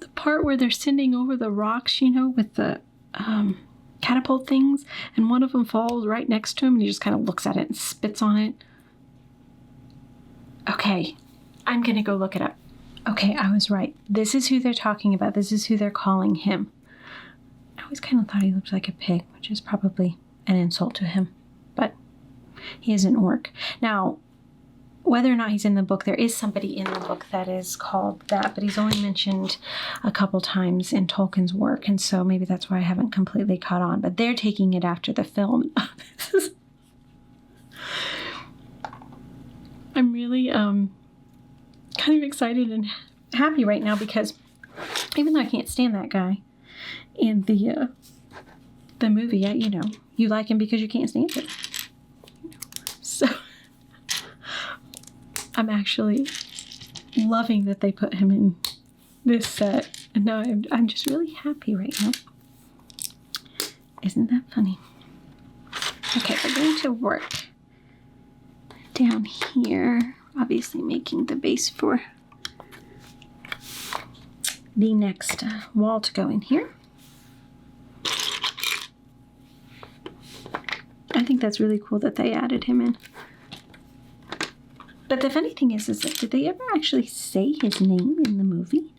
the part where they're sending over the rocks, with the catapult things, and one of them falls right next to him, and he just kind of looks at it and spits on it. Okay, I'm going to go look it up. Okay, I was right. This is who they're talking about. This is who they're calling him. I always kind of thought he looked like a pig, which is probably an insult to him. But he is an orc. Now, whether or not he's in the book, there is somebody in the book that is called that, but he's only mentioned a couple times in Tolkien's work, and so maybe that's why I haven't completely caught on. But they're taking it after the film. I'm really kind of excited and happy right now because even though I can't stand that guy in the movie, you like him because you can't stand him. So I'm actually loving that they put him in this set, and now I'm just really happy right now. Isn't that funny? Okay, we're going to work down here, obviously making the base for the next wall to go in here. I think that's really cool that they added him in. But the funny thing is that did they ever actually say his name in the movie?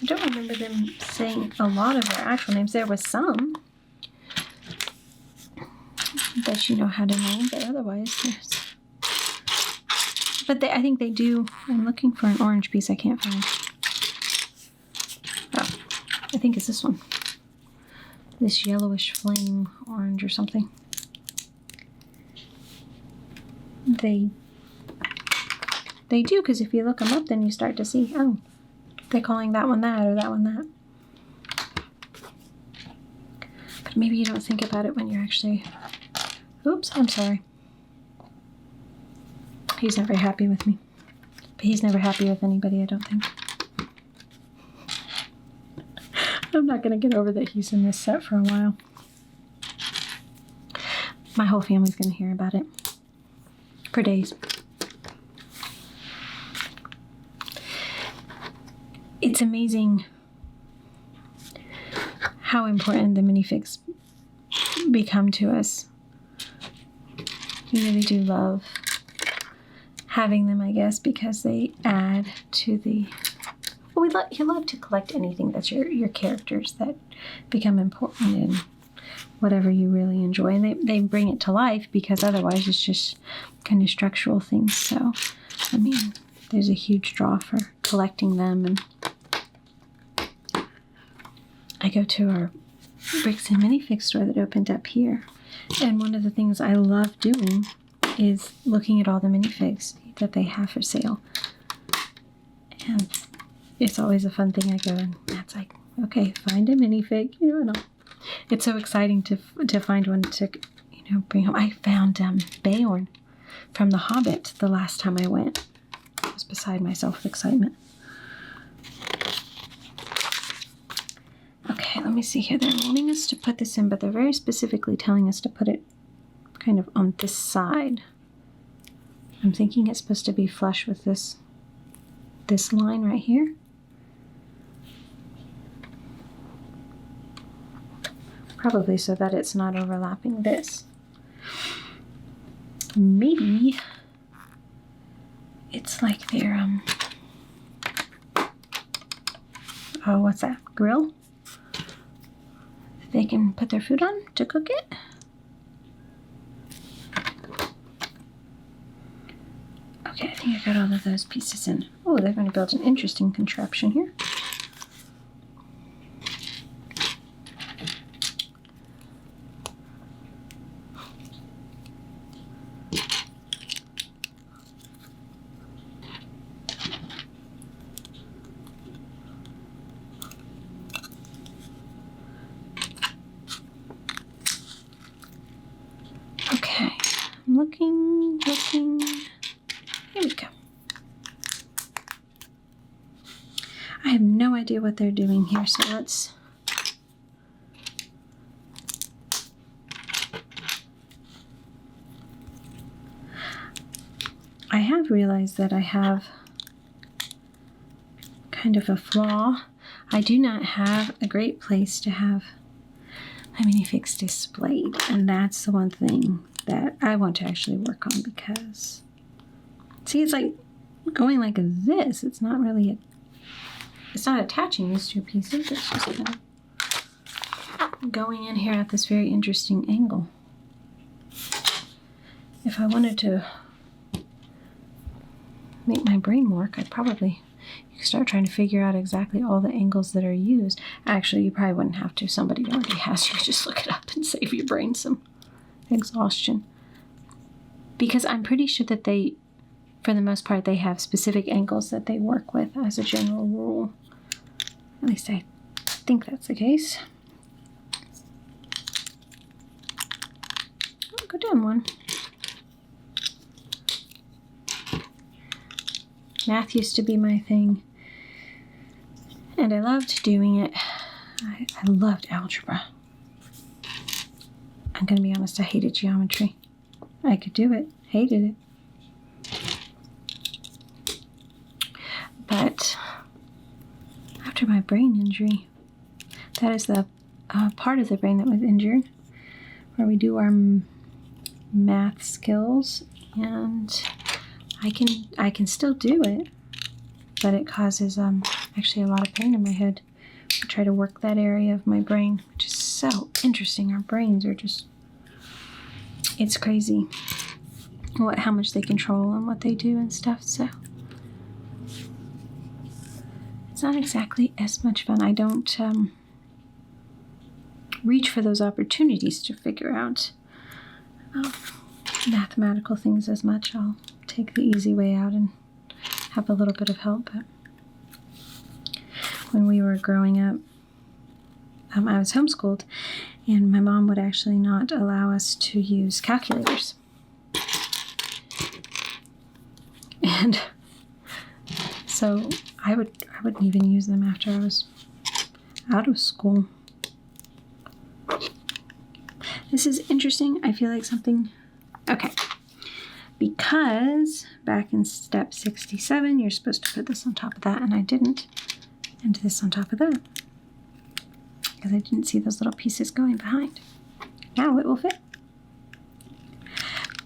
I don't remember them saying a lot of their actual names. There was some that you know how to name, but otherwise there's... But I think they do. I'm looking for an orange piece I can't find. Oh, I think it's this one. This yellowish flame orange or something. They do, because if you look them up, then you start to see, oh, they're calling that one that or that one that. But maybe you don't think about it when you're actually... Oops, I'm sorry. He's never happy with me. But he's never happy with anybody, I don't think. I'm not going to get over that he's in this set for a while. My whole family's going to hear about it. For days. It's amazing how important the minifigs become to us. We really do love having them, I guess, because they add to the... Well, you love to collect anything that's your characters that become important in whatever you really enjoy. And they bring it to life, because otherwise it's just kind of structural things. So, I mean, there's a huge draw for collecting them. And I go to our Bricks and Minifig store that opened up here. And one of the things I love doing is looking at all the minifigs that they have for sale. And it's always a fun thing. I go and Matt's like, okay, find a minifig, and it's so exciting to find one to, bring home. I found Beorn from The Hobbit the last time I went. I was beside myself with excitement. Okay, let me see here. They're wanting us to put this in, but they're very specifically telling us to put it kind of on this side. I'm thinking it's supposed to be flush with this line right here. Probably so that it's not overlapping this. Maybe it's like their, oh, what's that? Grill? They can put their food on to cook it. Okay, I think I got all of those pieces in. Oh, they're going to build an interesting contraption here. Okay, I'm looking. Here we go. I have no idea what they're doing here, so let's... I have realized that I have kind of a flaw. I do not have a great place to have my minifigs displayed, and that's the one thing that I want to actually work on, because see, it's like going like this. It's not really it's not attaching these two pieces. It's just kind of going in here at this very interesting angle. If I wanted to make my brain work, I'd probably start trying to figure out exactly all the angles that are used. Actually, you probably wouldn't have to. Somebody already has. You just look it up and save your brain some exhaustion. because I'm pretty sure that they, for the most part, they have specific angles that they work with as a general rule. At least I think that's the case. I'll go down one. Math used to be my thing, and I loved doing it. I loved algebra. I'm going to be honest, I hated geometry. I could do it, hated it. But after my brain injury, that is the part of the brain that was injured, where we do our math skills, and I can still do it, but it causes actually a lot of pain in my head. I try to work that area of my brain, which is so interesting. Our brains are just, it's crazy how much they control and what they do and stuff. So it's not exactly as much fun. I don't reach for those opportunities to figure out mathematical things as much. I'll take the easy way out and have a little bit of help. But when we were growing up, I was homeschooled, and my mom would actually not allow us to use calculators. And so I wouldn't even use them after I was out of school. This is interesting. I feel like something, okay. Because back in step 67, you're supposed to put this on top of that, and I didn't. And this on top of that, because I didn't see those little pieces going behind. Now it will fit.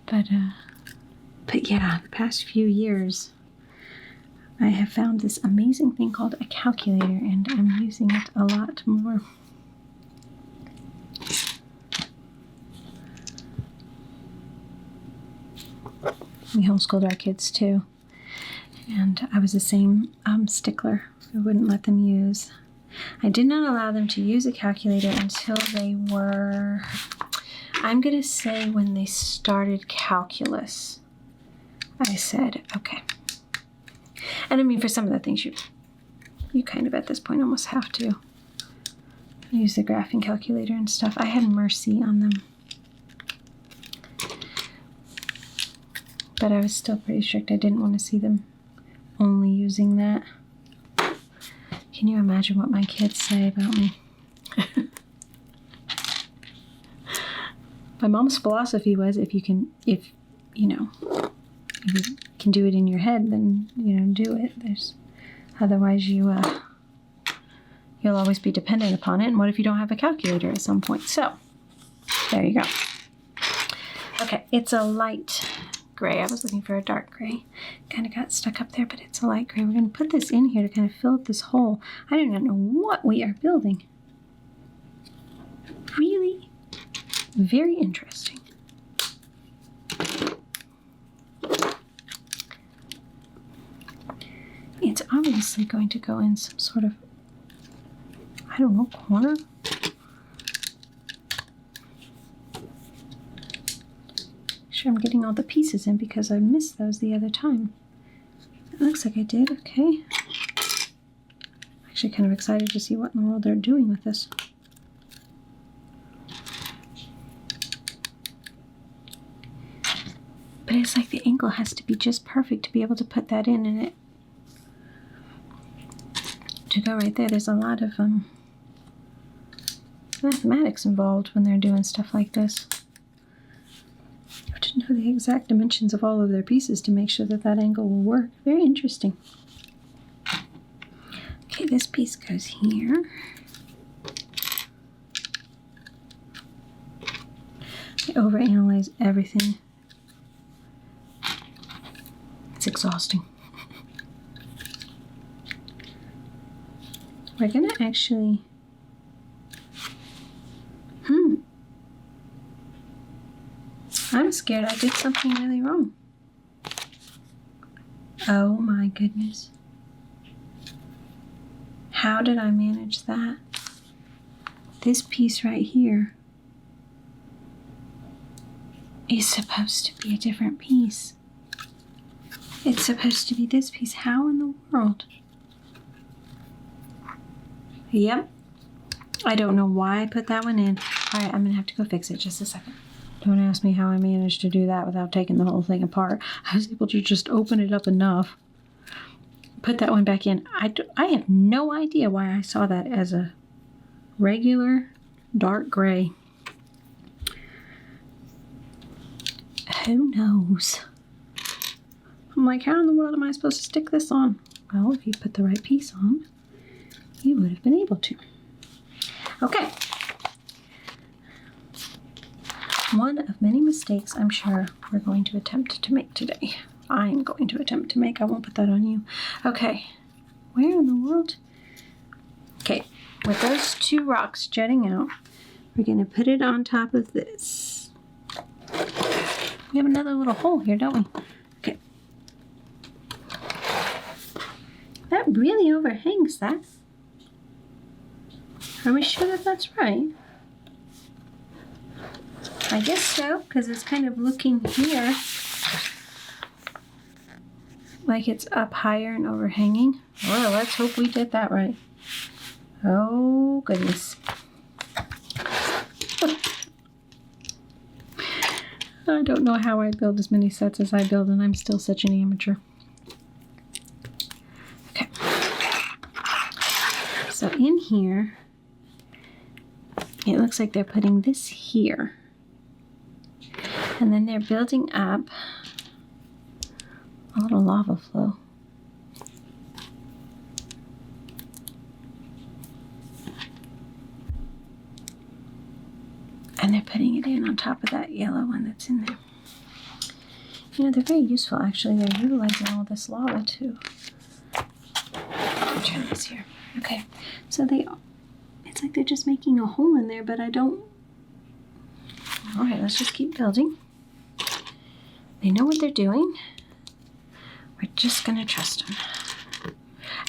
But yeah, the past few years, I have found this amazing thing called a calculator, and I'm using it a lot more. We homeschooled our kids too, and I was the same stickler. I wouldn't let them use. I did not allow them to use a calculator until they were, I'm going to say when they started calculus. I said, okay. And I mean, for some of the things you kind of at this point almost have to use the graphing calculator and stuff. I had mercy on them. But I was still pretty strict. I didn't want to see them only using that. Can you imagine what my kids say about me? My mom's philosophy was if you can do it in your head, then, do it. Otherwise you'll always be dependent upon it. And what if you don't have a calculator at some point? So, there you go. Okay, it's a light gray. I was looking for a dark gray. Kind of got stuck up there, but it's a light gray. We're going to put this in here to kind of fill up this hole. I do not know what we are building. Really very interesting. It's obviously going to go in some sort of, I don't know, corner. Sure I'm getting all the pieces in because I missed those the other time. It looks like I did, okay. Actually kind of excited to see what in the world they're doing with this. But it's like the angle has to be just perfect to be able to put that in, and it to go right there. There's a lot of mathematics involved when they're doing stuff like this. You have to know the exact dimensions of all of their pieces to make sure that that angle will work. Very interesting. Okay, this piece goes here. I overanalyze everything. It's exhausting. We're gonna actually, I'm scared I did something really wrong. Oh my goodness. How did I manage that? This piece right here is supposed to be a different piece. It's supposed to be this piece. How in the world? Yep. I don't know why I put that one in. All right, I'm going to have to go fix it. Just a second. Don't ask me how I managed to do that without taking the whole thing apart. I was able to just open it up enough. Put that one back in. I have no idea why I saw that as a regular dark gray. Who knows? I'm like, how in the world am I supposed to stick this on? Well, if you put the right piece on, you would have been able to. Okay. One of many mistakes I'm sure we're going to attempt to make today. I'm going to attempt to make. I won't put that on you. Okay. Where in the world? Okay. With those two rocks jutting out, we're going to put it on top of this. We have another little hole here, don't we? Okay. That really overhangs that. Are we sure that that's right? I guess so, because it's kind of looking here like it's up higher and overhanging. Well, let's hope we did that right. Oh, goodness. I don't know how I build as many sets as I build, and I'm still such an amateur. Okay. So in here, it looks like they're putting this here. And then they're building up a little lava flow. And they're putting it in on top of that yellow one that's in there. You know, they're very useful, actually. They're utilizing all this lava, too. I'll turn this here. Okay, so it's like they're just making a hole in there, but I don't... All right, let's just keep building. They know what they're doing. We're just going to trust them.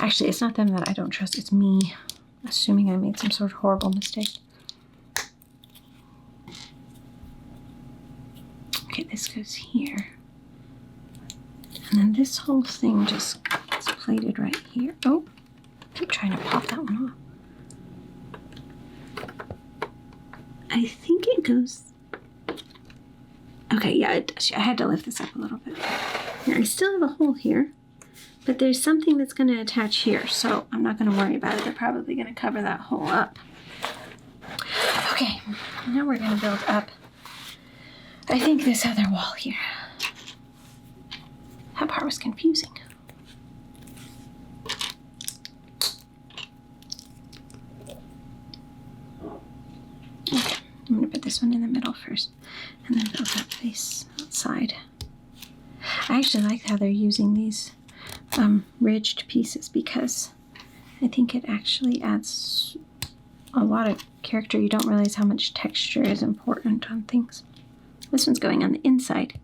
Actually, it's not them that I don't trust. It's me, assuming I made some sort of horrible mistake. Okay, this goes here. And then this whole thing just gets plated right here. Oh, I keep trying to pop that one off. I think it goes... Okay, yeah, it does. I had to lift this up a little bit. Now, I still have a hole here, but there's something that's going to attach here, so I'm not going to worry about it. They're probably going to cover that hole up. Okay, now we're going to build up, I think, this other wall here. That part was confusing. Okay, I'm going to put this one in the middle first, and then build up this outside. I actually like how they're using these ridged pieces because I think it actually adds a lot of character. You don't realize how much texture is important on things. This one's going on the inside,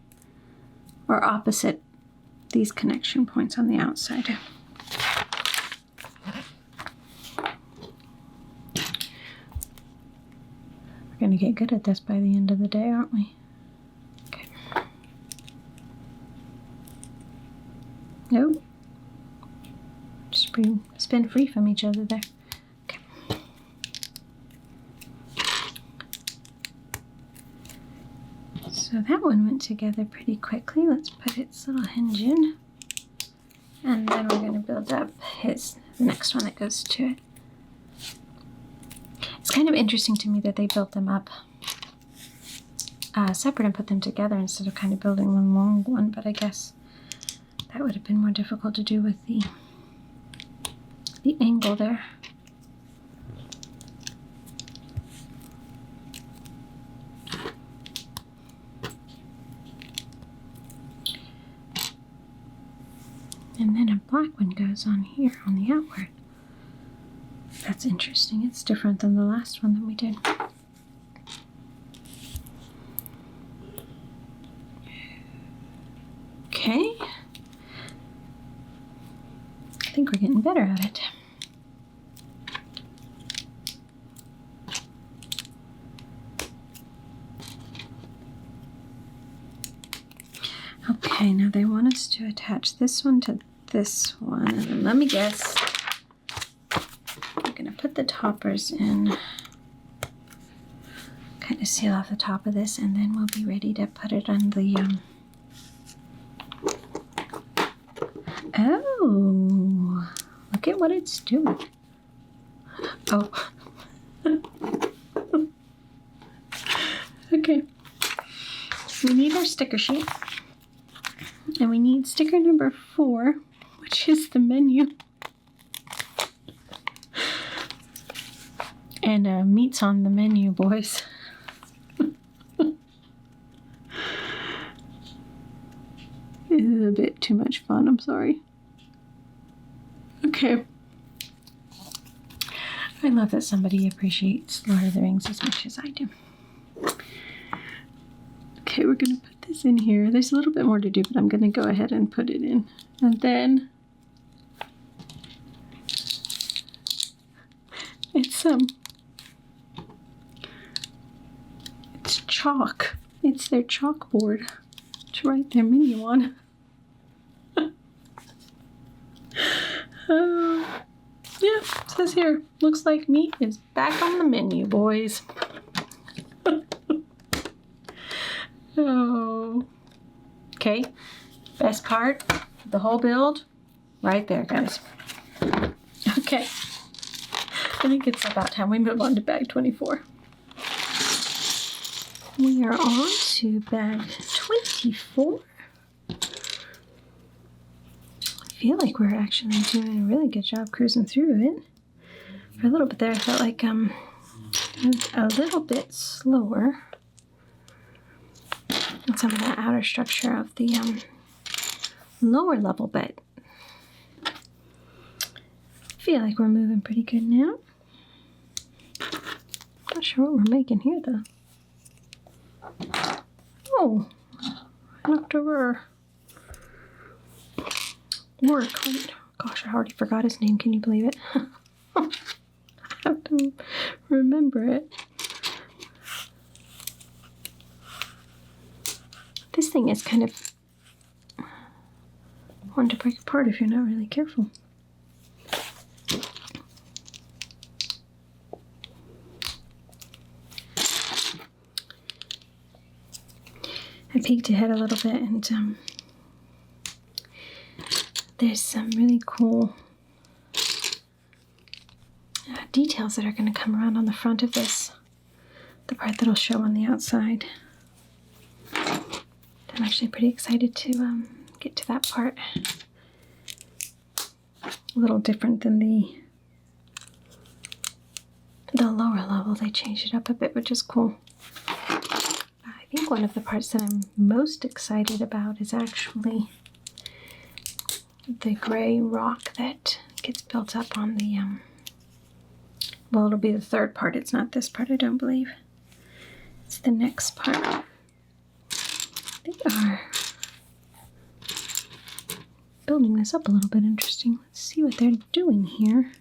or opposite these connection points on the outside. We're going to get good at this by the end of the day, aren't we? Okay. Nope. Just spin free from each other there. Okay. So that one went together pretty quickly. Let's put its little hinge in. And then we're going to build up the next one that goes to it. It's kind of interesting to me that they built them up separate and put them together instead of kind of building one long one, but I guess that would have been more difficult to do with the angle there. And then a black one goes on here on the outward. That's interesting. It's different than the last one that we did. Okay. I think we're getting better at it. they want us to attach this one to this one. And let me guess. I'm going to put the toppers in, kind of seal off the top of this, and then we'll be ready to put it on the, oh, look at what it's doing. Oh. Okay. We need our sticker sheet. And we need sticker number 4, which is the menu. And meat's on the menu, boys. This is a bit too much fun, I'm sorry. Okay. I love that somebody appreciates Lord of the Rings as much as I do. Okay, we're going to put this in here. There's a little bit more to do, but I'm going to go ahead and put it in. And then it's chalk. It's their chalkboard to write their menu on. Yeah, it says here, looks like meat is back on the menu, boys. Oh. Okay, best part of the whole build, right there, guys. Okay, I think it's about time we move on to bag 24. We are on to bag 24. I feel like we're actually doing a really good job cruising through it. For a little bit there, I felt like a little bit slower. And some of the outer structure of the lower level, but I feel like we're moving pretty good now. Not sure what we're making here though. Oh, knocked over work. Wait, gosh, I already forgot his name. Can you believe it? I have to remember it. This thing is kind of one to break apart if you're not really careful. I peeked ahead a little bit, and there's some really cool details that are going to come around on the front of this, the part that'll show on the outside. I'm actually pretty excited to get to that part. A little different than the lower level. They changed it up a bit, which is cool. I think one of the parts that I'm most excited about is actually the gray rock that gets built up on the, well, it'll be the third part. It's not this part, I don't believe. It's the next part. They are building this up a little bit interesting. Let's see what they're doing here.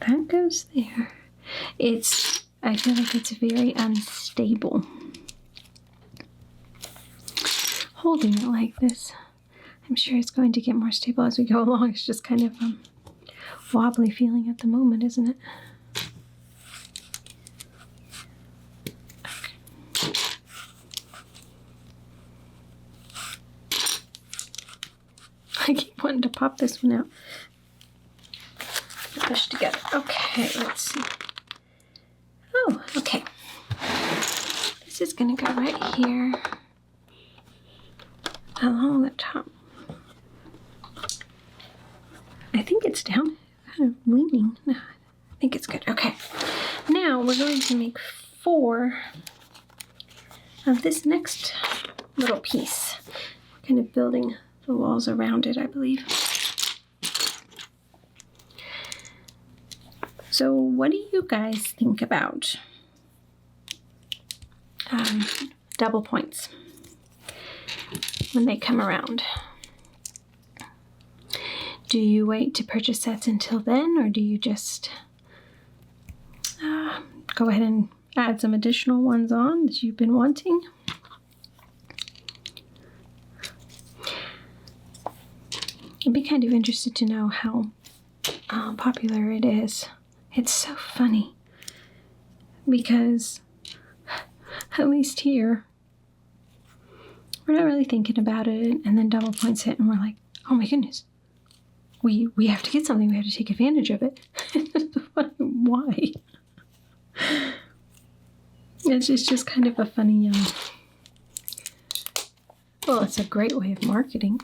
That goes there. I feel like it's very unstable. Holding it like this. I'm sure it's going to get more stable as we go along. It's just kind of wobbly feeling at the moment, isn't it? I keep wanting to pop this one out. Push together. Okay, let's see. Oh, okay. This is going to go right here along the top. I think it's down. Kind of leaning. No, I think it's good. Okay. Now we're going to make 4 of this next little piece. We're kind of building the walls around it, I believe. So what do you guys think about double points when they come around? Do you wait to purchase sets until then, or do you just go ahead and add some additional ones on that you've been wanting. I'd be kind of interested to know how popular it is. It's so funny because at least here we're not really thinking about it, and then double points hit and we're like, oh my goodness, we have to get something, we have to take advantage of it. Why? It's just kind of a funny, well, it's a great way of marketing.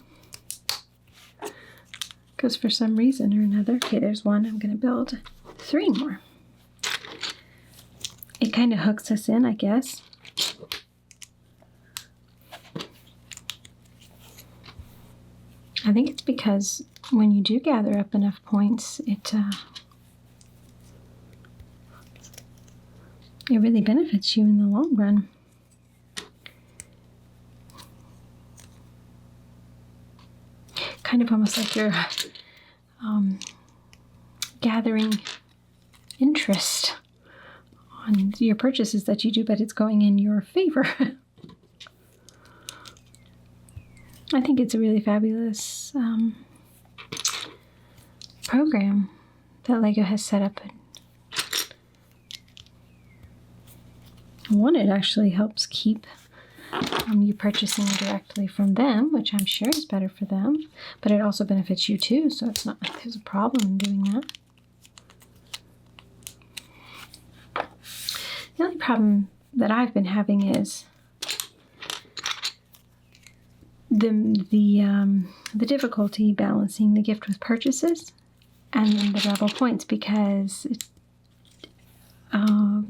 Because for some reason or another, okay, there's one, I'm going to build 3 more. It kind of hooks us in, I guess. I think it's because when you do gather up enough points, it really benefits you in the long run. Kind of almost like you're gathering interest on your purchases that you do, but it's going in your favor. I think it's a really fabulous program that LEGO has set up. One, it actually helps keep you purchasing directly from them, which I'm sure is better for them, but it also benefits you too, so it's not like there's a problem in doing that. The only problem that I've been having is the difficulty balancing the gift with purchases and then the double points, because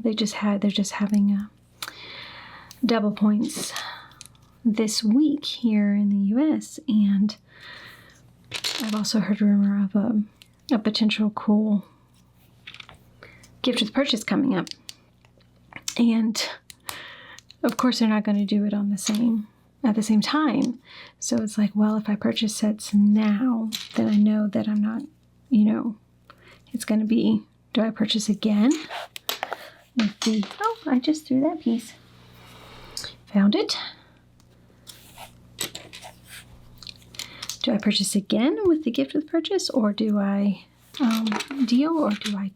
they're just having double points this week here in the US, and I've also heard rumor of a potential cool gift with purchase coming up, and of course they're not going to do it at the same time. So it's like, well, if I purchase sets now, then I know that I'm not, it's going to be, do I purchase again with the, oh, I just threw that piece. Found it. Do I purchase again with the gift with purchase, or do I deal, or do I,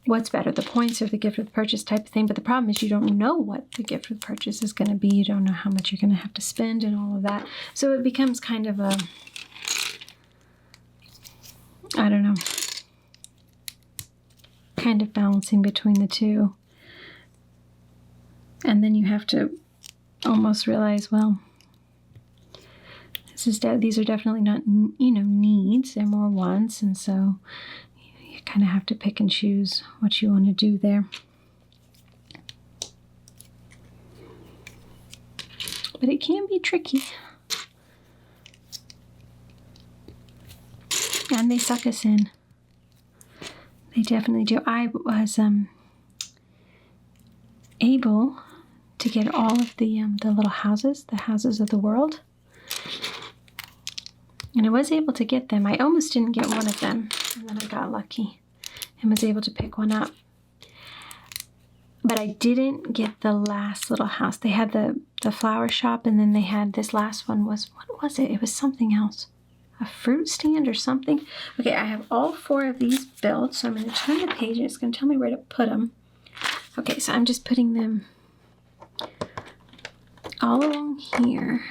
what's better, the points or the gift with purchase type of thing? But the problem is you don't know what the gift with purchase is going to be. You don't know how much you're going to have to spend and all of that. So it becomes kind of a, I don't know, kind of balancing between the two. And then you have to almost realize, well, these are definitely not, needs. They're more wants, and so you kind of have to pick and choose what you want to do there. But it can be tricky. And they suck us in. They definitely do. I was able to get all of the little houses, the houses of the world. And I was able to get them. I almost didn't get one of them, and then I got lucky and was able to pick one up. But I didn't get the last little house. They had the flower shop, and then they had this last one was, what was it? It was something else. A fruit stand or something. Okay, I have all 4 of these built, so I'm going to turn the page, and it's going to tell me where to put them. Okay, so I'm just putting them all along here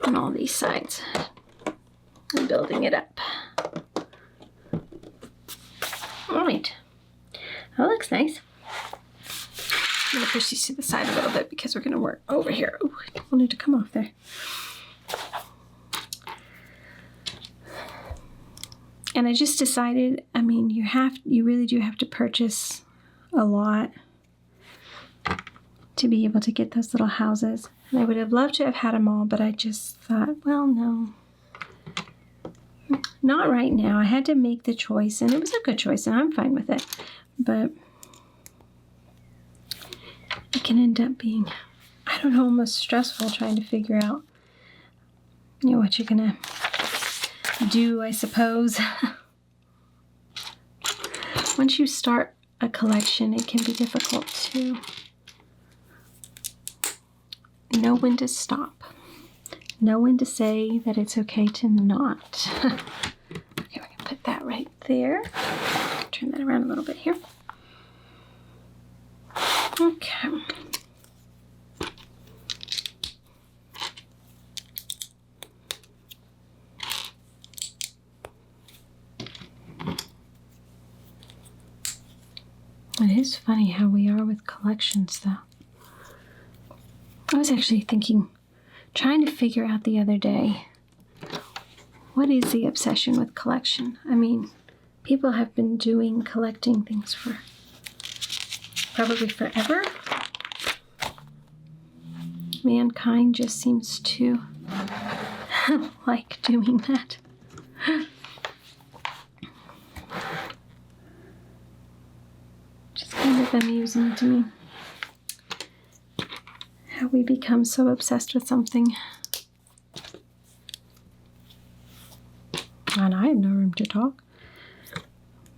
on all these sides. I'm building it up. All right. That looks nice. I'm going to push these to the side a little bit because we're going to work over here. Ooh, I don't want it to come off there. And I just decided, I mean, you really do have to purchase a lot to be able to get those little houses. And I would have loved to have had them all, but I just thought, well, no. Not right now. I had to make the choice, and it was a good choice, and I'm fine with it. But it can end up being, I don't know, almost stressful trying to figure out, what you're going to do, I suppose. Once you start a collection, it can be difficult to know when to stop. Know when to say that it's okay to not. Okay, we're going to put that right there. Turn that around a little bit here. Okay. It is funny how we are with collections, though. I was actually trying to figure out the other day, what is the obsession with collection? I mean, people have been collecting things for probably forever. Mankind just seems to like doing that. Just kind of amusing to me. How we become so obsessed with something. And I have no room to talk.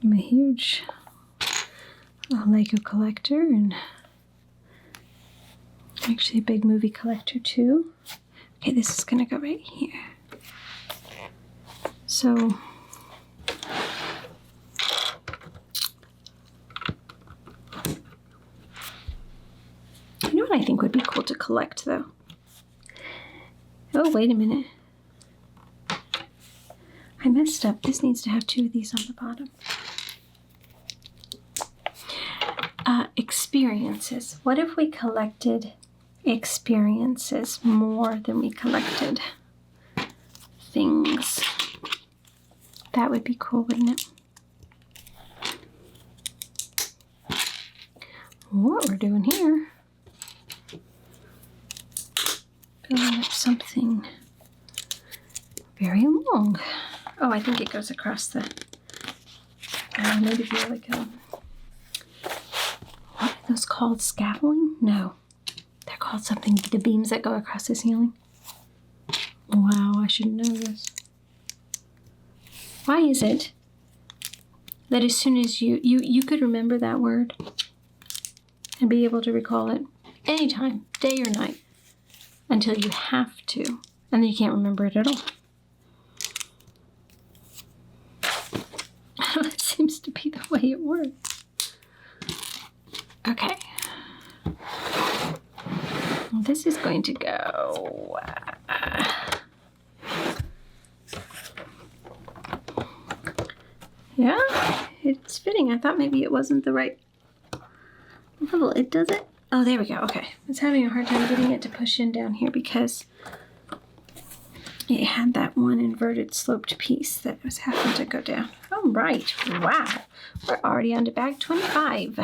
I'm a huge Lego collector and actually a big movie collector too. Okay, this is gonna go right here. So you know what I think would be cool to collect though? Oh, wait a minute. I messed up. This needs to have 2 of these on the bottom. Experiences. What if we collected experiences more than we collected things? That would be cool, wouldn't it? What we're doing here. Filling up something very long. Oh, I think it goes across the, maybe if you're like what are those called? Scaffolding? No. They're called something, the beams that go across the ceiling. Wow, I should know this. Why is it that as soon as you could remember that word and be able to recall it anytime, day or night, until you have to, and then you can't remember it at all? It seems to be the way it works. Okay. Well, this is going to go. Yeah, it's fitting. I thought maybe it wasn't the right level. It does it? Oh, there we go. Okay. I was having a hard time getting it to push in down here because it had that one inverted sloped piece that was having to go down. All right. Wow. We're already on to bag 25.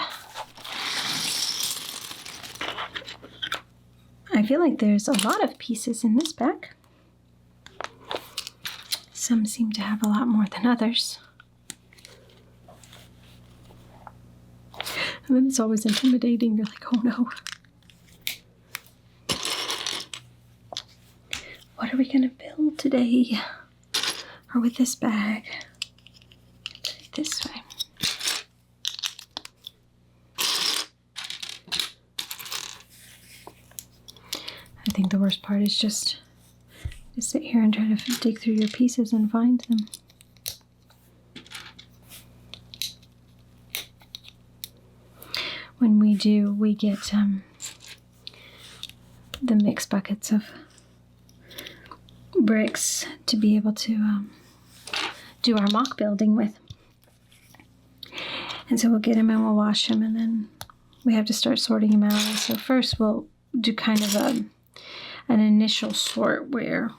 I feel like there's a lot of pieces in this bag. Some seem to have a lot more than others. And then it's always intimidating. You're like, oh no. What are we going to build today? Or with this bag? This way. I think the worst part is just to sit here and try to dig through your pieces and find them. When we do, we get the mixed buckets of bricks to be able to do our mock building with. And so we'll get them and we'll wash them, and then we have to start sorting them out. And so first we'll do kind of an initial sort where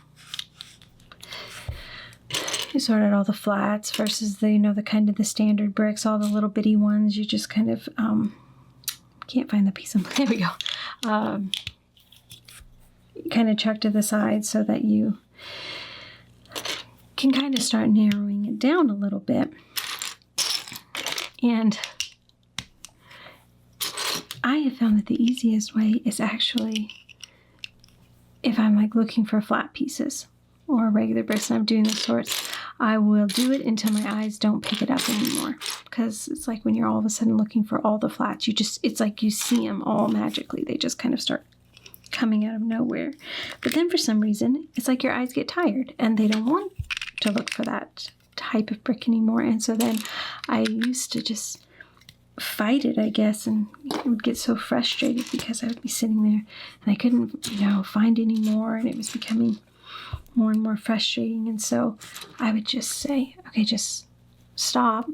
you sort out all the flats versus the, the kind of the standard bricks, all the little bitty ones. You just kind of can't find the piece. There we go. You kind of chuck to the side so that you can kind of start narrowing it down a little bit. And I have found that the easiest way is actually if I'm like looking for flat pieces or regular bricks and I'm doing the sorts, I will do it until my eyes don't pick it up anymore. Because it's like when you're all of a sudden looking for all the flats, it's like you see them all magically. They just kind of start coming out of nowhere. But then for some reason, it's like your eyes get tired and they don't want to look for that type of brick anymore. And so then I used to just fight it, I guess, and I would get so frustrated because I would be sitting there and I couldn't, find any more, and it was becoming more and more frustrating. And so I would just say, okay, just stop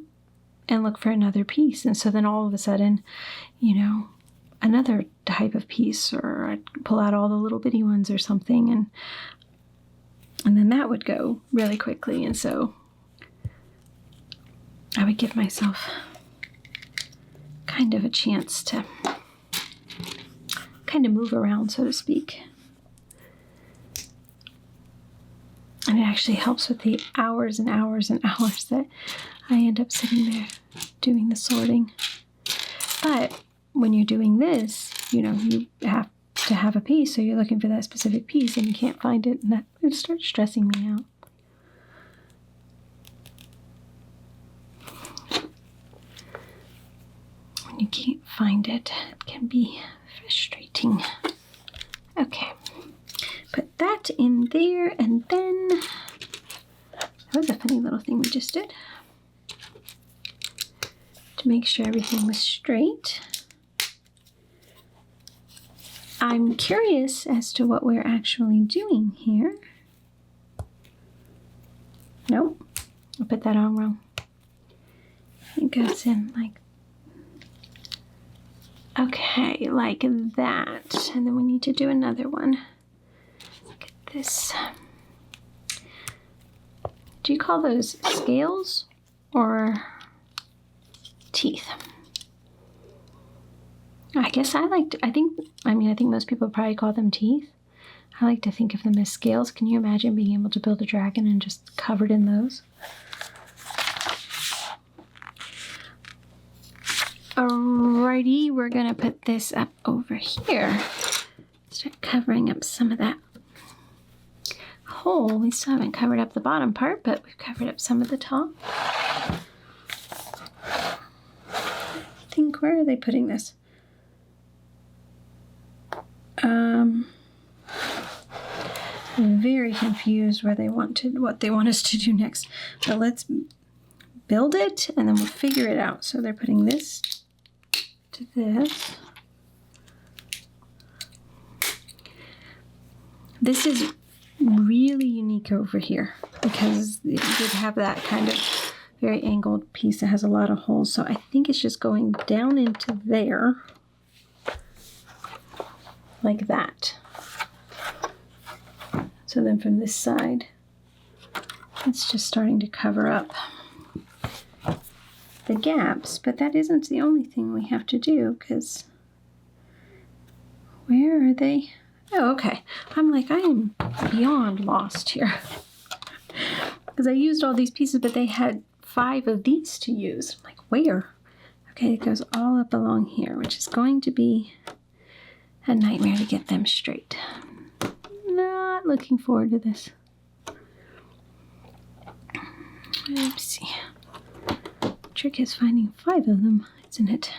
and look for another piece. And so then all of a sudden, another type of piece, or I'd pull out all the little bitty ones or something, and then that would go really quickly. And so I would give myself kind of a chance to kind of move around, so to speak. And it actually helps with the hours and hours and hours that I end up sitting there doing the sorting. But when you're doing this, you have to have a piece, so you're looking for that specific piece and you can't find it, and that would start stressing me out. When you can't find it, it can be frustrating. Okay, put that in there, and then that was a funny little thing we just did to make sure everything was straight. I'm curious as to what we're actually doing here. Nope, I put that on wrong. It goes in like, okay, like that. And then we need to do another one. Look at this. Do you call those scales or teeth? I guess I think most people probably call them teeth. I like to think of them as scales. Can you imagine being able to build a dragon and just covered in those? Alrighty, we're gonna put this up over here. Start covering up some of that hole. We still haven't covered up the bottom part, but we've covered up some of the top. Where are they putting this? I'm very confused what they want us to do next. But let's build it and then we'll figure it out. So they're putting this to this. This is really unique over here because it did have that kind of very angled piece that has a lot of holes. So I think it's just going down into there like that. So then from this side, it's just starting to cover up the gaps, but that isn't the only thing we have to do, because where are they? Oh, okay. I'm like, I am beyond lost here because I used all these pieces, but they had 5 of these to use. I'm like, where? Okay, it goes all up along here, which is going to be a nightmare to get them straight. Not looking forward to this. Oopsie. Trick is finding 5 of them, isn't it?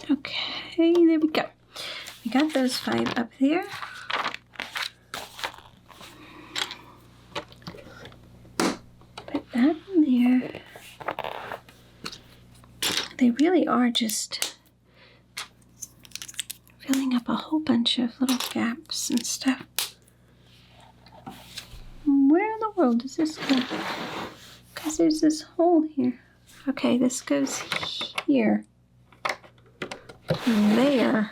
Okay, there we go. We got those 5 up there. Put that in there. They really are just filling up a whole bunch of little gaps and stuff. Where in the world does this go? Because there's this hole here. Okay, this goes here. There.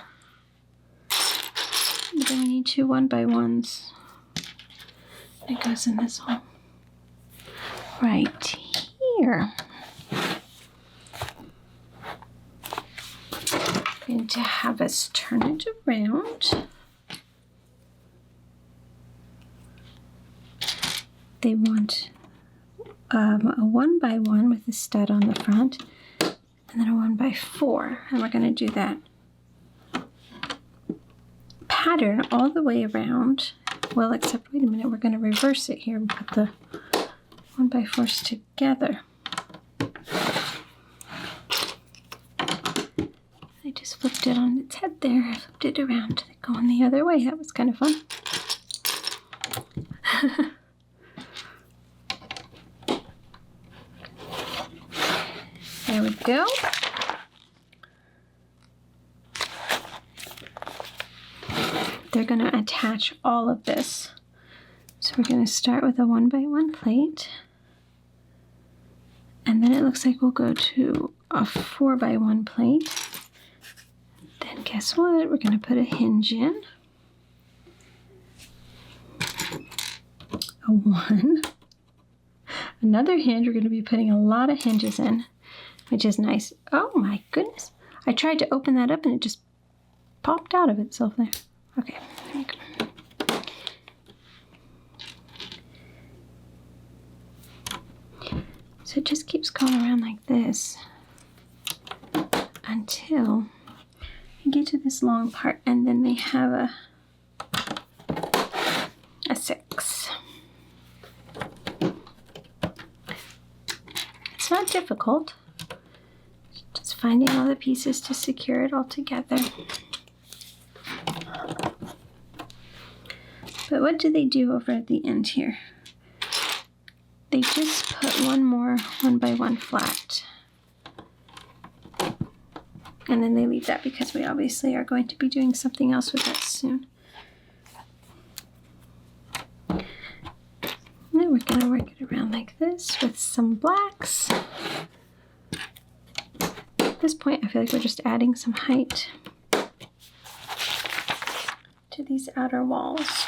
But then we need 2 1x1s. It goes in this hole. Right here. Going to have us turn it around. They want a 1x1 with a stud on the front, and then a 1x4, and we're going to do that pattern all the way around. Well, except, wait a minute, we're going to reverse it here and put the 1x4s together. I just flipped it on its head there. I flipped it around, going the other way. That was kind of fun. There we go. They're going to attach all of this. So we're going to start with a 1x1 plate. And then it looks like we'll go to a 4x1 plate. Then guess what? We're going to put a hinge in. A 1. Another hinge. We're going to be putting a lot of hinges in, which is nice. Oh my goodness. I tried to open that up and it just popped out of itself there. Okay, there we go. So it just keeps going around like this until you get to this long part, and then they have a 6. It's not difficult. Just finding all the pieces to secure it all together. But what do they do over at the end here? They just put one more 1x1 flat. And then they leave that because we obviously are going to be doing something else with that soon. And then we're going to work it around like this with some blacks. At this point, I feel like we're just adding some height to these outer walls.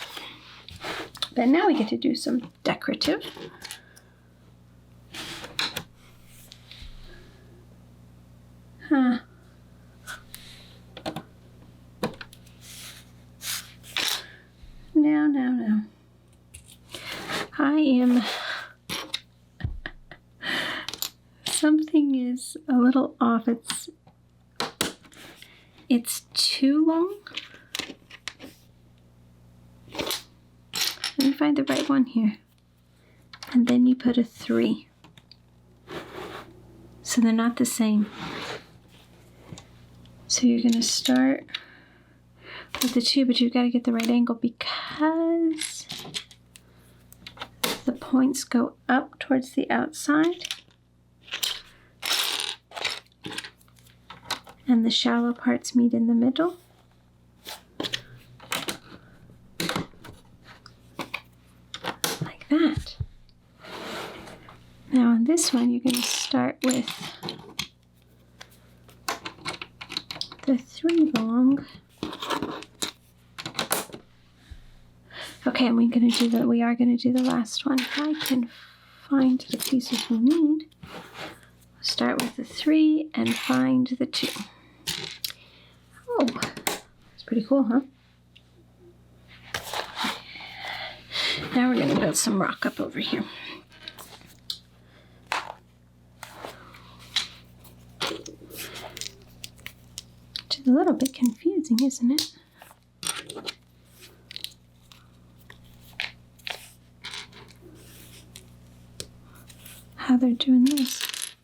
But now we get to do some decorative. No. Something is a little off. It's too long. Let me find the right one here. And then you put a 3. So they're not the same. So you're going to start with the 2, but you've got to get the right angle because the points go up towards the outside and the shallow parts meet in the middle. Like that. Now on this one, you're going to start with the 3 long. Okay, and we are going to do the last one. If I can find the pieces we need, we'll start with the 3 and find the 2. Oh, that's pretty cool, huh? Now we're going to build some rock up over here. Which is a little bit confusing, isn't it? How they're doing this.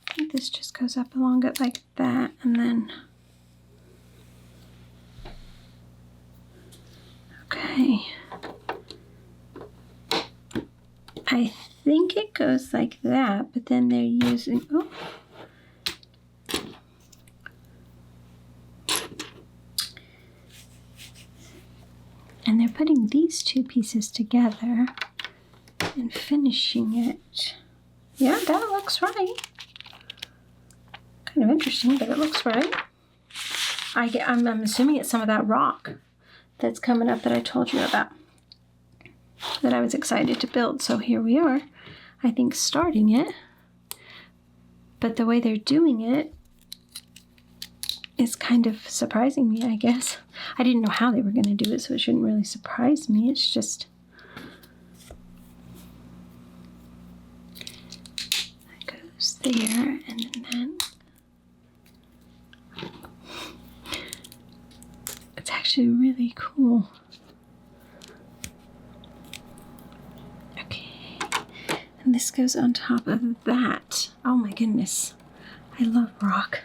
I think this just goes up along it like that, and then okay. I think it goes like that, but then they're using and they're putting these 2 pieces together and finishing it. Yeah, that looks right. Kind of interesting, but it looks right. I'm assuming it's some of that rock that's coming up that I told you about, that I was excited to build. So here we are, I think, starting it. But the way they're doing it is kind of surprising me, I guess. I didn't know how they were going to do it, so it shouldn't really surprise me. It's just there, and then it's actually really cool. this goes on top of that. Oh my goodness. I love rock.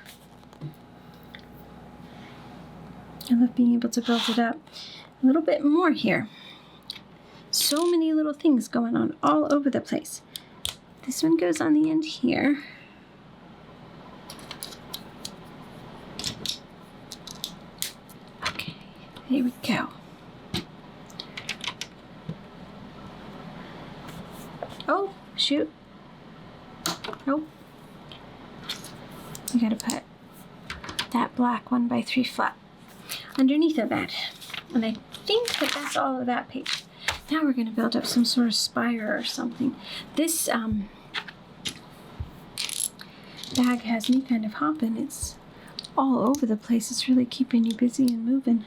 I love being able to build it up. A little bit more here. So many little things going on all over the place. This one goes on the end here. Okay, here we go. Oh, shoot. Nope. We gotta put that black 1x3 flat underneath of that. And I think that that's all of that page. Now we're gonna build up some sort of spire or something. This bag has me kind of hopping. It's all over the place. It's really keeping you busy and moving.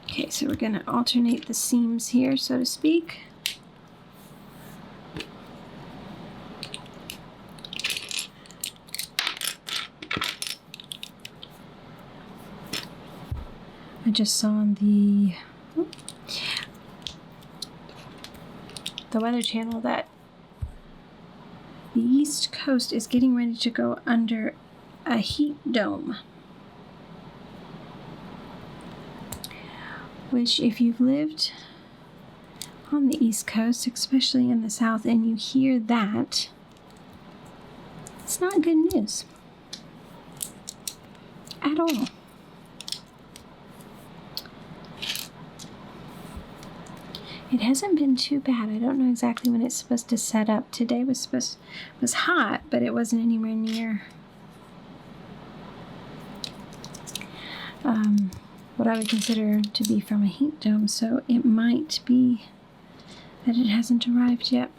Okay, so we're gonna alternate the seams here, so to speak. I just saw on the Weather Channel that the East Coast is getting ready to go under a heat dome. Which, if you've lived on the East Coast, especially in the South, and you hear that, it's not good news at all. It hasn't been too bad. I don't know exactly when it's supposed to set up. Today was hot, but it wasn't anywhere near what I would consider to be from a heat dome. So it might be that it hasn't arrived yet.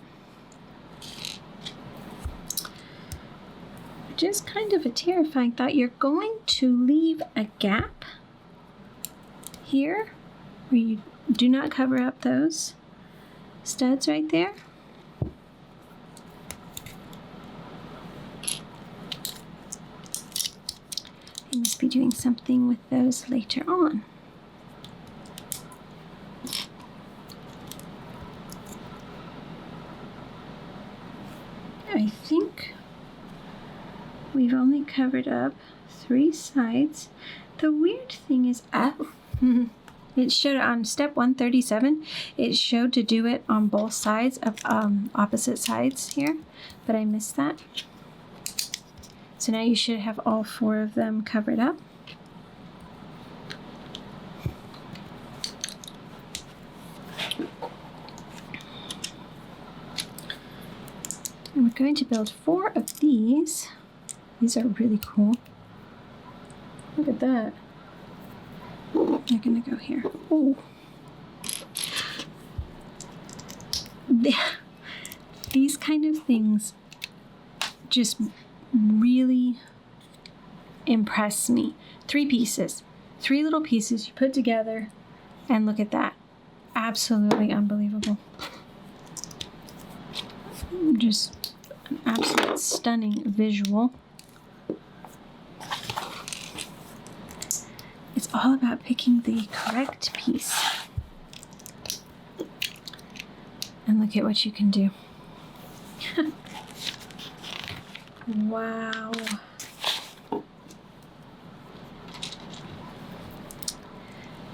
Which is kind of a terrifying thought. You're going to leave a gap here where you do not cover up those studs right there. I must be doing something with those later on. I think we've only covered up 3 sides. The weird thing is, it showed on step 137, it showed to do it on both sides of opposite sides here, but I missed that. So now you should have all 4 of them covered up. And we're going to build 4 of these. These are really cool. Look at that. They're gonna go here. Oh, these kind of things just really impress me. 3 pieces, 3 little pieces you put together, and look at that. Absolutely unbelievable. Just an absolute stunning visual. It's all about picking the correct piece. And look at what you can do. Wow.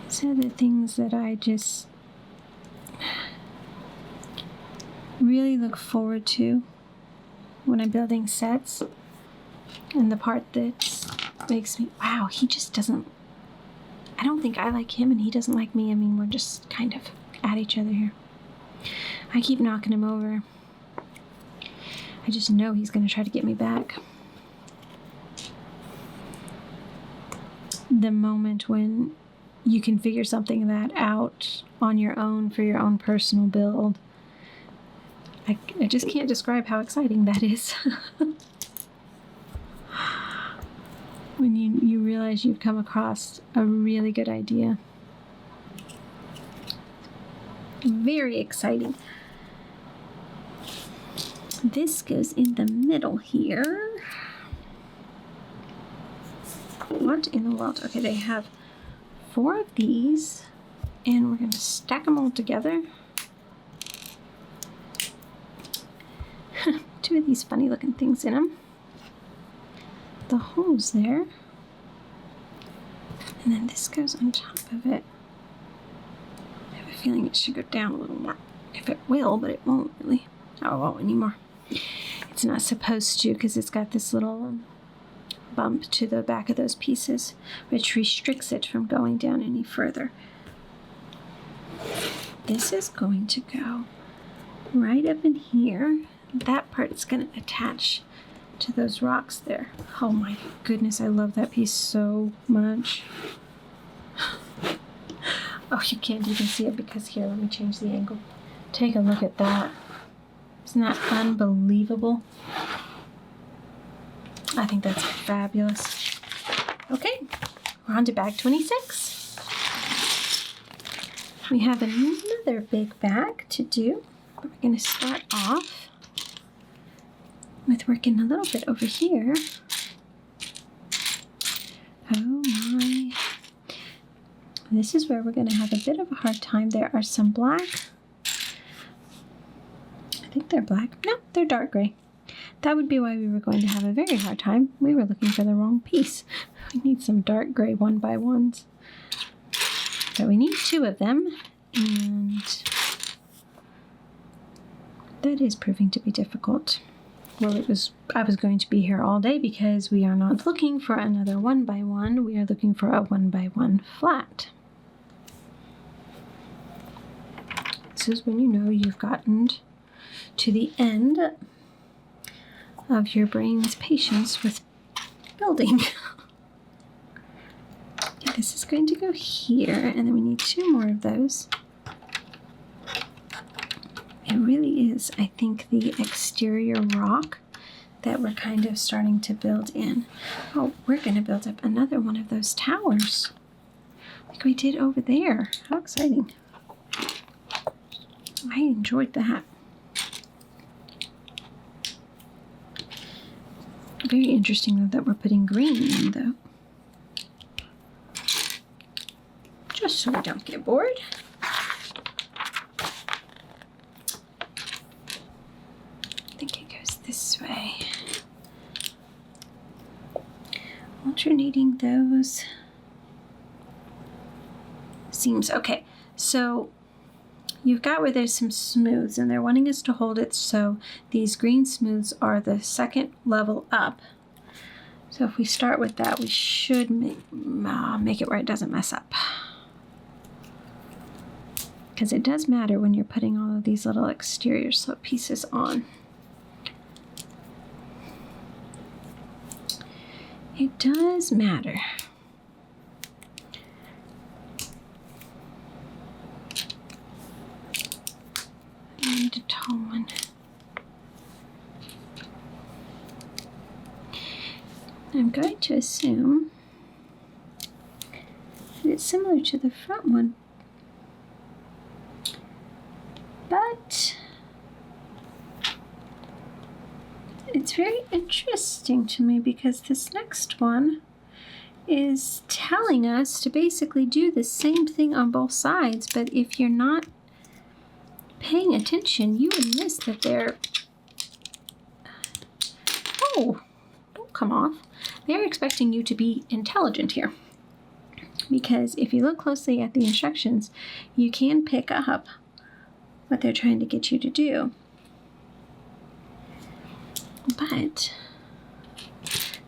These are the things that I just really look forward to when I'm building sets. And the part that makes me, wow, he just doesn't, I don't think I like him and he doesn't like me. I mean, we're just kind of at each other here. I keep knocking him over. I just know he's going to try to get me back. The moment when you can figure something that out on your own for your own personal build, I just can't describe how exciting that is. When you realize you've come across a really good idea. Very exciting. This goes in the middle here. What in the world? Okay, they have 4 of these, and we're going to stack them all together. two of these funny looking things in them. The holes there. And then this goes on top of it. I have a feeling it should go down a little more. If it will, but it won't really. Oh, it won't anymore. It's not supposed to because it's got this little bump to the back of those pieces, which restricts it from going down any further. This is going to go right up in here. That part's going to attach to those rocks there. Oh my goodness, I love that piece so much. Oh, you can't even see it because here, let me change the angle. Take a look at that. Isn't that unbelievable? I think that's fabulous. Okay, we're on to bag 26. We have another big bag to do. We're going to start off with working a little bit over here. Oh my. This is where we're going to have a bit of a hard time. There are some black. I think they're black. No, they're dark gray. That would be why we were going to have a very hard time. We were looking for the wrong piece. We need some dark gray 1x1s. So we need 2 of them. And that is proving to be difficult. Well, I was going to be here all day because we are not looking for another 1x1. We are looking for a 1x1 flat. This is when you know you've gotten to the end of your brain's patience with building. Okay, this is going to go here, and then we need 2 more of those. It really is, I think, the exterior rock that we're kind of starting to build in. Oh, we're going to build up another one of those towers like we did over there. How exciting. I enjoyed that. Very interesting though that we're putting green in though. Just so we don't get bored. This way. Alternating those seams. Okay, so you've got where there's some smooths and they're wanting us to hold it so these green smooths are the second level up. So if we start with that, we should make it where it doesn't mess up. Because it does matter when you're putting all of these little exterior slope pieces on. It does matter. I need a tall one. I'm going to assume that it's similar to the front one, but it's very interesting to me because this next one is telling us to basically do the same thing on both sides, but if you're not paying attention, you would miss that they're... Oh, don't come off. They're expecting you to be intelligent here. Because if you look closely at the instructions, you can pick up what they're trying to get you to do. But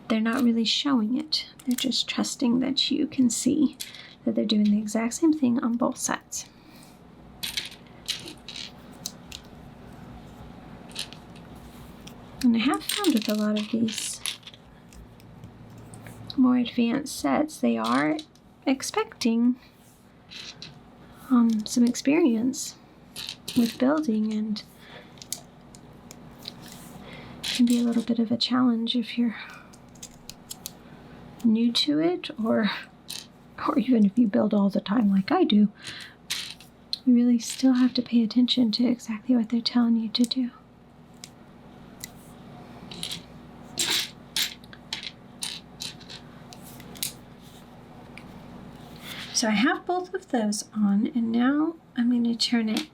they're not really showing it. They're just trusting that you can see that they're doing the exact same thing on both sides. And I have found with a lot of these more advanced sets, they are expecting some experience with building, and it can be a little bit of a challenge if you're new to it, or even if you build all the time like I do. You really still have to pay attention to exactly what they're telling you to do. So I have both of those on, and now I'm going to turn it,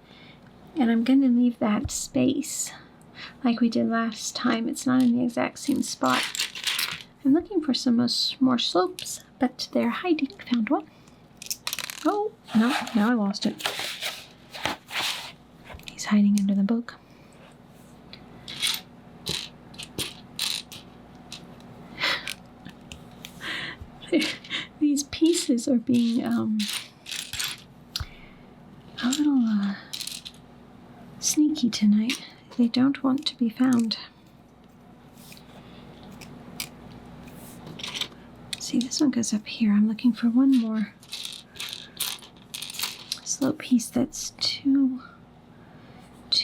and I'm going to leave that space like we did last time. It's not in the exact same spot. I'm looking for some more slopes, but they're hiding. Found one. Oh, no, now I lost it. He's hiding under the book. These pieces are being a little sneaky tonight. They don't want to be found. See, this one goes up here. I'm looking for one more slope piece that's too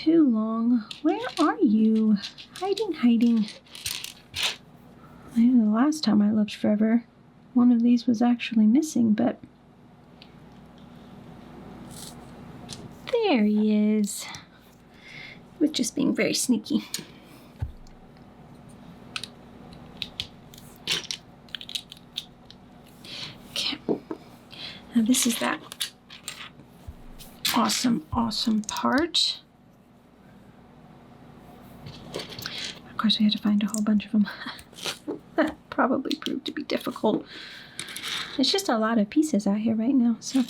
long. Where are you? Hiding. I know the last time I looked forever, one of these was actually missing, but there he is. With just being very sneaky. Okay. Now this is that awesome part. Of course, we had to find a whole bunch of them. That probably proved to be difficult. There's just a lot of pieces out here right now, so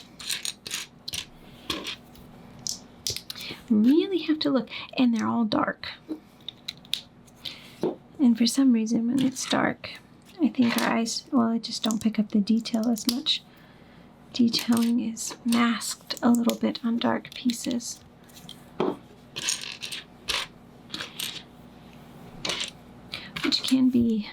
really have to look. And they're all dark. And for some reason, when it's dark, I think our eyes, well, I just don't pick up the detail as much. Detailing is masked a little bit on dark pieces. Which can be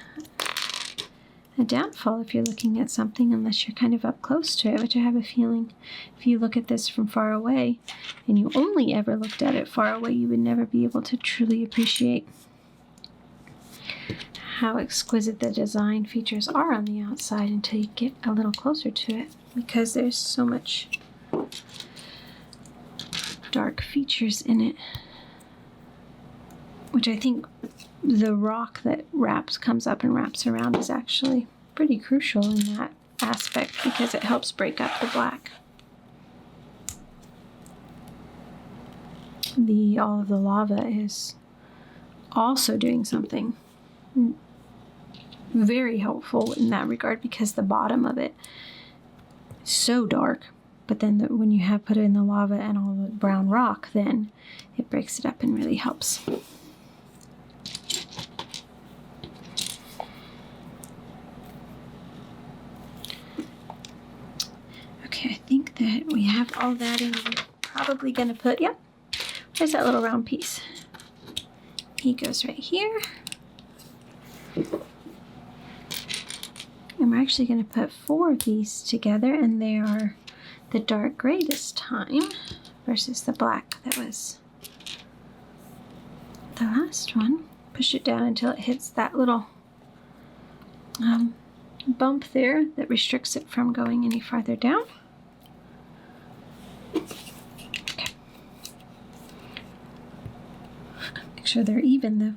a downfall if you're looking at something unless you're kind of up close to it, which I have a feeling if you look at this from far away and you only ever looked at it far away, you would never be able to truly appreciate how exquisite the design features are on the outside until you get a little closer to it, because there's so much dark features in it, which I think the rock that comes up and wraps around is actually pretty crucial in that aspect because it helps break up the black. All of the lava is also doing something very helpful in that regard because the bottom of it is so dark, but then when you have put it in the lava and all the brown rock, then it breaks it up and really helps. Okay, I think that we have all that in. I'm probably going to put, yep, there's that little round piece. He goes right here. And we're actually going to put 4 of these together, and they are the dark gray this time versus the black that was the last one. Push it down until it hits that little bump there that restricts it from going any farther down. Okay. Make sure they're even though.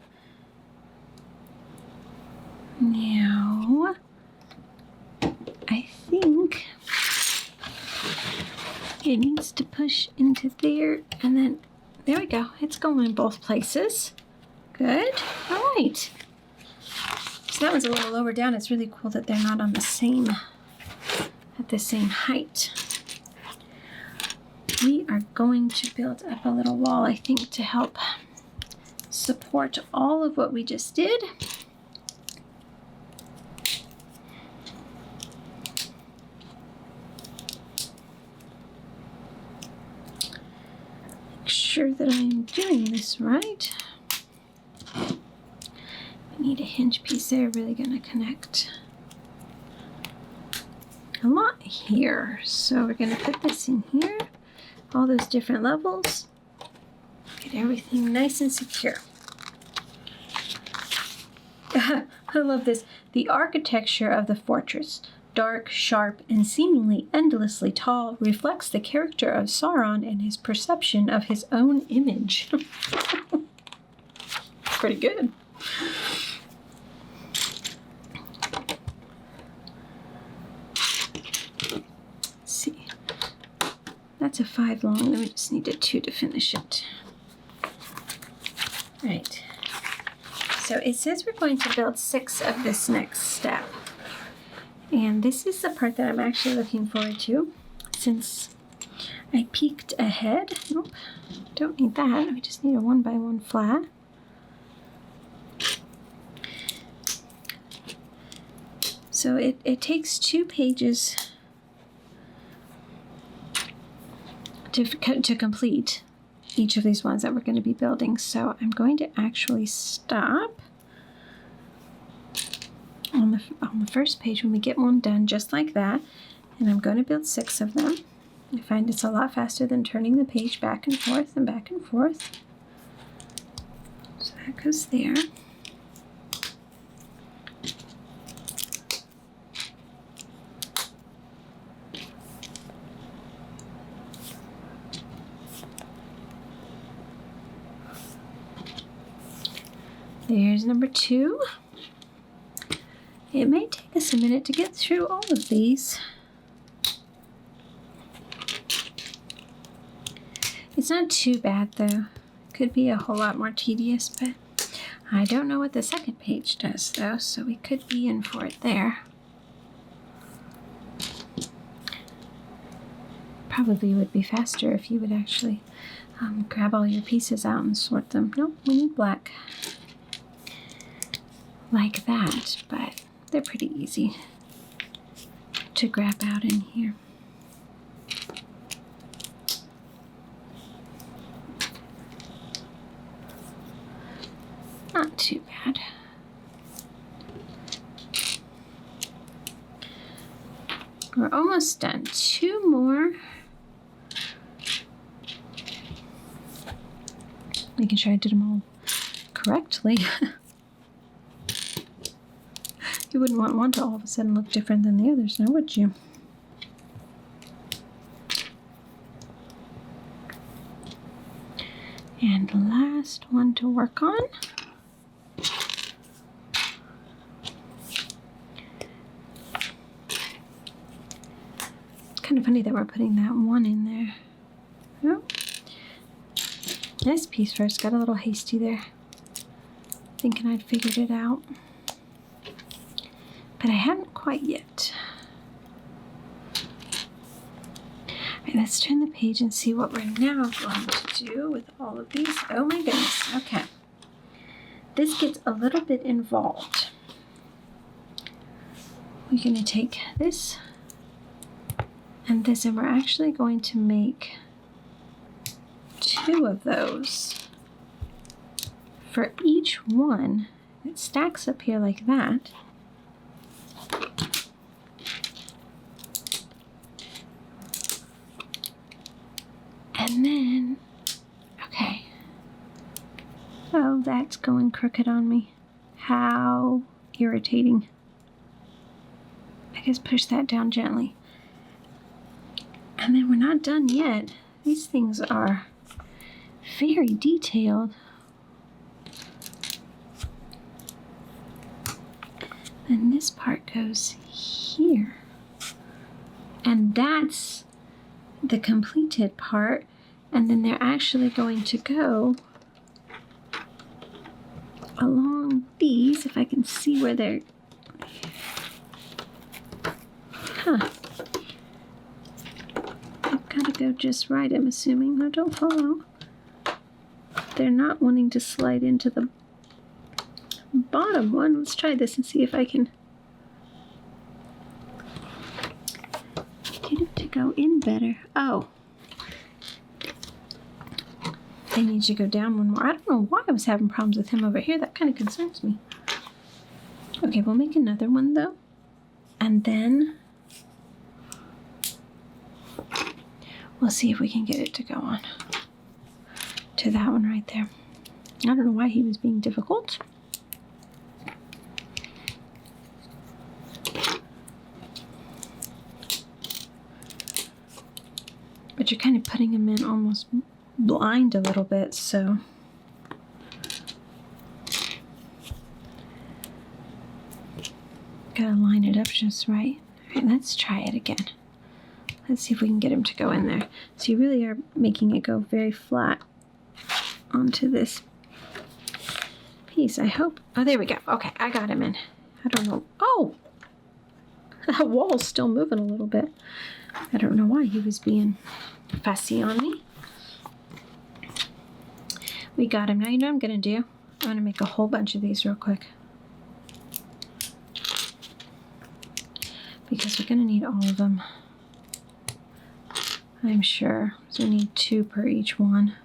Now, I think it needs to push into there, and then there we go. It's going in both places. Good. All right. So that one's a little lower down. It's really cool that they're not on the same height. We are going to build up a little wall, I think, to help support all of what we just did. Make sure that I am doing this right. We need a hinge piece there, really going to connect a lot here. So we're going to put this in here, all those different levels, get everything nice and secure. I love this. The architecture of the fortress, dark, sharp, and seemingly endlessly tall, reflects the character of Sauron and his perception of his own image. Pretty good. Let's see. That's a 5 long. Then we just need a 2 to finish it. All right. So it says we're going to build 6 of this next step. And this is the part that I'm actually looking forward to, since I peeked ahead. Nope, don't need that. We just need a 1x1 flat. So it takes 2 pages to complete each of these ones that we're going to be building. So I'm going to actually stop on the first page when we get one done, just like that, and I'm going to build 6 of them. I find it's a lot faster than turning the page back and forth and back and forth. So that goes there. There's number 2. It may take us a minute to get through all of these. It's not too bad though. Could be a whole lot more tedious, but I don't know what the second page does though, so we could be in for it there. Probably would be faster if you would actually grab all your pieces out and sort them. Nope, we need black. Like that, but they're pretty easy to grab out in here. Not too bad. We're almost done. 2 more. Making sure I did them all correctly. You wouldn't want one to all of a sudden look different than the others now, would you? And the last one to work on. It's kind of funny that we're putting that one in there. Oh. Nice piece first. Got a little hasty there. Thinking I'd figured it out. But I haven't quite yet. All right, let's turn the page and see what we're now going to do with all of these. Oh my goodness, okay. This gets a little bit involved. We're going to take this and this, and we're actually going to make 2 of those for each one. It stacks up here like that. And then, okay. Oh, that's going crooked on me. How irritating. I guess push that down gently. And then we're not done yet. These things are very detailed. And this part goes here. And that's the completed part. And then they're actually going to go along these, if I can see where they're... Huh. I've got to go just right, I'm assuming. No, don't follow. They're not wanting to slide into the bottom one. Let's try this and see if I can get it to go in better. Oh. They need to go down one more. I don't know why I was having problems with him over here. That kind of concerns me. Okay, we'll make another one though. And then we'll see if we can get it to go on to that one right there. I don't know why he was being difficult. But you're kind of putting him in almost blind a little bit, so gotta line it up just right. All right, let's try it again. Let's see if we can get him to go in there. So you really are making it go very flat onto this piece. I hope. Oh, there we go. Okay, I got him in. I don't know. Oh! That wall's still moving a little bit. I don't know why he was being fussy on me. We got him. Now you know what I'm going to do? I'm going to make a whole bunch of these real quick. Because we're going to need all of them. I'm sure. So we need 2 per each one.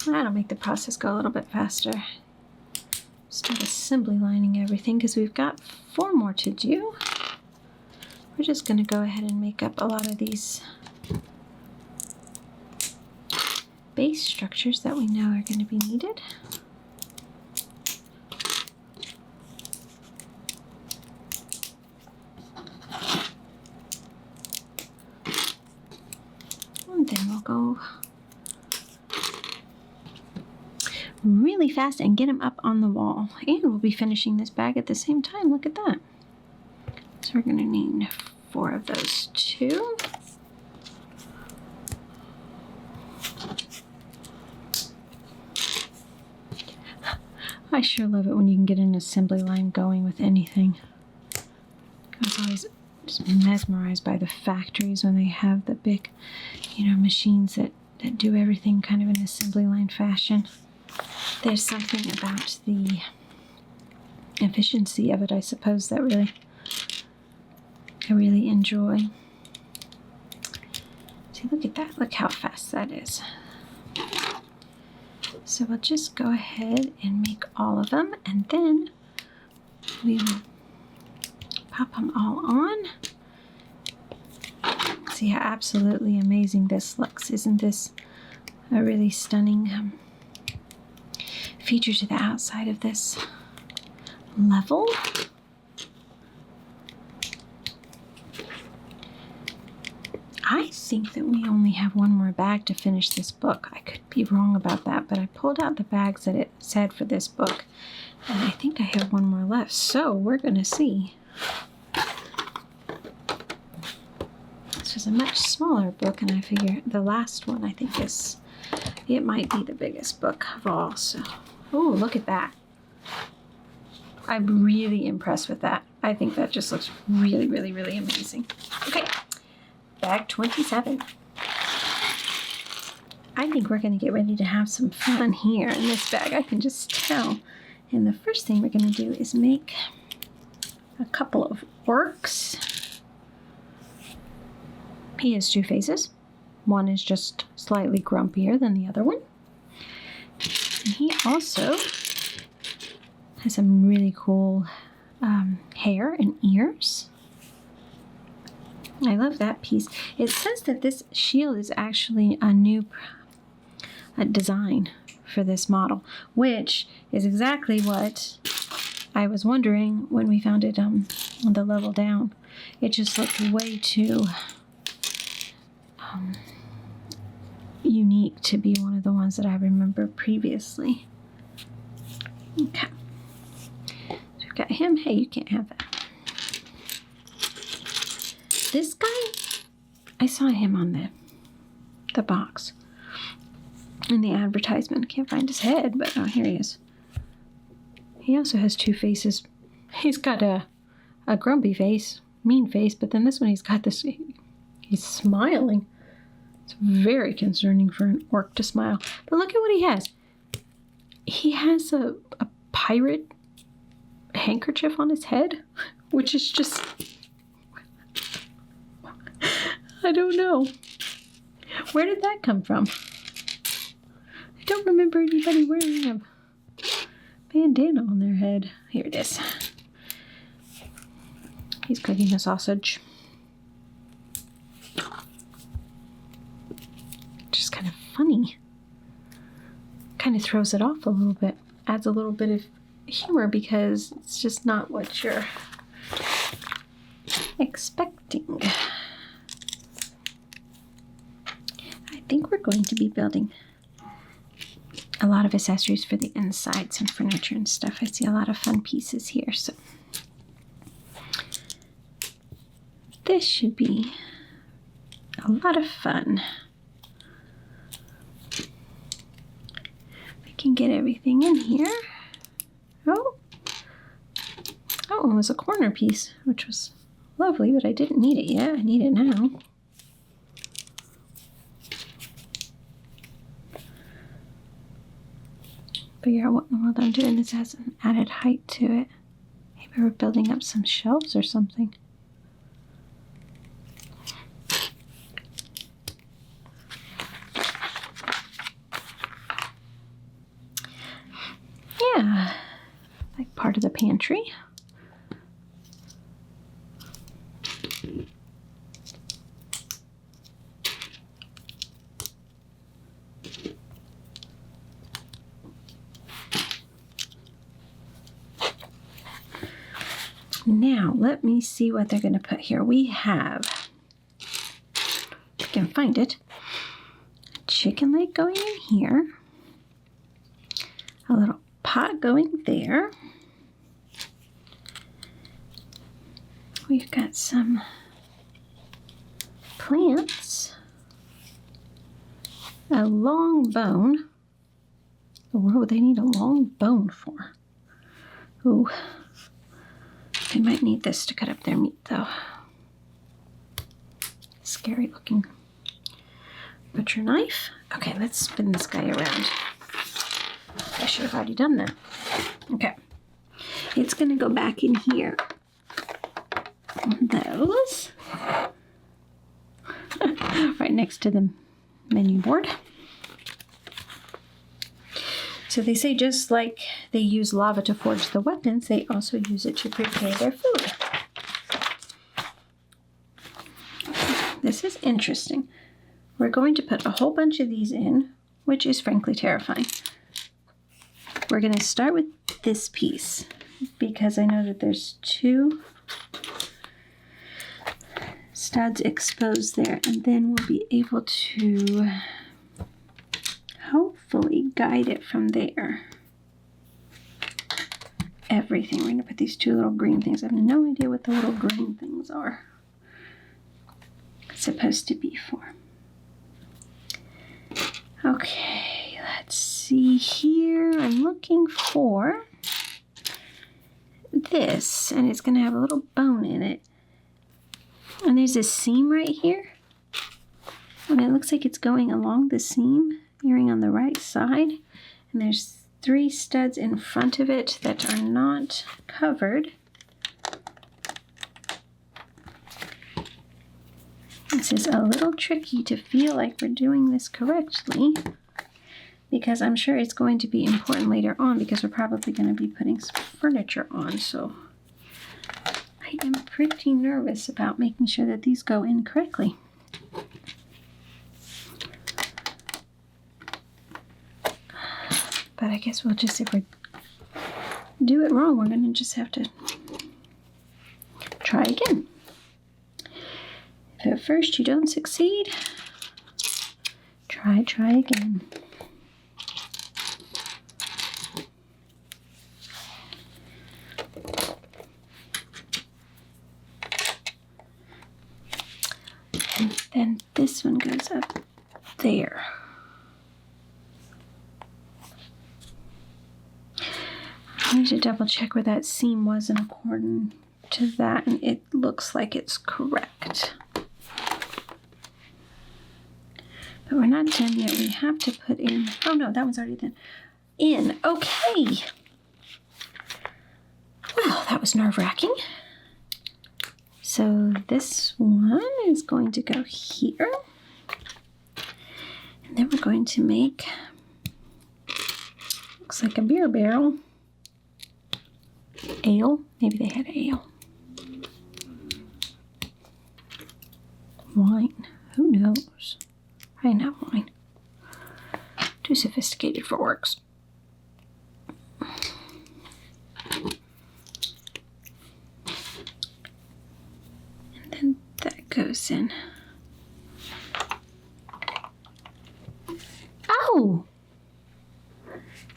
That'll make the process go a little bit faster. Start assembly lining everything because we've got 4 more to do. We're just going to go ahead and make up a lot of these base structures that we know are going to be needed. And then we'll go really fast and get them up on the wall. And we'll be finishing this bag at the same time. Look at that. So we're going to need 4 of those too. I sure love it when you can get an assembly line going with anything. I was always just mesmerized by the factories when they have the big, machines that do everything kind of in assembly line fashion. There's something about the efficiency of it, I suppose, that I really enjoy. See, look at that. Look how fast that is. So we'll just go ahead and make all of them, and then we will pop them all on. See how absolutely amazing this looks. Isn't this a really stunning feature to the outside of this level? I think that we only have 1 more bag to finish this book. I could be wrong about that, but I pulled out the bags that it said for this book, and I think I have 1 more left. So we're going to see. This was a much smaller book, and I figure the last one I think it might be the biggest book of all. So, oh, look at that. I'm really impressed with that. I think that just looks really, really, really amazing. Okay. Bag 27. I think we're going to get ready to have some fun here in this bag. I can just tell. And the first thing we're going to do is make a couple of orcs. He has 2 faces. One is just slightly grumpier than the other one. And he also has some really cool hair and ears. I love that piece. It says that this shield is actually a new design for this model, which is exactly what I was wondering when we found it on the level down. It just looked way too unique to be one of the ones that I remember previously. Okay. So we've got him. Hey, you can't have that. This guy, I saw him on the box in the advertisement. I can't find his head, but oh, here he is. He also has 2 faces. He's got a grumpy face, mean face, but then this one he's got this, he's smiling. It's very concerning for an orc to smile. But look at what he has. He has a pirate handkerchief on his head, which is just... I don't know. Where did that come from? I don't remember anybody wearing a bandana on their head. Here it is. He's cooking a sausage. Just kind of funny. Kind of throws it off a little bit. Adds a little bit of humor because it's just not what you're expecting. I think we're going to be building a lot of accessories for the insides and furniture and stuff. I see a lot of fun pieces here, so this should be a lot of fun. can get everything in here. Oh, that one was a corner piece, which was lovely, but I didn't need it yet. I need it now. Figure out what in the world I'm doing. This has an added height to it. Maybe we're building up some shelves or something. Yeah, like part of the pantry. Now, let me see what they're going to put here. We have, if I can find it, a chicken leg going in here, a little pot going there. We've got some plants, a long bone. What would they need a long bone for? Ooh. They might need this to cut up their meat, though. Scary looking butcher knife. Okay, let's spin this guy around. I should have already done that. Okay. It's going to go back in here. Those. Right next to the menu board. So they say just like they use lava to forge the weapons, they also use it to prepare their food. This is interesting. We're going to put a whole bunch of these in, which is frankly terrifying. We're going to start with this piece because I know that there's 2 studs exposed there, and then we'll be able to hopefully guide it from there. Everything. We're going to put these 2 little green things. I have no idea what the little green things are supposed to be for. Okay, let's see here. I'm looking for this, and it's going to have a little bone in it. And there's a seam right here. And it looks like it's going along the seam. Earring on the right side, and there's 3 studs in front of it that are not covered. This is a little tricky to feel like we're doing this correctly because I'm sure it's going to be important later on because we're probably going to be putting some furniture on, so I am pretty nervous about making sure that these go in correctly. But I guess we'll just, if we do it wrong, we're going to just have to try again. If at first you don't succeed, try again. And then this one goes up there. I need to double check where that seam was in accordance to that, and it looks like it's correct. But we're not done yet. We have to put in, oh no, that one's already done. In, okay. Well, that was nerve-wracking. So this one is going to go here. And then we're going to make, looks like a beer barrel. Ale, maybe they had ale. Wine, who knows? I didn't have wine. Too sophisticated for works. And then that goes in. Oh!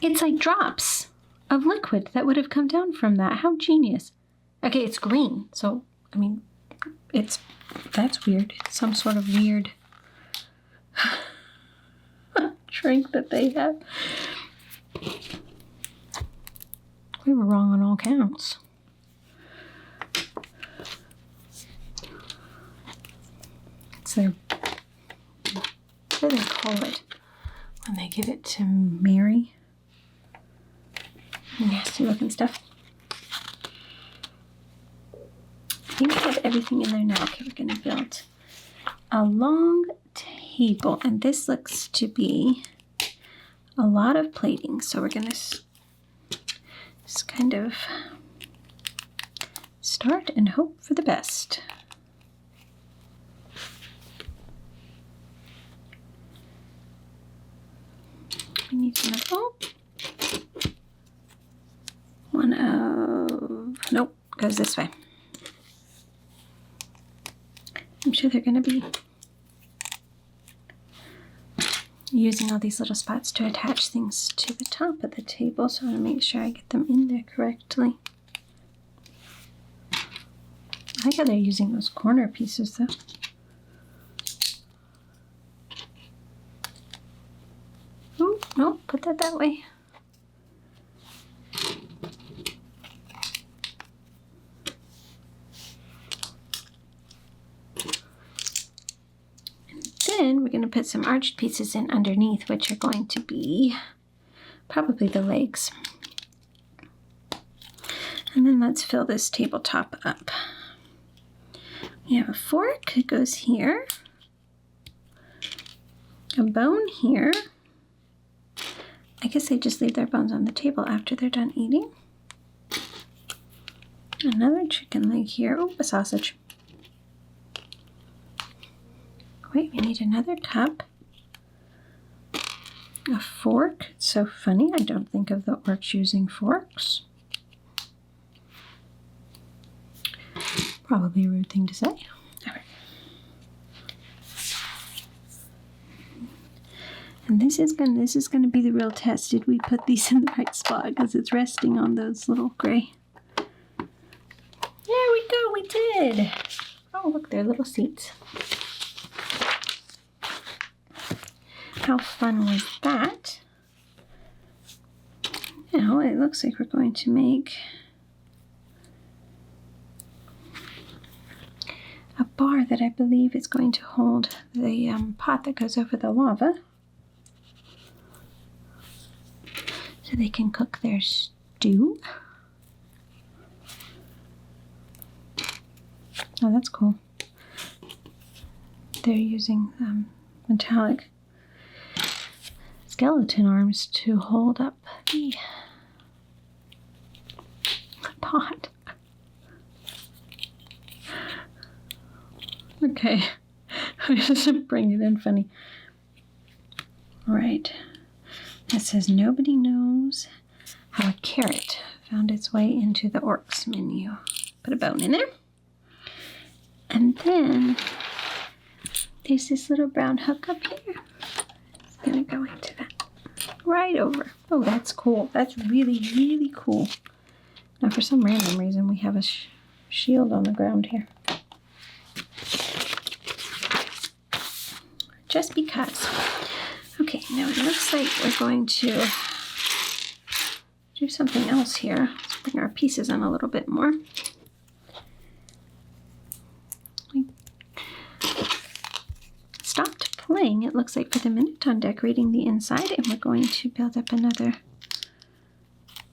It's like drops of liquid that would have come down from that. How genius. Okay, it's green, so, I mean, that's weird. It's some sort of weird drink that they have. We were wrong on all counts. So, what do they call it when they give it to Mary? Nasty looking stuff. I think we have everything in there now. Okay, we're going to build a long table, and this looks to be a lot of plating. So we're going to just kind of start and hope for the best. We need another one of, nope, goes this way. I'm sure they're going to be using all these little spots to attach things to the top of the table, so I want to make sure I get them in there correctly. I like how they're using those corner pieces though. Oh, no, put that way. Then we're going to put some arched pieces in underneath, which are going to be probably the legs. And then let's fill this tabletop up. We have a fork that goes here, a bone here. I guess they just leave their bones on the table after they're done eating. Another chicken leg here. Oh, a sausage. Wait, we need another cup. A fork. It's so funny. I don't think of the orcs using forks. Probably a rude thing to say. All right. And this is gonna be the real test. Did we put these in the right spot? Because it's resting on those little gray. There we go. We did. Oh, look, they're little seats. How fun was that? Now it looks like we're going to make a bar that I believe is going to hold the pot that goes over the lava, so they can cook their stew. Oh, that's cool. They're using metallic skeleton arms to hold up the pot. Okay, I'm just bringing it in funny. All right, it says nobody knows how a carrot found its way into the orcs menu. Put a bone in there. And then there's this little brown hook up here. It's gonna go into that right over. Oh, that's cool. That's really, really cool. Now, for some random reason, we have a shield on the ground here. Just because. Okay, now it looks like we're going to do something else here. Let's bring our pieces in a little bit more. We stopped playing, it looks like, for the minute on decorating the inside, and we're going to build up another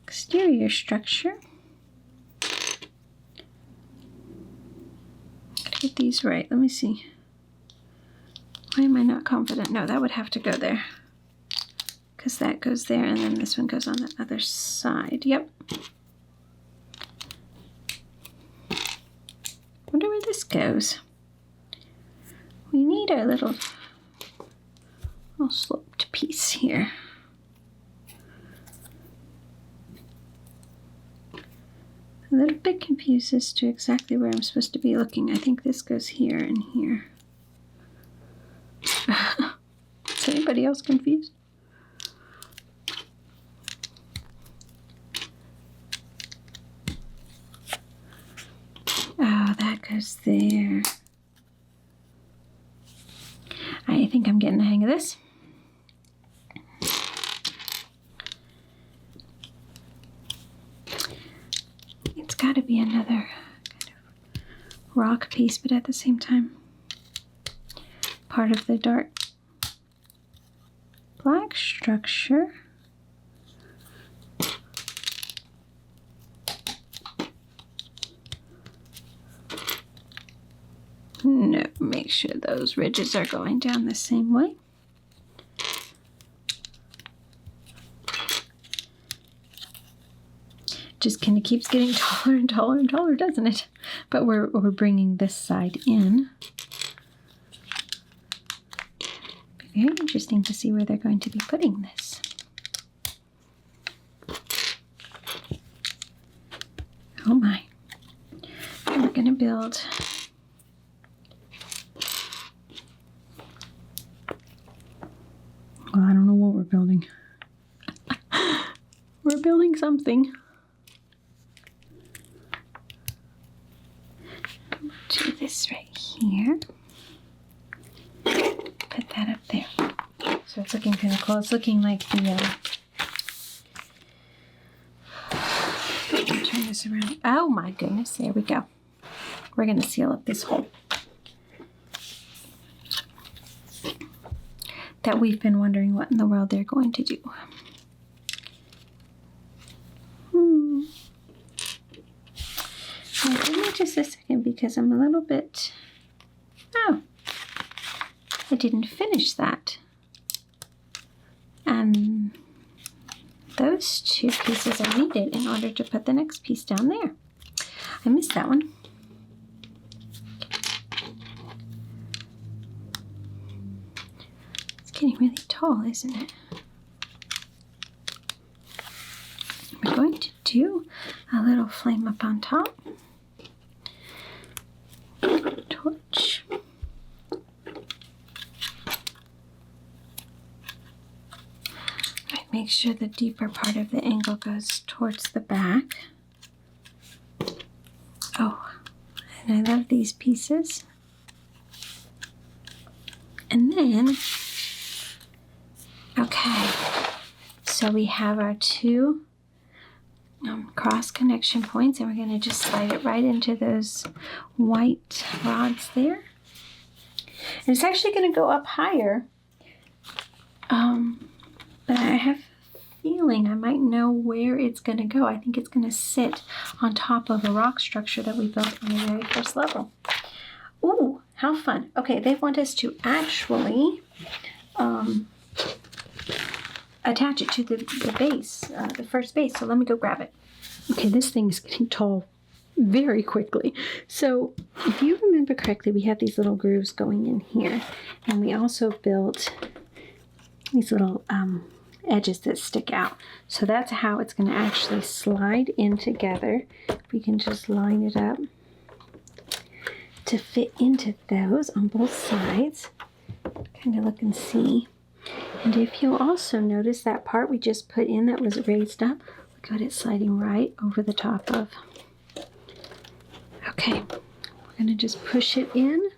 exterior structure. Gotta get these right. Let me see. Why am I not confident? No, that would have to go there, because that goes there, and then this one goes on the other side. Yep. Wonder where this goes. We need our little sloped piece here. A little bit confused as to exactly where I'm supposed to be looking. I think this goes here and here. Is anybody else confused? Oh, that goes there. I think I'm getting the hang of this. got to be another kind of rock piece, but at the same time, part of the dark black structure. No, make sure those ridges are going down the same way. Just kind of keeps getting taller and taller and taller, doesn't it? But we're bringing this side in. Be very interesting to see where they're going to be putting this. Oh my. And we're going to build well, I don't know what we're building. We're building something. Do this right here. Put that up there. So it's looking kind of cool. It's looking like the turn this around. Oh my goodness, there we go. We're going to seal up this hole that we've been wondering what in the world they're going to do. Now, give me just a second because I'm a little bit... Oh, I didn't finish that. And those two pieces are needed in order to put the next piece down there. I missed that one. Getting really tall, isn't it? We're going to do a little flame up on top. Torch. Right, make sure the deeper part of the angle goes towards the back. Oh, and I love these pieces. And then okay, so we have our two cross connection points, and we're going to just slide it right into those white rods there. And it's actually going to go up higher, but I have a feeling I might know where it's going to go. I think it's going to sit on top of a rock structure that we built on the very first level. Ooh, how fun. Okay, they want us to actually attach it to the base, the first base. So let me go grab it. Okay, this thing is getting tall very quickly. So if you remember correctly, we have these little grooves going in here. And we also built these little edges that stick out. So that's how it's going to actually slide in together. We can just line it up to fit into those on both sides. Kind of look and see. And if you'll also notice that part we just put in that was raised up, look at it sliding right over the top of. Okay, we're going to just push it in.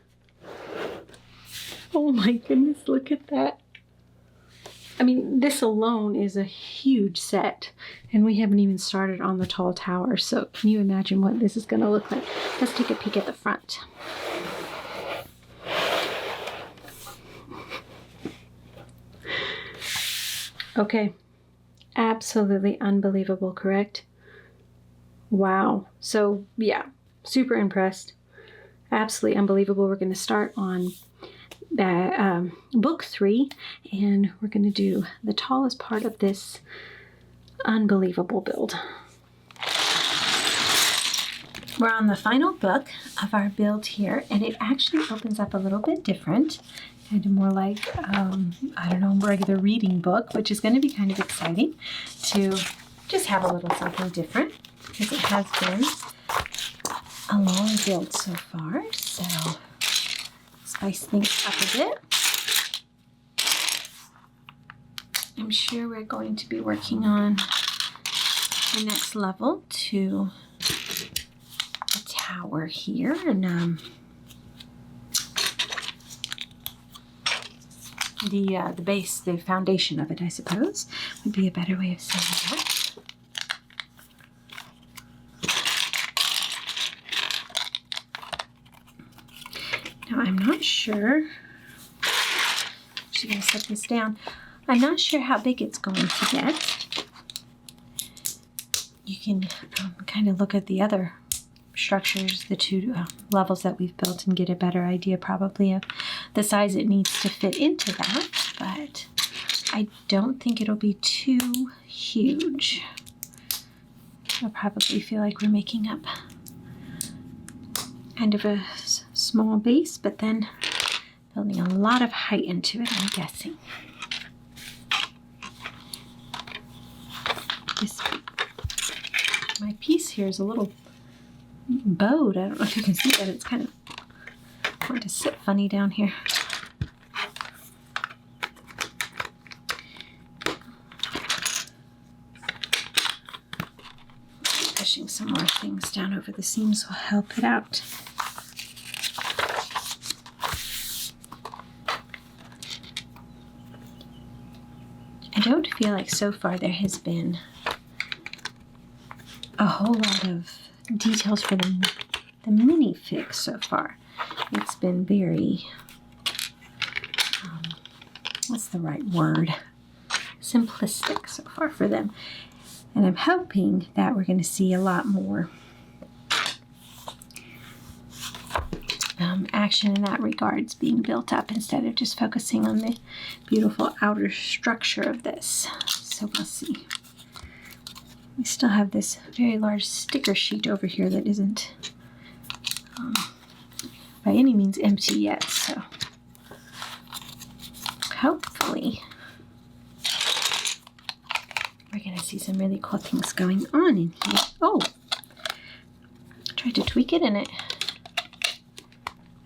Oh my goodness, look at that. I mean, this alone is a huge set, and we haven't even started on the tall tower. So can you imagine what this is going to look like? Let's take a peek at the front. Okay, absolutely unbelievable, correct? Wow. So yeah, super impressed. Absolutely unbelievable. We're going to start on the, book 3, and we're going to do the tallest part of this unbelievable build. We're on the final book of our build here, and it actually opens up a little bit different. Kind of more like, I don't know, regular reading book, which is going to be kind of exciting to just have a little something different, because it has been a long build so far. So spice things up a bit. I'm sure we're going to be working on the next level to the tower here, and the base, the foundation of it, I suppose, would be a better way of saying that. I'm not sure. I'm just going to set this down. I'm not sure how big it's going to get. You can kind of look at the other structures, the two levels that we've built, and get a better idea probably of the size it needs to fit into that. But I don't think it'll be too huge. I'll probably feel like we're making up kind of a small base, but then building a lot of height into it, I'm guessing. My piece here is a little bowed. I don't know if you can see that. It's kind of going to sit funny down here. Pushing some more things down over the seams will help it out. I don't feel like so far there has been a whole lot of details for the minifig so far. It's been very, what's the right word? Simplistic so far for them. And I'm hoping that we're going to see a lot more action in that regards being built up instead of just focusing on the beautiful outer structure of this. So we'll see. We still have this very large sticker sheet over here that isn't by any means empty yet, so hopefully we're going to see some really cool things going on in here. Oh, I tried to tweak it in it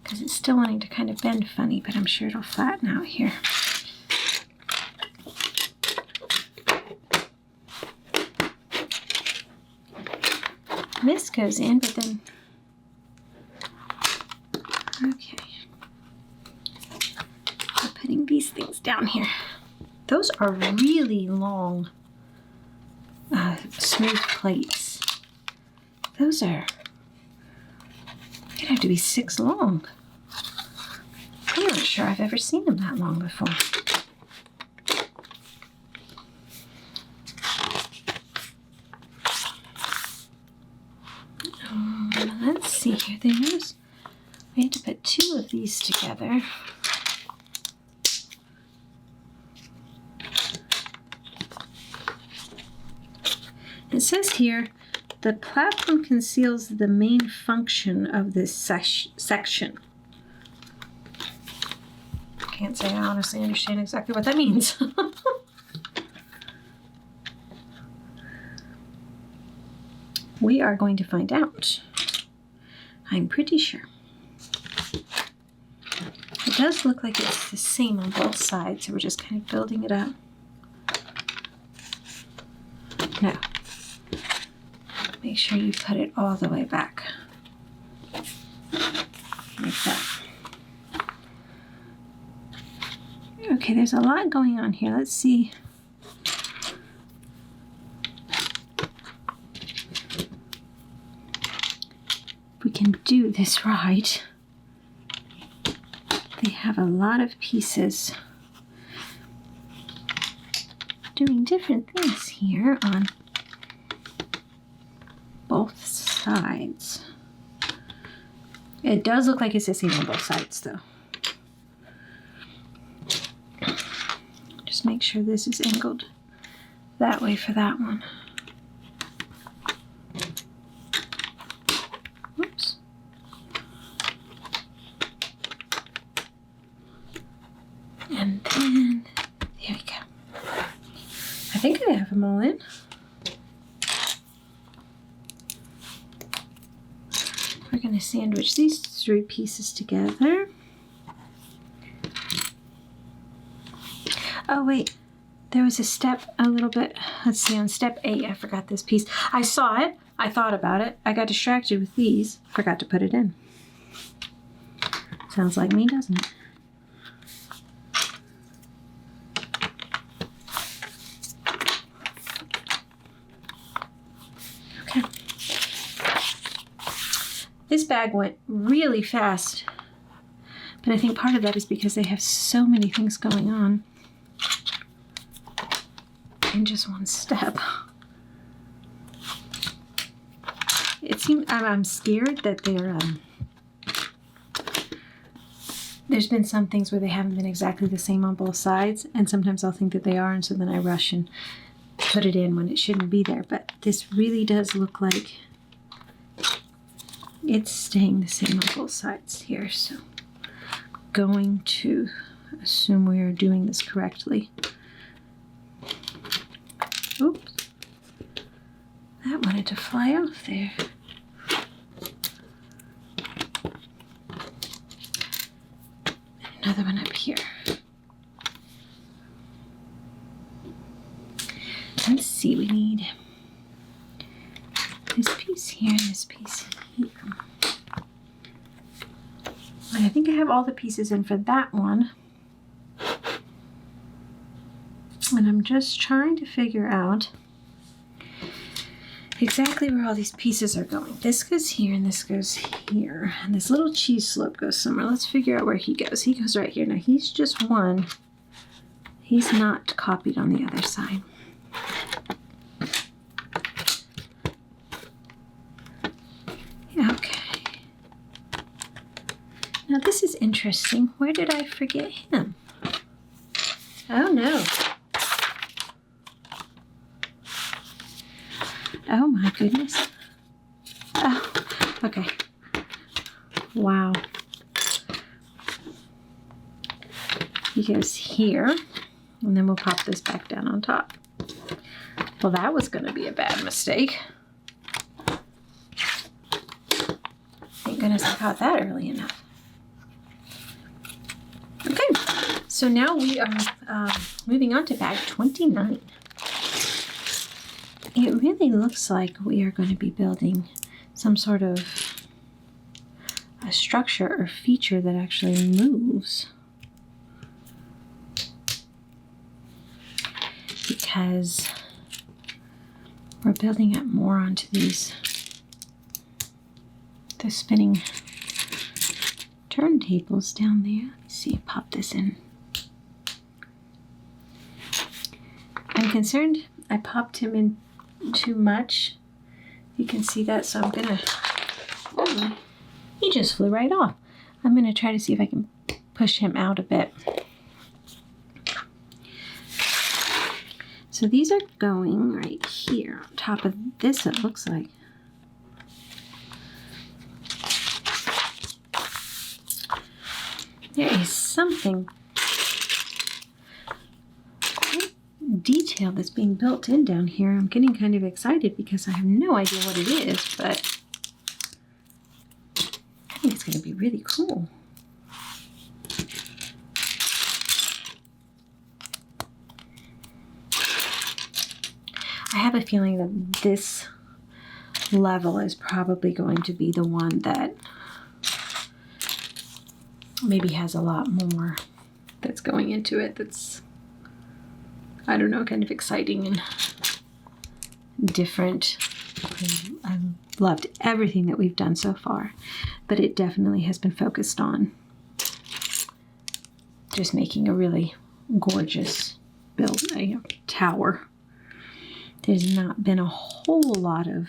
because it's still wanting to kind of bend funny, but I'm sure it'll flatten out here. This goes in, but then, okay. I'm putting these things down here. Those are really long, smooth plates. Those are, they'd have to be 6 long. I'm not sure I've ever seen them that long before. Let's see here. We had to put 2 of these together. It says here, the platform conceals the main function of this section. Can't say I honestly understand exactly what that means. We are going to find out. I'm pretty sure. It does look like it's the same on both sides, so we're just kind of building it up. No. Make sure you put it all the way back. Like that. Okay, there's a lot going on here. Let's see. If we can do this right. They have a lot of pieces doing different things here on both sides. It does look like it's the same on both sides though. Just make sure this is angled that way for that one. Oops. And then, there we go. I think I have them all in. We're going to sandwich these 3 pieces together. Oh wait, there was a step a little bit, let's see, on step 8, I forgot this piece. I saw it, I thought about it, I got distracted with these, forgot to put it in. Sounds like me, doesn't it? Okay. This bag went really fast And I think part of that is because they have so many things going on in just one step. It seems I'm scared that there's been some things where they haven't been exactly the same on both sides, and sometimes I'll think that they are, and so then I rush and put it in when it shouldn't be there. But this really does look like it's staying the same on both sides here, so I'm going to assume we are doing this correctly. Oops, that wanted to fly off there. Another one up here. Let's see, we need this piece here and this piece here. And I think I have all the pieces in for that one. And I'm just trying to figure out exactly where all these pieces are going. This goes here and this goes here. And this little cheese slope goes somewhere. Let's figure out where he goes. He goes right here. Now he's just one. He's not copied on the other side. Okay. Now this is interesting. Where did I forget him? Oh no. Oh my goodness. Oh, okay. Wow. He goes here, and then we'll pop this back down on top. Well, that was going to be a bad mistake. Thank goodness I caught that early enough. Okay, so now we are moving on to bag 29. It really looks like we are going to be building some sort of a structure or feature that actually moves. Because we're building up more onto the spinning turntables down there. Let's see, pop this in. I'm concerned I popped him in too much. You can see that, so I'm gonna, he just flew right off. I'm gonna try to see if I can push him out a bit. So these are going right here on top of this, it looks like. There is something detail that's being built in down here. I'm getting kind of excited because I have no idea what it is, but I think it's going to be really cool. I have a feeling that this level is probably going to be the one that maybe has a lot more that's going into it that's, I don't know, kind of exciting and different. I've loved everything that we've done so far, but it definitely has been focused on just making a really gorgeous build, tower. There's not been a whole lot of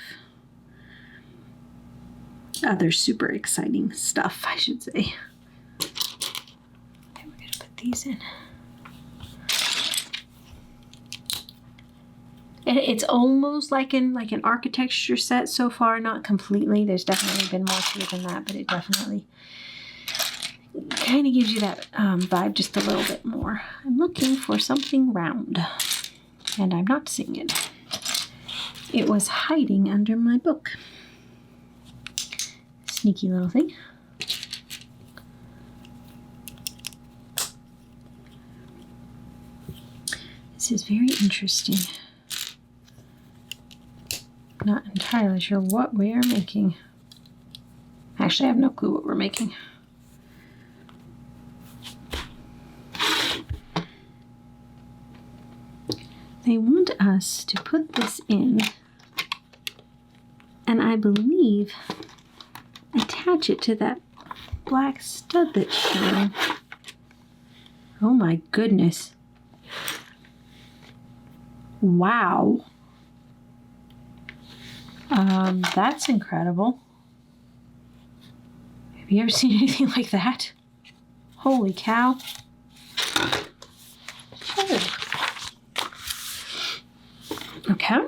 other super exciting stuff, I should say. Okay, we're going to put these in. It's almost like an architecture set so far, not completely. There's definitely been more to it than that, but it definitely kind of gives you that vibe just a little bit more. I'm looking for something round, and I'm not seeing it. It was hiding under my book. Sneaky little thing. This is very interesting. Not entirely sure what we are making. Actually, I have no clue what we're making. They want us to put this in, and I believe attach it to that black stud that's showing. Oh my goodness. Wow. That's incredible. Have you ever seen anything like that? Holy cow. Oh. Okay.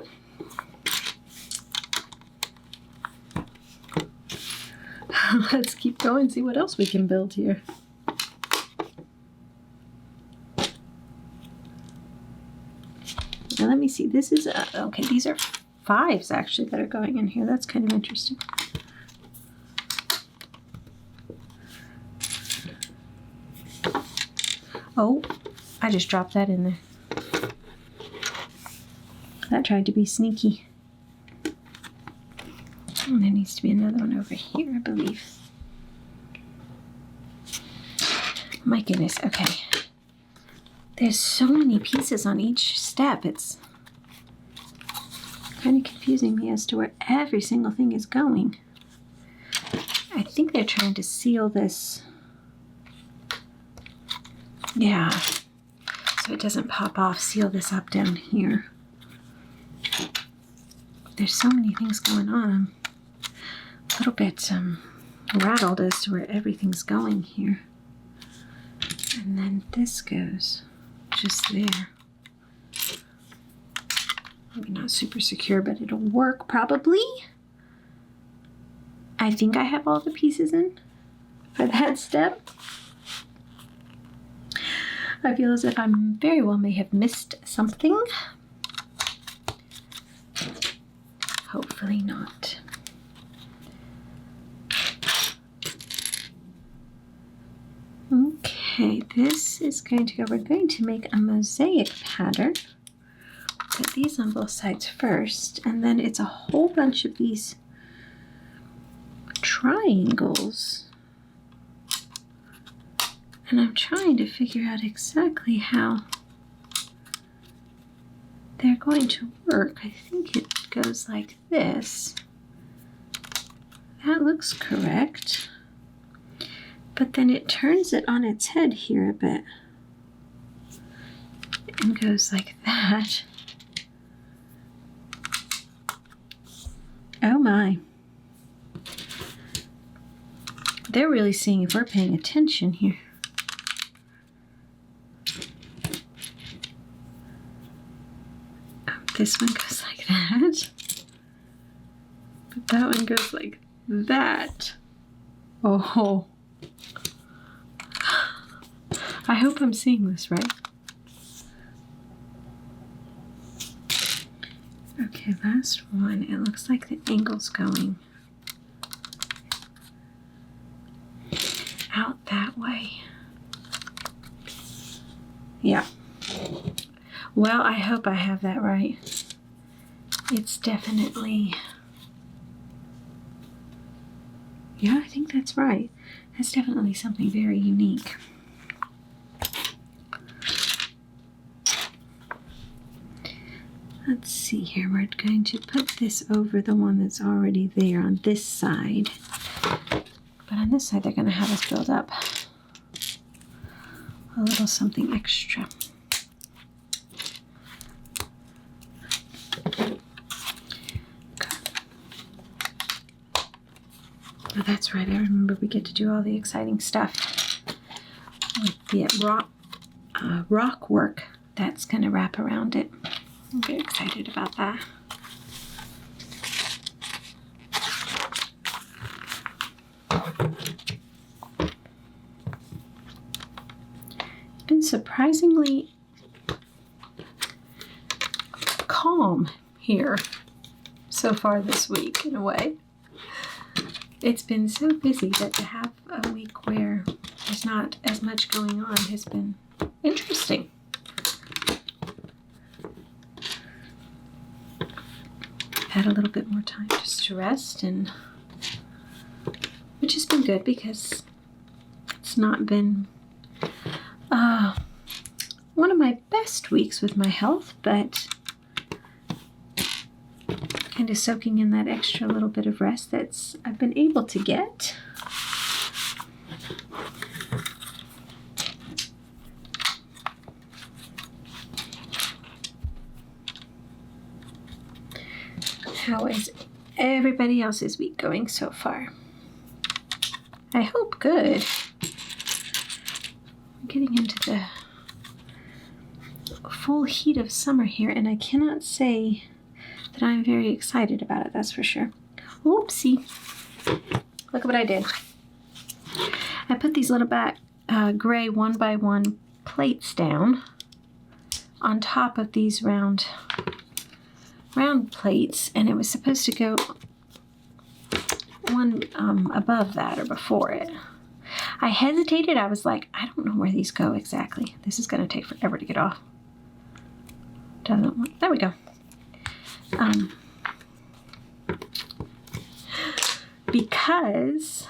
Let's keep going, see what else we can build here. Now let me see. This is, okay, these are 5s actually that are going in here. That's kind of interesting. Oh, I just dropped that in there. That tried to be sneaky. And there needs to be another one over here, I believe. My goodness, okay. There's so many pieces on each step. It's kind of confusing me as to where every single thing is going. I think they're trying to seal this. Yeah, so it doesn't pop off. Seal this up down here. There's so many things going on. I'm a little bit rattled as to where everything's going here. And then this goes just there. Maybe not super secure, but it'll work probably. I think I have all the pieces in for that step. I feel as if I very well may have missed something. Hopefully not. Okay, this is going to go, we're going to make a mosaic pattern. Put these on both sides first, and then it's a whole bunch of these triangles. And I'm trying to figure out exactly how they're going to work. I think it goes like this. That looks correct. But then it turns it on its head here a bit. And goes like that. Oh my. They're really seeing if we're paying attention here. This one goes like that. But that one goes like that. Oh. I hope I'm seeing this right. Okay, last one. It looks like the angle's going out that way. Yeah. Well, I hope I have that right. It's definitely... Yeah, I think that's right. That's definitely something very unique. Let's see here. We're going to put this over the one that's already there on this side. But on this side, they're going to have us build up a little something extra. Oh, that's right. I remember we get to do all the exciting stuff with the rock work that's going to wrap around it. I'm very excited about that. It's been surprisingly calm here so far this week, in a way. It's been so busy that to have a week where there's not as much going on has been interesting. Had a little bit more time just to rest, and which has been good because it's not been one of my best weeks with my health, but kind of soaking in that extra little bit of rest that's I've been able to get. How is everybody else's week going so far? I hope good. I'm getting into the full heat of summer here, and I cannot say that I'm very excited about it, that's for sure. Oopsie. Look at what I did. I put these little gray 1x1 plates down on top of these round plates, and it was supposed to go one above that or before it. I hesitated. I was like, I don't know where these go exactly. This is going to take forever to get off. There we go. Because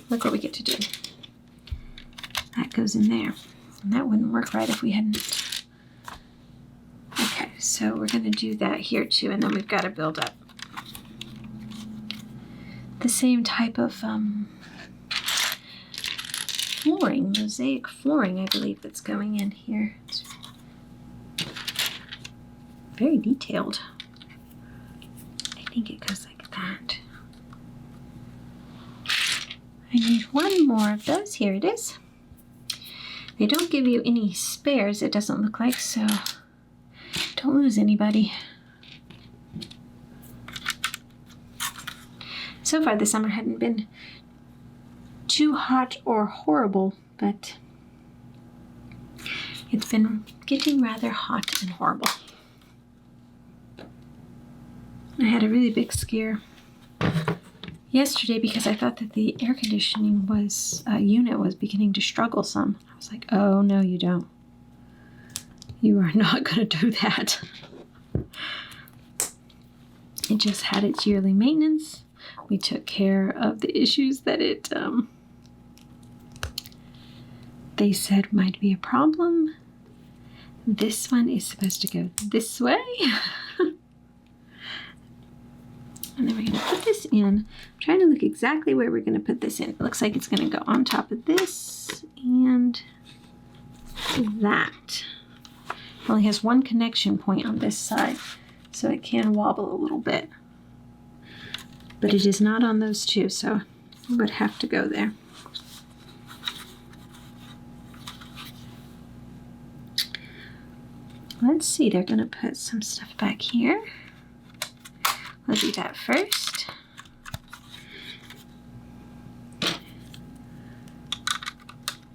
look what we get to do. That goes in there. And that wouldn't work right if we hadn't. Okay, so we're going to do that here too, and then we've got to build up the same type of flooring, mosaic flooring, I believe, that's going in here. It's very detailed. I think it goes like that. I need one more of those. Here it is. They don't give you any spares, it doesn't look like, so don't lose anybody. So far, the summer hadn't been too hot or horrible, but it's been getting rather hot and horrible. I had a really big scare yesterday because I thought that the air conditioning unit was beginning to struggle some. I was like, oh, no, you don't. You are not going to do that. It just had its yearly maintenance. We took care of the issues that they said might be a problem. This one is supposed to go this way. And then we're going to put this in. I'm trying to look exactly where we're going to put this in. It looks like it's going to go on top of this and that. It only has one connection point on this side, so it can wobble a little bit. But it is not on those two, so it would have to go there. Let's see, they're going to put some stuff back here. We'll do that first.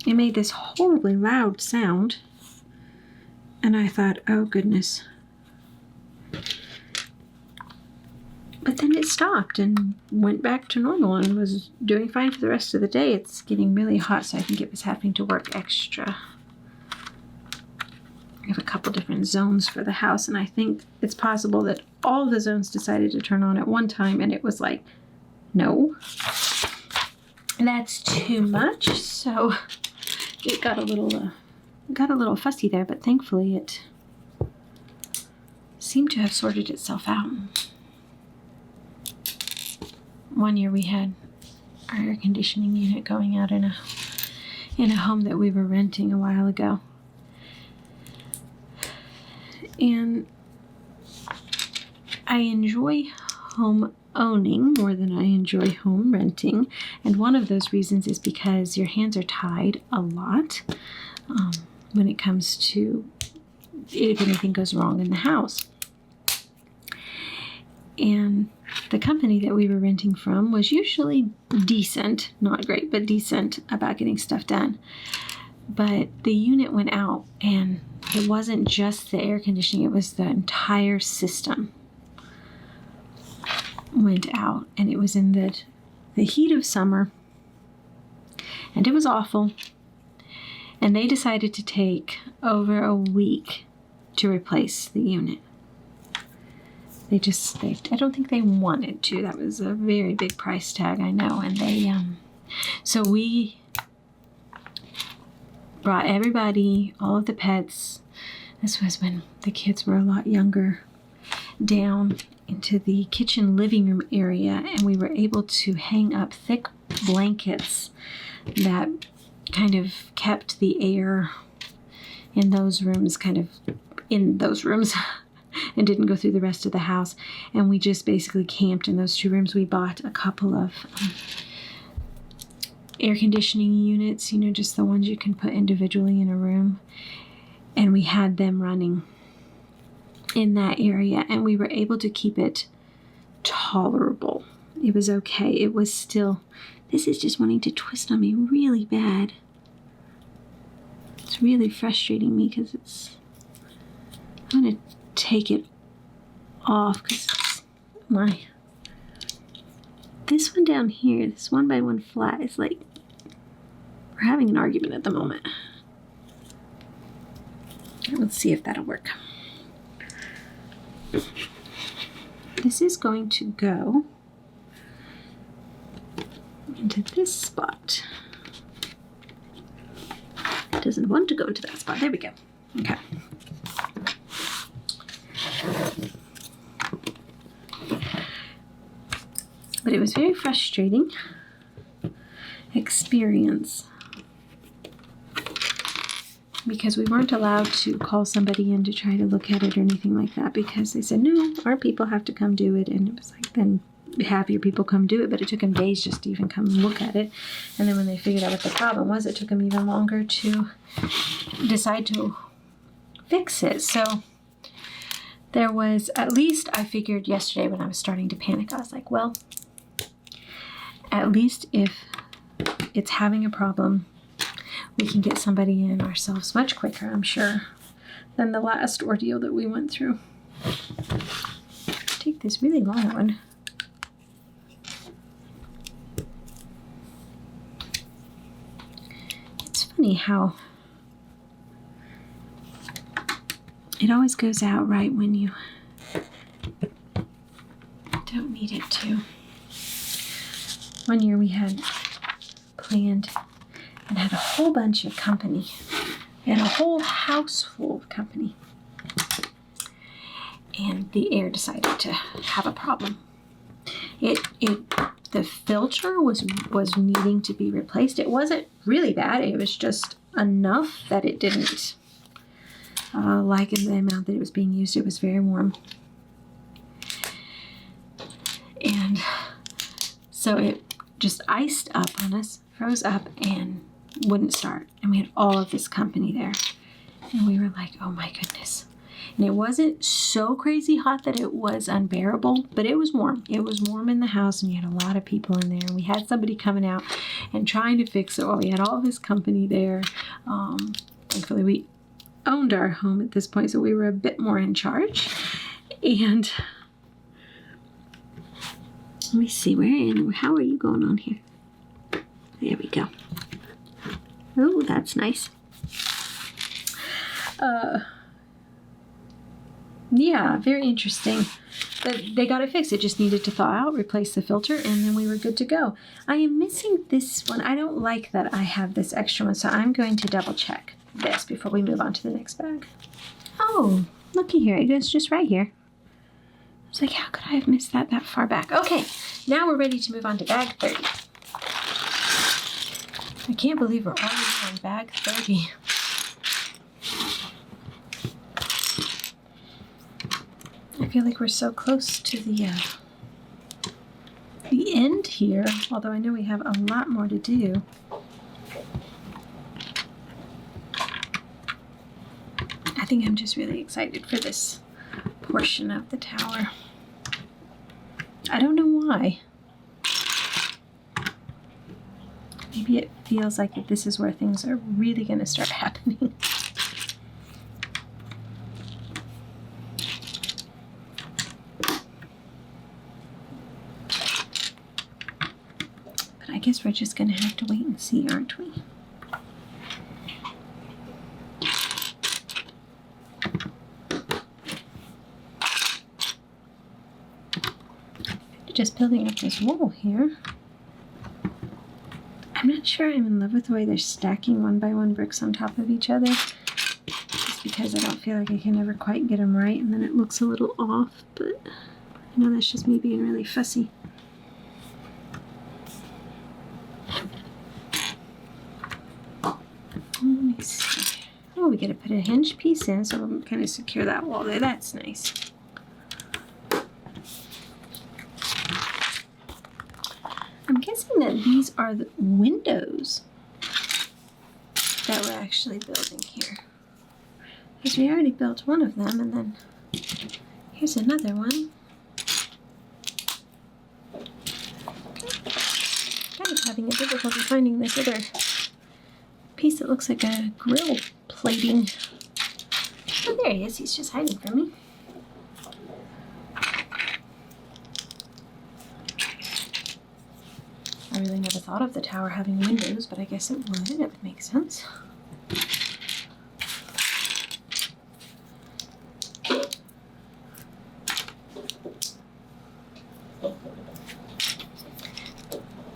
It made this horribly loud sound, and I thought, oh goodness. But then it stopped and went back to normal and was doing fine for the rest of the day. It's getting really hot, so I think it was having to work extra. I have a couple different zones for the house, and I think it's possible that all of the zones decided to turn on at one time, and it was like, no, that's too much. So it got a little fussy there, but thankfully it seemed to have sorted itself out. One year we had our air conditioning unit going out in a home that we were renting a while ago. And I enjoy home owning more than I enjoy home renting. And one of those reasons is because your hands are tied a lot when it comes to if anything goes wrong in the house. And the company that we were renting from was usually decent, not great, but decent about getting stuff done. But the unit went out, and it wasn't just the air conditioning, it was the entire system went out, and it was in the heat of summer, and it was awful. And they decided to take over a week to replace the unit. I don't think they wanted to. That was a very big price tag, I know. And so we brought everybody, all of the pets. This was when the kids were a lot younger, down into the kitchen living room area, and we were able to hang up thick blankets that kind of kept the air in those rooms and didn't go through the rest of the house. And we just basically camped in those 2 rooms. We bought a couple of air conditioning units, you know, just the ones you can put individually in a room. And we had them running in that area, and we were able to keep it tolerable. It was okay. It was still, this is just wanting to twist on me really bad. It's really frustrating me because I'm going to take it off because this one down here, this 1x1 flat is like, we're having an argument at the moment. Let's see if that'll work. This is going to go into this spot. It doesn't want to go into that spot. There we go. Okay. But it was a very frustrating experience because we weren't allowed to call somebody in to try to look at it or anything like that because they said, no, our people have to come do it. And it was like, then have your people come do it. But it took them days just to even come and look at it. And then when they figured out what the problem was, it took them even longer to decide to fix it. So there was, at least I figured yesterday when I was starting to panic, I was like, well, at least if it's having a problem, we can get somebody in ourselves much quicker, I'm sure, than the last ordeal that we went through. Take this really long one. It's funny how it always goes out right when you don't need it to. One year we had planned and had a whole bunch of company. We had a whole house full of company. And the air decided to have a problem. The filter was needing to be replaced. It wasn't really bad. It was just enough that it didn't like the amount that it was being used. It was very warm. And so it just iced up on us, froze up, and wouldn't start. And we had all of this company there. And we were like, oh my goodness. And it wasn't so crazy hot that it was unbearable, but it was warm. It was warm in the house, and you had a lot of people in there. And we had somebody coming out and trying to fix it while we had all this company there. Thankfully, we owned our home at this point, so we were a bit more in charge. And let me see, how are you going on here? There we go. Oh, that's nice. Yeah, very interesting. But they got it fixed. It just needed to thaw out, replace the filter, and then we were good to go. I am missing this one. I don't like that I have this extra one, so I'm going to double check this before we move on to the next bag. Oh, looky here. It is just right here. I was like, how could I have missed that far back? Okay, now we're ready to move on to bag 30. I can't believe we're already on bag 30. I feel like we're so close to the end here, although I know we have a lot more to do. I think I'm just really excited for this portion of the tower. I don't know why. Maybe it feels like that this is where things are really going to start happening. But I guess we're just going to have to wait and see, aren't we? Just building up this wall here. I'm not sure I'm in love with the way they're stacking 1x1 bricks on top of each other. Just because I don't feel like I can ever quite get them right, and then it looks a little off, but I know that's just me being really fussy. Let me see. Oh, we gotta put a hinge piece in, so we'll kind of secure that wall there. That's nice. that these are the windows that we're actually building here. Because we already built one of them, and then here's another one. Kind of having a difficulty finding this other piece that looks like a grill plating. Oh, there he is. He's just hiding from me. I really never thought of the tower having windows, but I guess it would. It would make sense.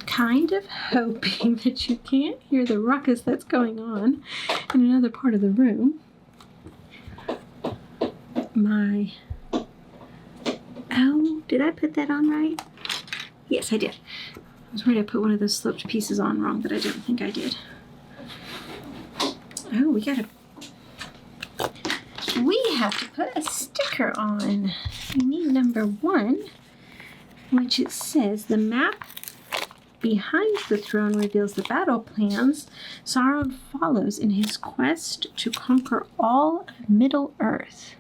Kind of hoping that you can't hear the ruckus that's going on in another part of the room. Oh, did I put that on right? Yes, I did. I was worried I put one of those sloped pieces on wrong, but I don't think I did. Oh, we have to put a sticker on. We need number 1, which it says the map behind the throne reveals the battle plans Sauron follows in his quest to conquer all of Middle-earth.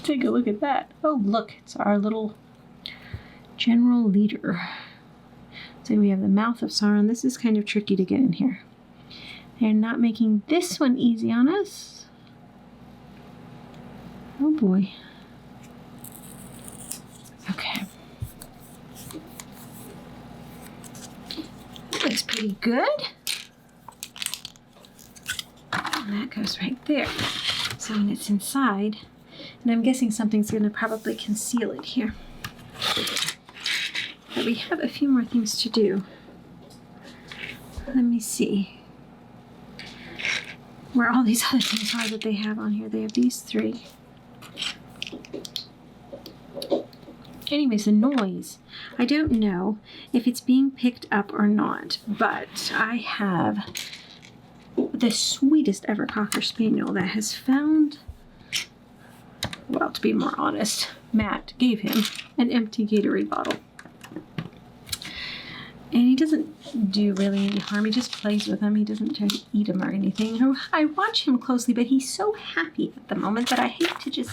Take a look at that. Oh, look, it's our little general leader. So we have the mouth of Sauron. This is kind of tricky to get in here. They're not making this one easy on us. Oh boy. Okay. That looks pretty good. And that goes right there. So when it's inside, and I'm guessing something's going to probably conceal it here. But we have a few more things to do. Let me see where all these other things are that they have on here. They have these 3. Anyways, the noise. I don't know if it's being picked up or not, but I have the sweetest ever Cocker Spaniel that has found, well, to be more honest, Matt gave him an empty Gatorade bottle. And he doesn't do really any harm. He just plays with them. He doesn't try to eat them or anything. I watch him closely, but he's so happy at the moment that I hate to just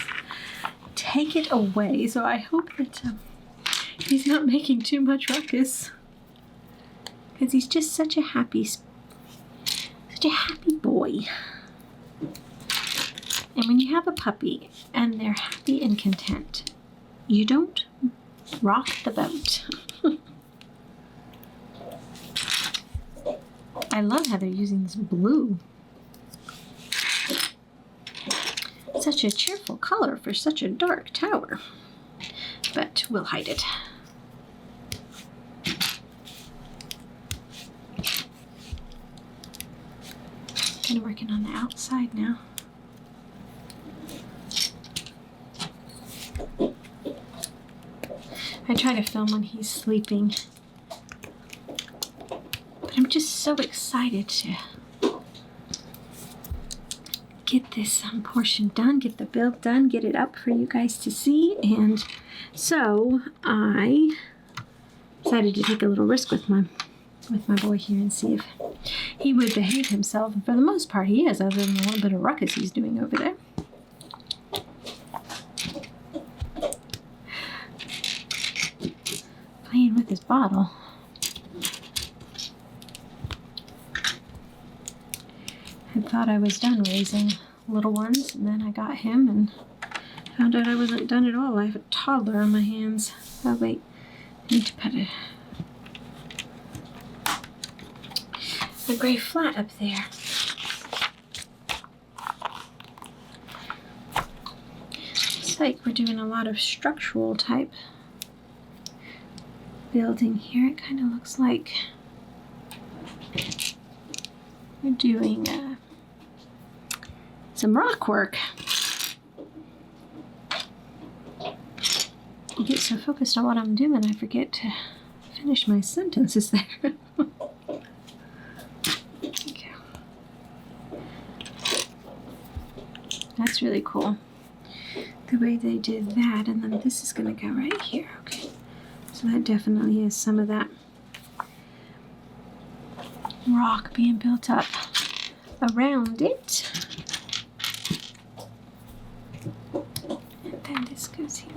take it away. So I hope that he's not making too much ruckus. Because he's just such a happy boy. And when you have a puppy and they're happy and content, you don't rock the boat. I love how they're using this blue. Such a cheerful color for such a dark tower. But we'll hide it. Kind of working on the outside now. I try to film when he's sleeping. But I'm just so excited to get this portion done, get the build done, get it up for you guys to see. And so I decided to take a little risk with my boy here and see if he would behave himself. And for the most part, he is, other than a little bit of ruckus he's doing over there. Playing with his bottle. I thought I was done raising little ones, and then I got him and found out I wasn't done at all. I have a toddler on my hands. Oh wait, I need to put a gray flat up there. It's like we're doing a lot of structural type building here. It kind of looks like we're doing some rock work. I get so focused on what I'm doing, I forget to finish my sentences there. Okay. That's really cool. The way they did that, and then this is going to go right here. Okay. So that definitely is some of that rock being built up around it. And then this goes here.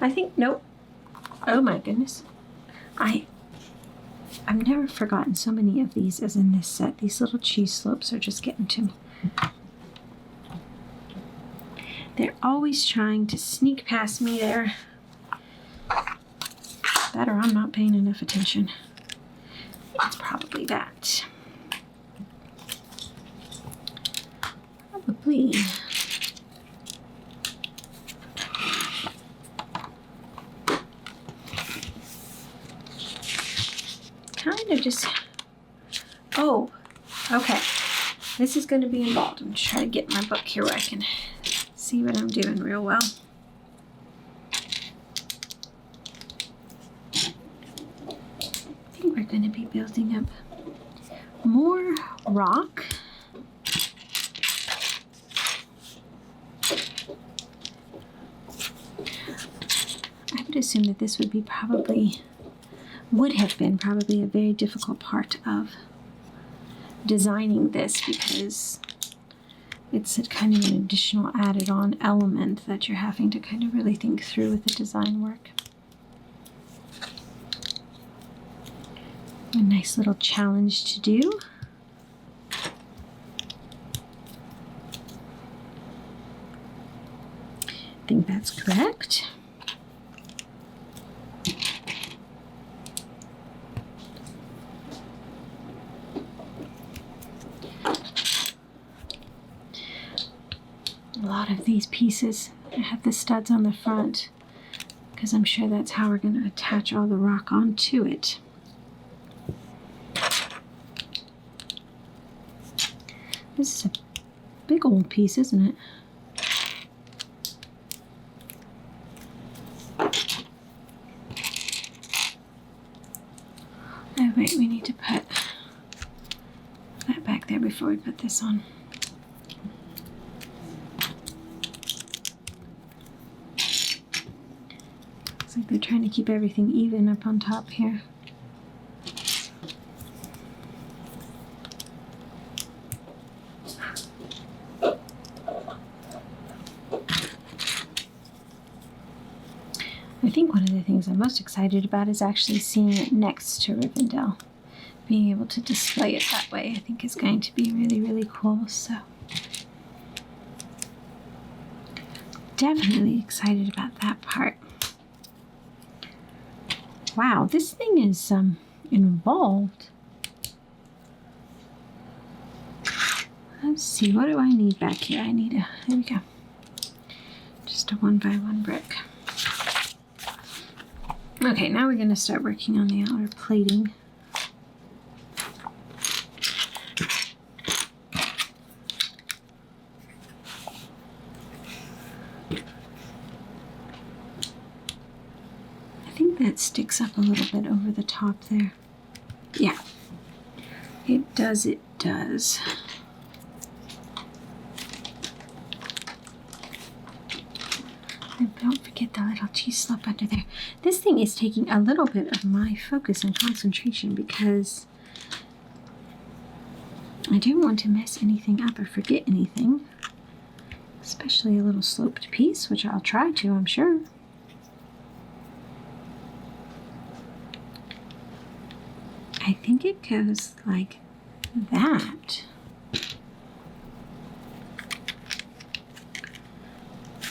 I think, nope. Oh my goodness. I've never forgotten so many of these as in this set. These little cheese slopes are just getting to me. They're always trying to sneak past me there. That or I'm not paying enough attention. It's probably that. Probably. Kind of just, oh, okay. This is going to be involved. I'm trying to get my book here where I can see what I'm doing real well. I think we're going to be building up more rock. I would assume that this would be would have been probably a very difficult part of designing this, because it's a kind of an additional added on element that you're having to kind of really think through with the design work. A nice little challenge to do. I think that's correct. A lot of these pieces have the studs on the front because I'm sure that's how we're going to attach all the rock onto it. This is a big old piece, isn't it? Oh wait, we need to put that back there before we put this on. Looks like they're trying to keep everything even up on top here. I think one of the things I'm most excited about is actually seeing it next to Rivendell. Being able to display it that way, I think is going to be really, really cool. So definitely excited about that part. Wow, this thing is involved. Let's see, what do I need back here? I need there we go. Just a 1x1 brick. Okay, now we're going to start working on the outer plating. I think that sticks up a little bit over the top there. Yeah, it does, it does. And don't forget the little cheese slope under there. This thing is taking a little bit of my focus and concentration because I don't want to mess anything up or forget anything, especially a little sloped piece, which I'll try to, I'm sure. I think it goes like that.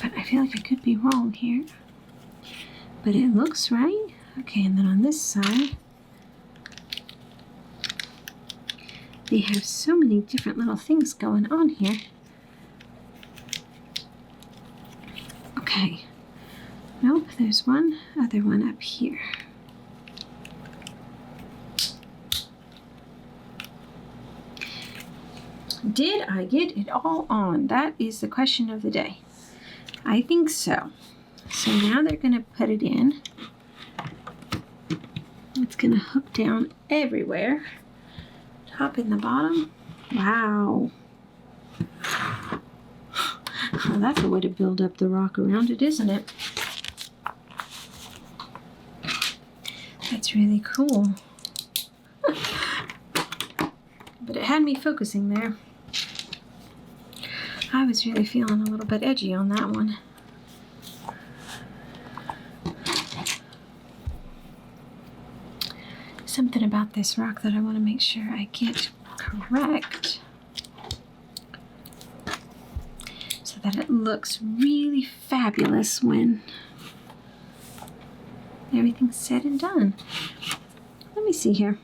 But I feel like I could be wrong here. But it looks right. Okay, and then on this side, they have so many different little things going on here. Okay. Nope, there's one other one up here. Did I get it all on? That is the question of the day. I think so. So now they're going to put it in. It's going to hook down everywhere. Top and the bottom. Wow. Well, that's a way to build up the rock around it, isn't it? That's really cool. But it had me focusing there. I was really feeling a little bit edgy on that one. Something about this rock that I want to make sure I get correct so that it looks really fabulous when everything's said and done. Let me see here.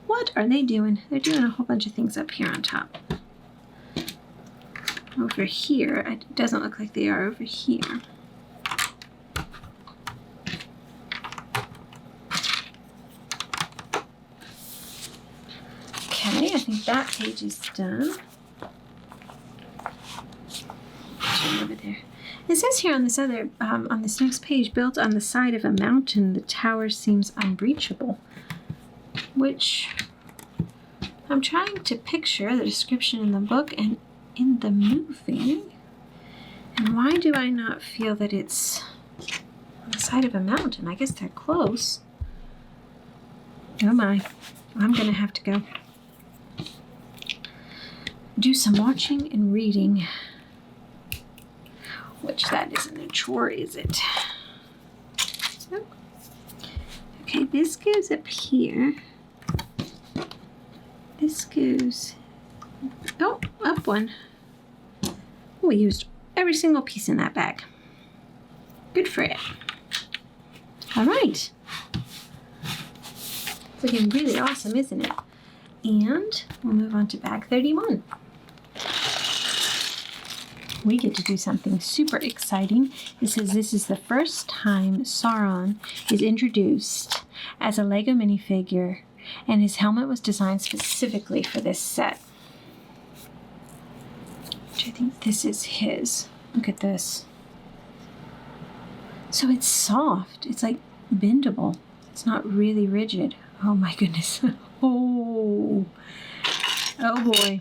What are they doing? They're doing a whole bunch of things up here on top. Over here, it doesn't look like they are over here. Okay, I think that page is done. Over there. It says here on this other, on this next page, built on the side of a mountain, the tower seems unbreachable. Which I'm trying to picture the description in the book and in the movie. And why do I not feel that it's on the side of a mountain? I guess they're close. Oh my, I'm gonna have to go do some watching and reading. Which that isn't a chore, is it? So, okay, this goes up here. This goes, oh, up one. We used every single piece in that bag. Good for it. All right. It's looking really awesome, isn't it? And we'll move on to bag 31. We get to do something super exciting. It says this is the first time Sauron is introduced as a Lego minifigure, and his helmet was designed specifically for this set. Which I think this is his. Look at this. So it's soft. It's like bendable. It's not really rigid. Oh my goodness. Oh boy.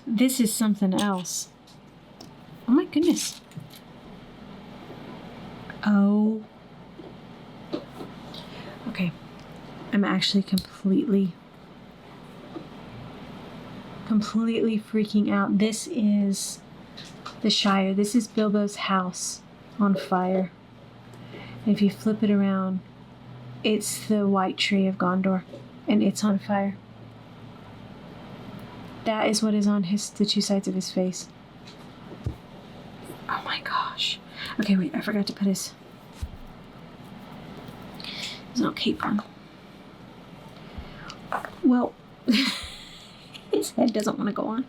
This is something else. Oh my goodness. Oh. Okay. I'm actually completely freaking out. This is the Shire. This is Bilbo's house on fire. And if you flip it around, it's the White Tree of Gondor, and it's on fire. That is what is on the two sides of his face. Oh my gosh. Okay, wait, I forgot to put his no cape on. Well, his head doesn't want to go on.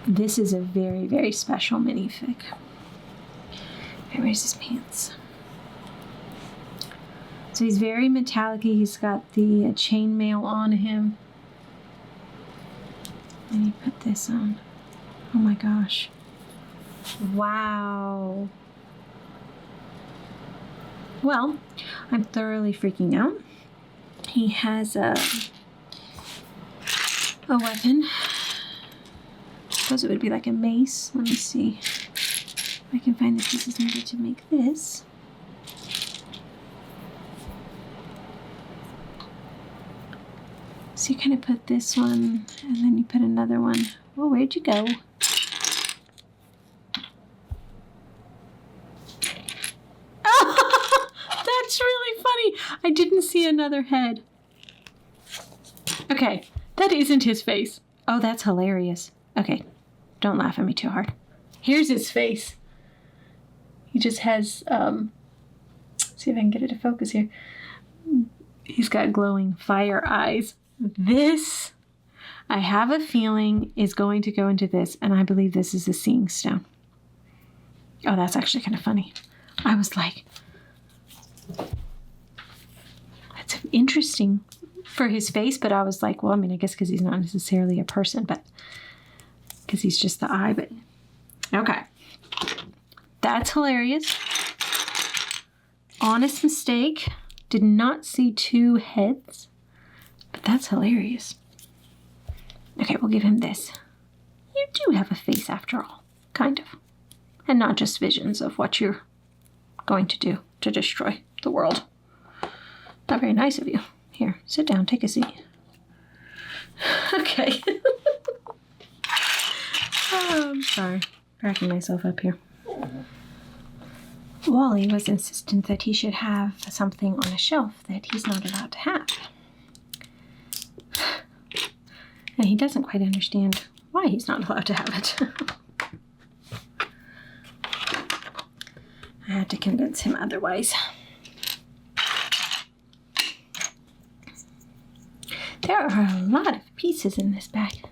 This is a very, very special minifig. Okay, where's his pants? So he's very metallic-y. He's got the chainmail on him. And you put this on. Oh my gosh. Wow. Well, I'm thoroughly freaking out. He has a weapon. I suppose it would be like a mace. Let me see if I can find the pieces needed to make this. So you kind of put this one, and then you put another one. Oh, where'd you go? Oh, that's really funny. I didn't see another head. Okay, that isn't his face. Oh, that's hilarious. Okay, don't laugh at me too hard. Here's his face. He just has, see if I can get it to focus here. He's got glowing fire eyes. This, I have a feeling, is going to go into this, and I believe this is the Seeing Stone. Oh, that's actually kind of funny. I was like, that's interesting for his face, but I was like, well, I mean, I guess because he's not necessarily a person, but because he's just the eye, but okay. That's hilarious. Honest mistake. Did not see two heads. But that's hilarious. Okay, we'll give him this. You do have a face after all. Kind of. And not just visions of what you're going to do to destroy the world. Not very nice of you. Here, sit down, take a seat. Okay. Oh, I'm sorry. Cracking myself up here. Wally was insistent that he should have something on a shelf that he's not allowed to have. And he doesn't quite understand why he's not allowed to have it. I had to convince him otherwise. There are a lot of pieces in this bag.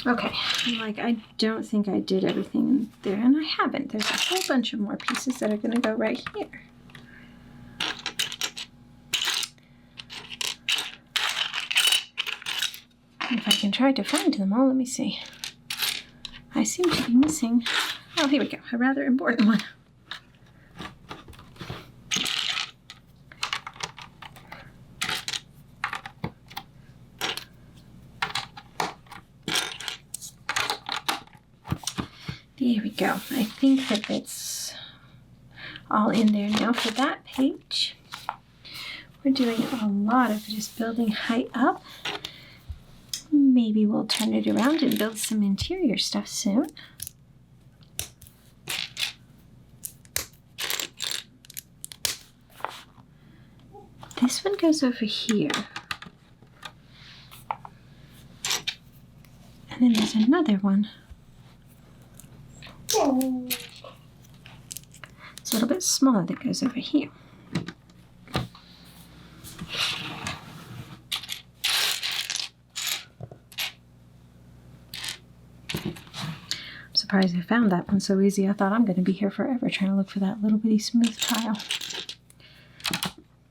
Okay, I'm like, I don't think I did everything in there, and I haven't. There's a whole bunch of more pieces that are going to go right here. If I can try to find them all, let me see. I seem to be missing. Oh, here we go. A rather important one. There we go. I think that it's all in there now for that page. We're doing a lot of just building height up. Maybe we'll turn it around and build some interior stuff soon. This one goes over here. And then there's another one. It's a little bit smaller that goes over here. I'm surprised I found that one so easy. I thought I'm going to be here forever trying to look for that little bitty smooth tile.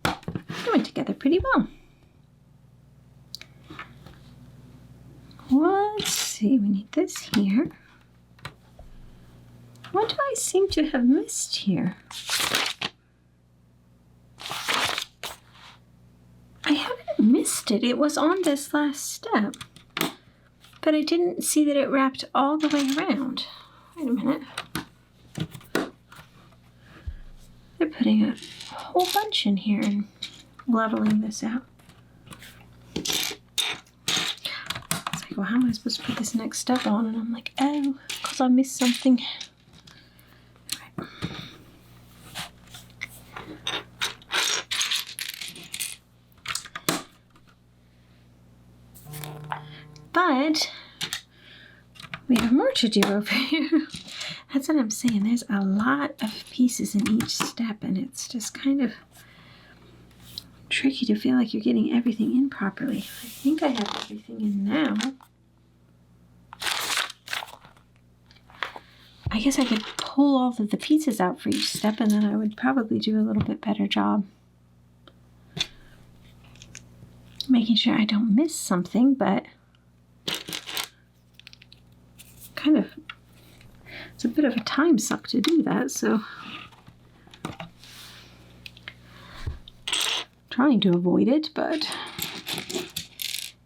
They went together pretty well. Let's see, we need this here. What do I seem to have missed here? I haven't missed it. It was on this last step. But I didn't see that it wrapped all the way around. Wait a minute. They're putting a whole bunch in here and leveling this out. It's like, well, how am I supposed to put this next step on? And I'm like, oh, because I missed something. But we have more to do over here. That's what I'm saying. There's a lot of pieces in each step, and it's just kind of tricky to feel like you're getting everything in properly. I think I have everything in now. I guess I could pull all of the pieces out for each step, and then I would probably do a little bit better job making sure I don't miss something, but kind of, it's a bit of a time suck to do that, so trying to avoid it, but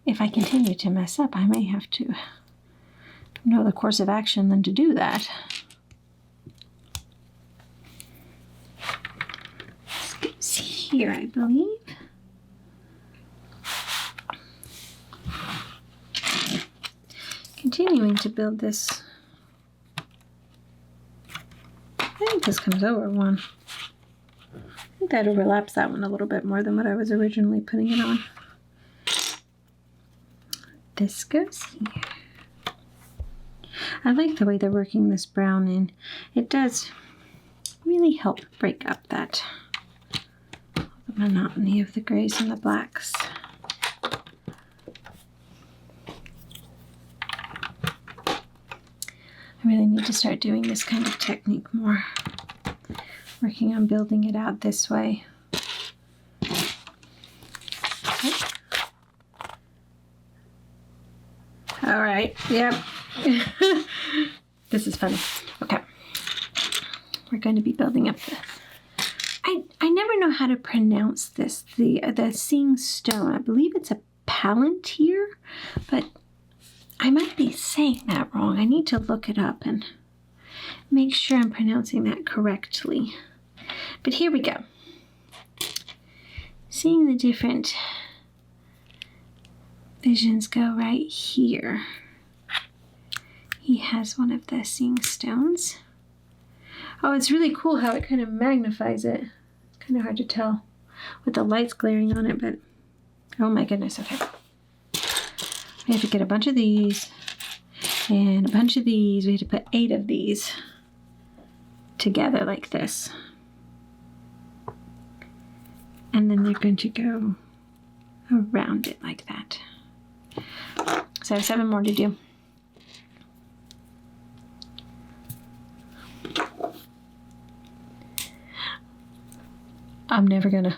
if I continue to mess up, I may have to know the course of action than to do that. This goes here, I believe. Continuing to build this. I think this comes over one. I think that overlaps that one a little bit more than what I was originally putting it on. This goes here. I like the way they're working this brown in. It does really help break up that the monotony of the grays and the blacks. I really need to start doing this kind of technique more. Working on building it out this way. Okay. All right, yep. This is funny. Okay. We're going to be building up the... I never know how to pronounce this. The seeing stone. I believe it's a palantir. but I might be saying that wrong. I need to look it up and make sure I'm pronouncing that correctly. But here we go. Seeing the different visions go right here. He has one of the seeing stones. Oh, it's really cool how it kind of magnifies it. It's kind of hard to tell with the lights glaring on it, but oh my goodness, okay. We have to get a bunch of these and a bunch of these. We have to put 8 of these together like this. And then they're going to go around it like that. So I have 7 more to do. I'm never gonna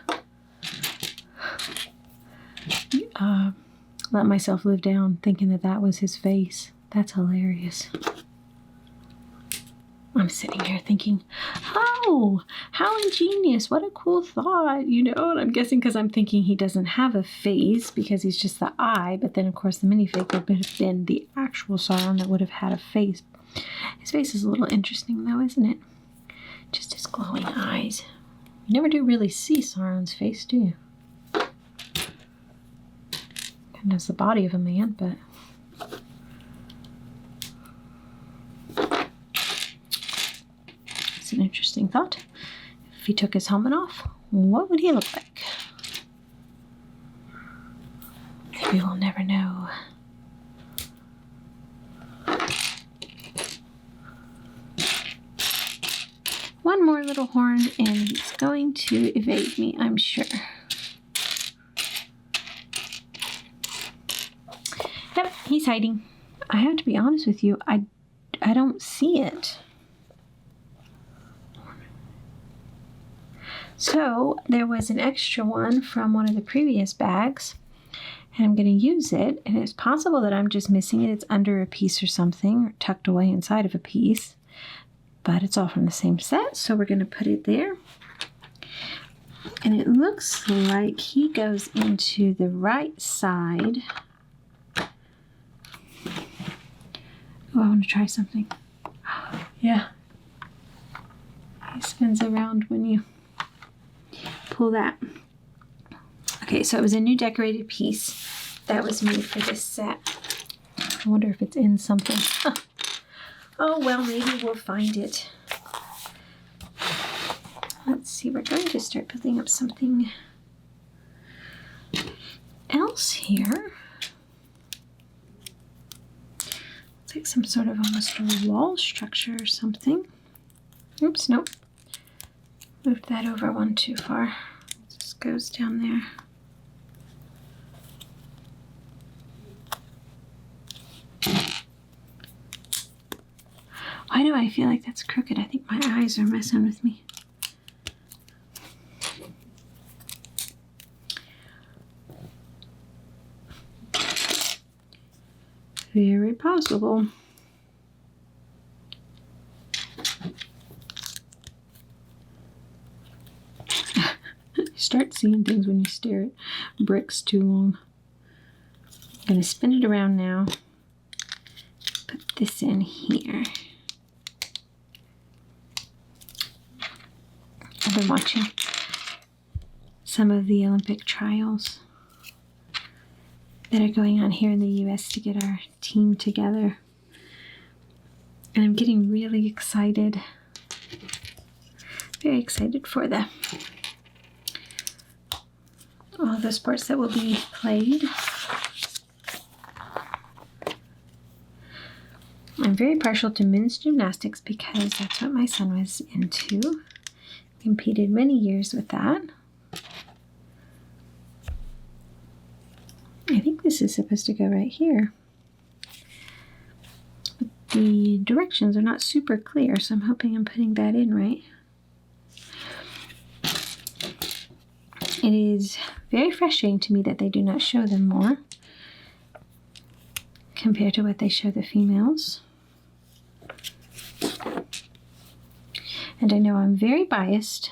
let myself live down thinking that that was his face. That's hilarious. I'm sitting here thinking, oh, how ingenious. What a cool thought, you know? And I'm guessing because I'm thinking he doesn't have a face because he's just the eye. But then, of course, the minifig would have been the actual Sauron that would have had a face. His face is a little interesting, though, isn't it? Just his glowing eyes. You never do really see Sauron's face, do you? Kind of has the body of a man, but... It's an interesting thought. If he took his helmet off, what would he look like? Maybe we'll never know. One more little horn and he's going to evade me, I'm sure. Yep, he's hiding. I have to be honest with you, I don't see it. So there was an extra one from one of the previous bags, and I'm going to use it, and it's possible that I'm just missing it. It's under a piece or something, or tucked away inside of a piece, but it's all from the same set, so we're going to put it there. And it looks like he goes into the right side. Oh, I want to try something. Yeah. He spins around when you pull that. Okay, so it was a new decorated piece that was made for this set. I wonder if it's in something. Oh, well, maybe we'll find it. Let's see, we're going to start building up something else here. It's like some sort of almost a wall structure or something. Oops, nope. Moved that over one too far. It just goes down there. Why do I feel like that's crooked? I think my eyes are messing with me. Very possible. Start seeing things when you stare at bricks too long. I'm going to spin it around now. Put this in here. I've been watching some of the Olympic trials that are going on here in the U.S. to get our team together. And I'm getting really excited. Very excited for all the sports that will be played. I'm very partial to men's gymnastics because that's what my son was into. Competed many years with that. I think this is supposed to go right here. But the directions are not super clear, so I'm hoping I'm putting that in right. It is very frustrating to me that they do not show them more compared to what they show the females. And I know I'm very biased,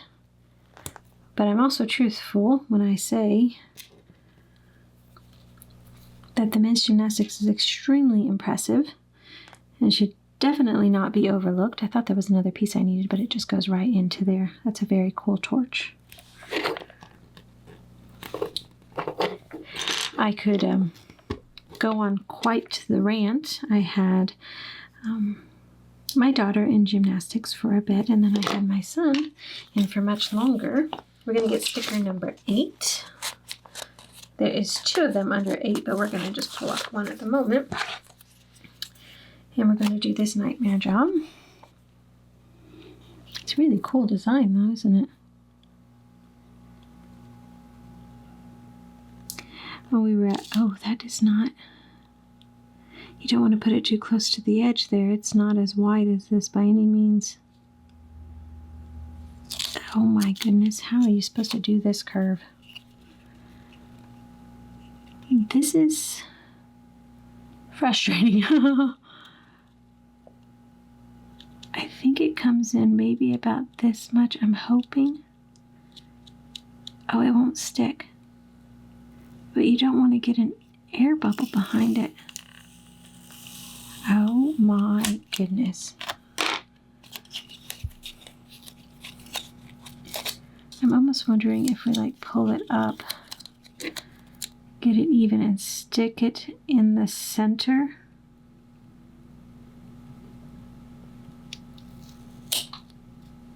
but I'm also truthful when I say that the men's gymnastics is extremely impressive and should definitely not be overlooked. I thought there was another piece I needed, but it just goes right into there. That's a very cool torch. I could go on quite the rant. I had my daughter in gymnastics for a bit, and then I had my son in for much longer. We're going to get sticker number 8. There is 2 of them under 8, but we're going to just pull off one at the moment. And we're going to do this nightmare job. It's a really cool design though, isn't it? When we were at, oh, that is not, you don't want to put it too close to the edge there. It's not as wide as this by any means. Oh my goodness, how are you supposed to do this curve? This is frustrating. I think it comes in maybe about this much, I'm hoping. Oh, it won't stick. But you don't want to get an air bubble behind it. Oh my goodness. I'm almost wondering if we like pull it up, get it even and stick it in the center.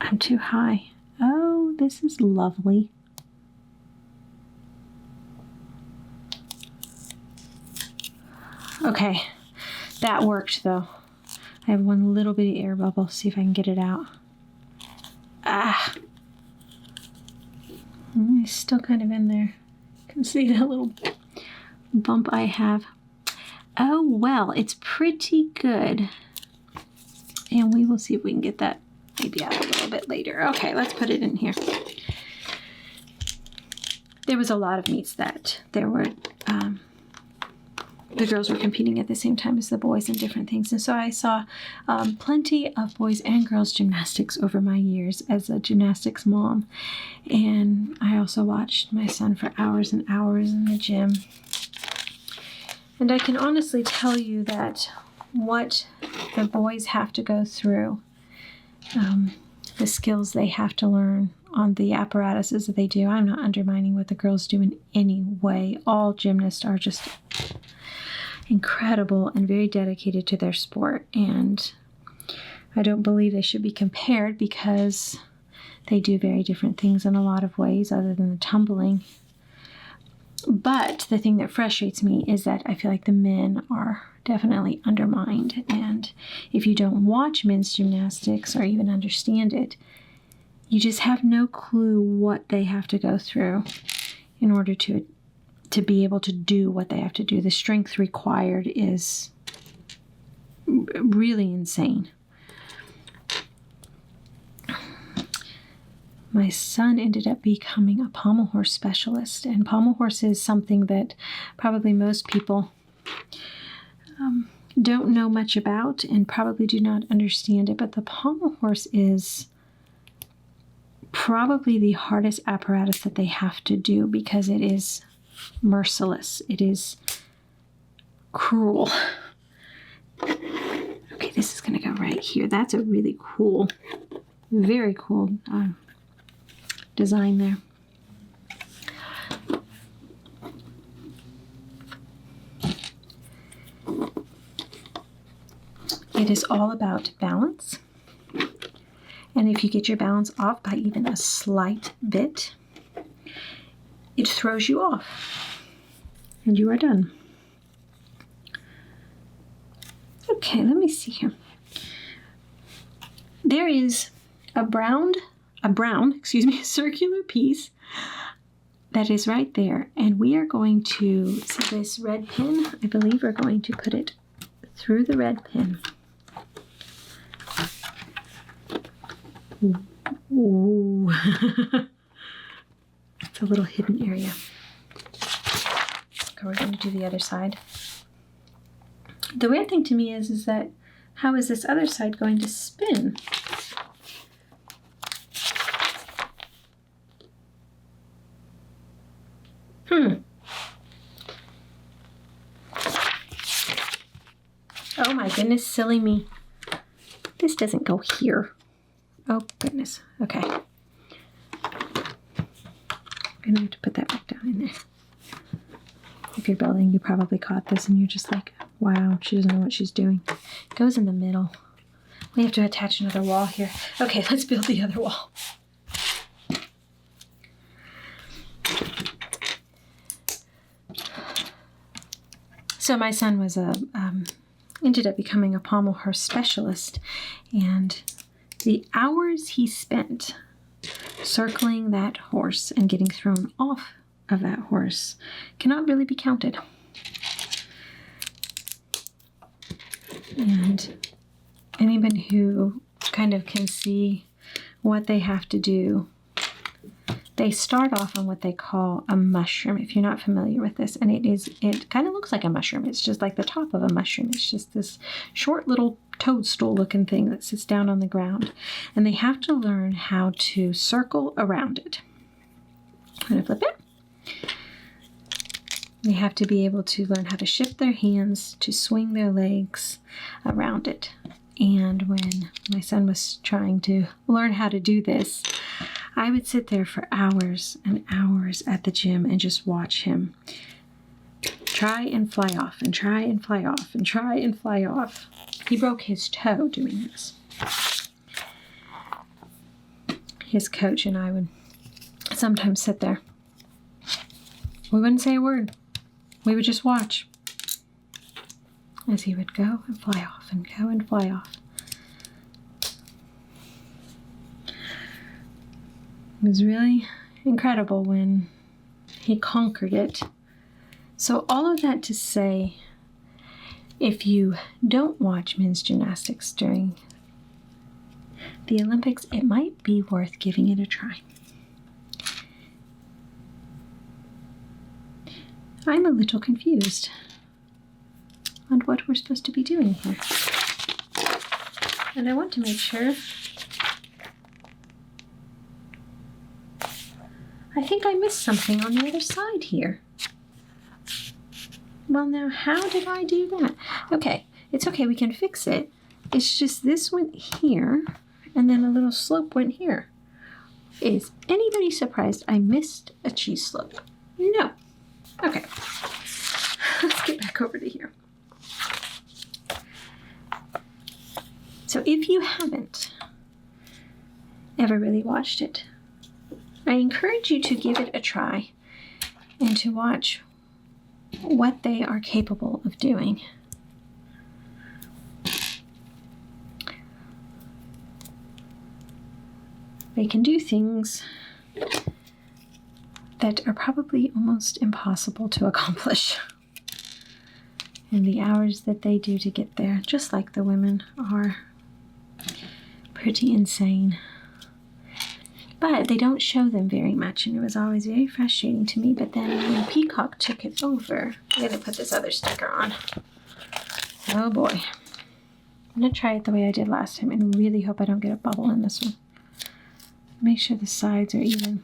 I'm too high. Oh, this is lovely. Okay, that worked though. I have one little bitty air bubble. See if I can get it out. Ah, it's still kind of in there. You can see that little bump I have. Oh well, it's pretty good. And we will see if we can get that maybe out a little bit later. Okay, let's put it in here. There was a lot of meets that there were, the girls were competing at the same time as the boys in different things. And so I saw plenty of boys and girls gymnastics over my years as a gymnastics mom. And I also watched my son for hours and hours in the gym. And I can honestly tell you that what the boys have to go through, the skills they have to learn on the apparatuses that they do, I'm not undermining what the girls do in any way. All gymnasts are just incredible and very dedicated to their sport, and I don't believe they should be compared because they do very different things in a lot of ways other than the tumbling. But the thing that frustrates me is that I feel like the men are definitely undermined, and if you don't watch men's gymnastics or even understand it, you just have no clue what they have to go through in order to be able to do what they have to do. The strength required is really insane. My son ended up becoming a pommel horse specialist, and pommel horse is something that probably most people don't know much about and probably do not understand it, but the pommel horse is probably the hardest apparatus that they have to do because it is merciless. It is cruel. Okay, this is going to go right here. That's a really cool, very cool design there. It is all about balance. And if you get your balance off by even a slight bit, it throws you off. And you are done. Okay, let me see here. There is a brown, circular piece that is right there. And we are going to, see this red pin? I believe we're going to put it through the red pin. Ooh. It's a little hidden area. Okay, we're going to do the other side. The weird thing to me is that how is this other side going to spin? Oh my goodness, silly me. This doesn't go here. Oh goodness. Okay. I'm gonna have to put that back down in there. If you're building, you probably caught this and you're just like, wow, she doesn't know what she's doing. It goes in the middle. We have to attach another wall here. Okay, let's build the other wall. So my son was ended up becoming a pommel horse specialist, and the hours he spent circling that horse and getting thrown off of that horse cannot really be counted. And anyone who kind of can see what they have to do, they start off on what they call a mushroom, if you're not familiar with this. And it kind of looks like a mushroom. It's just like the top of a mushroom. It's just this short little toadstool looking thing that sits down on the ground. And they have to learn how to circle around it. I'm going to flip it. They have to be able to learn how to shift their hands, to swing their legs around it. And when my son was trying to learn how to do this, I would sit there for hours and hours at the gym and just watch him try and fly off and try and fly off and try and fly off. He broke his toe doing this. His coach and I would sometimes sit there. We wouldn't say a word. We would just watch as he would go and fly off and go and fly off. It was really incredible when he conquered it. So all of that to say, if you don't watch men's gymnastics during the Olympics, it might be worth giving it a try. I'm a little confused on what we're supposed to be doing here. And I want to make sure. I think I missed something on the other side here. Well, now, how did I do that? Okay, it's okay, we can fix it. It's just this went here, and then a little slope went here. Is anybody surprised I missed a cheese slope? No. Okay, let's get back over to here. So if you haven't ever really watched it, I encourage you to give it a try and to watch what they are capable of doing. They can do things that are probably almost impossible to accomplish. And the hours that they do to get there, just like the women, are pretty insane. But they don't show them very much, and it was always very frustrating to me. But then when Peacock took it over, I'm going to put this other sticker on. Oh boy. I'm going to try it the way I did last time and really hope I don't get a bubble in this one. Make sure the sides are even.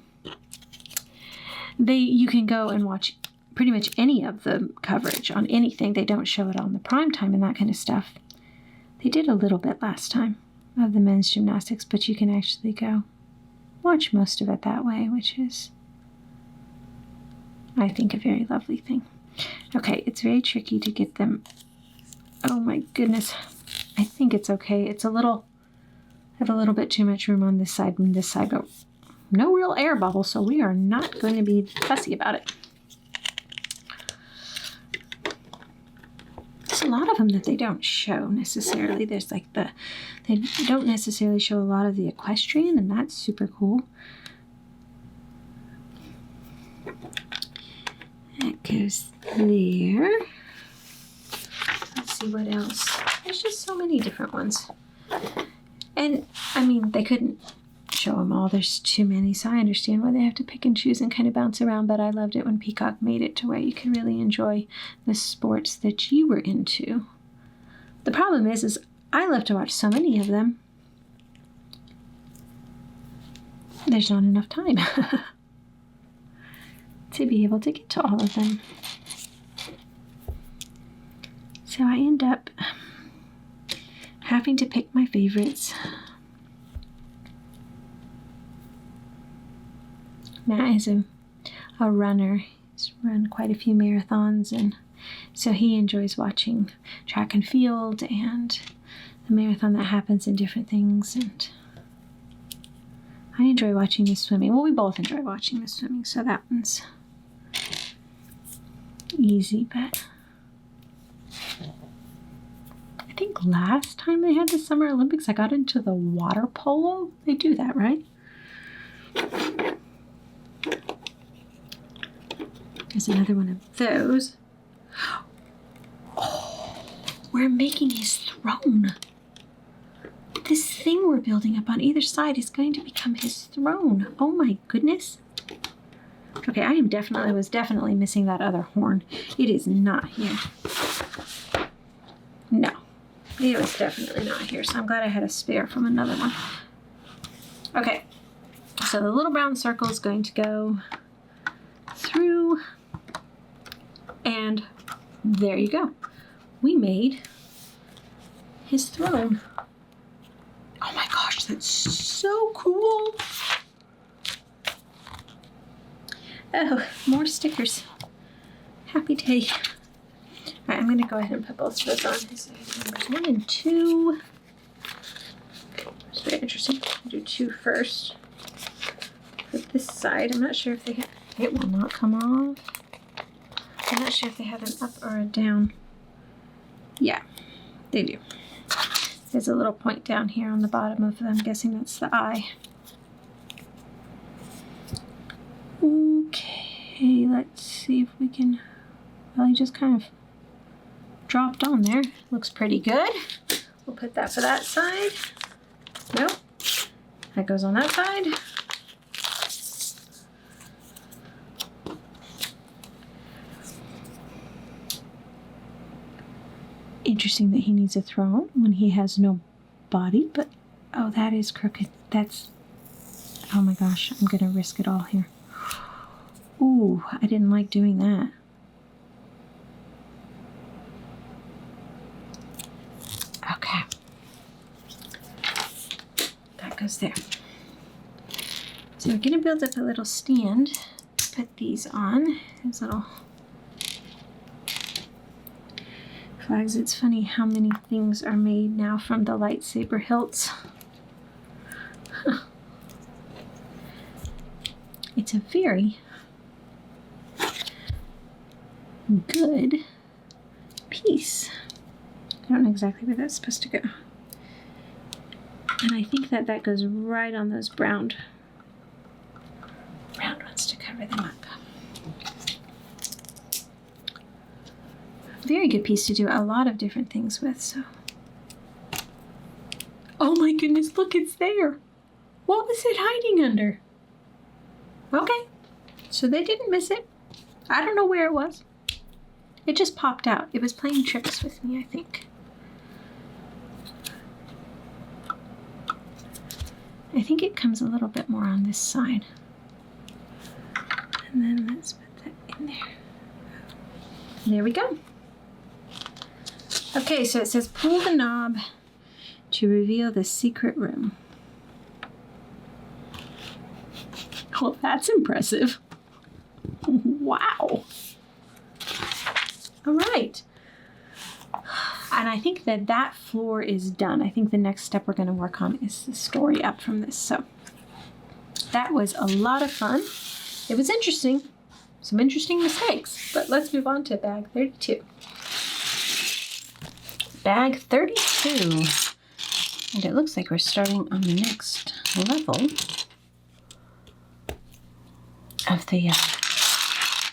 You can go and watch pretty much any of the coverage on anything. They don't show it on the prime time and that kind of stuff. They did a little bit last time of the men's gymnastics, but you can actually go watch most of it that way, which is, I think, a very lovely thing. Okay, it's very tricky to get them. Oh my goodness. I think it's okay. It's I have a little bit too much room on this side and this side, but no real air bubble, so we are not going to be fussy about it. There's a lot of them that they don't show necessarily. There's like they don't necessarily show a lot of the equestrian, and that's super cool. That goes there. Let's see what else. There's just so many different ones. And, I mean, they couldn't show them all. There's too many, so I understand why they have to pick and choose and kind of bounce around, but I loved it when Peacock made it to where you could really enjoy the sports that you were into. The problem is I love to watch so many of them. There's not enough time to be able to get to all of them. So I end up having to pick my favorites. Matt is a runner. He's run quite a few marathons, and so he enjoys watching track and field and the marathon that happens in different things. And I enjoy watching the swimming. Well, we both enjoy watching the swimming, so that one's easy. But I think last time they had the Summer Olympics, I got into the water polo. They do that, right? There's another one of those. Oh, we're making his throne. This thing we're building up on either side is going to become his throne. Oh my goodness. Okay, I was definitely missing that other horn. It is not here. No, it was definitely not here. So I'm glad I had a spare from another one. Okay, so the little brown circle is going to go through, and there you go. We made his throne. Oh my gosh, that's so cool. Oh, more stickers. Happy day. All right, I'm going to go ahead and put both of those on. His numbers 1 and 2. It's very interesting. I'll do 2 first. For this side, I'm not sure if they have... It will not come off. I'm not sure if they have an up or a down. Yeah, they do. There's a little point down here on the bottom of them. I'm guessing that's the eye. Okay, let's see if we can... Well, he just kind of dropped on there. Looks pretty good. We'll put that for that side. Nope. That goes on that side. Interesting that he needs a throne when he has no body, but oh, that is crooked. That's, oh my gosh, I'm gonna risk it all here. Ooh, I didn't like doing that. Okay. That goes there. So we're gonna build up a little stand, put these on, these little flags. It's funny how many things are made now from the lightsaber hilts. Huh. It's a very good piece. I don't know exactly where that's supposed to go. And I think that that goes right on those brown ones to cover them up. Very good piece to do a lot of different things with, so. Oh my goodness, look, it's there. What was it hiding under? Okay, so they didn't miss it. I don't know where it was. It just popped out. It was playing tricks with me, I think. I think it comes a little bit more on this side. And then let's put that in there. There we go. Okay, so it says pull the knob to reveal the secret room. Well, that's impressive. Wow. All right. And I think that that floor is done. I think the next step we're going to work on is the story up from this. So that was a lot of fun. It was interesting. Some interesting mistakes. But let's move on to bag 32. Bag 32. And it looks like we're starting on the next level of the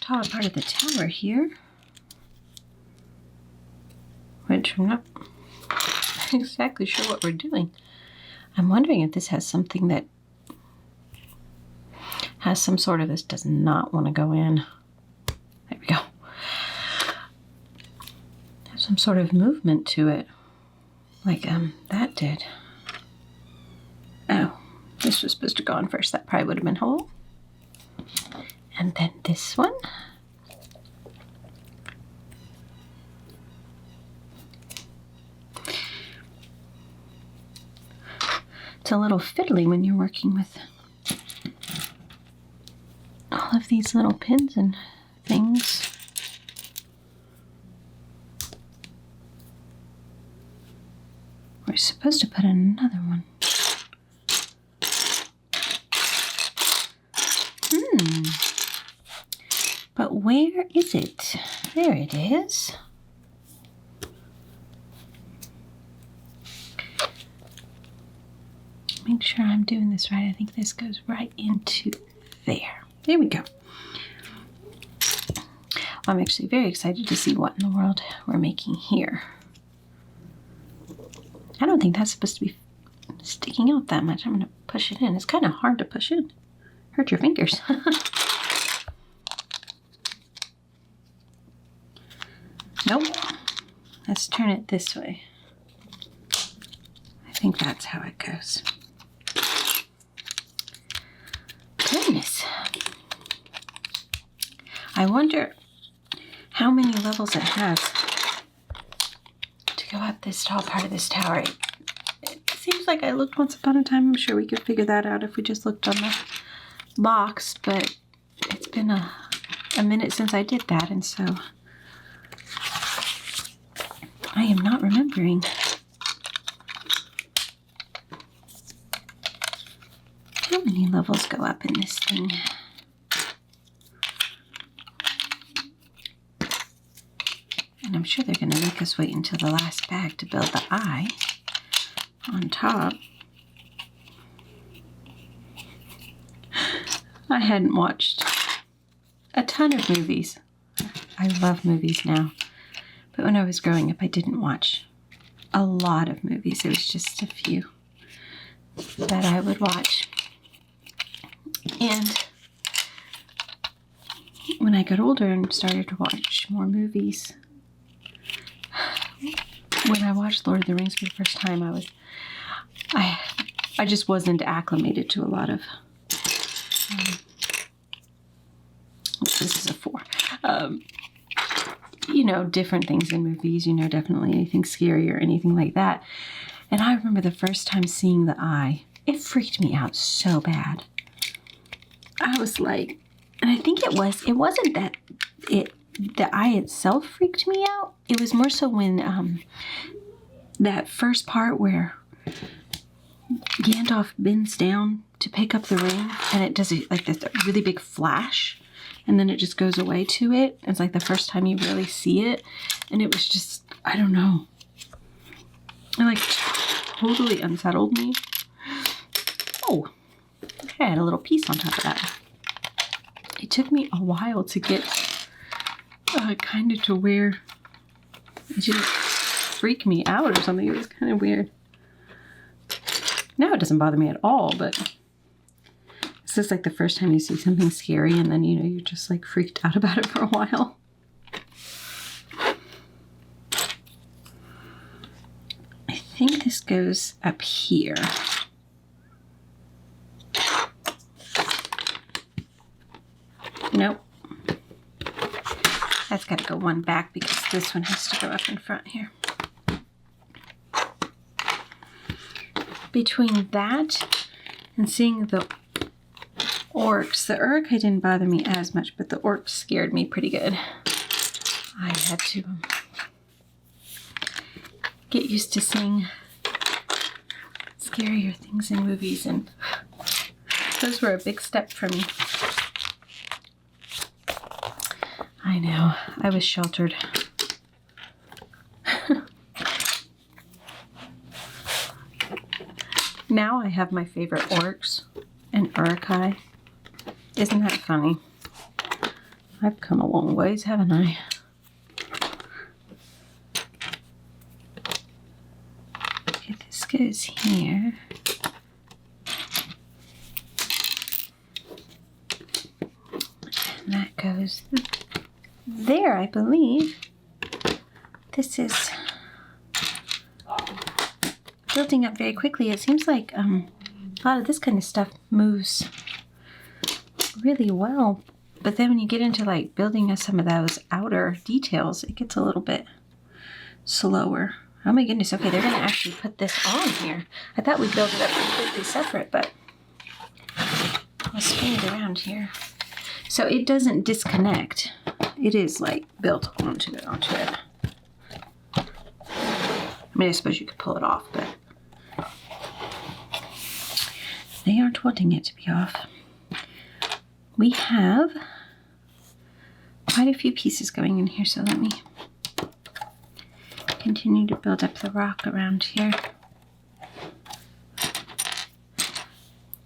top part of the tower here. Which I'm not exactly sure what we're doing. I'm wondering if this has something that has some sort of, this does not want to go in. There we go. Has some sort of movement to it. Like that did. Oh, this was supposed to go on first. That probably would have been whole. And then this one. It's a little fiddly when you're working with all of these little pins and things. We're supposed to put another one. But where is it? There it is. Make sure I'm doing this right. I think this goes right into there. There we go. I'm actually very excited to see what in the world we're making here. I don't think that's supposed to be sticking out that much. I'm going to push it in. It's kind of hard to push in. Hurt your fingers. Nope. Let's turn it this way. I think that's how it goes. Goodness. I wonder how many levels it has to go up this tall part of this tower. It seems like I looked once upon a time. I'm sure we could figure that out if we just looked on the box, but it's been a minute since I did that, and so I am not remembering. How many levels go up in this thing? And I'm sure they're going to make us wait until the last bag to build the eye on top. I hadn't watched a ton of movies. I love movies now. But when I was growing up, I didn't watch a lot of movies. It was just a few that I would watch. And when I got older and started to watch more movies, when I watched Lord of the Rings for the first time, I just wasn't acclimated to a lot of, this is a 4, you know, different things in movies, you know, definitely anything scary or anything like that. And I remember the first time seeing the eye, it freaked me out so bad. I was like, and I think it wasn't that the eye itself freaked me out. It was more so when that first part where Gandalf bends down to pick up the ring and it does like this really big flash and then it just goes away to it. It's like the first time you really see it, and it was just, I don't know, it like totally unsettled me. Oh, I had a little piece on top of that. It took me a while to get kind of to where it didn't freak me out or something. It was kind of weird. Now it doesn't bother me at all, but it's just like the first time you see something scary and then, you know, you're just like freaked out about it for a while. I think this goes up here. Nope. That's got to go one back because this one has to go up in front here. Between that and seeing the orcs, the Uruk didn't bother me as much, but the orcs scared me pretty good. I had to get used to seeing scarier things in movies, and those were a big step for me. I know, I was sheltered. Now I have my favorite orcs and Uruk. Isn't that funny? I've come a long ways, haven't I? Okay, this goes here. And that goes there, I believe. This is building up very quickly. It seems like a lot of this kind of stuff moves really well, but then when you get into like building some of those outer details, it gets a little bit slower. Oh my goodness. Okay, they're going to actually put this on here. I thought we'd build it up completely separate, but I'll spin it around here. So it doesn't disconnect. It is like built onto it. I mean, I suppose you could pull it off, but they aren't wanting it to be off. We have quite a few pieces going in here, so let me continue to build up the rock around here.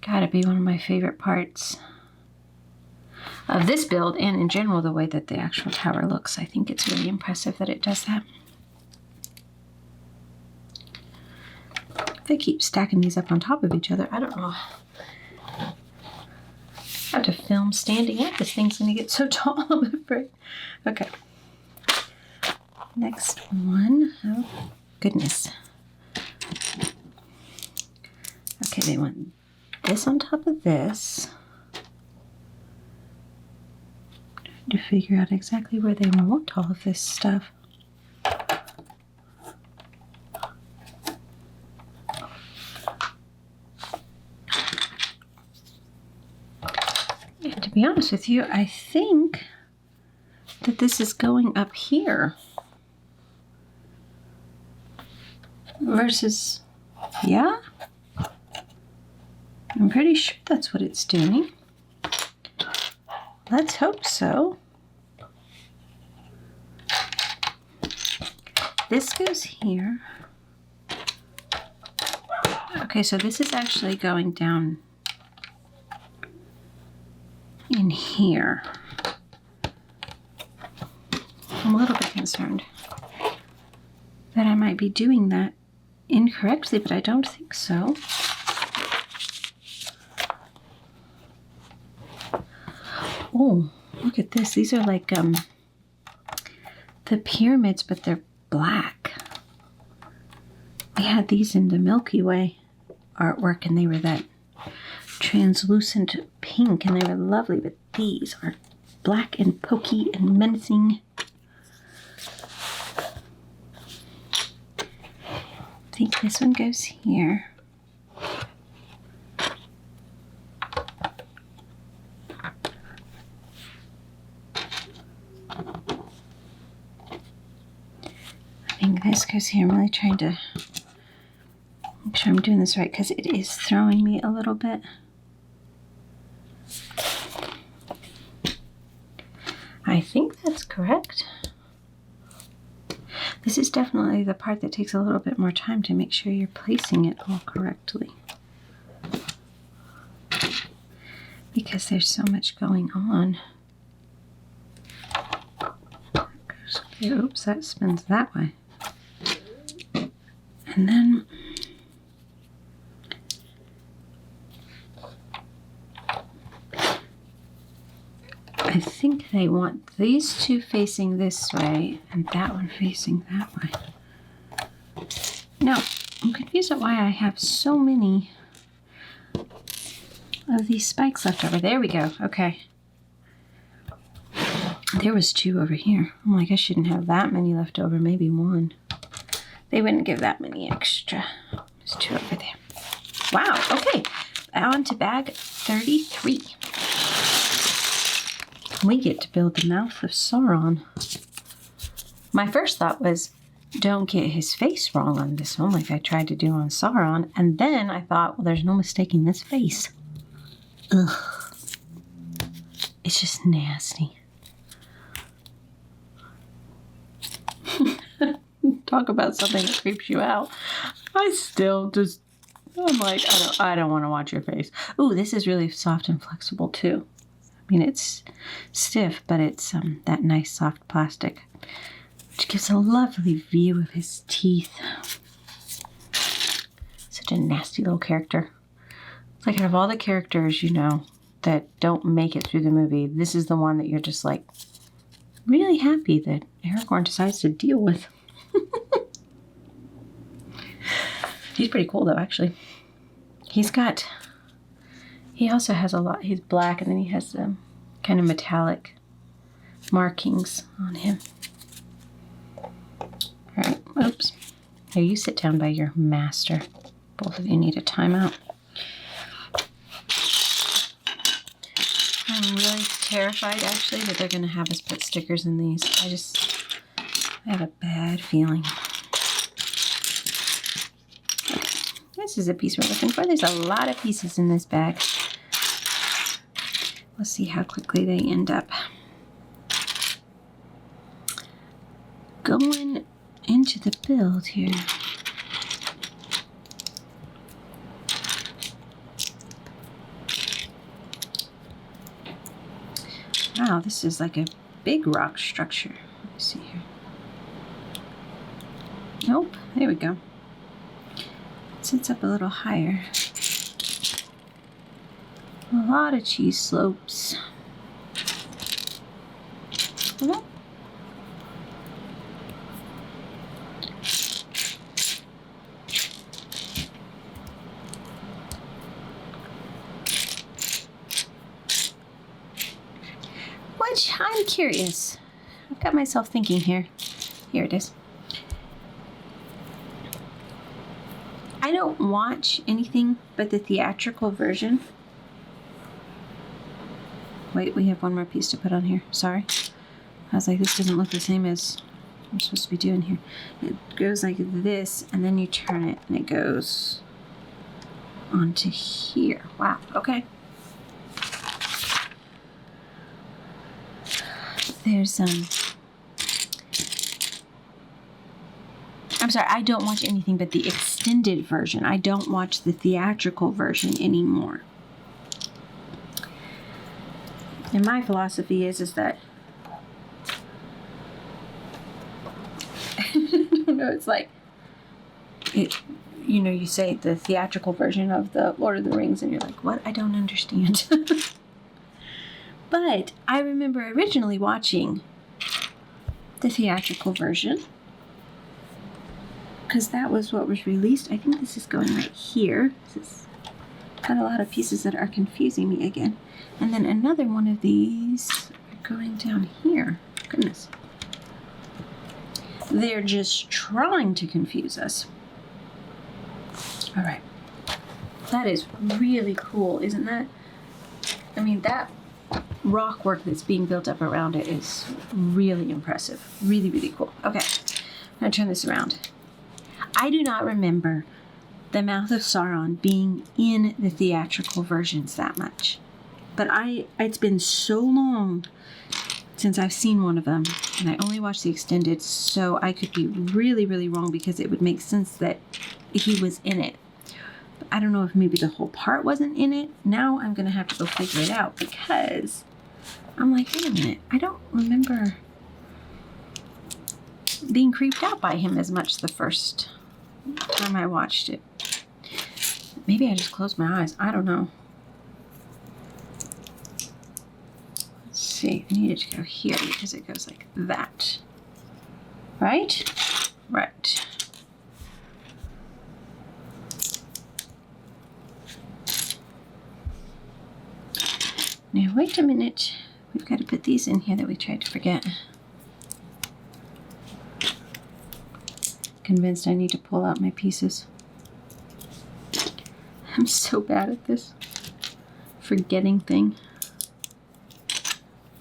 Gotta be one of my favorite parts of this build, and in general the way that the actual tower looks. I think it's really impressive that it does that. If they keep stacking these up on top of each other, I don't know. I have to film standing up. This thing's gonna get so tall, I'm afraid. Okay. Next one. Oh, goodness. Okay, they want this on top of this. Trying to figure out exactly where they want all of this stuff. And to be honest with you, I think that this is going up here. Versus, yeah? I'm pretty sure that's what it's doing. Let's hope so. This goes here. Okay, so this is actually going down in here. I'm a little bit concerned that I might be doing that incorrectly, but I don't think so. Oh, look at this. These are like the pyramids, but they're black. We had these in the Milky Way artwork, and they were that translucent pink, and they were lovely, but these are black and pokey and menacing. I think this one goes here. I think this goes here. I'm really trying to make sure I'm doing this right because it is throwing me a little bit. I think that's correct. This is definitely the part that takes a little bit more time to make sure you're placing it all correctly. Because there's so much going on. Oops, that spins that way. And then I think they want these two facing this way and that one facing that way. Now, I'm confused at why I have so many of these spikes left over. There we go. Okay. There was two over here. I'm like, I shouldn't have that many left over. Maybe one. They wouldn't give that many extra. There's two over there. Wow. Okay. On to bag 33. We get to build the mouth of Sauron. My first thought was, don't get his face wrong on this one like I tried to do on Sauron. And then I thought, well, there's no mistaking this face. Ugh. It's just nasty. Talk about something that creeps you out. I'm like, I don't want to watch your face. Ooh, this is really soft and flexible too. I mean, it's stiff, but it's that nice soft plastic, which gives a lovely view of his teeth. Such a nasty little character. It's like out of all the characters, you know, that don't make it through the movie, this is the one that you're just like really happy that Aragorn decides to deal with. He's pretty cool though, actually. He also has a lot, he's black, and then he has kind of metallic markings on him. All right, oops. Here, you sit down by your master. Both of you need a timeout. I'm really terrified, actually, that they're going to have us put stickers in these. I have a bad feeling. Okay. This is a piece we're looking for. There's a lot of pieces in this bag. We'll see how quickly they end up going into the build here. Wow, this is like a big rock structure. Let me see here. Nope, there we go. It sits up a little higher. A lot of cheese slopes. Okay. Which I'm curious. I've got myself thinking here. Here it is. I don't watch anything but the theatrical version. Wait, we have one more piece to put on here. Sorry. I was like, this doesn't look the same as I'm supposed to be doing here. It goes like this, and then you turn it, and it goes onto here. Wow, okay. There's I'm sorry, I don't watch anything but the extended version. I don't watch the theatrical version anymore. And my philosophy is that I don't know, it's like you say the theatrical version of the Lord of the Rings and you're like, what? I don't understand. But I remember originally watching the theatrical version because that was what was released. I think this is going right here. This has got a lot of pieces that are confusing me again. And then another one of these are going down here. Goodness. They're just trying to confuse us. All right. That is really cool, isn't that? I mean, that rock work that's being built up around it is really impressive. Really, really cool. Okay. I'm going to turn this around. I do not remember the Mouth of Sauron being in the theatrical versions that much. But it's been so long since I've seen one of them, and I only watched the extended, so I could be really, really wrong because it would make sense that he was in it. But I don't know if maybe the whole part wasn't in it. Now I'm going to have to go figure it out because I'm like, wait a minute, I don't remember being creeped out by him as much the first time I watched it. Maybe I just closed my eyes. I don't know. Let's see. I needed to go here because it goes like that. Right? Right. Now, wait a minute. We've got to put these in here that we tried to forget. Convinced I need to pull out my pieces. I'm so bad at this forgetting thing.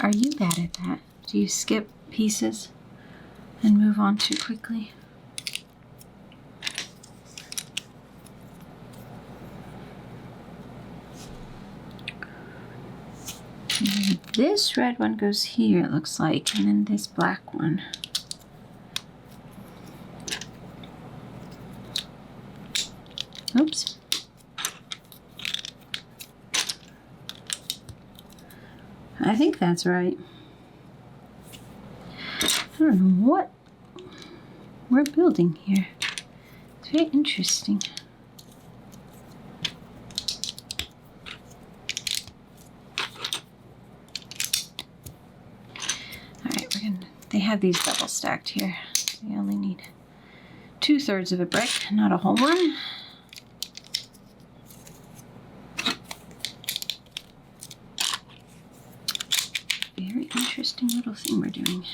Are you bad at that? Do you skip pieces and move on too quickly? And this red one goes here, it looks like, and then this black one. Oops. I think that's right. I don't know what we're building here. It's very interesting. Alright, they have these double stacked here. We only need 2/3 of a brick, not a whole one. Very interesting little thing we're doing.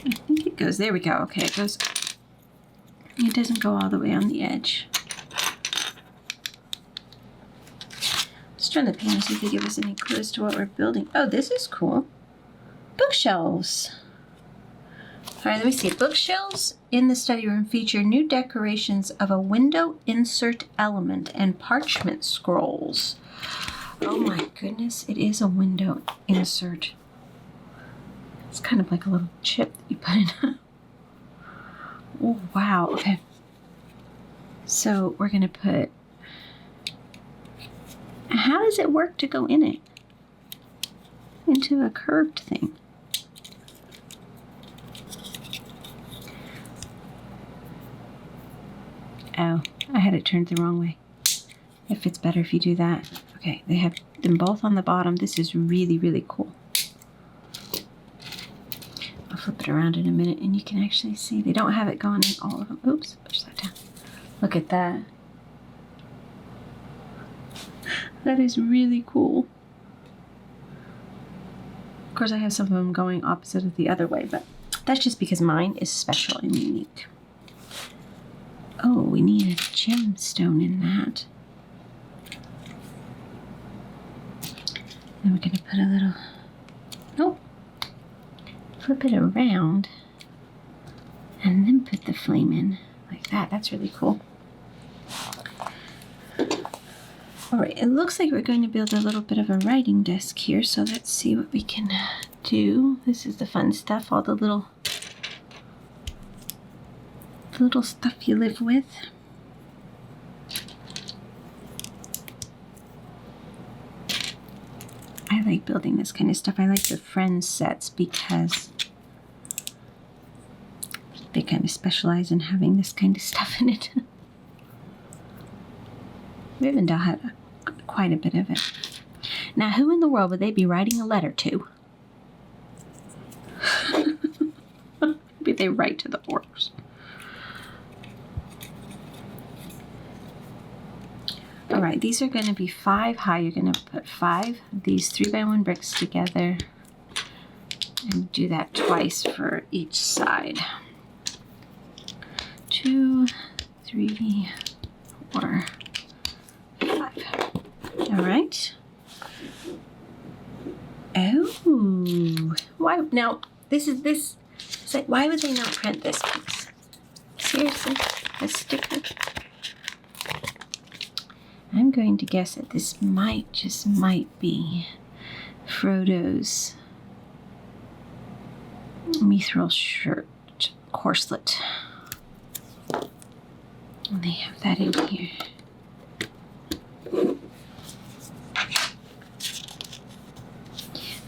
I think it goes, there we go. Okay, it goes, it doesn't go all the way on the edge. Let's turn the page and see if they give us any clues to what we're building. Oh, this is cool. Bookshelves. All right, let me see. Bookshelves in the study room feature new decorations of a window insert element and parchment scrolls. Oh my goodness, it is a window insert. It's kind of like a little chip that you put in. Oh, wow. Okay. So we're going to put... How does it work to go in it? Into a curved thing. Oh, I had it turned the wrong way. It fits better if you do that. Okay, they have them both on the bottom. This is really, really cool. I'll flip it around in a minute and you can actually see they don't have it going in all of them. Oops, push that down. Look at that. That is really cool. Of course, I have some of them going opposite of the other way, but that's just because mine is special and unique. Oh, we need a gemstone in that. Then we're going to put a little... Oh! Flip it around and then put the flame in like that. That's really cool. All right, it looks like we're going to build a little bit of a writing desk here, so let's see what we can do. This is the fun stuff, all the little stuff you live with. I like building this kind of stuff. I like the Friends sets because they kind of specialize in having this kind of stuff in it. Rivendell had quite a bit of it. Now, who in the world would they be writing a letter to? Maybe they write to the orcs. All right, these are going to be 5 high. You're going to put 5 of these 3x1 bricks together and do that twice for each side. 2, 3, 4, 5. All right. Oh, why now? This. It's like, why would they not print this piece? Seriously, a sticker. I'm going to guess that this might be Frodo's mithril shirt corselet. And they have that in here.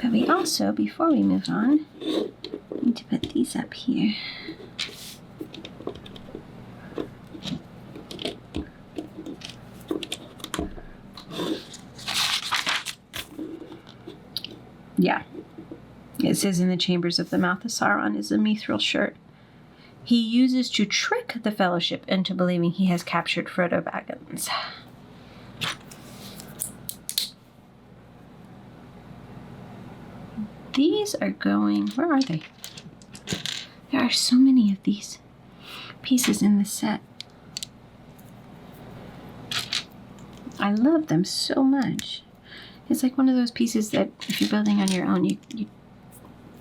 But we also, before we move on, need to put these up here. Yeah. It says in the chambers of the mouth of Sauron is a mithril shirt he uses to trick the Fellowship into believing he has captured Frodo Baggins. These are going... Where are they? There are so many of these pieces in the set. I love them so much. It's like one of those pieces that if you're building on your own, you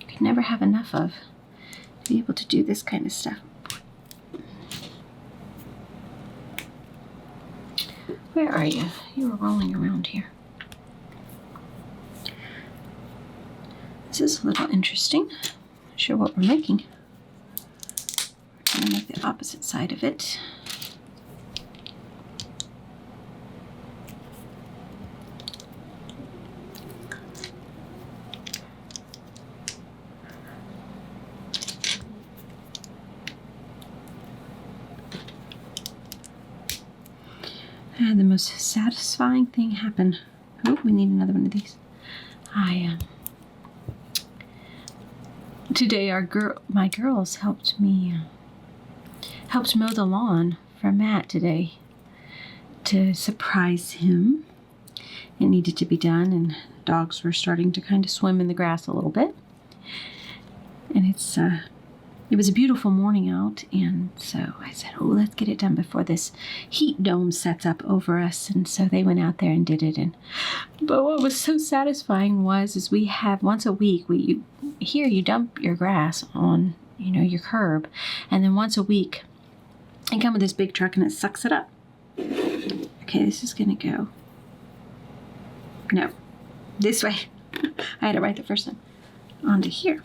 can never have enough of to be able to do this kind of stuff. Where are you? You were rolling around here. This is a little interesting. Not sure what we're making. We're going to make the opposite side of it. The most satisfying thing happened. Oh, we need another one of these. Today my girls helped mow the lawn for Matt today to surprise him. It needed to be done, and dogs were starting to kind of swim in the grass a little bit. And it's it was a beautiful morning out, and so I said, oh, let's get it done before this heat dome sets up over us. And so they went out there and did it. But what was so satisfying is we have once a week, you dump your grass on, your curb, and then once a week they come with this big truck and it sucks it up. Okay, this is gonna go, no, this way. I had it right the first time, onto here.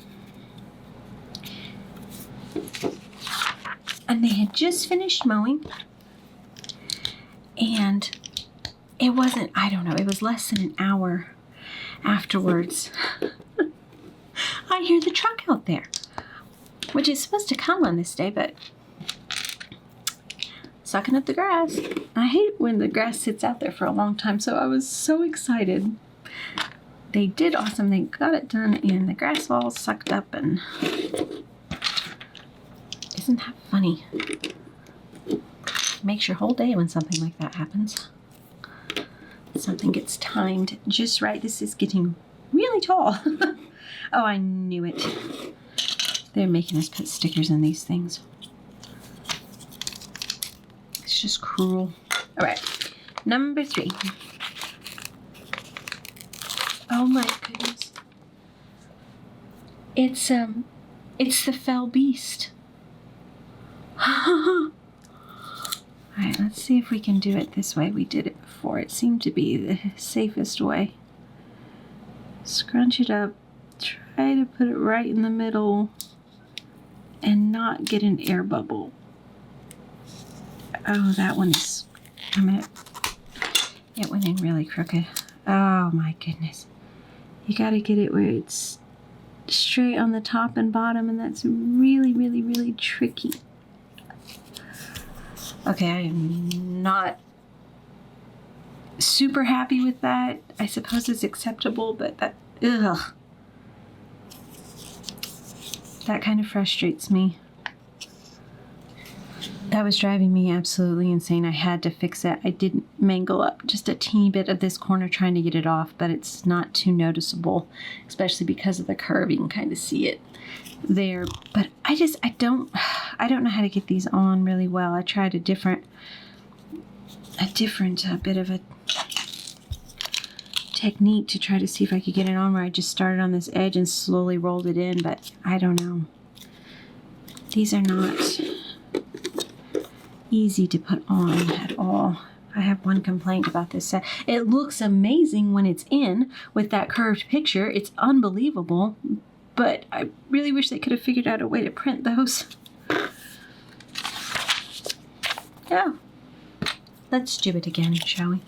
And they had just finished mowing, and it wasn't, I don't know, it was less than an hour afterwards. I hear the truck out there, which is supposed to come on this day, but sucking up the grass. I hate when the grass sits out there for a long time, so I was so excited. They did awesome. They got it done, and the grass all sucked up, and isn't that funny? Makes your whole day when something like that happens. Something gets timed just right. This is getting really tall. Oh, I knew it. They're making us put stickers in these things. It's just cruel. All right, number 3. Oh my goodness. It's the fell beast. All right, let's see if we can do it this way. We did it before. It seemed to be the safest way. Scrunch it up. Try to put it right in the middle and not get an air bubble. Oh, that one is, it went in really crooked. Oh my goodness. You got to get it where it's straight on the top and bottom, and that's really, really, really tricky. Okay, I am not super happy with that. I suppose it's acceptable, but that kind of frustrates me. That was driving me absolutely insane. I had to fix it. I did mangle up just a teeny bit of this corner trying to get it off, but it's not too noticeable, especially because of the curve. You can kind of see it there. But I don't know how to get these on really well. I tried a different bit of a technique to try to see if I could get it on, where I just started on this edge and slowly rolled it in, but I don't know. These are not easy to put on at all. I have one complaint about this set. It looks amazing when it's in with that curved picture. It's unbelievable, but I really wish they could have figured out a way to print those. Yeah. Let's do it again, shall we?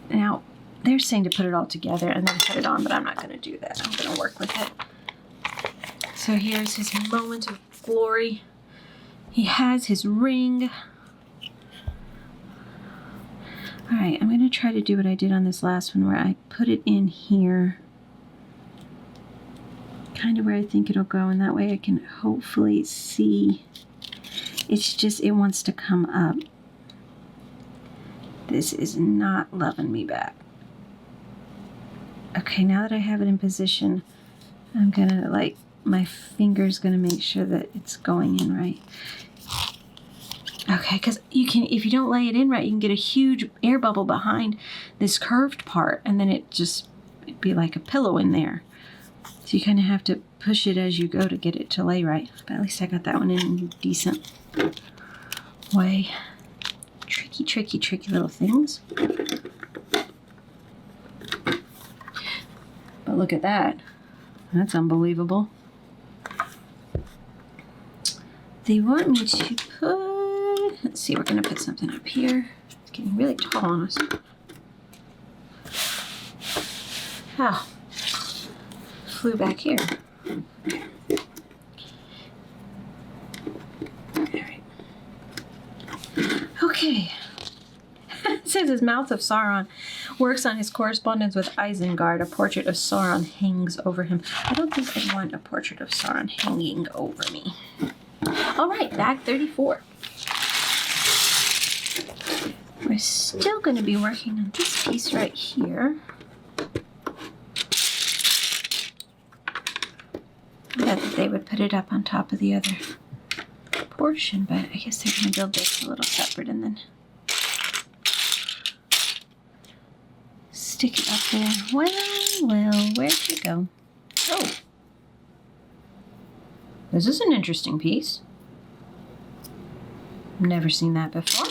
Now, they're saying to put it all together and then put it on, but I'm not going to do that. I'm going to work with it. So here's his moment of glory. He has his ring. All right, I'm going to try to do what I did on this last one, where I put it in here, kind of where I think it'll go, and that way I can hopefully see. It's just, it wants to come up. This is not loving me back. Okay, now that I have it in position, I'm gonna, my finger's gonna make sure that it's going in right. Okay, because if you don't lay it in right, you can get a huge air bubble behind this curved part, and then it'd be like a pillow in there. So you kind of have to push it as you go to get it to lay right. But at least I got that one in a decent way. Tricky, tricky, tricky little things. But look at that. That's unbelievable. They want me to put, let's see, we're going to put something up here. It's getting really tall on us. Oh, flew back here. All right. Okay. It says his Mouth of Sauron works on his correspondence with Isengard. A portrait of Sauron hangs over him. I don't think I want a portrait of Sauron hanging over me. All right, bag 34. We're still going to be working on this piece right here. Yeah, they would put it up on top of the other portion, but I guess they're going to build this a little separate and then stick it up there. Well, where'd you go? Oh, this is an interesting piece. Never seen that before.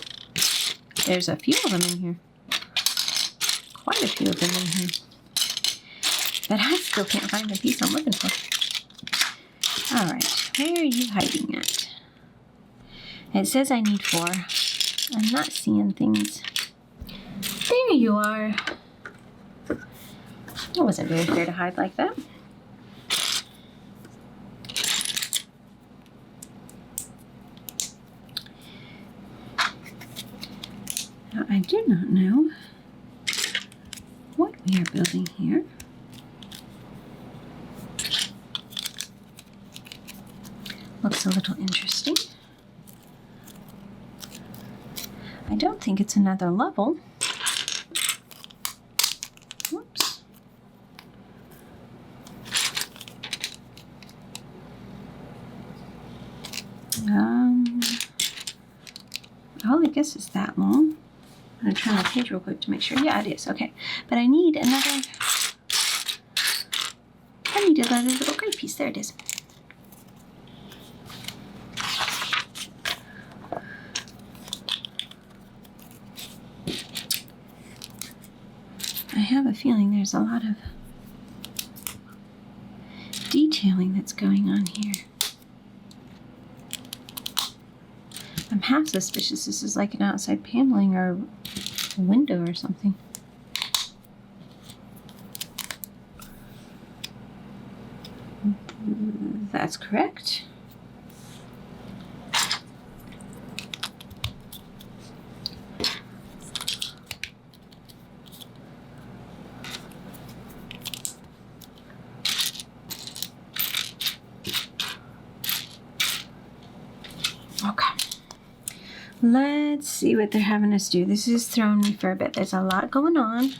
There's a few of them in here. Quite a few of them in here. But I still can't find the piece I'm looking for. Alright, where are you hiding at? It says I need 4. I'm not seeing things. There you are. It wasn't very fair to hide like that. Now, I do not know what we are building here. Looks a little interesting. I don't think it's another level. Whoops. Oh, I guess it's that long. I'm going to turn my page real quick to make sure. Yeah, it is. Okay. But I need another little gray piece. There it is. I have a feeling there's a lot of detailing that's going on here. I'm half suspicious this is like an outside paneling or a window or something. That's correct. Okay. Let's see what they're having us do. This is throwing me for a bit. There's a lot going on.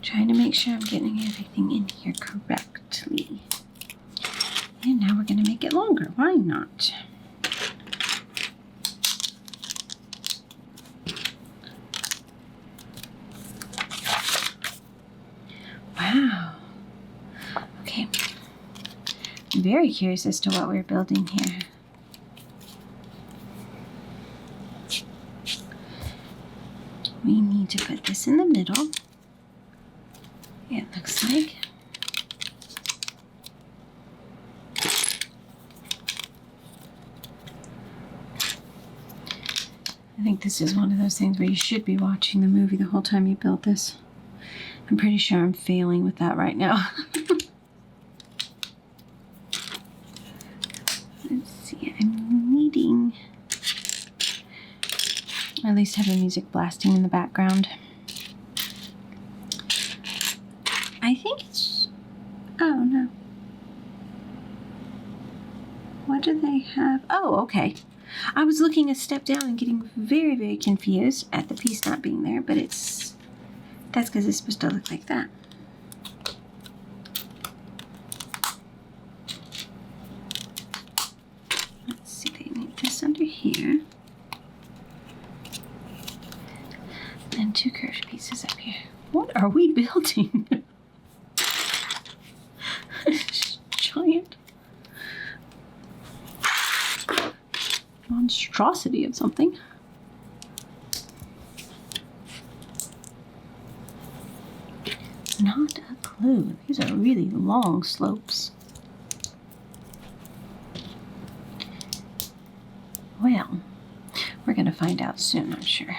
Trying to make sure I'm getting everything in here correctly. And now we're going to make it longer. Why not? Wow. Okay. I'm very curious as to what we're building here. We need to put this in the middle. It looks like. I think this is one of those things where you should be watching the movie the whole time you build this. I'm pretty sure I'm failing with that right now. Let's see, I'm needing at least have the music blasting in the background. I think it's, oh no. What do they have? Oh, okay. I was looking a step down and getting very, very confused at the piece not being there, but that's because it's supposed to look like that. Let's see, they need this under here. And 2 curved pieces up here. What are we building? Giant monstrosity of something. Not a clue. These are really long slopes. Well, we're going to find out soon, I'm sure.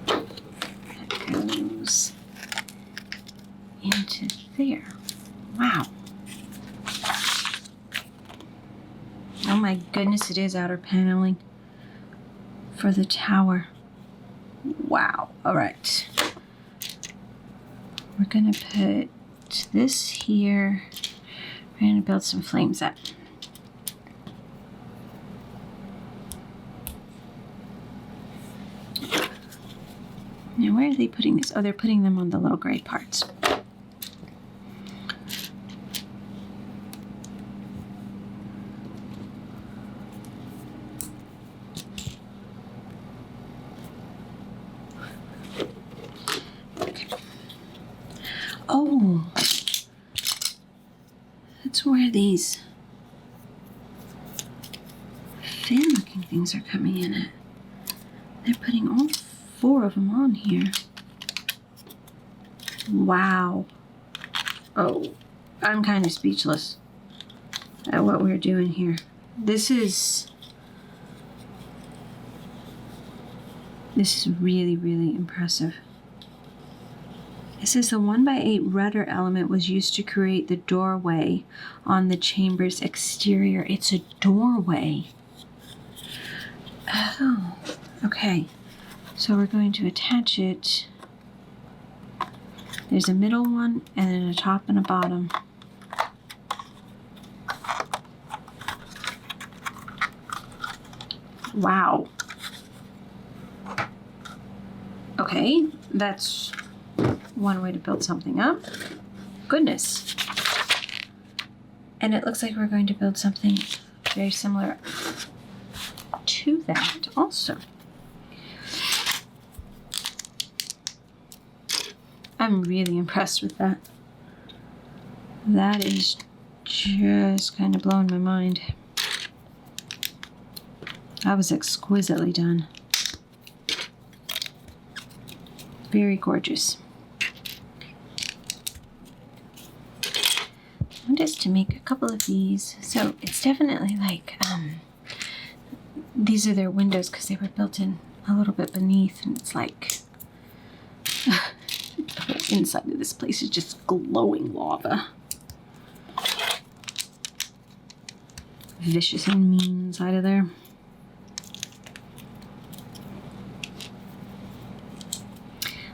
That goes into there. Wow. Oh my goodness, it is outer paneling for the tower. Wow. All right. We're going to put this here. We're going to build some flames up. Now, where are they putting this? Oh, they're putting them on the little gray parts. Oh, that's where these fan-looking things are coming in at. They're putting all 4 of them on here. Wow. Oh, I'm kind of speechless at what we're doing here. This is really, really impressive. It says the 1x8 rudder element was used to create the doorway on the chamber's exterior. It's a doorway. Oh, okay. So we're going to attach it. There's a middle one and then a top and a bottom. Wow. Okay, that's one way to build something up. Goodness. And it looks like we're going to build something very similar to that also. I'm really impressed with that. That is just kind of blowing my mind. That was exquisitely done. Very gorgeous. And just to make a couple of these. So it's definitely like, these are their windows because they were built in a little bit beneath, and it's like, the whole inside of this place is just glowing lava. Vicious and mean inside of there.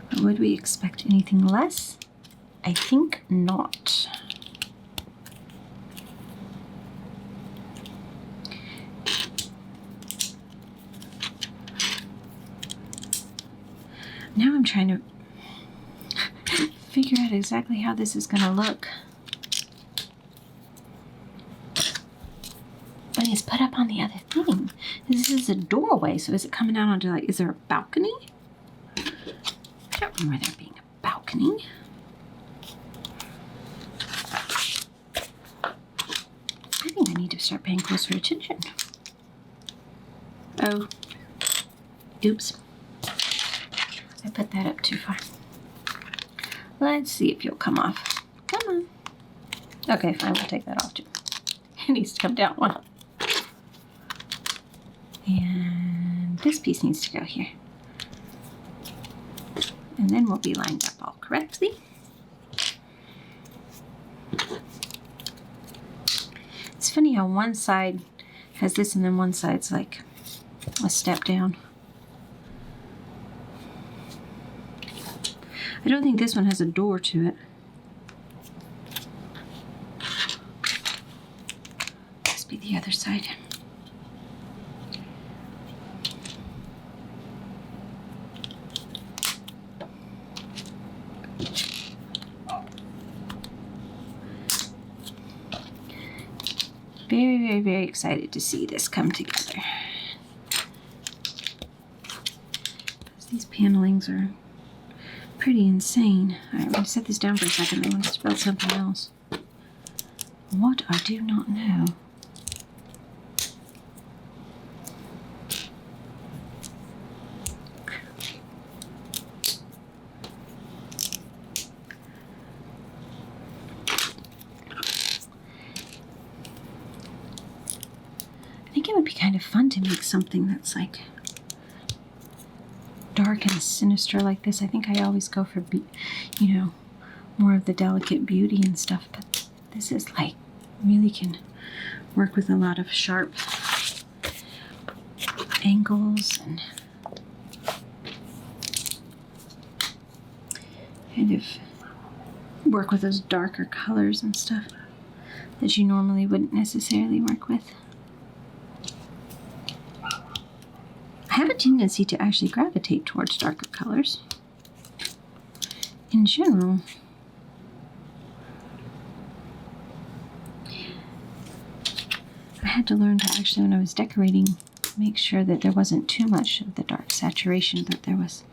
But would we expect anything less? I think not. Now I'm trying to figure out exactly how this is going to look when it's put up on the other thing. This is a doorway, so is it coming out onto, like, is there a balcony? I don't remember there being a balcony. I think I need to start paying closer attention. Oh, oops. I put that up too far. Let's see if you'll come off. Come on. Okay, fine, we'll take that off too. It needs to come down one. And this piece needs to go here. And then we'll be lined up all correctly. It's funny how one side has this and then one side's like a step down. I don't think this one has a door to it. Must be the other side. Very, very, very excited to see this come together. These panelings are pretty insane. Alright, I'm going to set this down for a second. I want to build something else. What? I do not know. I think it would be kind of fun to make something that's like dark and sinister like this. I think I always go for, you know, more of the delicate beauty and stuff, but this is like, really can work with a lot of sharp angles and kind of work with those darker colors and stuff that you normally wouldn't necessarily work with. I have a tendency to actually gravitate towards darker colors in general. I had to learn to actually, when I was decorating, make sure that there wasn't too much of the dark saturation, that there was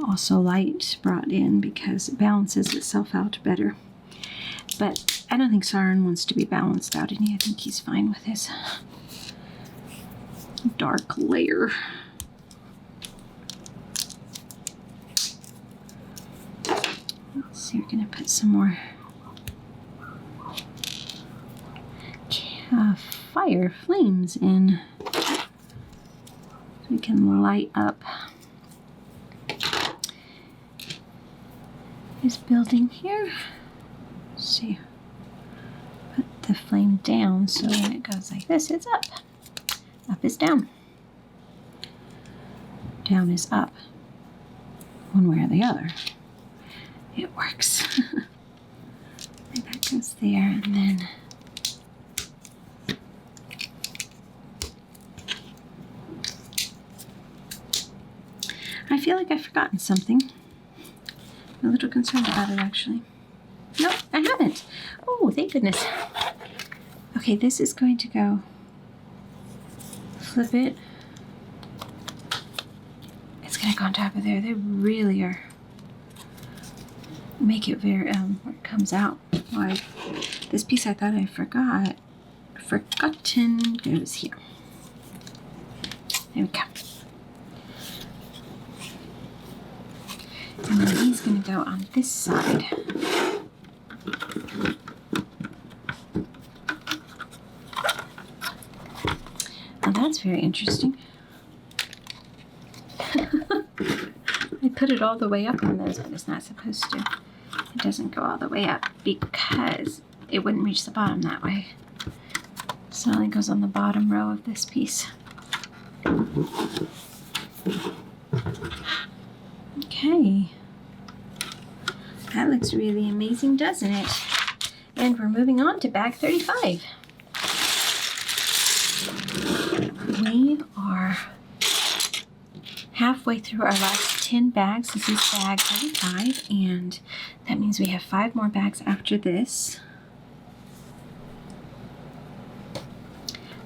also light brought in because it balances itself out better. But I don't think Sauron wants to be balanced out any. I think he's fine with his dark layer. Let's see, we're going to put some more fire flames in so we can light up this building here. Let's see, put the flame down so when it goes like this, it's up. Up is down. Down is up. One way or the other. It works. And that goes there, and then I feel like I've forgotten something. I'm a little concerned about it, actually. No, I haven't. Oh, thank goodness. Okay, this is going to go. Flip it. It's going to go on top of there. They really are. Make it very, where it comes out. Why? This piece I thought I forgot. Forgotten goes here. There we go. And then he's going to go on this side. Now that's very interesting. I put it all the way up in those, but it's not supposed to. It doesn't go all the way up because it wouldn't reach the bottom that way. So it only goes on the bottom row of this piece. Okay. That looks really amazing, doesn't it? And we're moving on to bag 35. We are halfway through our last 10 bags. This is bag 35, and that means we have 5 more bags after this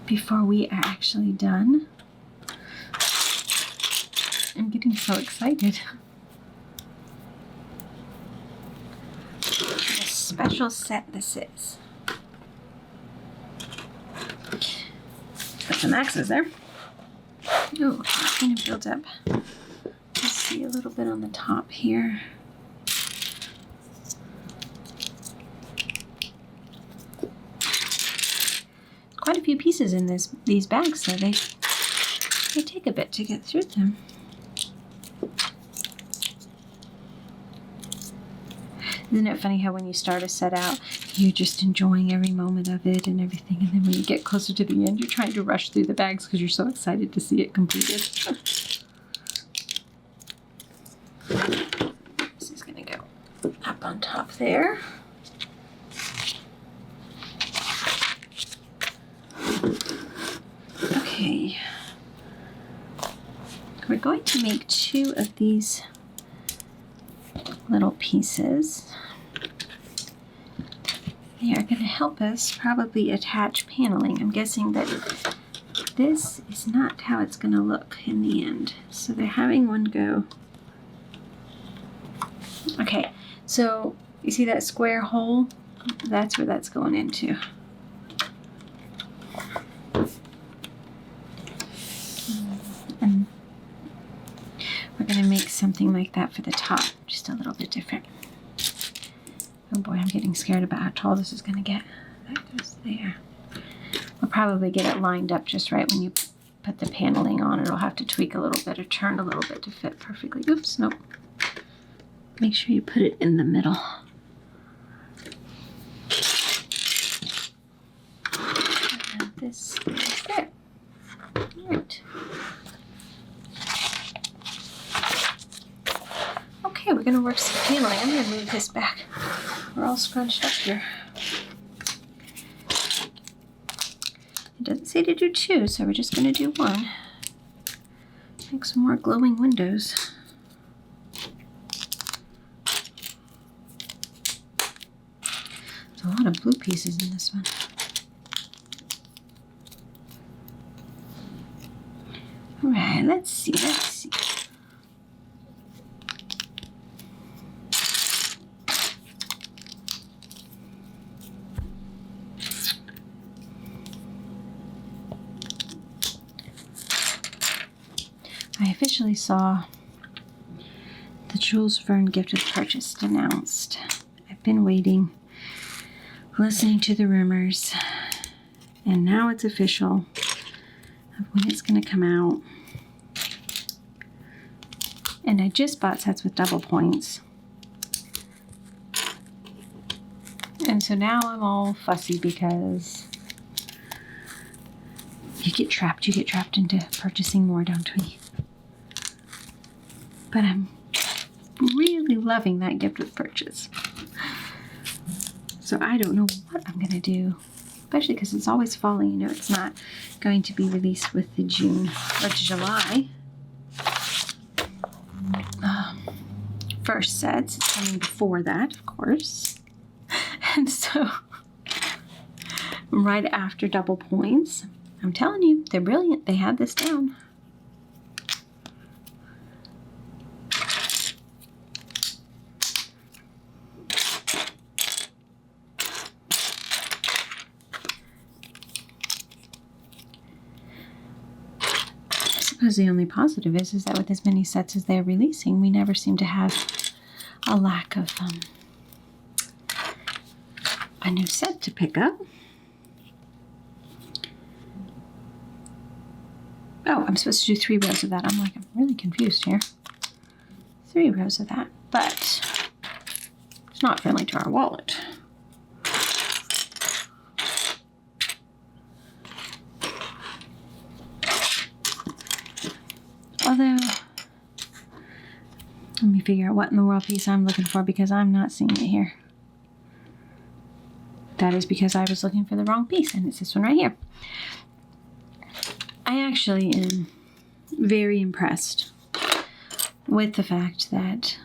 before we are actually done. I'm getting so excited. What a special set this is. Put some axes there. Oh, it's going to build up. Let's see a little bit on the top here. Quite a few pieces in these bags, so they take a bit to get through them. Isn't it funny how when you start a set out, you're just enjoying every moment of it and everything, and then when you get closer to the end, you're trying to rush through the bags because you're so excited to see it completed. This is going to go up on top there. Okay. We're going to make 2 of these little pieces. They are going to help us probably attach paneling. I'm guessing that this is not how it's going to look in the end. So they're having one go. Okay, so you see that square hole? That's where that's going into. And we're going to make something like that for the top, just a little bit different. Oh boy, I'm getting scared about how tall this is going to get. That goes there. We'll probably get it lined up just right when you put the paneling on. It'll have to tweak a little bit or turn a little bit to fit perfectly. Oops, nope. Make sure you put it in the middle. And this is there. All right. Okay, we're going to work some paneling. I'm going to move this back. We're all scrunched up here. It doesn't say to do 2, so we're just going to do 1. Make some more glowing windows. There's a lot of blue pieces in this one. All right, let's see. officially saw the Jules Verne gift of purchase announced. I've been waiting, listening to the rumors, and now it's official of when it's going to come out. And I just bought sets with double points. And so now I'm all fussy because you get trapped into purchasing more, don't we? But I'm really loving that gift with purchase. So I don't know what I'm going to do, especially because it's always falling. You know, it's not going to be released with the June or July first sets. It's coming before that, of course. And so right after double points, I'm telling you, they're brilliant. They had this down. I suppose the only positive is that with as many sets as they're releasing, we never seem to have a lack of a new set to pick up. Oh, I'm supposed to do 3 rows of that. I'm really confused here. 3 rows of that, but it's not friendly to our wallet. Although, let me figure out what in the world piece I'm looking for because I'm not seeing it here. That is because I was looking for the wrong piece, and it's this one right here. I actually am very impressed with the fact that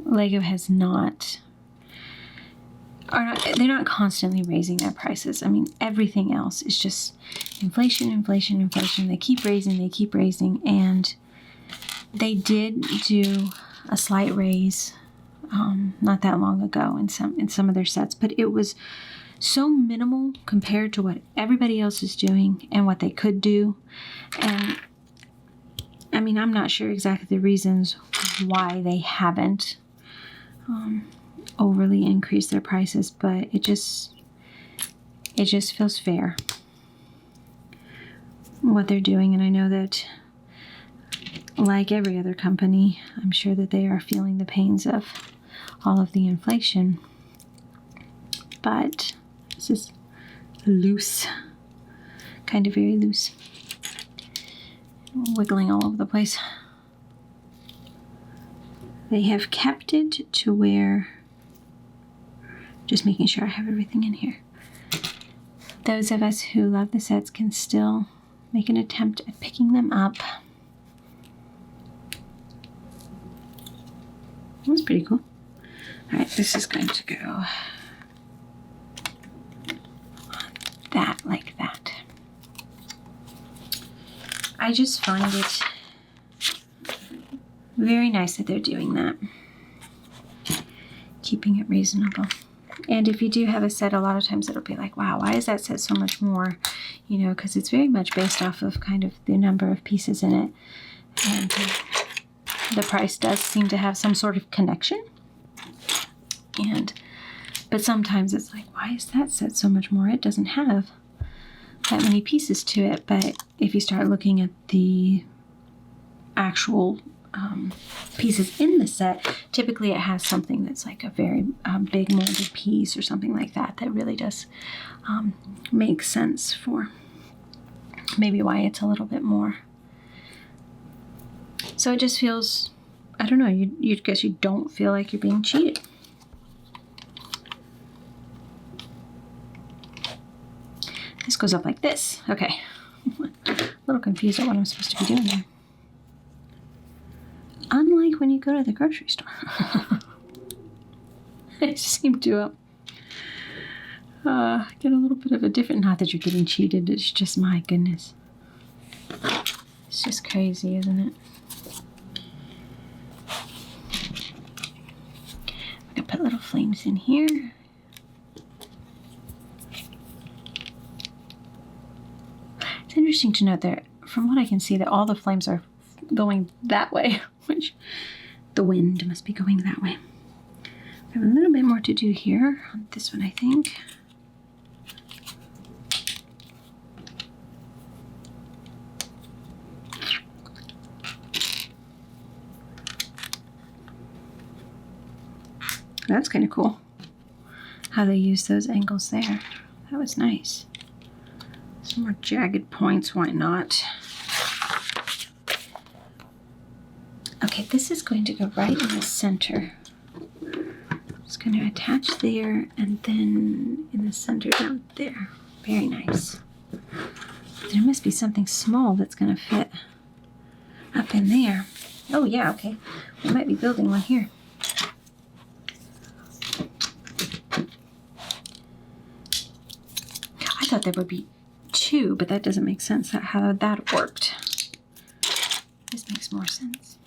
Lego has not, they're not constantly raising their prices. I mean, everything else is just inflation, inflation, inflation. They keep raising, and they did do a slight raise not that long ago in some of their sets, but it was so minimal compared to what everybody else is doing and what they could do. And I mean, I'm not sure exactly the reasons why they haven't overly increased their prices, but it just feels fair what they're doing. And I know that, like every other company, I'm sure that they are feeling the pains of all of the inflation. But this is loose, kind of very loose, wiggling all over the place. They have kept it to where, just making sure I have everything in here, those of us who love the sets can still make an attempt at picking them up. That's pretty cool. All right, this is going to go that like that. I just find it very nice that they're doing that, keeping it reasonable. And if you do have a set, a lot of times it'll be like, wow, why is that set so much more? You know, because it's very much based off of kind of the number of pieces in it. And the price does seem to have some sort of connection. But sometimes it's like, why is that set so much more? It doesn't have that many pieces to it. But if you start looking at the actual pieces in the set, typically it has something that's like a very big molded piece or something like that that really does make sense for maybe why it's a little bit more. So it just feels, I don't know, you guess you don't feel like you're being cheated. This goes up like this. Okay. A little confused at what I'm supposed to be doing there. Unlike when you go to the grocery store. I seem to get a little bit of a different, not that you're getting cheated, it's just, my goodness. It's just crazy, isn't it? I'm gonna put little flames in here. It's interesting to note that, from what I can see, that all the flames are going that way, which the wind must be going that way. I have a little bit more to do here on this one, I think. That's kind of cool how they use those angles there. That was nice. Some more jagged points, why not? Okay, this is going to go right in the center. It's going to attach there and then in the center down there. Very nice. There must be something small that's going to fit up in there. Oh yeah, okay. We might be building one here. I thought there would be two, but that doesn't make sense how that worked. This makes more sense.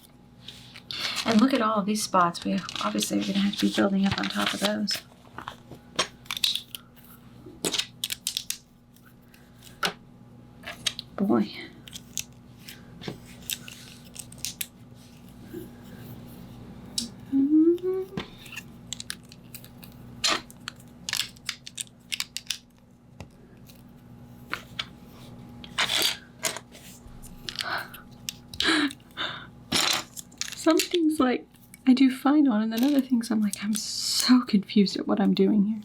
And look at all of these spots. We obviously are going to have to be building up on top of those. Boy. Some things like I do fine on, and then other things I'm like, I'm so confused at what I'm doing here.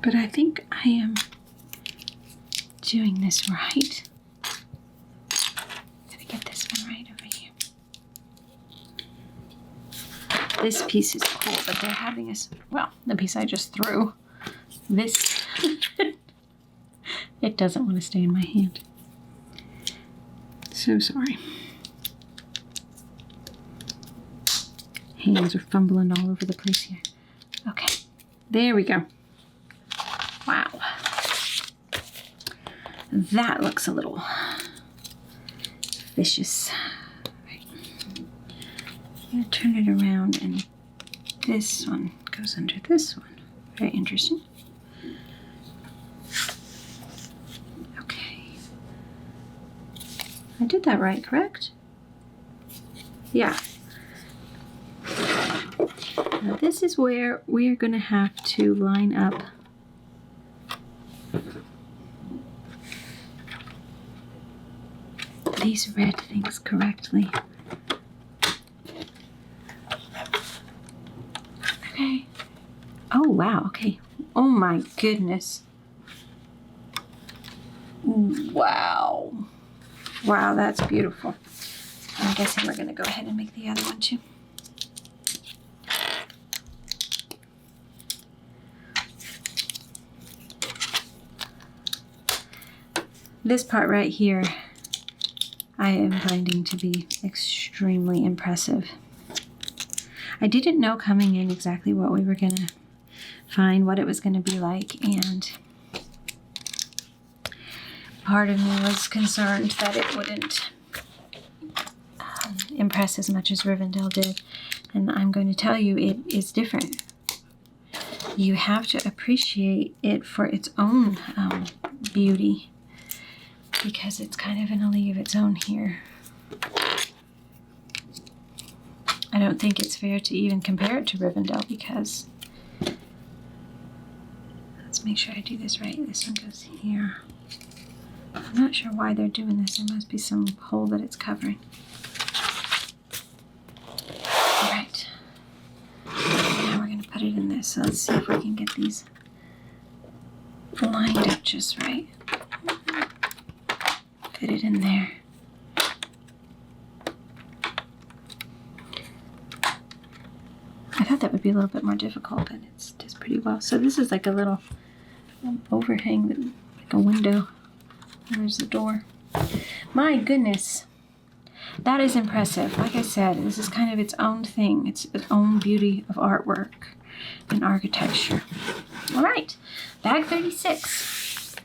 But I think I am doing this right. Gotta get this one right over here. This piece is cool, but they're having us, well, the piece I just threw, this, it doesn't want to stay in my hand. So sorry. Hands are fumbling all over the place here. Okay, there we go. Wow. That looks a little vicious. Right. I'm gonna turn it around and this one goes under this one. Very interesting. Okay. I did that right, correct? Yeah. Now this is where we are going to have to line up these red things correctly. Okay. Oh wow, okay. Oh my goodness. Wow. Wow, that's beautiful. I'm guessing we're going to go ahead and make the other one too. This part right here, I am finding to be extremely impressive. I didn't know coming in exactly what we were going to find, what it was going to be like, and part of me was concerned that it wouldn't impress as much as Rivendell did. And I'm going to tell you, it is different. You have to appreciate it for its own beauty, because it's kind of in a league of its own here. I don't think it's fair to even compare it to Rivendell, because let's make sure I do this right. This one goes here. I'm not sure why they're doing this. There must be some hole that it's covering. All right. Now we're going to put it in this. So let's see if we can get these lined up just right. Fit it in there. I thought that would be a little bit more difficult, but it's just pretty well. So this is like a little overhang, like a window. There's the door. My goodness. That is impressive. Like I said, this is kind of its own thing. It's its own beauty of artwork and architecture. All right, bag 36.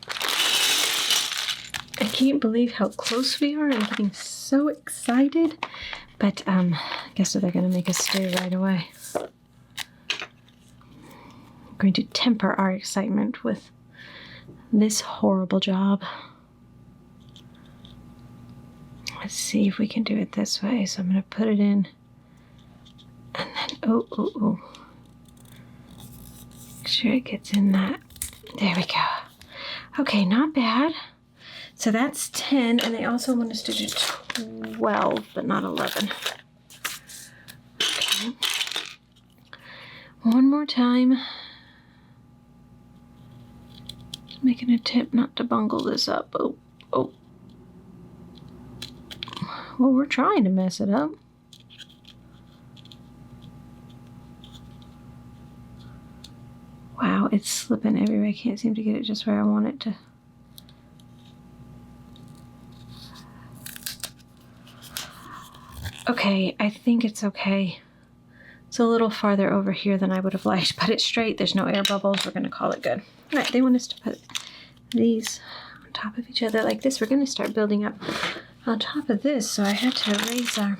I can't believe how close we are. I'm getting so excited. But I guess they're going to make us stay right away. I'm going to temper our excitement with this horrible job. Let's see if we can do it this way. So I'm going to put it in. And then, oh. Make sure it gets in that. There we go. Okay, not bad. So that's 10, and they also want us to do 12, but not 11. Okay. One more time. Just make an attempt not to bungle this up. Oh. Well, we're trying to mess it up. Wow, it's slipping everywhere. I can't seem to get it just where I want it to. Okay, I think it's okay. It's a little farther over here than I would have liked, but it's straight. There's no air bubbles. We're going to call it good. All right, they want us to put these on top of each other like this. We're going to start building up on top of this, so I had to raise our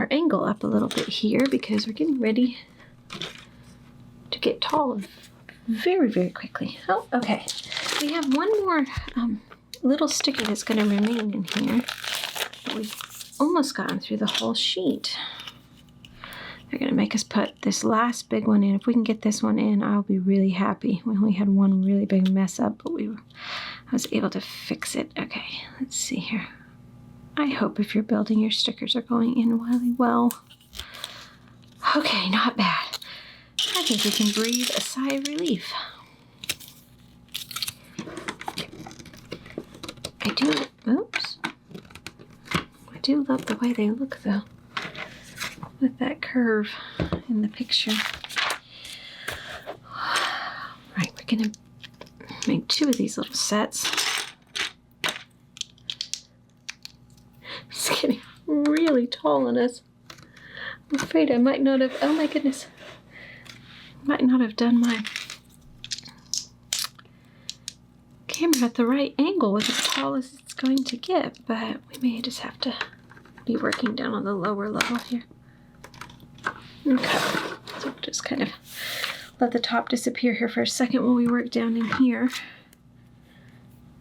angle up a little bit here because we're getting ready to get tall very, very quickly. Oh, okay. We have one more little sticker that's going to remain in here. But we've almost gotten through the whole sheet. They're going to make us put this last big one in. If we can get this one in, I'll be really happy. We only had one really big mess up, but I was able to fix it. Okay, let's see here. I hope if you're building, your stickers are going in really well. Okay, not bad. I think we can breathe a sigh of relief. I do love the way they look, though, with that curve in the picture. Right, we're gonna make 2 of these little sets. It's getting really tall on us. I'm afraid I might not have, oh my goodness, might not have done my camera at the right angle with as tall as it's going to get, but we may just have to be working down on the lower level here. Okay, so we'll just kind of let the top disappear here for a second while we work down in here.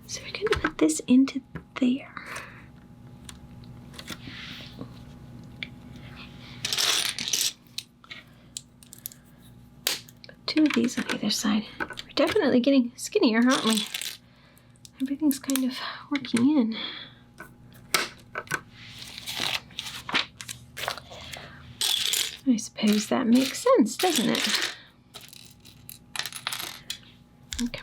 So we're going to put this into there. Put 2 of these on either side. We're definitely getting skinnier, aren't we? Everything's kind of working in. I suppose that makes sense, doesn't it? Okay.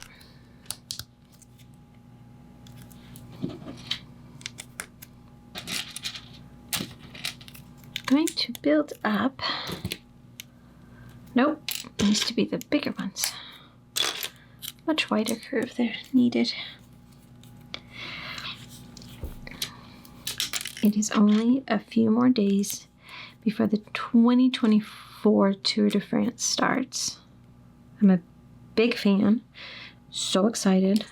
Going to build up. Nope, needs to be the bigger ones. Much wider curve there needed. It is only a few more days before the 2024 Tour de France starts. I'm a big fan. So excited.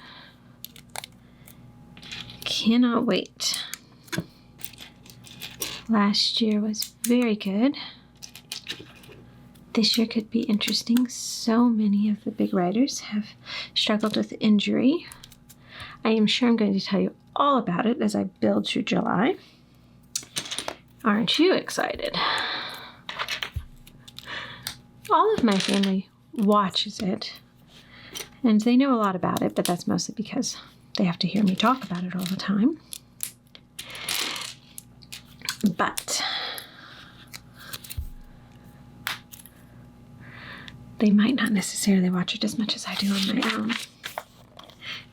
Cannot wait. Last year was very good. This year could be interesting. So many of the big riders have struggled with injury. I am sure I'm going to tell you all about it as I build through July. Aren't you excited? All of my family watches it, and they know a lot about it, but that's mostly because they have to hear me talk about it all the time. But they might not necessarily watch it as much as I do on my own.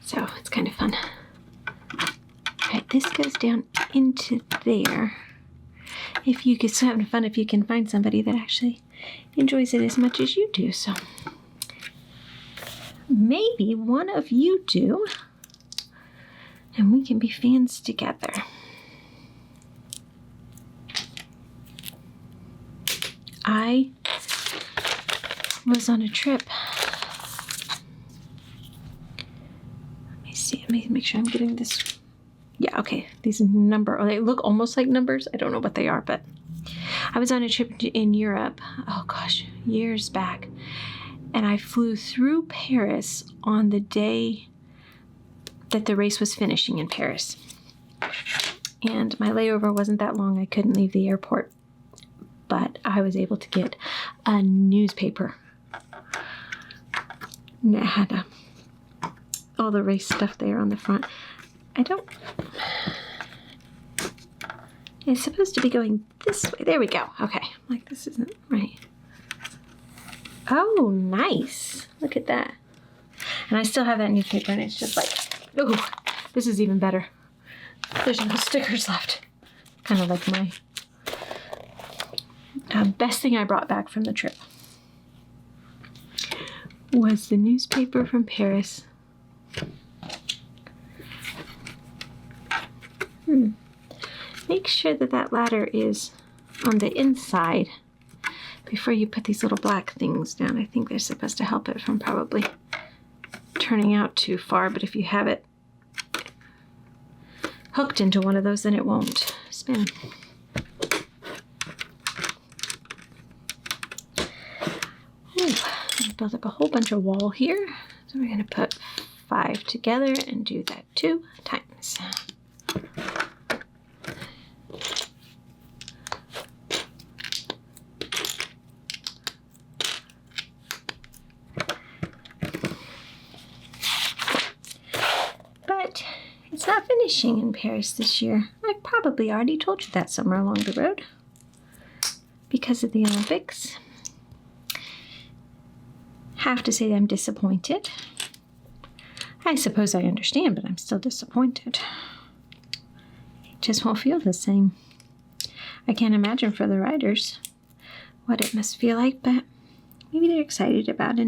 So it's kind of fun. All right, this goes down into there. If you get so having fun, if you can find somebody that actually enjoys it as much as you do. So maybe one of you do, and we can be fans together. I was on a trip. Let me see. Let me make sure I'm getting this. Yeah, okay. These they look almost like numbers. I don't know what they are, but I was on a trip in Europe. Oh gosh, years back. And I flew through Paris on the day that the race was finishing in Paris. And my layover wasn't that long. I couldn't leave the airport. But I was able to get a newspaper. And it had all the race stuff there on the front. It's supposed to be going this way. There we go. Okay. Like, this isn't right. Oh, nice. Look at that. And I still have that newspaper, and it's just like, oh, this is even better. There's no stickers left. Kind of like my best thing I brought back from the trip was the newspaper from Paris. Make sure that that ladder is on the inside before you put these little black things down. I think they're supposed to help it from probably turning out too far, but if you have it hooked into one of those, then it won't spin. Build up a whole bunch of wall here. So we're going to put 5 together and do that 2 times. But it's not finishing in Paris this year. I probably already told you that somewhere along the road because of the Olympics. Have to say I'm disappointed. I suppose I understand, but I'm still disappointed. It just won't feel the same. I can't imagine for the riders what it must feel like, but maybe they're excited about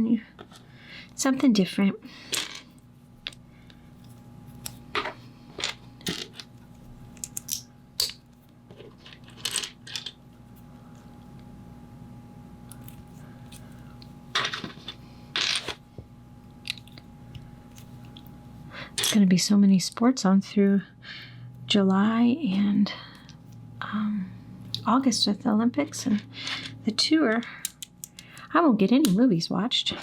something different. Going to be so many sports on through July and August with the Olympics and the tour. I won't get any movies watched.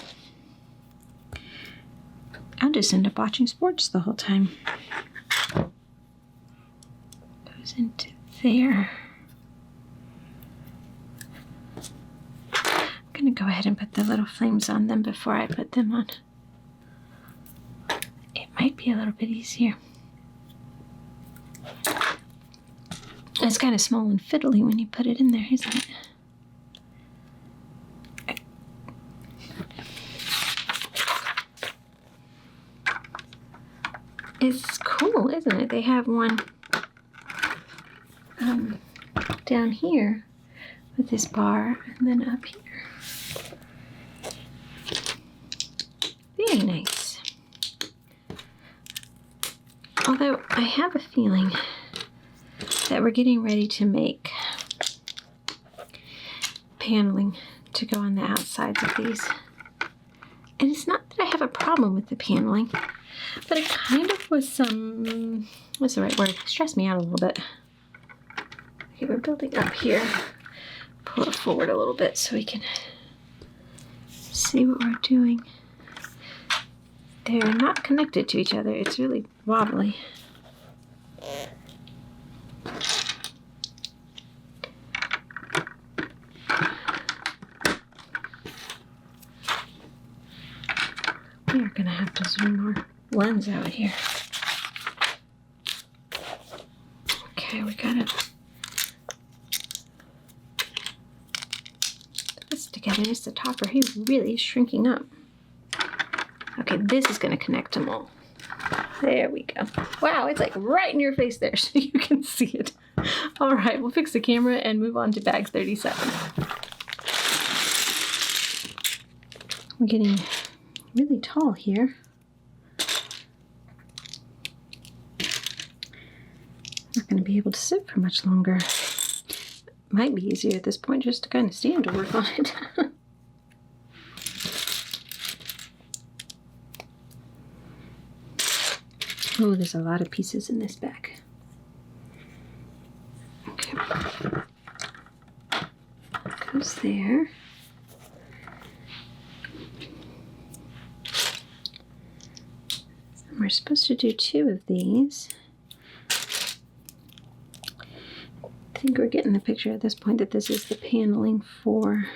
I'll just end up watching sports the whole time. Goes into there. I'm going to go ahead and put the little flames on them before I put them on. Might be a little bit easier. It's kind of small and fiddly when you put it in there, isn't it? It's cool, isn't it? They have one down here with this bar and then up here. Very nice. Although I have a feeling that we're getting ready to make paneling to go on the outsides of these. And it's not that I have a problem with the paneling, but it kind of was some, what's the right word? Stressed me out a little bit. Okay, we're building up here. Pull it forward a little bit so we can see what we're doing. They're not connected to each other. It's really wobbly. We are going to have to zoom our lens out here. Okay, we got it. Put this together. Just the topper. He's really shrinking up. Okay, this is going to connect them all. There we go. Wow, it's like right in your face there so you can see it. All right, we'll fix the camera and move on to bag 37. We're getting really tall here. Not going to be able to sit for much longer. Might be easier at this point just to kind of stand to work on it. Oh, there's a lot of pieces in this bag. Okay. Goes there. And we're supposed to do 2 of these. think we're getting the picture at this point that this is the paneling for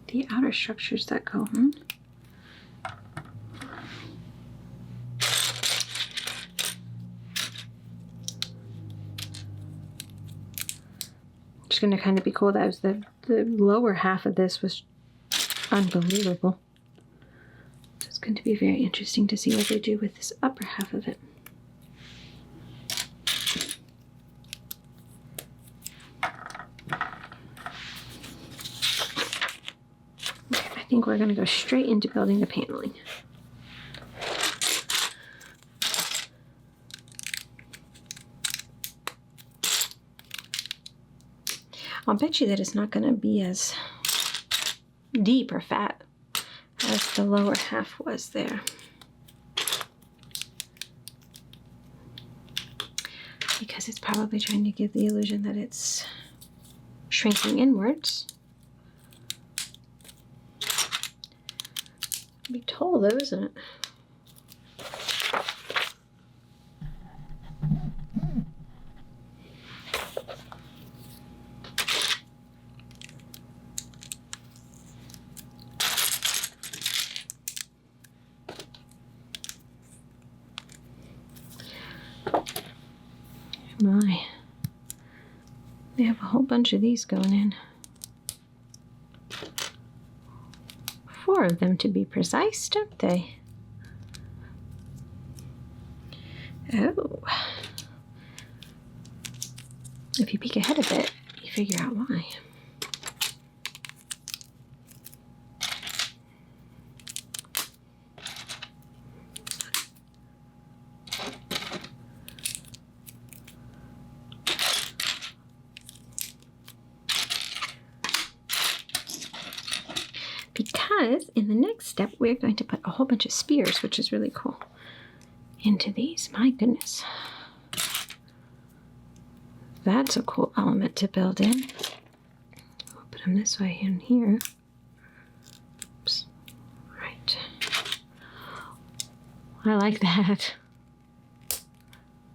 the outer structures that go on. It's going to kind of be cool. That was the lower half of this was unbelievable. So it's going to be very interesting to see what they do with this upper half of it. Okay, I think we're going to go straight into building the paneling. I'll bet you that it's not going to be as deep or fat as the lower half was there. Because it's probably trying to give the illusion that it's shrinking inwards. It'd be tall though, isn't it? My, they have a whole bunch of these going in. 4 of them to be precise, don't they? Oh. If you peek ahead a bit, you figure out why. Because in the next step, we're going to put a whole bunch of spears, which is really cool, into these. My goodness. That's a cool element to build in. We'll put them this way in here. Oops. Right. I like that.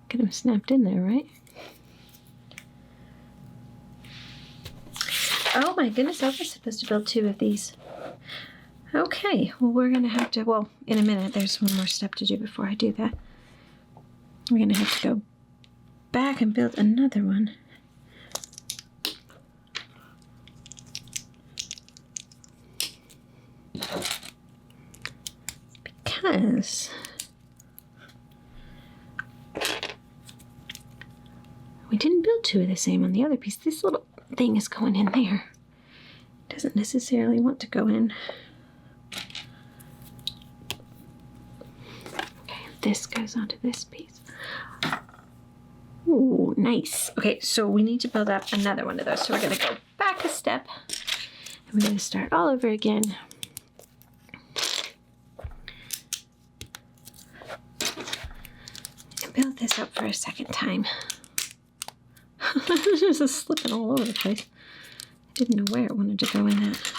Get them snapped in there, right? Oh my goodness, I was supposed to build 2 of these. Okay, well we're going to have to, well, in a minute, there's one more step to do before I do that. We're going to have to go back and build another one. Because we didn't build 2 of the same on the other piece. This little thing is going in there. It doesn't necessarily want to go in. This goes onto this piece. Ooh, nice. Okay, so we need to build up another one of those. So we're going to go back a step. And we're going to start all over again. And build this up for a second time. This is slipping all over the place. I didn't know where it wanted to go in that.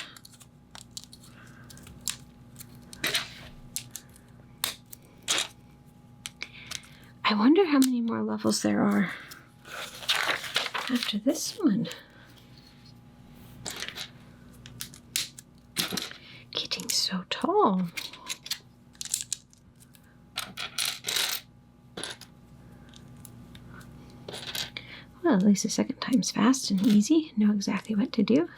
I wonder how many more levels there are after this one. Getting so tall. Well, at least the second time's fast and easy. Know exactly what to do.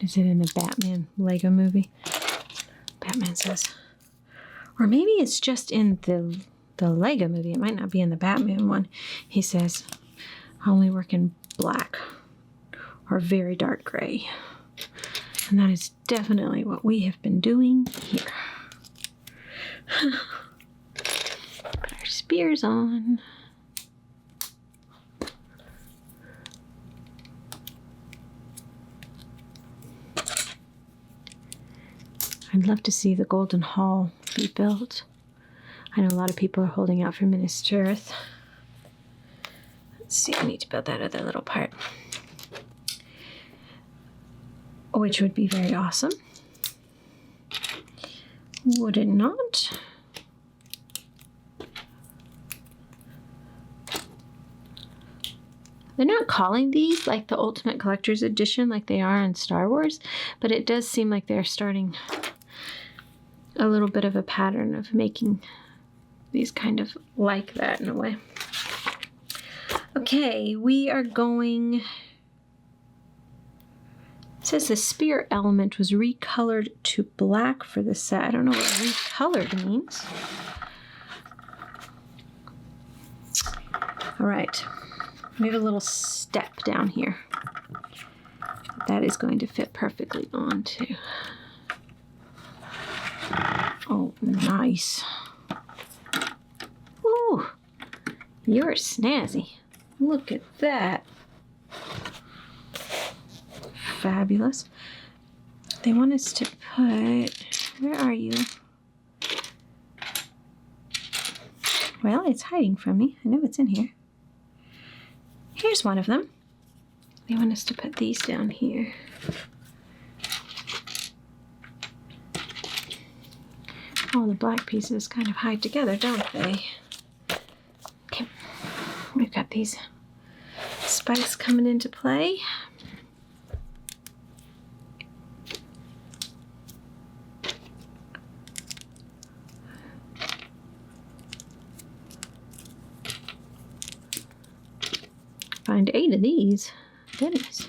Is it in the Batman Lego movie? Batman says. Or maybe it's just in the Lego movie. It might not be in the Batman one. He says, I only work in black or very dark gray. And that is definitely what we have been doing here. Put our spears on. I'd love to see the Golden Hall be built. I know a lot of people are holding out for Minister Earth. Let's see, I need to build that other little part. which would be very awesome. Would it not? They're not calling these like the Ultimate Collector's Edition like they are in Star Wars, but it does seem like they're starting a little bit of a pattern of making these kind of like that in a way. Okay, we are going... It says the spear element was recolored to black for the set. I don't know what recolored means. All right, we have a little step down here. That is going to fit perfectly onto. Oh, nice. Ooh, you're snazzy. Look at that. Fabulous. They want us to put, where are you? Well, it's hiding from me. I know it's in here. Here's one of them. They want us to put these down here. All the black pieces kind of hide together, don't they? Okay, we've got these spikes coming into play. Find 8 of these. Goodness.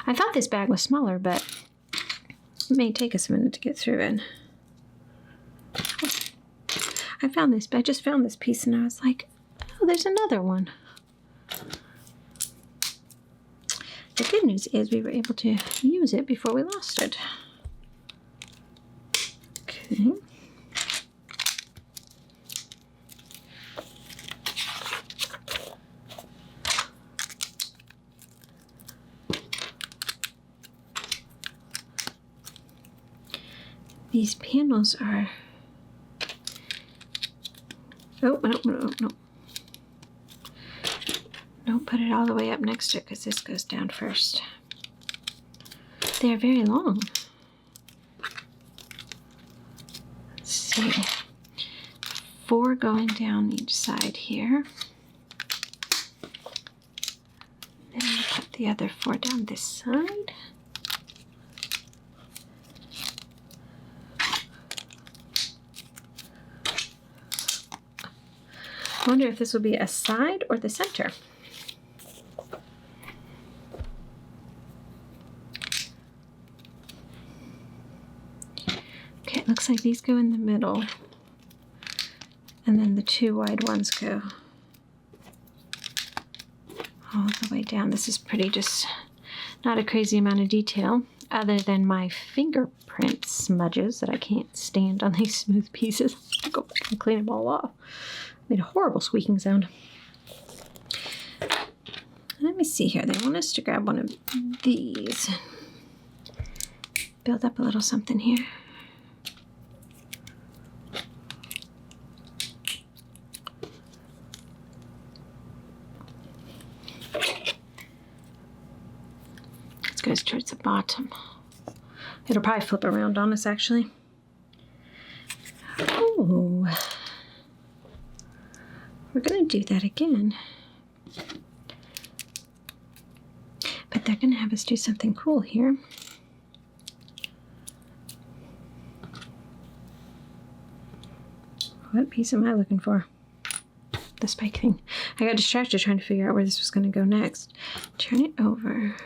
I thought this bag was smaller, but it may take us a minute to get through it. I just found this piece and I was like, oh, there's another one. The good news is we were able to use it before we lost it. Okay. These panels are... Oh, no. No, put it all the way up next to it because this goes down first. They're very long. Let's see. 4 going down each side here. Then we'll put the other 4 down this side. I wonder if this will be a side or the center. Okay, it looks like these go in the middle. And then the 2 wide ones go all the way down. This is pretty, just not a crazy amount of detail other than my fingerprint smudges that I can't stand on these smooth pieces. I'll go back and clean them all off. Made a horrible squeaking sound. Let me see here. They want us to grab one of these. Build up a little something here. This goes towards the bottom. It'll probably flip around on us, actually. Ooh. We're going to do that again. But they're going to have us do something cool here. What piece am I looking for? The spike thing. I got distracted trying to figure out where this was going to go next. Turn it over.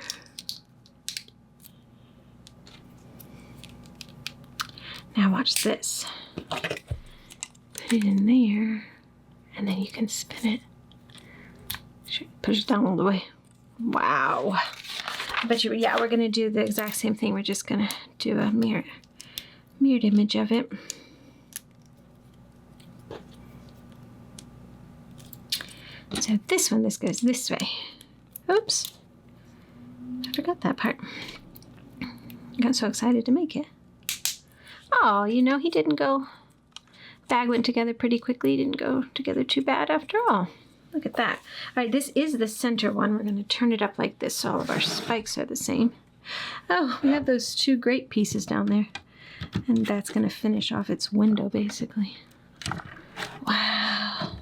Now watch this. Put it in there. And then you can spin it. Push it down all the way. Wow. But yeah, we're going to do the exact same thing. We're just going to do a mirrored image of it. So this one, this goes this way. Oops. I forgot that part. I got so excited to make it. Oh, you know, he didn't go bag went together pretty quickly. Didn't go together too bad after all. Look at that. All right, this is the center one. We're going to turn it up like this so all of our spikes are the same. Oh, we have those two great pieces down there. And that's going to finish off its window, basically. Wow.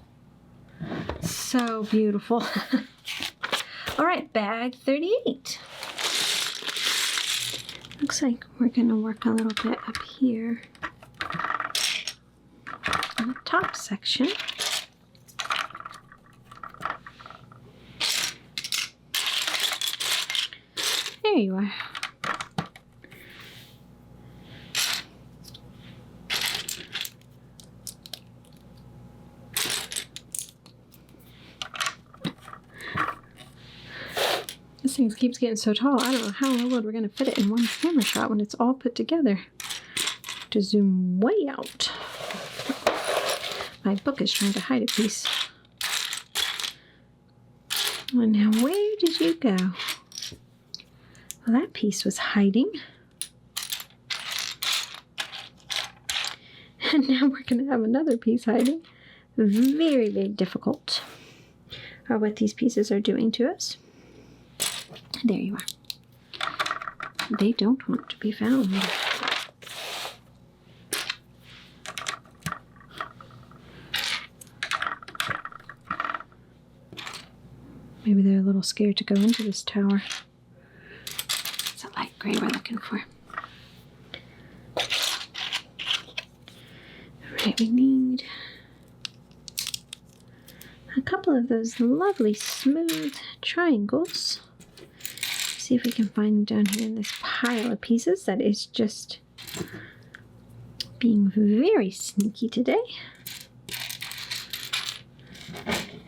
So beautiful. All right, bag 38. Looks like we're going to work a little bit up here on the top section. There you are. This thing keeps getting so tall. I don't know how in the world we're going to fit it in one camera shot when it's all put together. To zoom way out. My book is trying to hide a piece. And now where did you go? Well, that piece was hiding. And now we're going to have another piece hiding. Very, very difficult are what these pieces are doing to us. There you are. They don't want to be found. Maybe they're a little scared to go into this tower. It's a light gray we're looking for. Alright, we need a couple of those lovely smooth triangles. See if we can find them down here in this pile of pieces that is just being very sneaky today.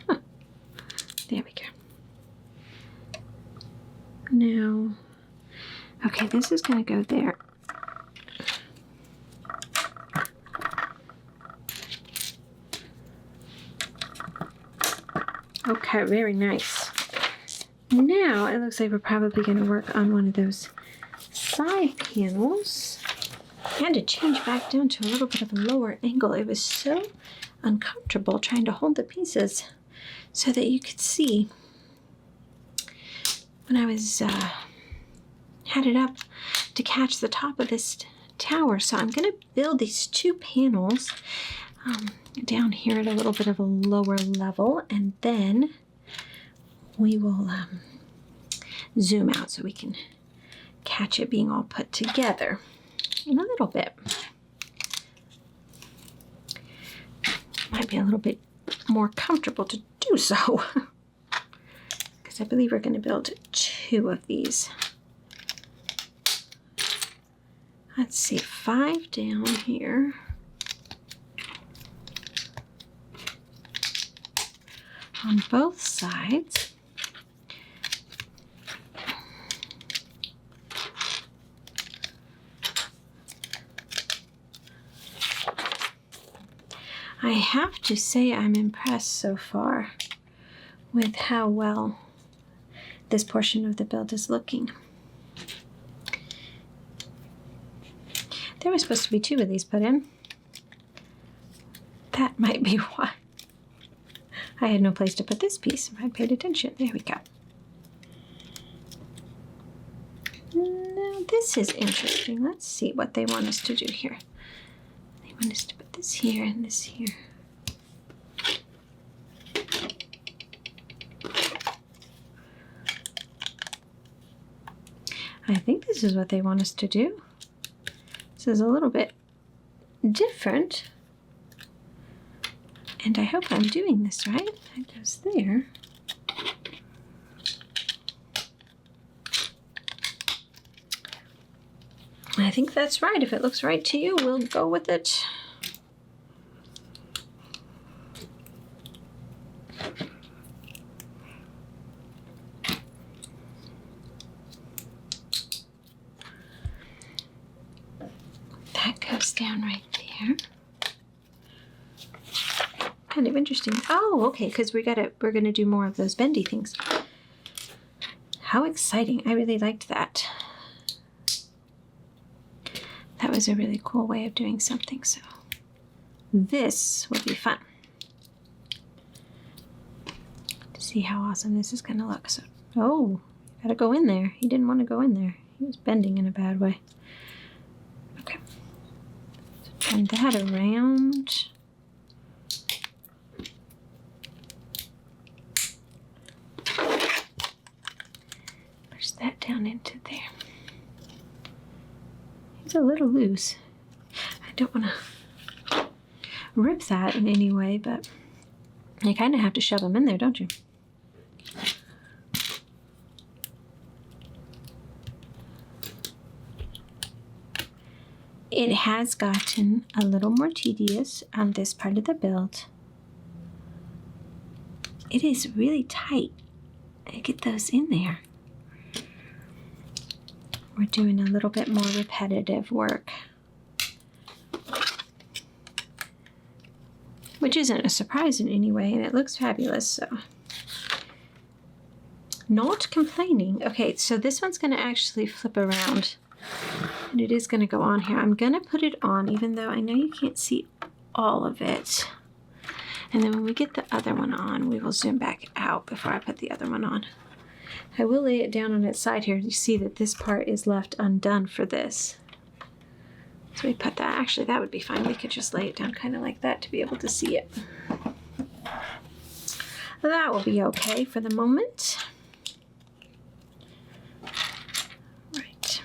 Huh. There we go. Now, okay, this is going to go there. Okay, very nice. Now, it looks like we're probably going to work on one of those side panels. I had to change back down to a little bit of a lower angle. It was so uncomfortable trying to hold the pieces so that you could see when I was had it up to catch the top of this tower. So I'm going to build these two panels down here at a little bit of a lower level, and then we will zoom out so we can catch it being all put together in a little bit. Might be a little bit more comfortable to do so because I believe we're going to build two of these. Let's see, 5 down here. On both sides. I have to say I'm impressed so far with how well this portion of the build is looking. There was supposed to be 2 of these put in. That might be why. I had no place to put this piece if I'd paid attention. There we go. Now this is interesting. Let's see what they want us to do here. They want us to put this here and this here. I think this is what they want us to do. This is a little bit different. And I hope I'm doing this right. That goes there. I think that's right. If it looks right to you, we'll go with it. That goes down right there. Kind of interesting. Oh, okay, because we're gonna do more of those bendy things. How exciting. I really liked that. That was a really cool way of doing something, so this will be fun to see how awesome this is going to look. So, oh, gotta go in there. He didn't want to go in there. He was bending in a bad way. Okay. So turn that around. Push that down into there. It's a little loose. I don't want to rip that in any way, but you kind of have to shove them in there, don't you? It has gotten a little more tedious on this part of the build. It is really tight. I get those in there. We're doing a little bit more repetitive work, which isn't a surprise in any way, and it looks fabulous, so not complaining. Okay, so this one's going to actually flip around, and it is going to go on here. I'm going to put it on, even though I know you can't see all of it. And then when we get the other one on, we will zoom back out before I put the other one on. I will lay it down on its side here. You see that this part is left undone for this. So we put that, actually that would be fine. We could just lay it down kind of like that to be able to see it. That will be okay for the moment. Right.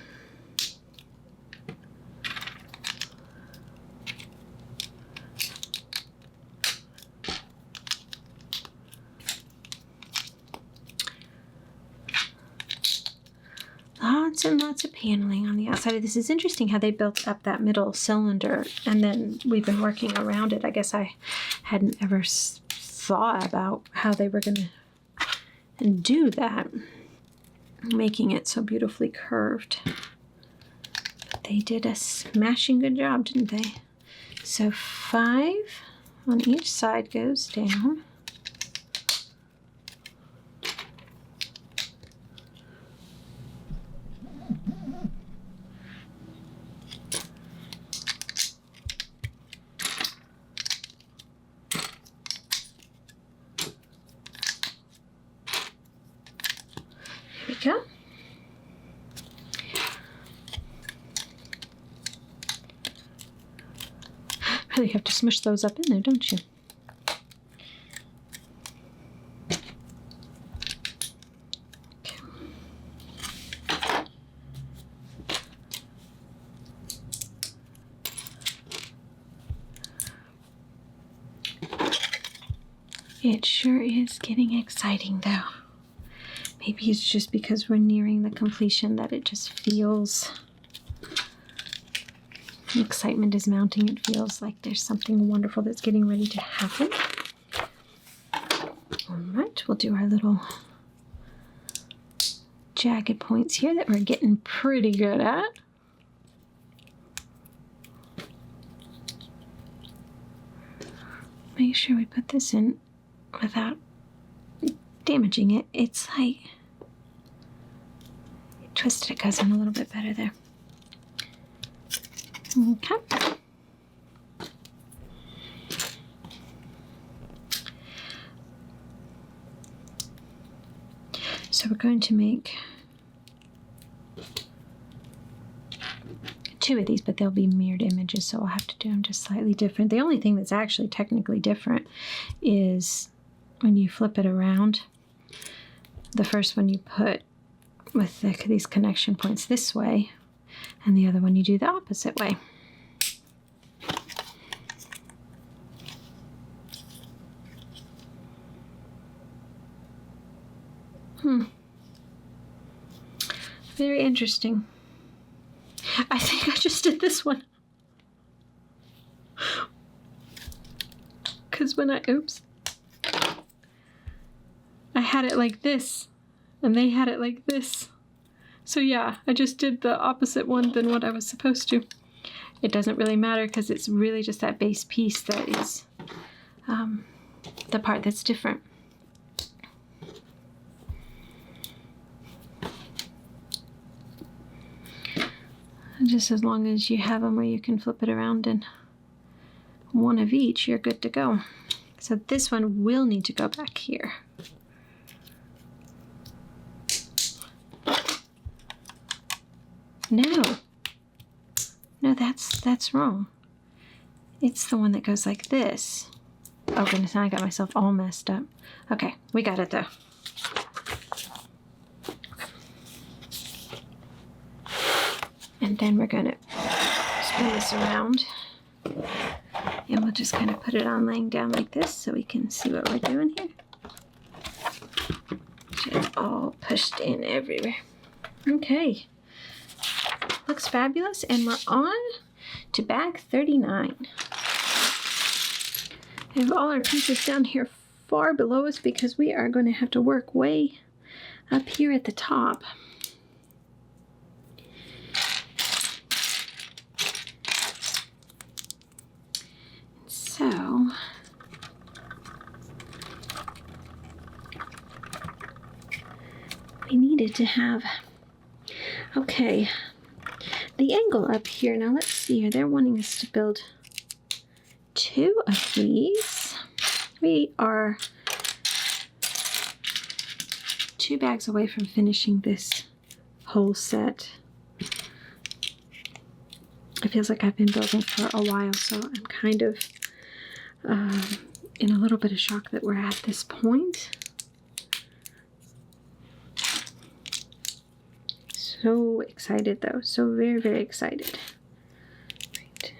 Lots and lots of paneling on the outside of this. It's interesting how they built up that middle cylinder, and then we've been working around it. I guess I hadn't ever thought about how they were going to do that, making it so beautifully curved. But they did a smashing good job, didn't they? So 5 on each side goes down. Go. Really have to smush those up in there, don't you? Okay. It sure is getting exciting, though. Maybe it's just because we're nearing the completion that it just feels, the excitement is mounting. It feels like there's something wonderful that's getting ready to happen. All right, we'll do our little jagged points here that we're getting pretty good at. Make sure we put this in without damaging it. It's like twisted, it goes in a little bit better there. Okay. So we're going to make 2 of these, but they'll be mirrored images, so I'll have to do them just slightly different. The only thing that's actually technically different is when you flip it around. The first one you put with these connection points this way, and the other one you do the opposite way. Very interesting. I think I just did this one. Because when I had it like this, and they had it like this. So yeah, I just did the opposite one than what I was supposed to. It doesn't really matter because it's really just that base piece that is the part that's different. Just as long as you have them where you can flip it around and one of each, you're good to go. So this one will need to go back here. No, that's wrong. It's the one that goes like this. Oh goodness, now I got myself all messed up. Okay, we got it though. And then we're gonna spin this around. And we'll just kind of put it on laying down like this so we can see what we're doing here. It's all pushed in everywhere. Okay. Looks fabulous, and we're on to bag 39. We have all our pieces down here far below us because we are going to have to work way up here at the top. So we needed to have, okay, the angle up here. Now let's see here. They're wanting us to build 2 of these. We are 2 bags away from finishing this whole set. It feels like I've been building for a while, so I'm kind of in a little bit of shock that we're at this point. So excited though, so very, very excited. Right.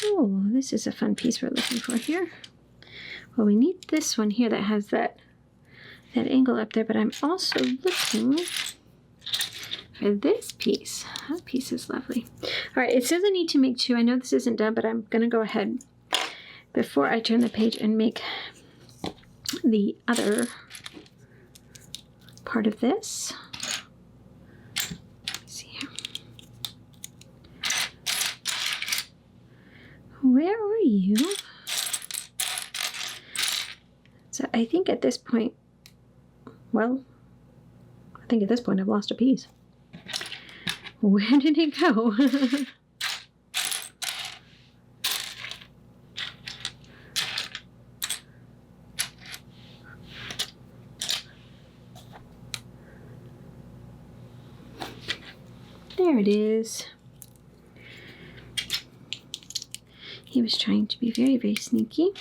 Oh, this is a fun piece we're looking for here. Well, we need this one here that has that angle up there, but I'm also looking for this piece. That piece is lovely. All right, it says I need to make 2. I know this isn't done, but I'm gonna go ahead before I turn the page and make the other part of this. Let's see here. Where are you? So I think at this point, well, I think at this point I've lost a piece. Where did it go? There it is. He was trying to be very, very sneaky.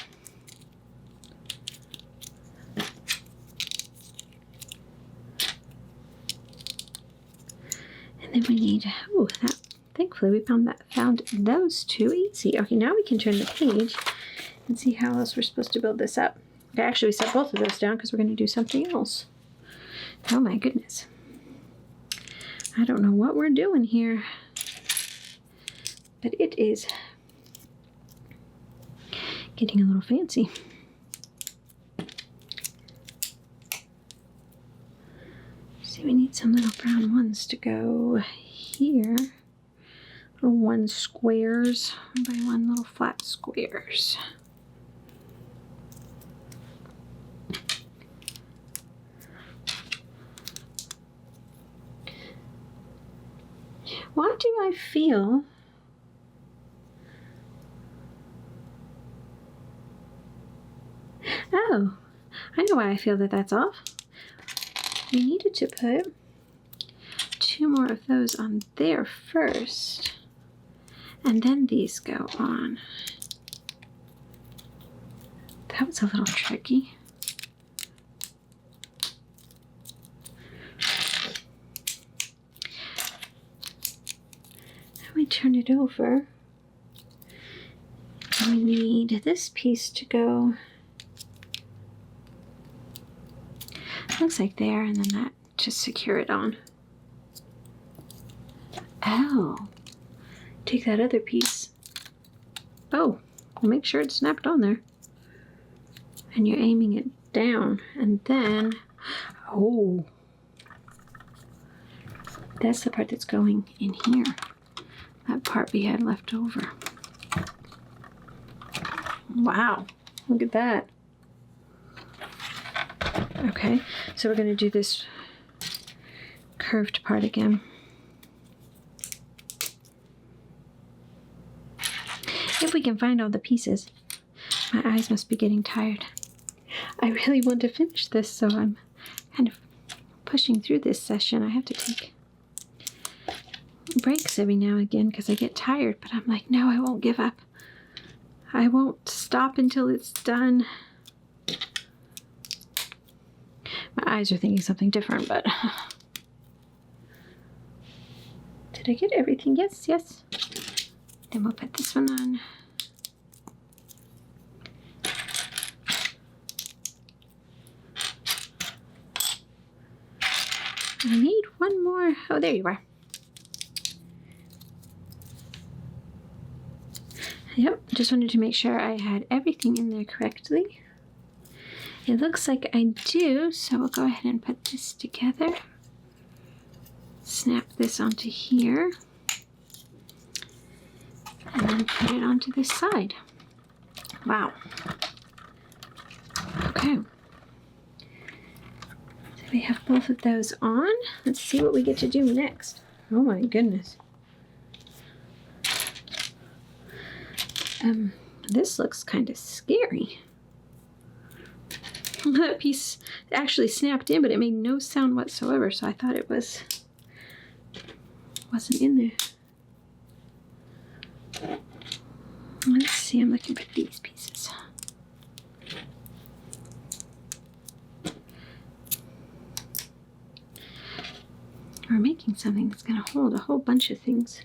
And then we need, oh, that, thankfully we found those 2 easy. Okay, now we can turn the page and see how else we're supposed to build this up. Okay, actually we set both of those down because we're going to do something else. Oh my goodness. I don't know what we're doing here, but it is getting a little fancy. See, we need some little brown ones to go here. Little 1 squares, 1 by 1 little flat squares. Why do I feel oh, I know why I feel that that's off. We needed to put 2 more of those on there first, and then these go on. That was a little tricky. We turn it over, and we need this piece to go, looks like there, and then that to secure it on. Oh, take that other piece. Oh, make sure it's snapped on there. And you're aiming it down, and then, oh, that's the part that's going in here. That part we had left over. Wow, look at that. Okay, so we're going to do this curved part again. If we can find all the pieces. My eyes must be getting tired. I really want to finish this, so I'm kind of pushing through this session. I have to take breaks every now and again because I get tired, but I'm like, no, I won't give up. I won't stop until it's done. My eyes are thinking something different, but did I get everything? Yes, yes. Then we'll put this one on. I need one more. Oh, there you are. Yep, just wanted to make sure I had everything in there correctly. It looks like I do, so we'll go ahead and put this together. Snap this onto here. And then put it onto this side. Wow. Okay. So we have both of those on. Let's see what we get to do next. Oh my goodness. This looks kind of scary. That piece actually snapped in, but it made no sound whatsoever, so I thought it wasn't in there. Let's see, I'm looking for these pieces. We're making something that's going to hold a whole bunch of things.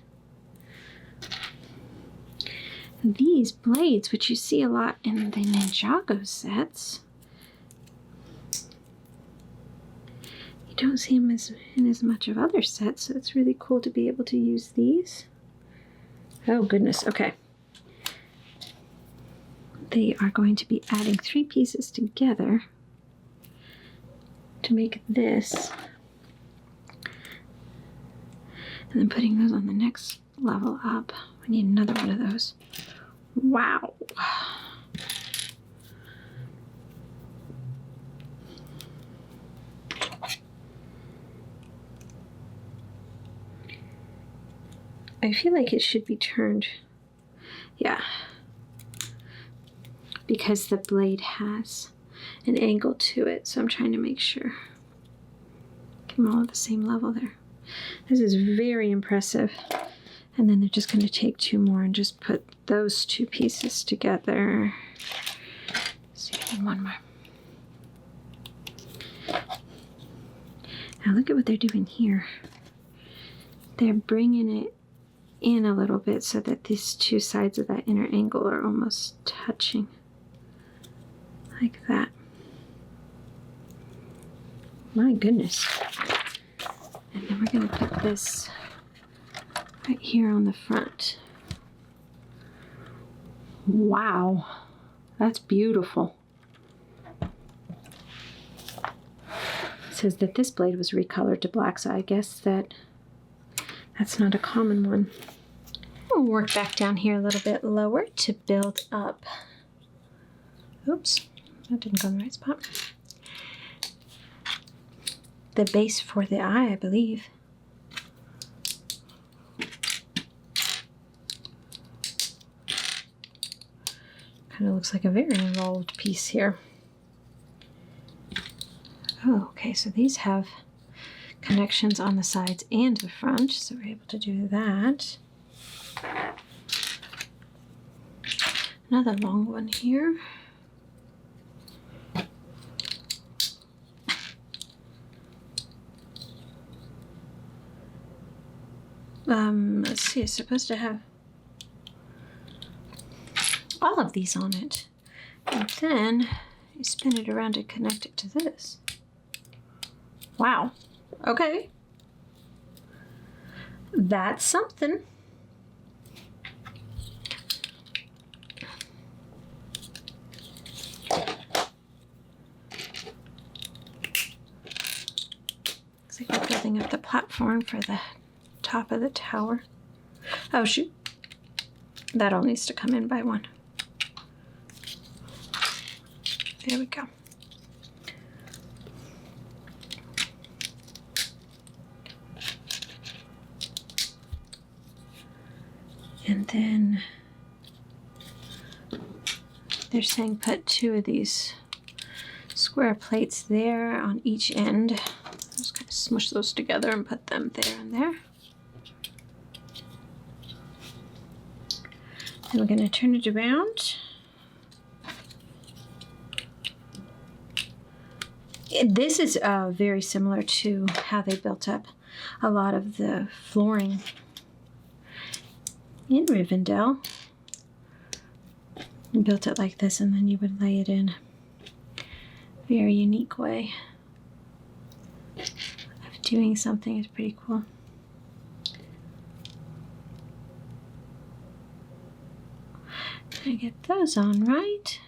These blades, which you see a lot in the Ninjago sets, you don't see them in as much of other sets, so it's really cool to be able to use these. Oh goodness, okay. They are going to be adding 3 pieces together to make this, and then putting those on the next level up. We need another one of those. Wow. I feel like it should be turned, yeah, because the blade has an angle to it, so I'm trying to make sure. Get them all at the same level there. This is very impressive. And then they're just going to take 2 more and just put those 2 pieces together. Let's see, I need one more. Now look at what they're doing here. They're bringing it in a little bit so that these 2 sides of that inner angle are almost touching. Like that. My goodness. And then we're going to put this right here on the front. Wow, that's beautiful. It says that this blade was recolored to black, so I guess that's not a common one. We'll work back down here a little bit lower to build up. Oops, that didn't go in the right spot. The base for the eye, I believe. Kind of looks like a very involved piece here. Oh, okay, so these have connections on the sides and the front, so we're able to do that. Another long one here. Let's see, it's supposed to have all of these on it. And then you spin it around to connect it to this. Wow. Okay. That's something. Looks like we're building up the platform for the top of the tower. Oh shoot. That all needs to come in by 1. There we go. And then they're saying put 2 of these square plates there on each end. Just kind of smush those together and put them there and there. Then we're going to turn it around. This is very similar to how they built up a lot of the flooring in Rivendell. You built it like this, and then you would lay it in a very unique way of doing something. Is pretty cool. I get those on right.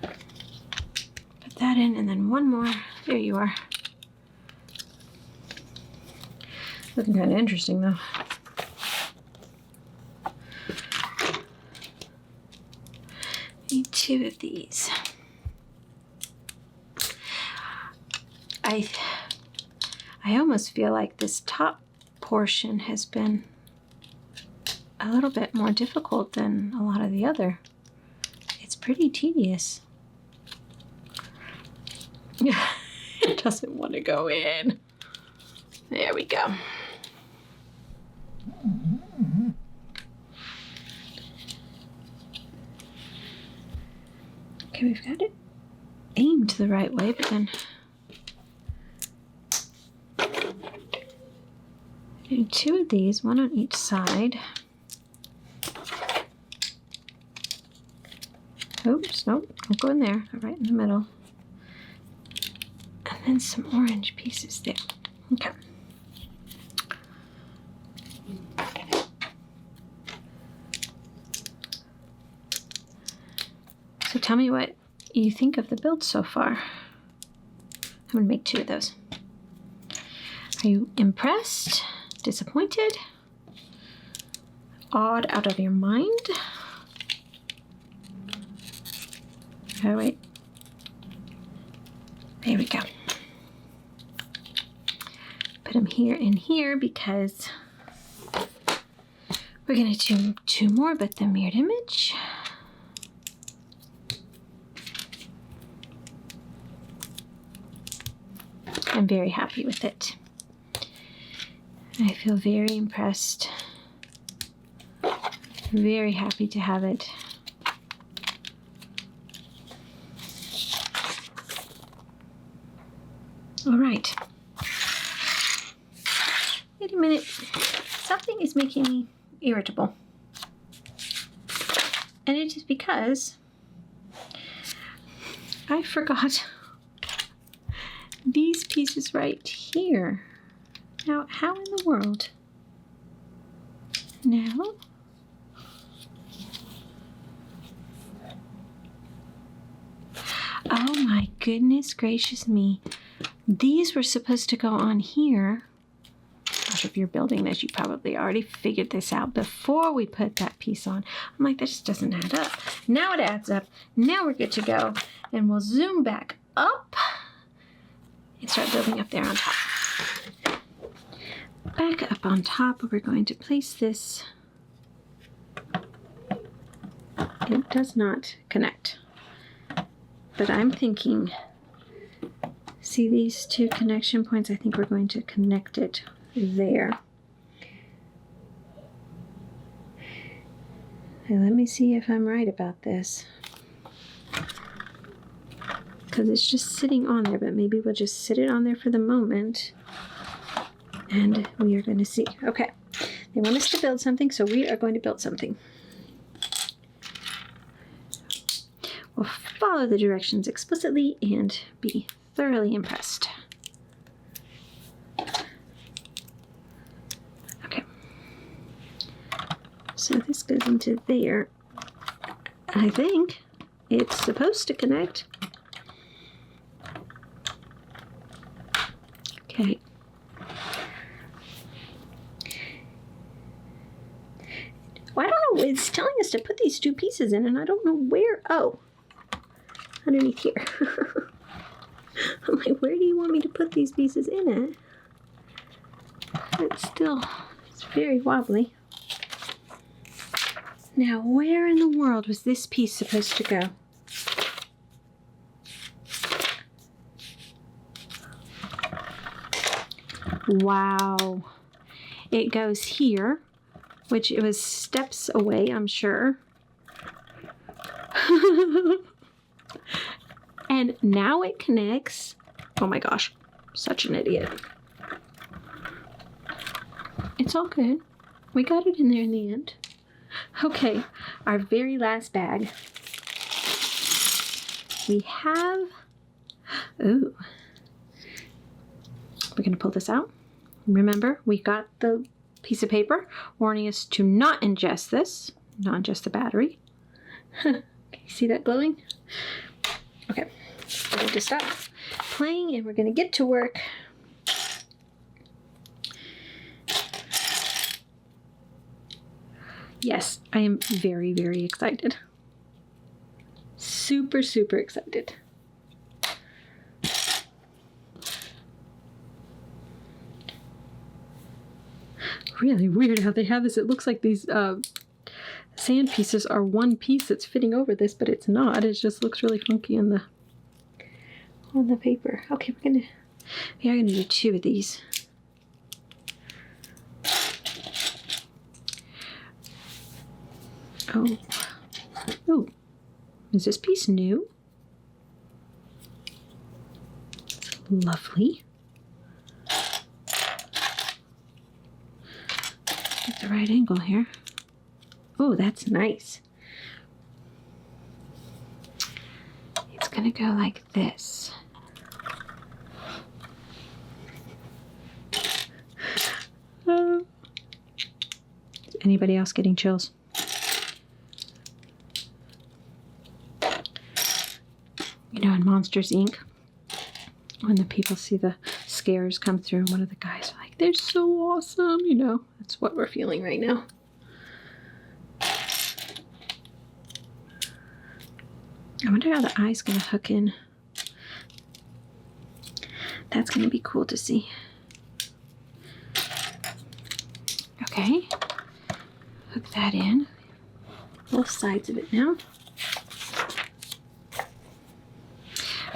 Put that in, and then one more. There you are. Looking kind of interesting, though. Need 2 of these. I almost feel like this top portion has been a little bit more difficult than a lot of the other. It's pretty tedious. It doesn't want to go in. There we go. Okay, we've got it aimed the right way, but then do 2 of these, 1 on each side. Oops, nope, don't go in there. Go right in the middle. And then some orange pieces there. Okay. So tell me what you think of the build so far. I'm going to make 2 of those. Are you impressed? Disappointed? Awed out of your mind? Oh, wait. There we go. Put them here and here because we're going to do 2 more, but the mirrored image. I'm very happy with it. I feel very impressed. Very happy to have it. All right. Wait a minute. Something is making me irritable. And it is because I forgot these pieces right here. Now, how in the world? No. Oh my goodness gracious me. These were supposed to go on here. Gosh, if you're building this, you probably already figured this out before we put that piece on. I'm like, this doesn't add up. Now it adds up. Now we're good to go. And we'll zoom back up and start building up there on top. Back up on top, we're going to place this. It does not connect. But I'm thinking, see these 2 connection points? I think we're going to connect it there. And let me see if I'm right about this. Because it's just sitting on there, but maybe we'll just sit it on there for the moment. And we are going to see. Okay, they want us to build something, so we are going to build something. We'll follow the directions explicitly and be thoroughly impressed. Okay. So this goes into there. I think it's supposed to connect. Okay. Well, I don't know. It's telling us to put these 2 pieces in, and I don't know where. Oh, underneath here. I'm like, where do you want me to put these pieces in it? It's very wobbly. Now, where in the world was this piece supposed to go? Wow. It goes here, which it was steps away, I'm sure. And now it connects. Oh my gosh, such an idiot. It's all good. We got it in there in the end. Okay, our very last bag. We have, ooh, we're going to pull this out. Remember, we got the piece of paper warning us to not ingest this, not ingest the battery. Can you see that glowing? Okay, we're going to stop playing and we're going to get to work. Yes, I am very, very excited. Super, super excited. Really weird how they have this. It looks like these sand pieces are one piece that's fitting over this, but it's not. It just looks really funky on the paper. Okay, we are gonna do 2 of these. Oh, is this piece new? Lovely. Get the right angle here. Oh, that's nice. It's gonna go like this. Anybody else getting chills? You know, in Monsters, Inc., when the people see the scares come through, one of the guys are like, they're so awesome, you know. That's what we're feeling right now. I wonder how the eye's going to hook in. That's going to be cool to see. Okay. Hook that in. Both sides of it now.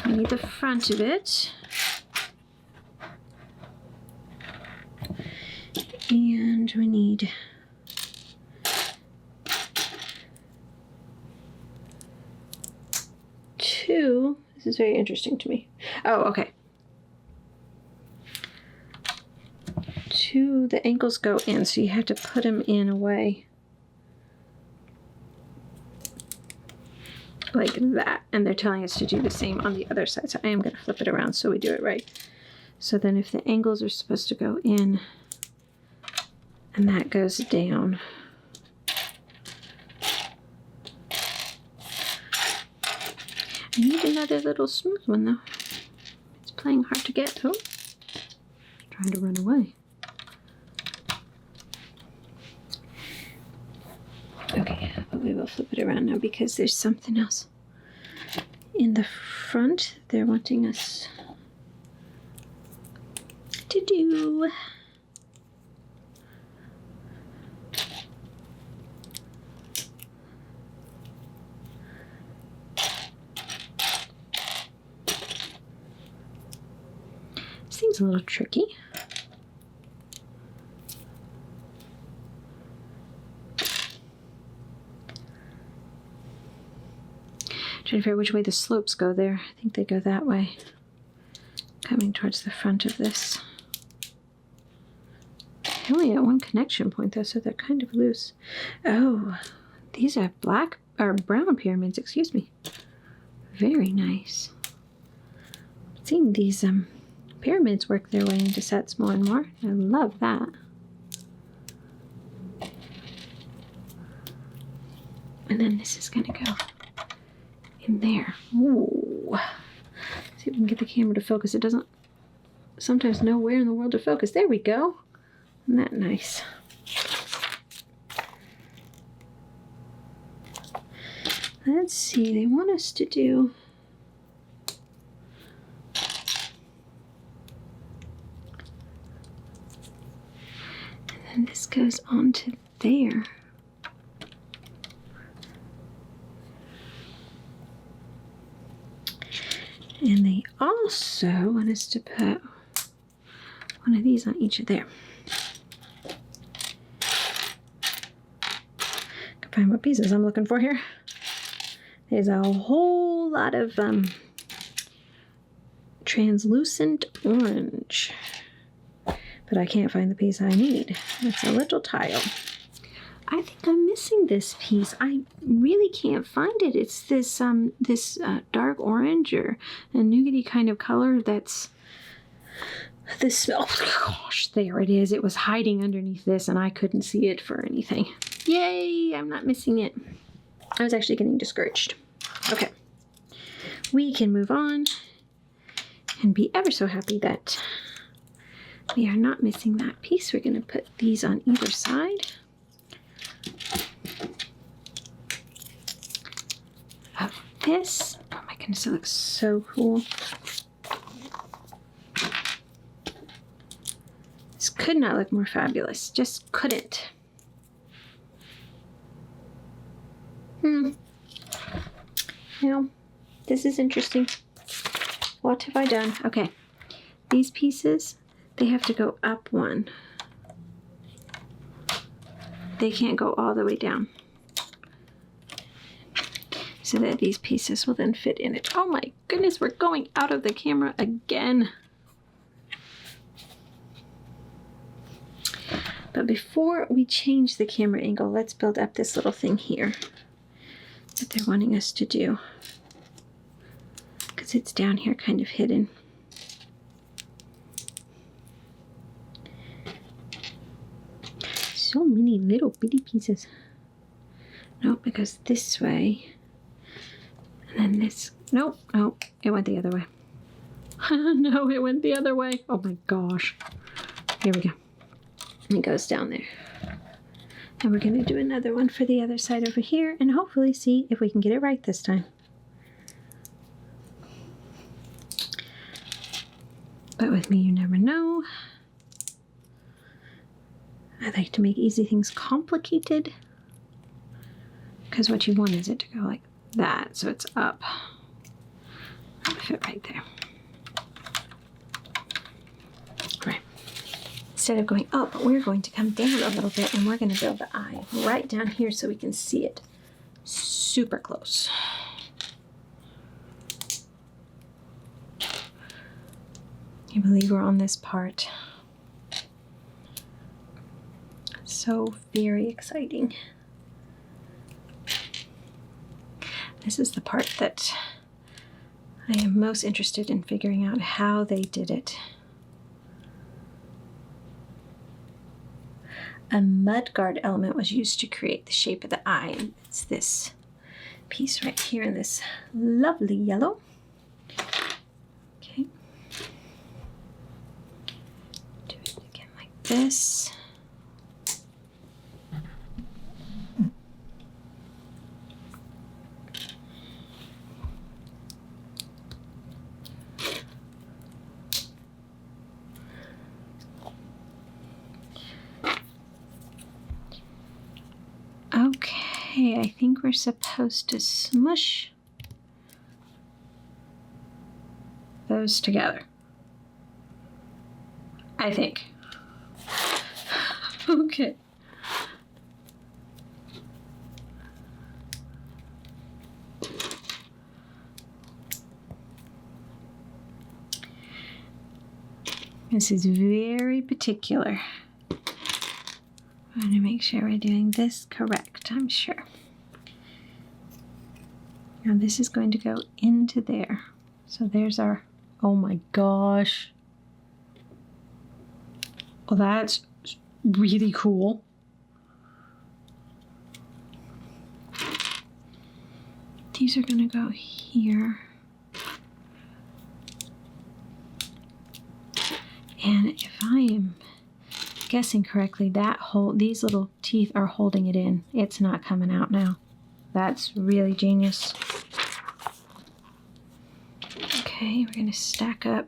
We need the front of it. And we need two. This is very interesting to me. Oh, okay. The ankles go in, so you have to put them in a way like that. And they're telling us to do the same on the other side. So I am going to flip it around so we do it right. So then if the angles are supposed to go in and that goes down. I need another little smooth one though. It's playing hard to get. Oh, trying to run away. Okay, but we will flip it around now because there's something else in the front they're wanting us to do. This thing's a little tricky. Trying to figure out which way the slopes go there. I think they go that way. Coming towards the front of this. They only got one connection point though, so they're kind of loose. Oh, these are black or brown pyramids, excuse me. Very nice. I've seen these pyramids work their way into sets more and more. I love that. And then this is gonna go in there. Ooh. See if we can get the camera to focus. It doesn't sometimes know where in the world to focus. There we go. Isn't that nice? Let's see. They want us to do and then this goes onto there. also want us to put one of these on each of there. Can find what pieces I'm looking for here. There's a whole lot of translucent orange, but I can't find the piece I need. It's a little tile. I think I'm missing this piece. I really can't find it. It's this dark orange or a nougaty kind of color that's this. Oh gosh, there it is. It was hiding underneath this and I couldn't see it for anything. Yay, I'm not missing it. I was actually getting discouraged. Okay, we can move on and be ever so happy that we are not missing that piece. We're going to put these on either side of this. Oh my goodness, it looks so cool. This could not look more fabulous. Just couldn't. Now, this is interesting. What have I done? Okay, these pieces, they have to go up one. They can't go all the way down. So that these pieces will then fit in it. Oh my goodness, we're going out of the camera again. But before we change the camera angle, let's build up this little thing here that they're wanting us to do. Because it's down here kind of hidden. So many little bitty pieces. Nope, because this way. And then this. Nope, nope, it went the other way. No, it went the other way. Oh my gosh. Here we go. And it goes down there. And we're going to do another one for the other side over here and hopefully see if we can get it right this time. But with me, you never know. I like to make easy things complicated. Because what you want is it to go like that, so it's up. It'll fit right there. Right. Instead of going up, we're going to come down a little bit and we're going to build the eye right down here so we can see it super close. I believe we're on this part. So very exciting. This is the part that I am most interested in figuring out how they did it. A mudguard element was used to create the shape of the eye. And it's this piece right here in this lovely yellow. Okay. Do it again like this. Okay, I think we're supposed to smush those together. I think. Okay. This is very particular. I want to make sure we're doing this correct, I'm sure. Now this is going to go into there. So there's our, oh my gosh. Well, that's really cool. These are going to go here. And if I am guessing correctly, that these little teeth are holding it in. It's not coming out now. That's really genius. Okay, we're going to stack up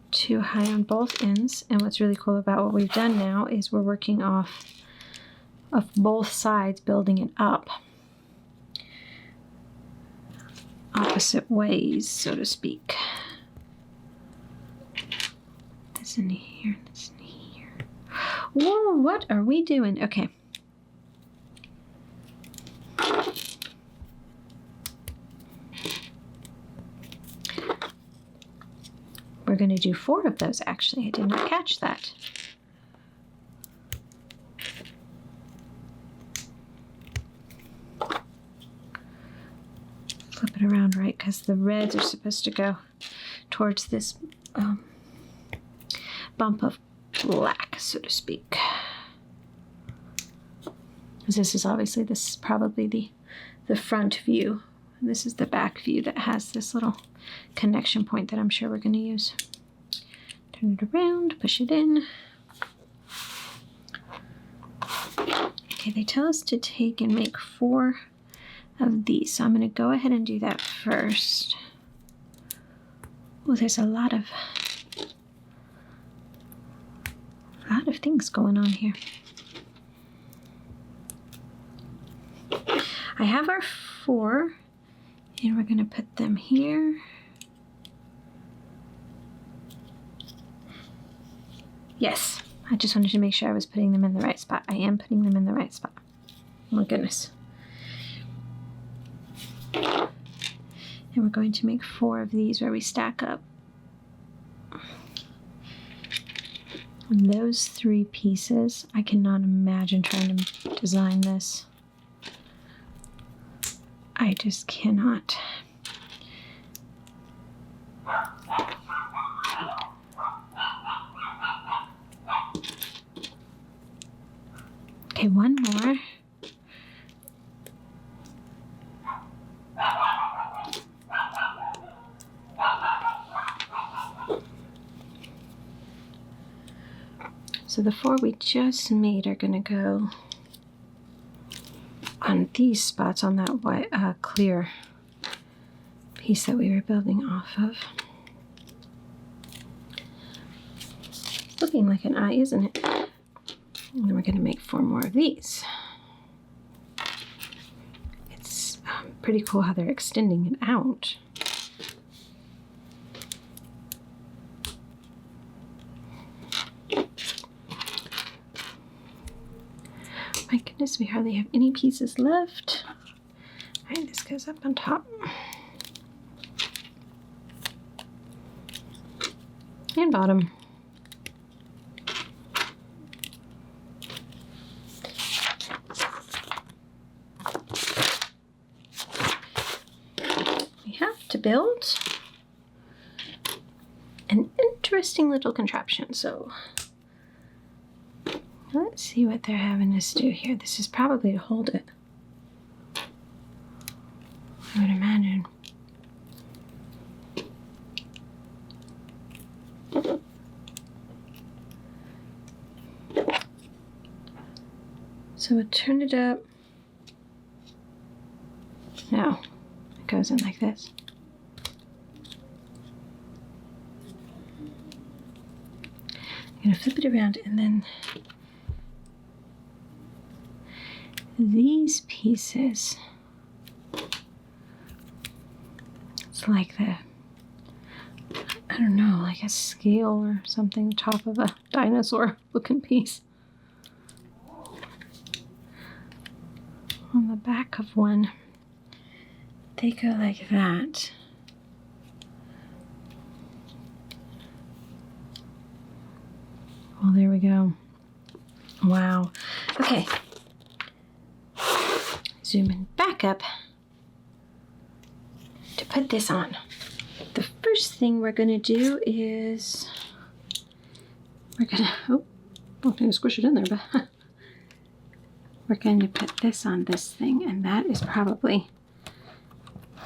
too high on both ends. And what's really cool about what we've done now is we're working off of both sides, building it up opposite ways, so to speak. This in here, this in here. Whoa, what are we doing? Okay. We're going to do 4 of those, actually. I did not catch that. Flip it around right, because the reds are supposed to go towards this bump of black, so to speak. Because this is obviously, this is probably the front view. And this is the back view that has this little connection point that I'm sure we're going to use. Turn it around, push it in. Okay, they tell us to take and make 4 of these, so I'm going to go ahead and do that first. Oh, there's a lot of things going on here. I have our 4, and we're going to put them here. Yes, I just wanted to make sure I was putting them in the right spot. I am putting them in the right spot. Oh my goodness. And we're going to make 4 of these where we stack up. And those 3 pieces, I cannot imagine trying to design this. I just cannot. Okay, one more. So the 4 we just made are going to go on these spots on that white, clear piece that we were building off of. Looking like an eye, isn't it? And then we're going to make 4 more of these. It's pretty cool how they're extending it out. My goodness, we hardly have any pieces left. All right, this goes up on top. And bottom. We have to build an interesting little contraption, so let's see what they're having us do here. This is probably to hold it, I would imagine. So we'll turn it up. No, it goes in like this. I'm going to flip it around, and then these pieces, it's like I don't know, like a scale or something, top of a dinosaur looking piece. On the back of one, they go like that. Well, there we go. Wow. Okay. Zooming back up to put this on. The first thing we're going to do is we're going to, oh, I'm going to squish it in there, but we're going to put this on this thing, and that is probably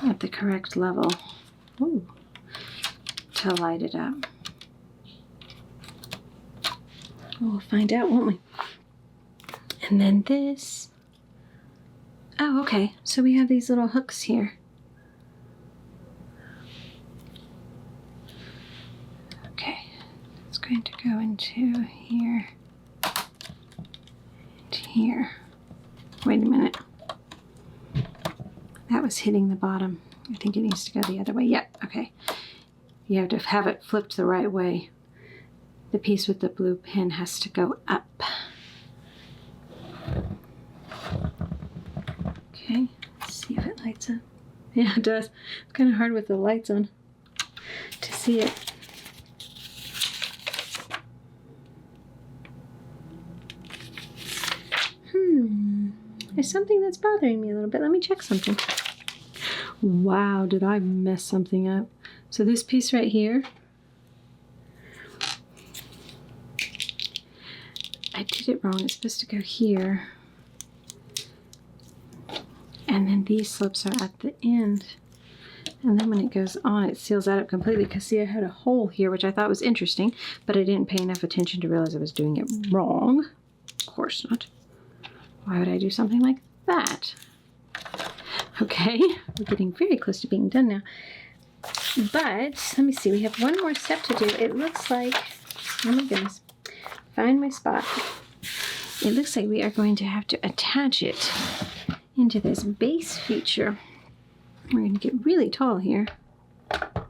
at the correct level. Ooh, to light it up. We'll find out, won't we? And then this. Oh, okay. So we have these little hooks here. Okay. It's going to go into here and here. Wait a minute. That was hitting the bottom. I think it needs to go the other way. Yep, okay. You have to have it flipped the right way. The piece with the blue pin has to go up. Okay, let's see if it lights up. Yeah, it does. It's kind of hard with the lights on to see it. There's something that's bothering me a little bit. Let me check something. Wow, did I mess something up? So this piece right here, I did it wrong. It's supposed to go here. And then these slips are at the end. And then when it goes on, it seals that up completely. Because see, I had a hole here, which I thought was interesting, but I didn't pay enough attention to realize I was doing it wrong. Of course not. Why would I do something like that? Okay, we're getting very close to being done now. But, let me see, we have one more step to do. It looks like, oh my goodness, find my spot. It looks like we are going to have to attach it into this base feature. We're going to get really tall here. Let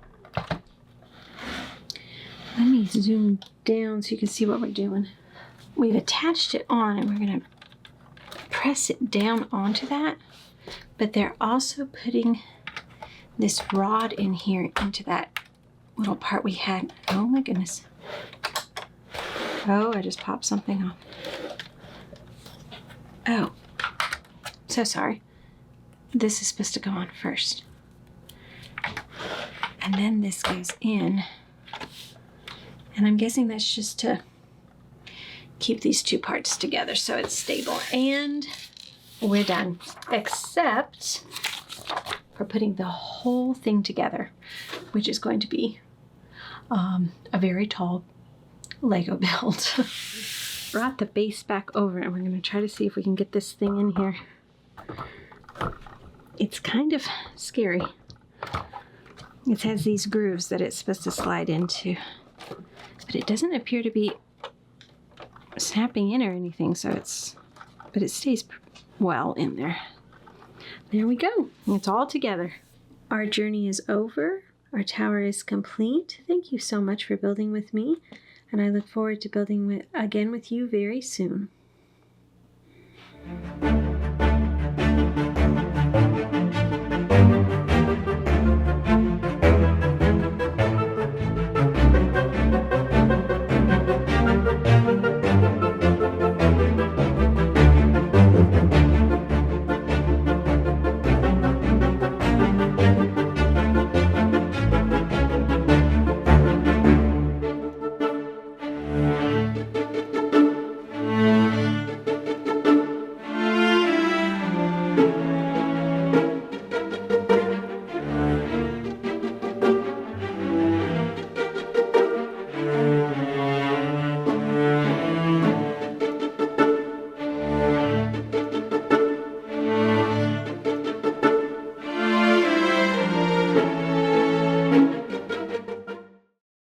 me zoom down so you can see what we're doing. We've attached it on and we're going to press it down onto that, but they're also putting this rod in here into that little part we had. Oh my goodness. Oh, I just popped something off. Oh, so sorry. This is supposed to go on first. And then this goes in. And I'm guessing that's just to keep these two parts together so it's stable. And we're done. Except for putting the whole thing together, which is going to be a very tall Lego build. Brought the base back over and we're going to try to see if we can get this thing in here. It's kind of scary. It has these grooves that it's supposed to slide into, but it doesn't appear to be snapping in or anything, so but it stays well in there. There we go. It's all together. Our journey is over. Our tower is complete. Thank you so much for building with me, and I look forward to building again with you very soon.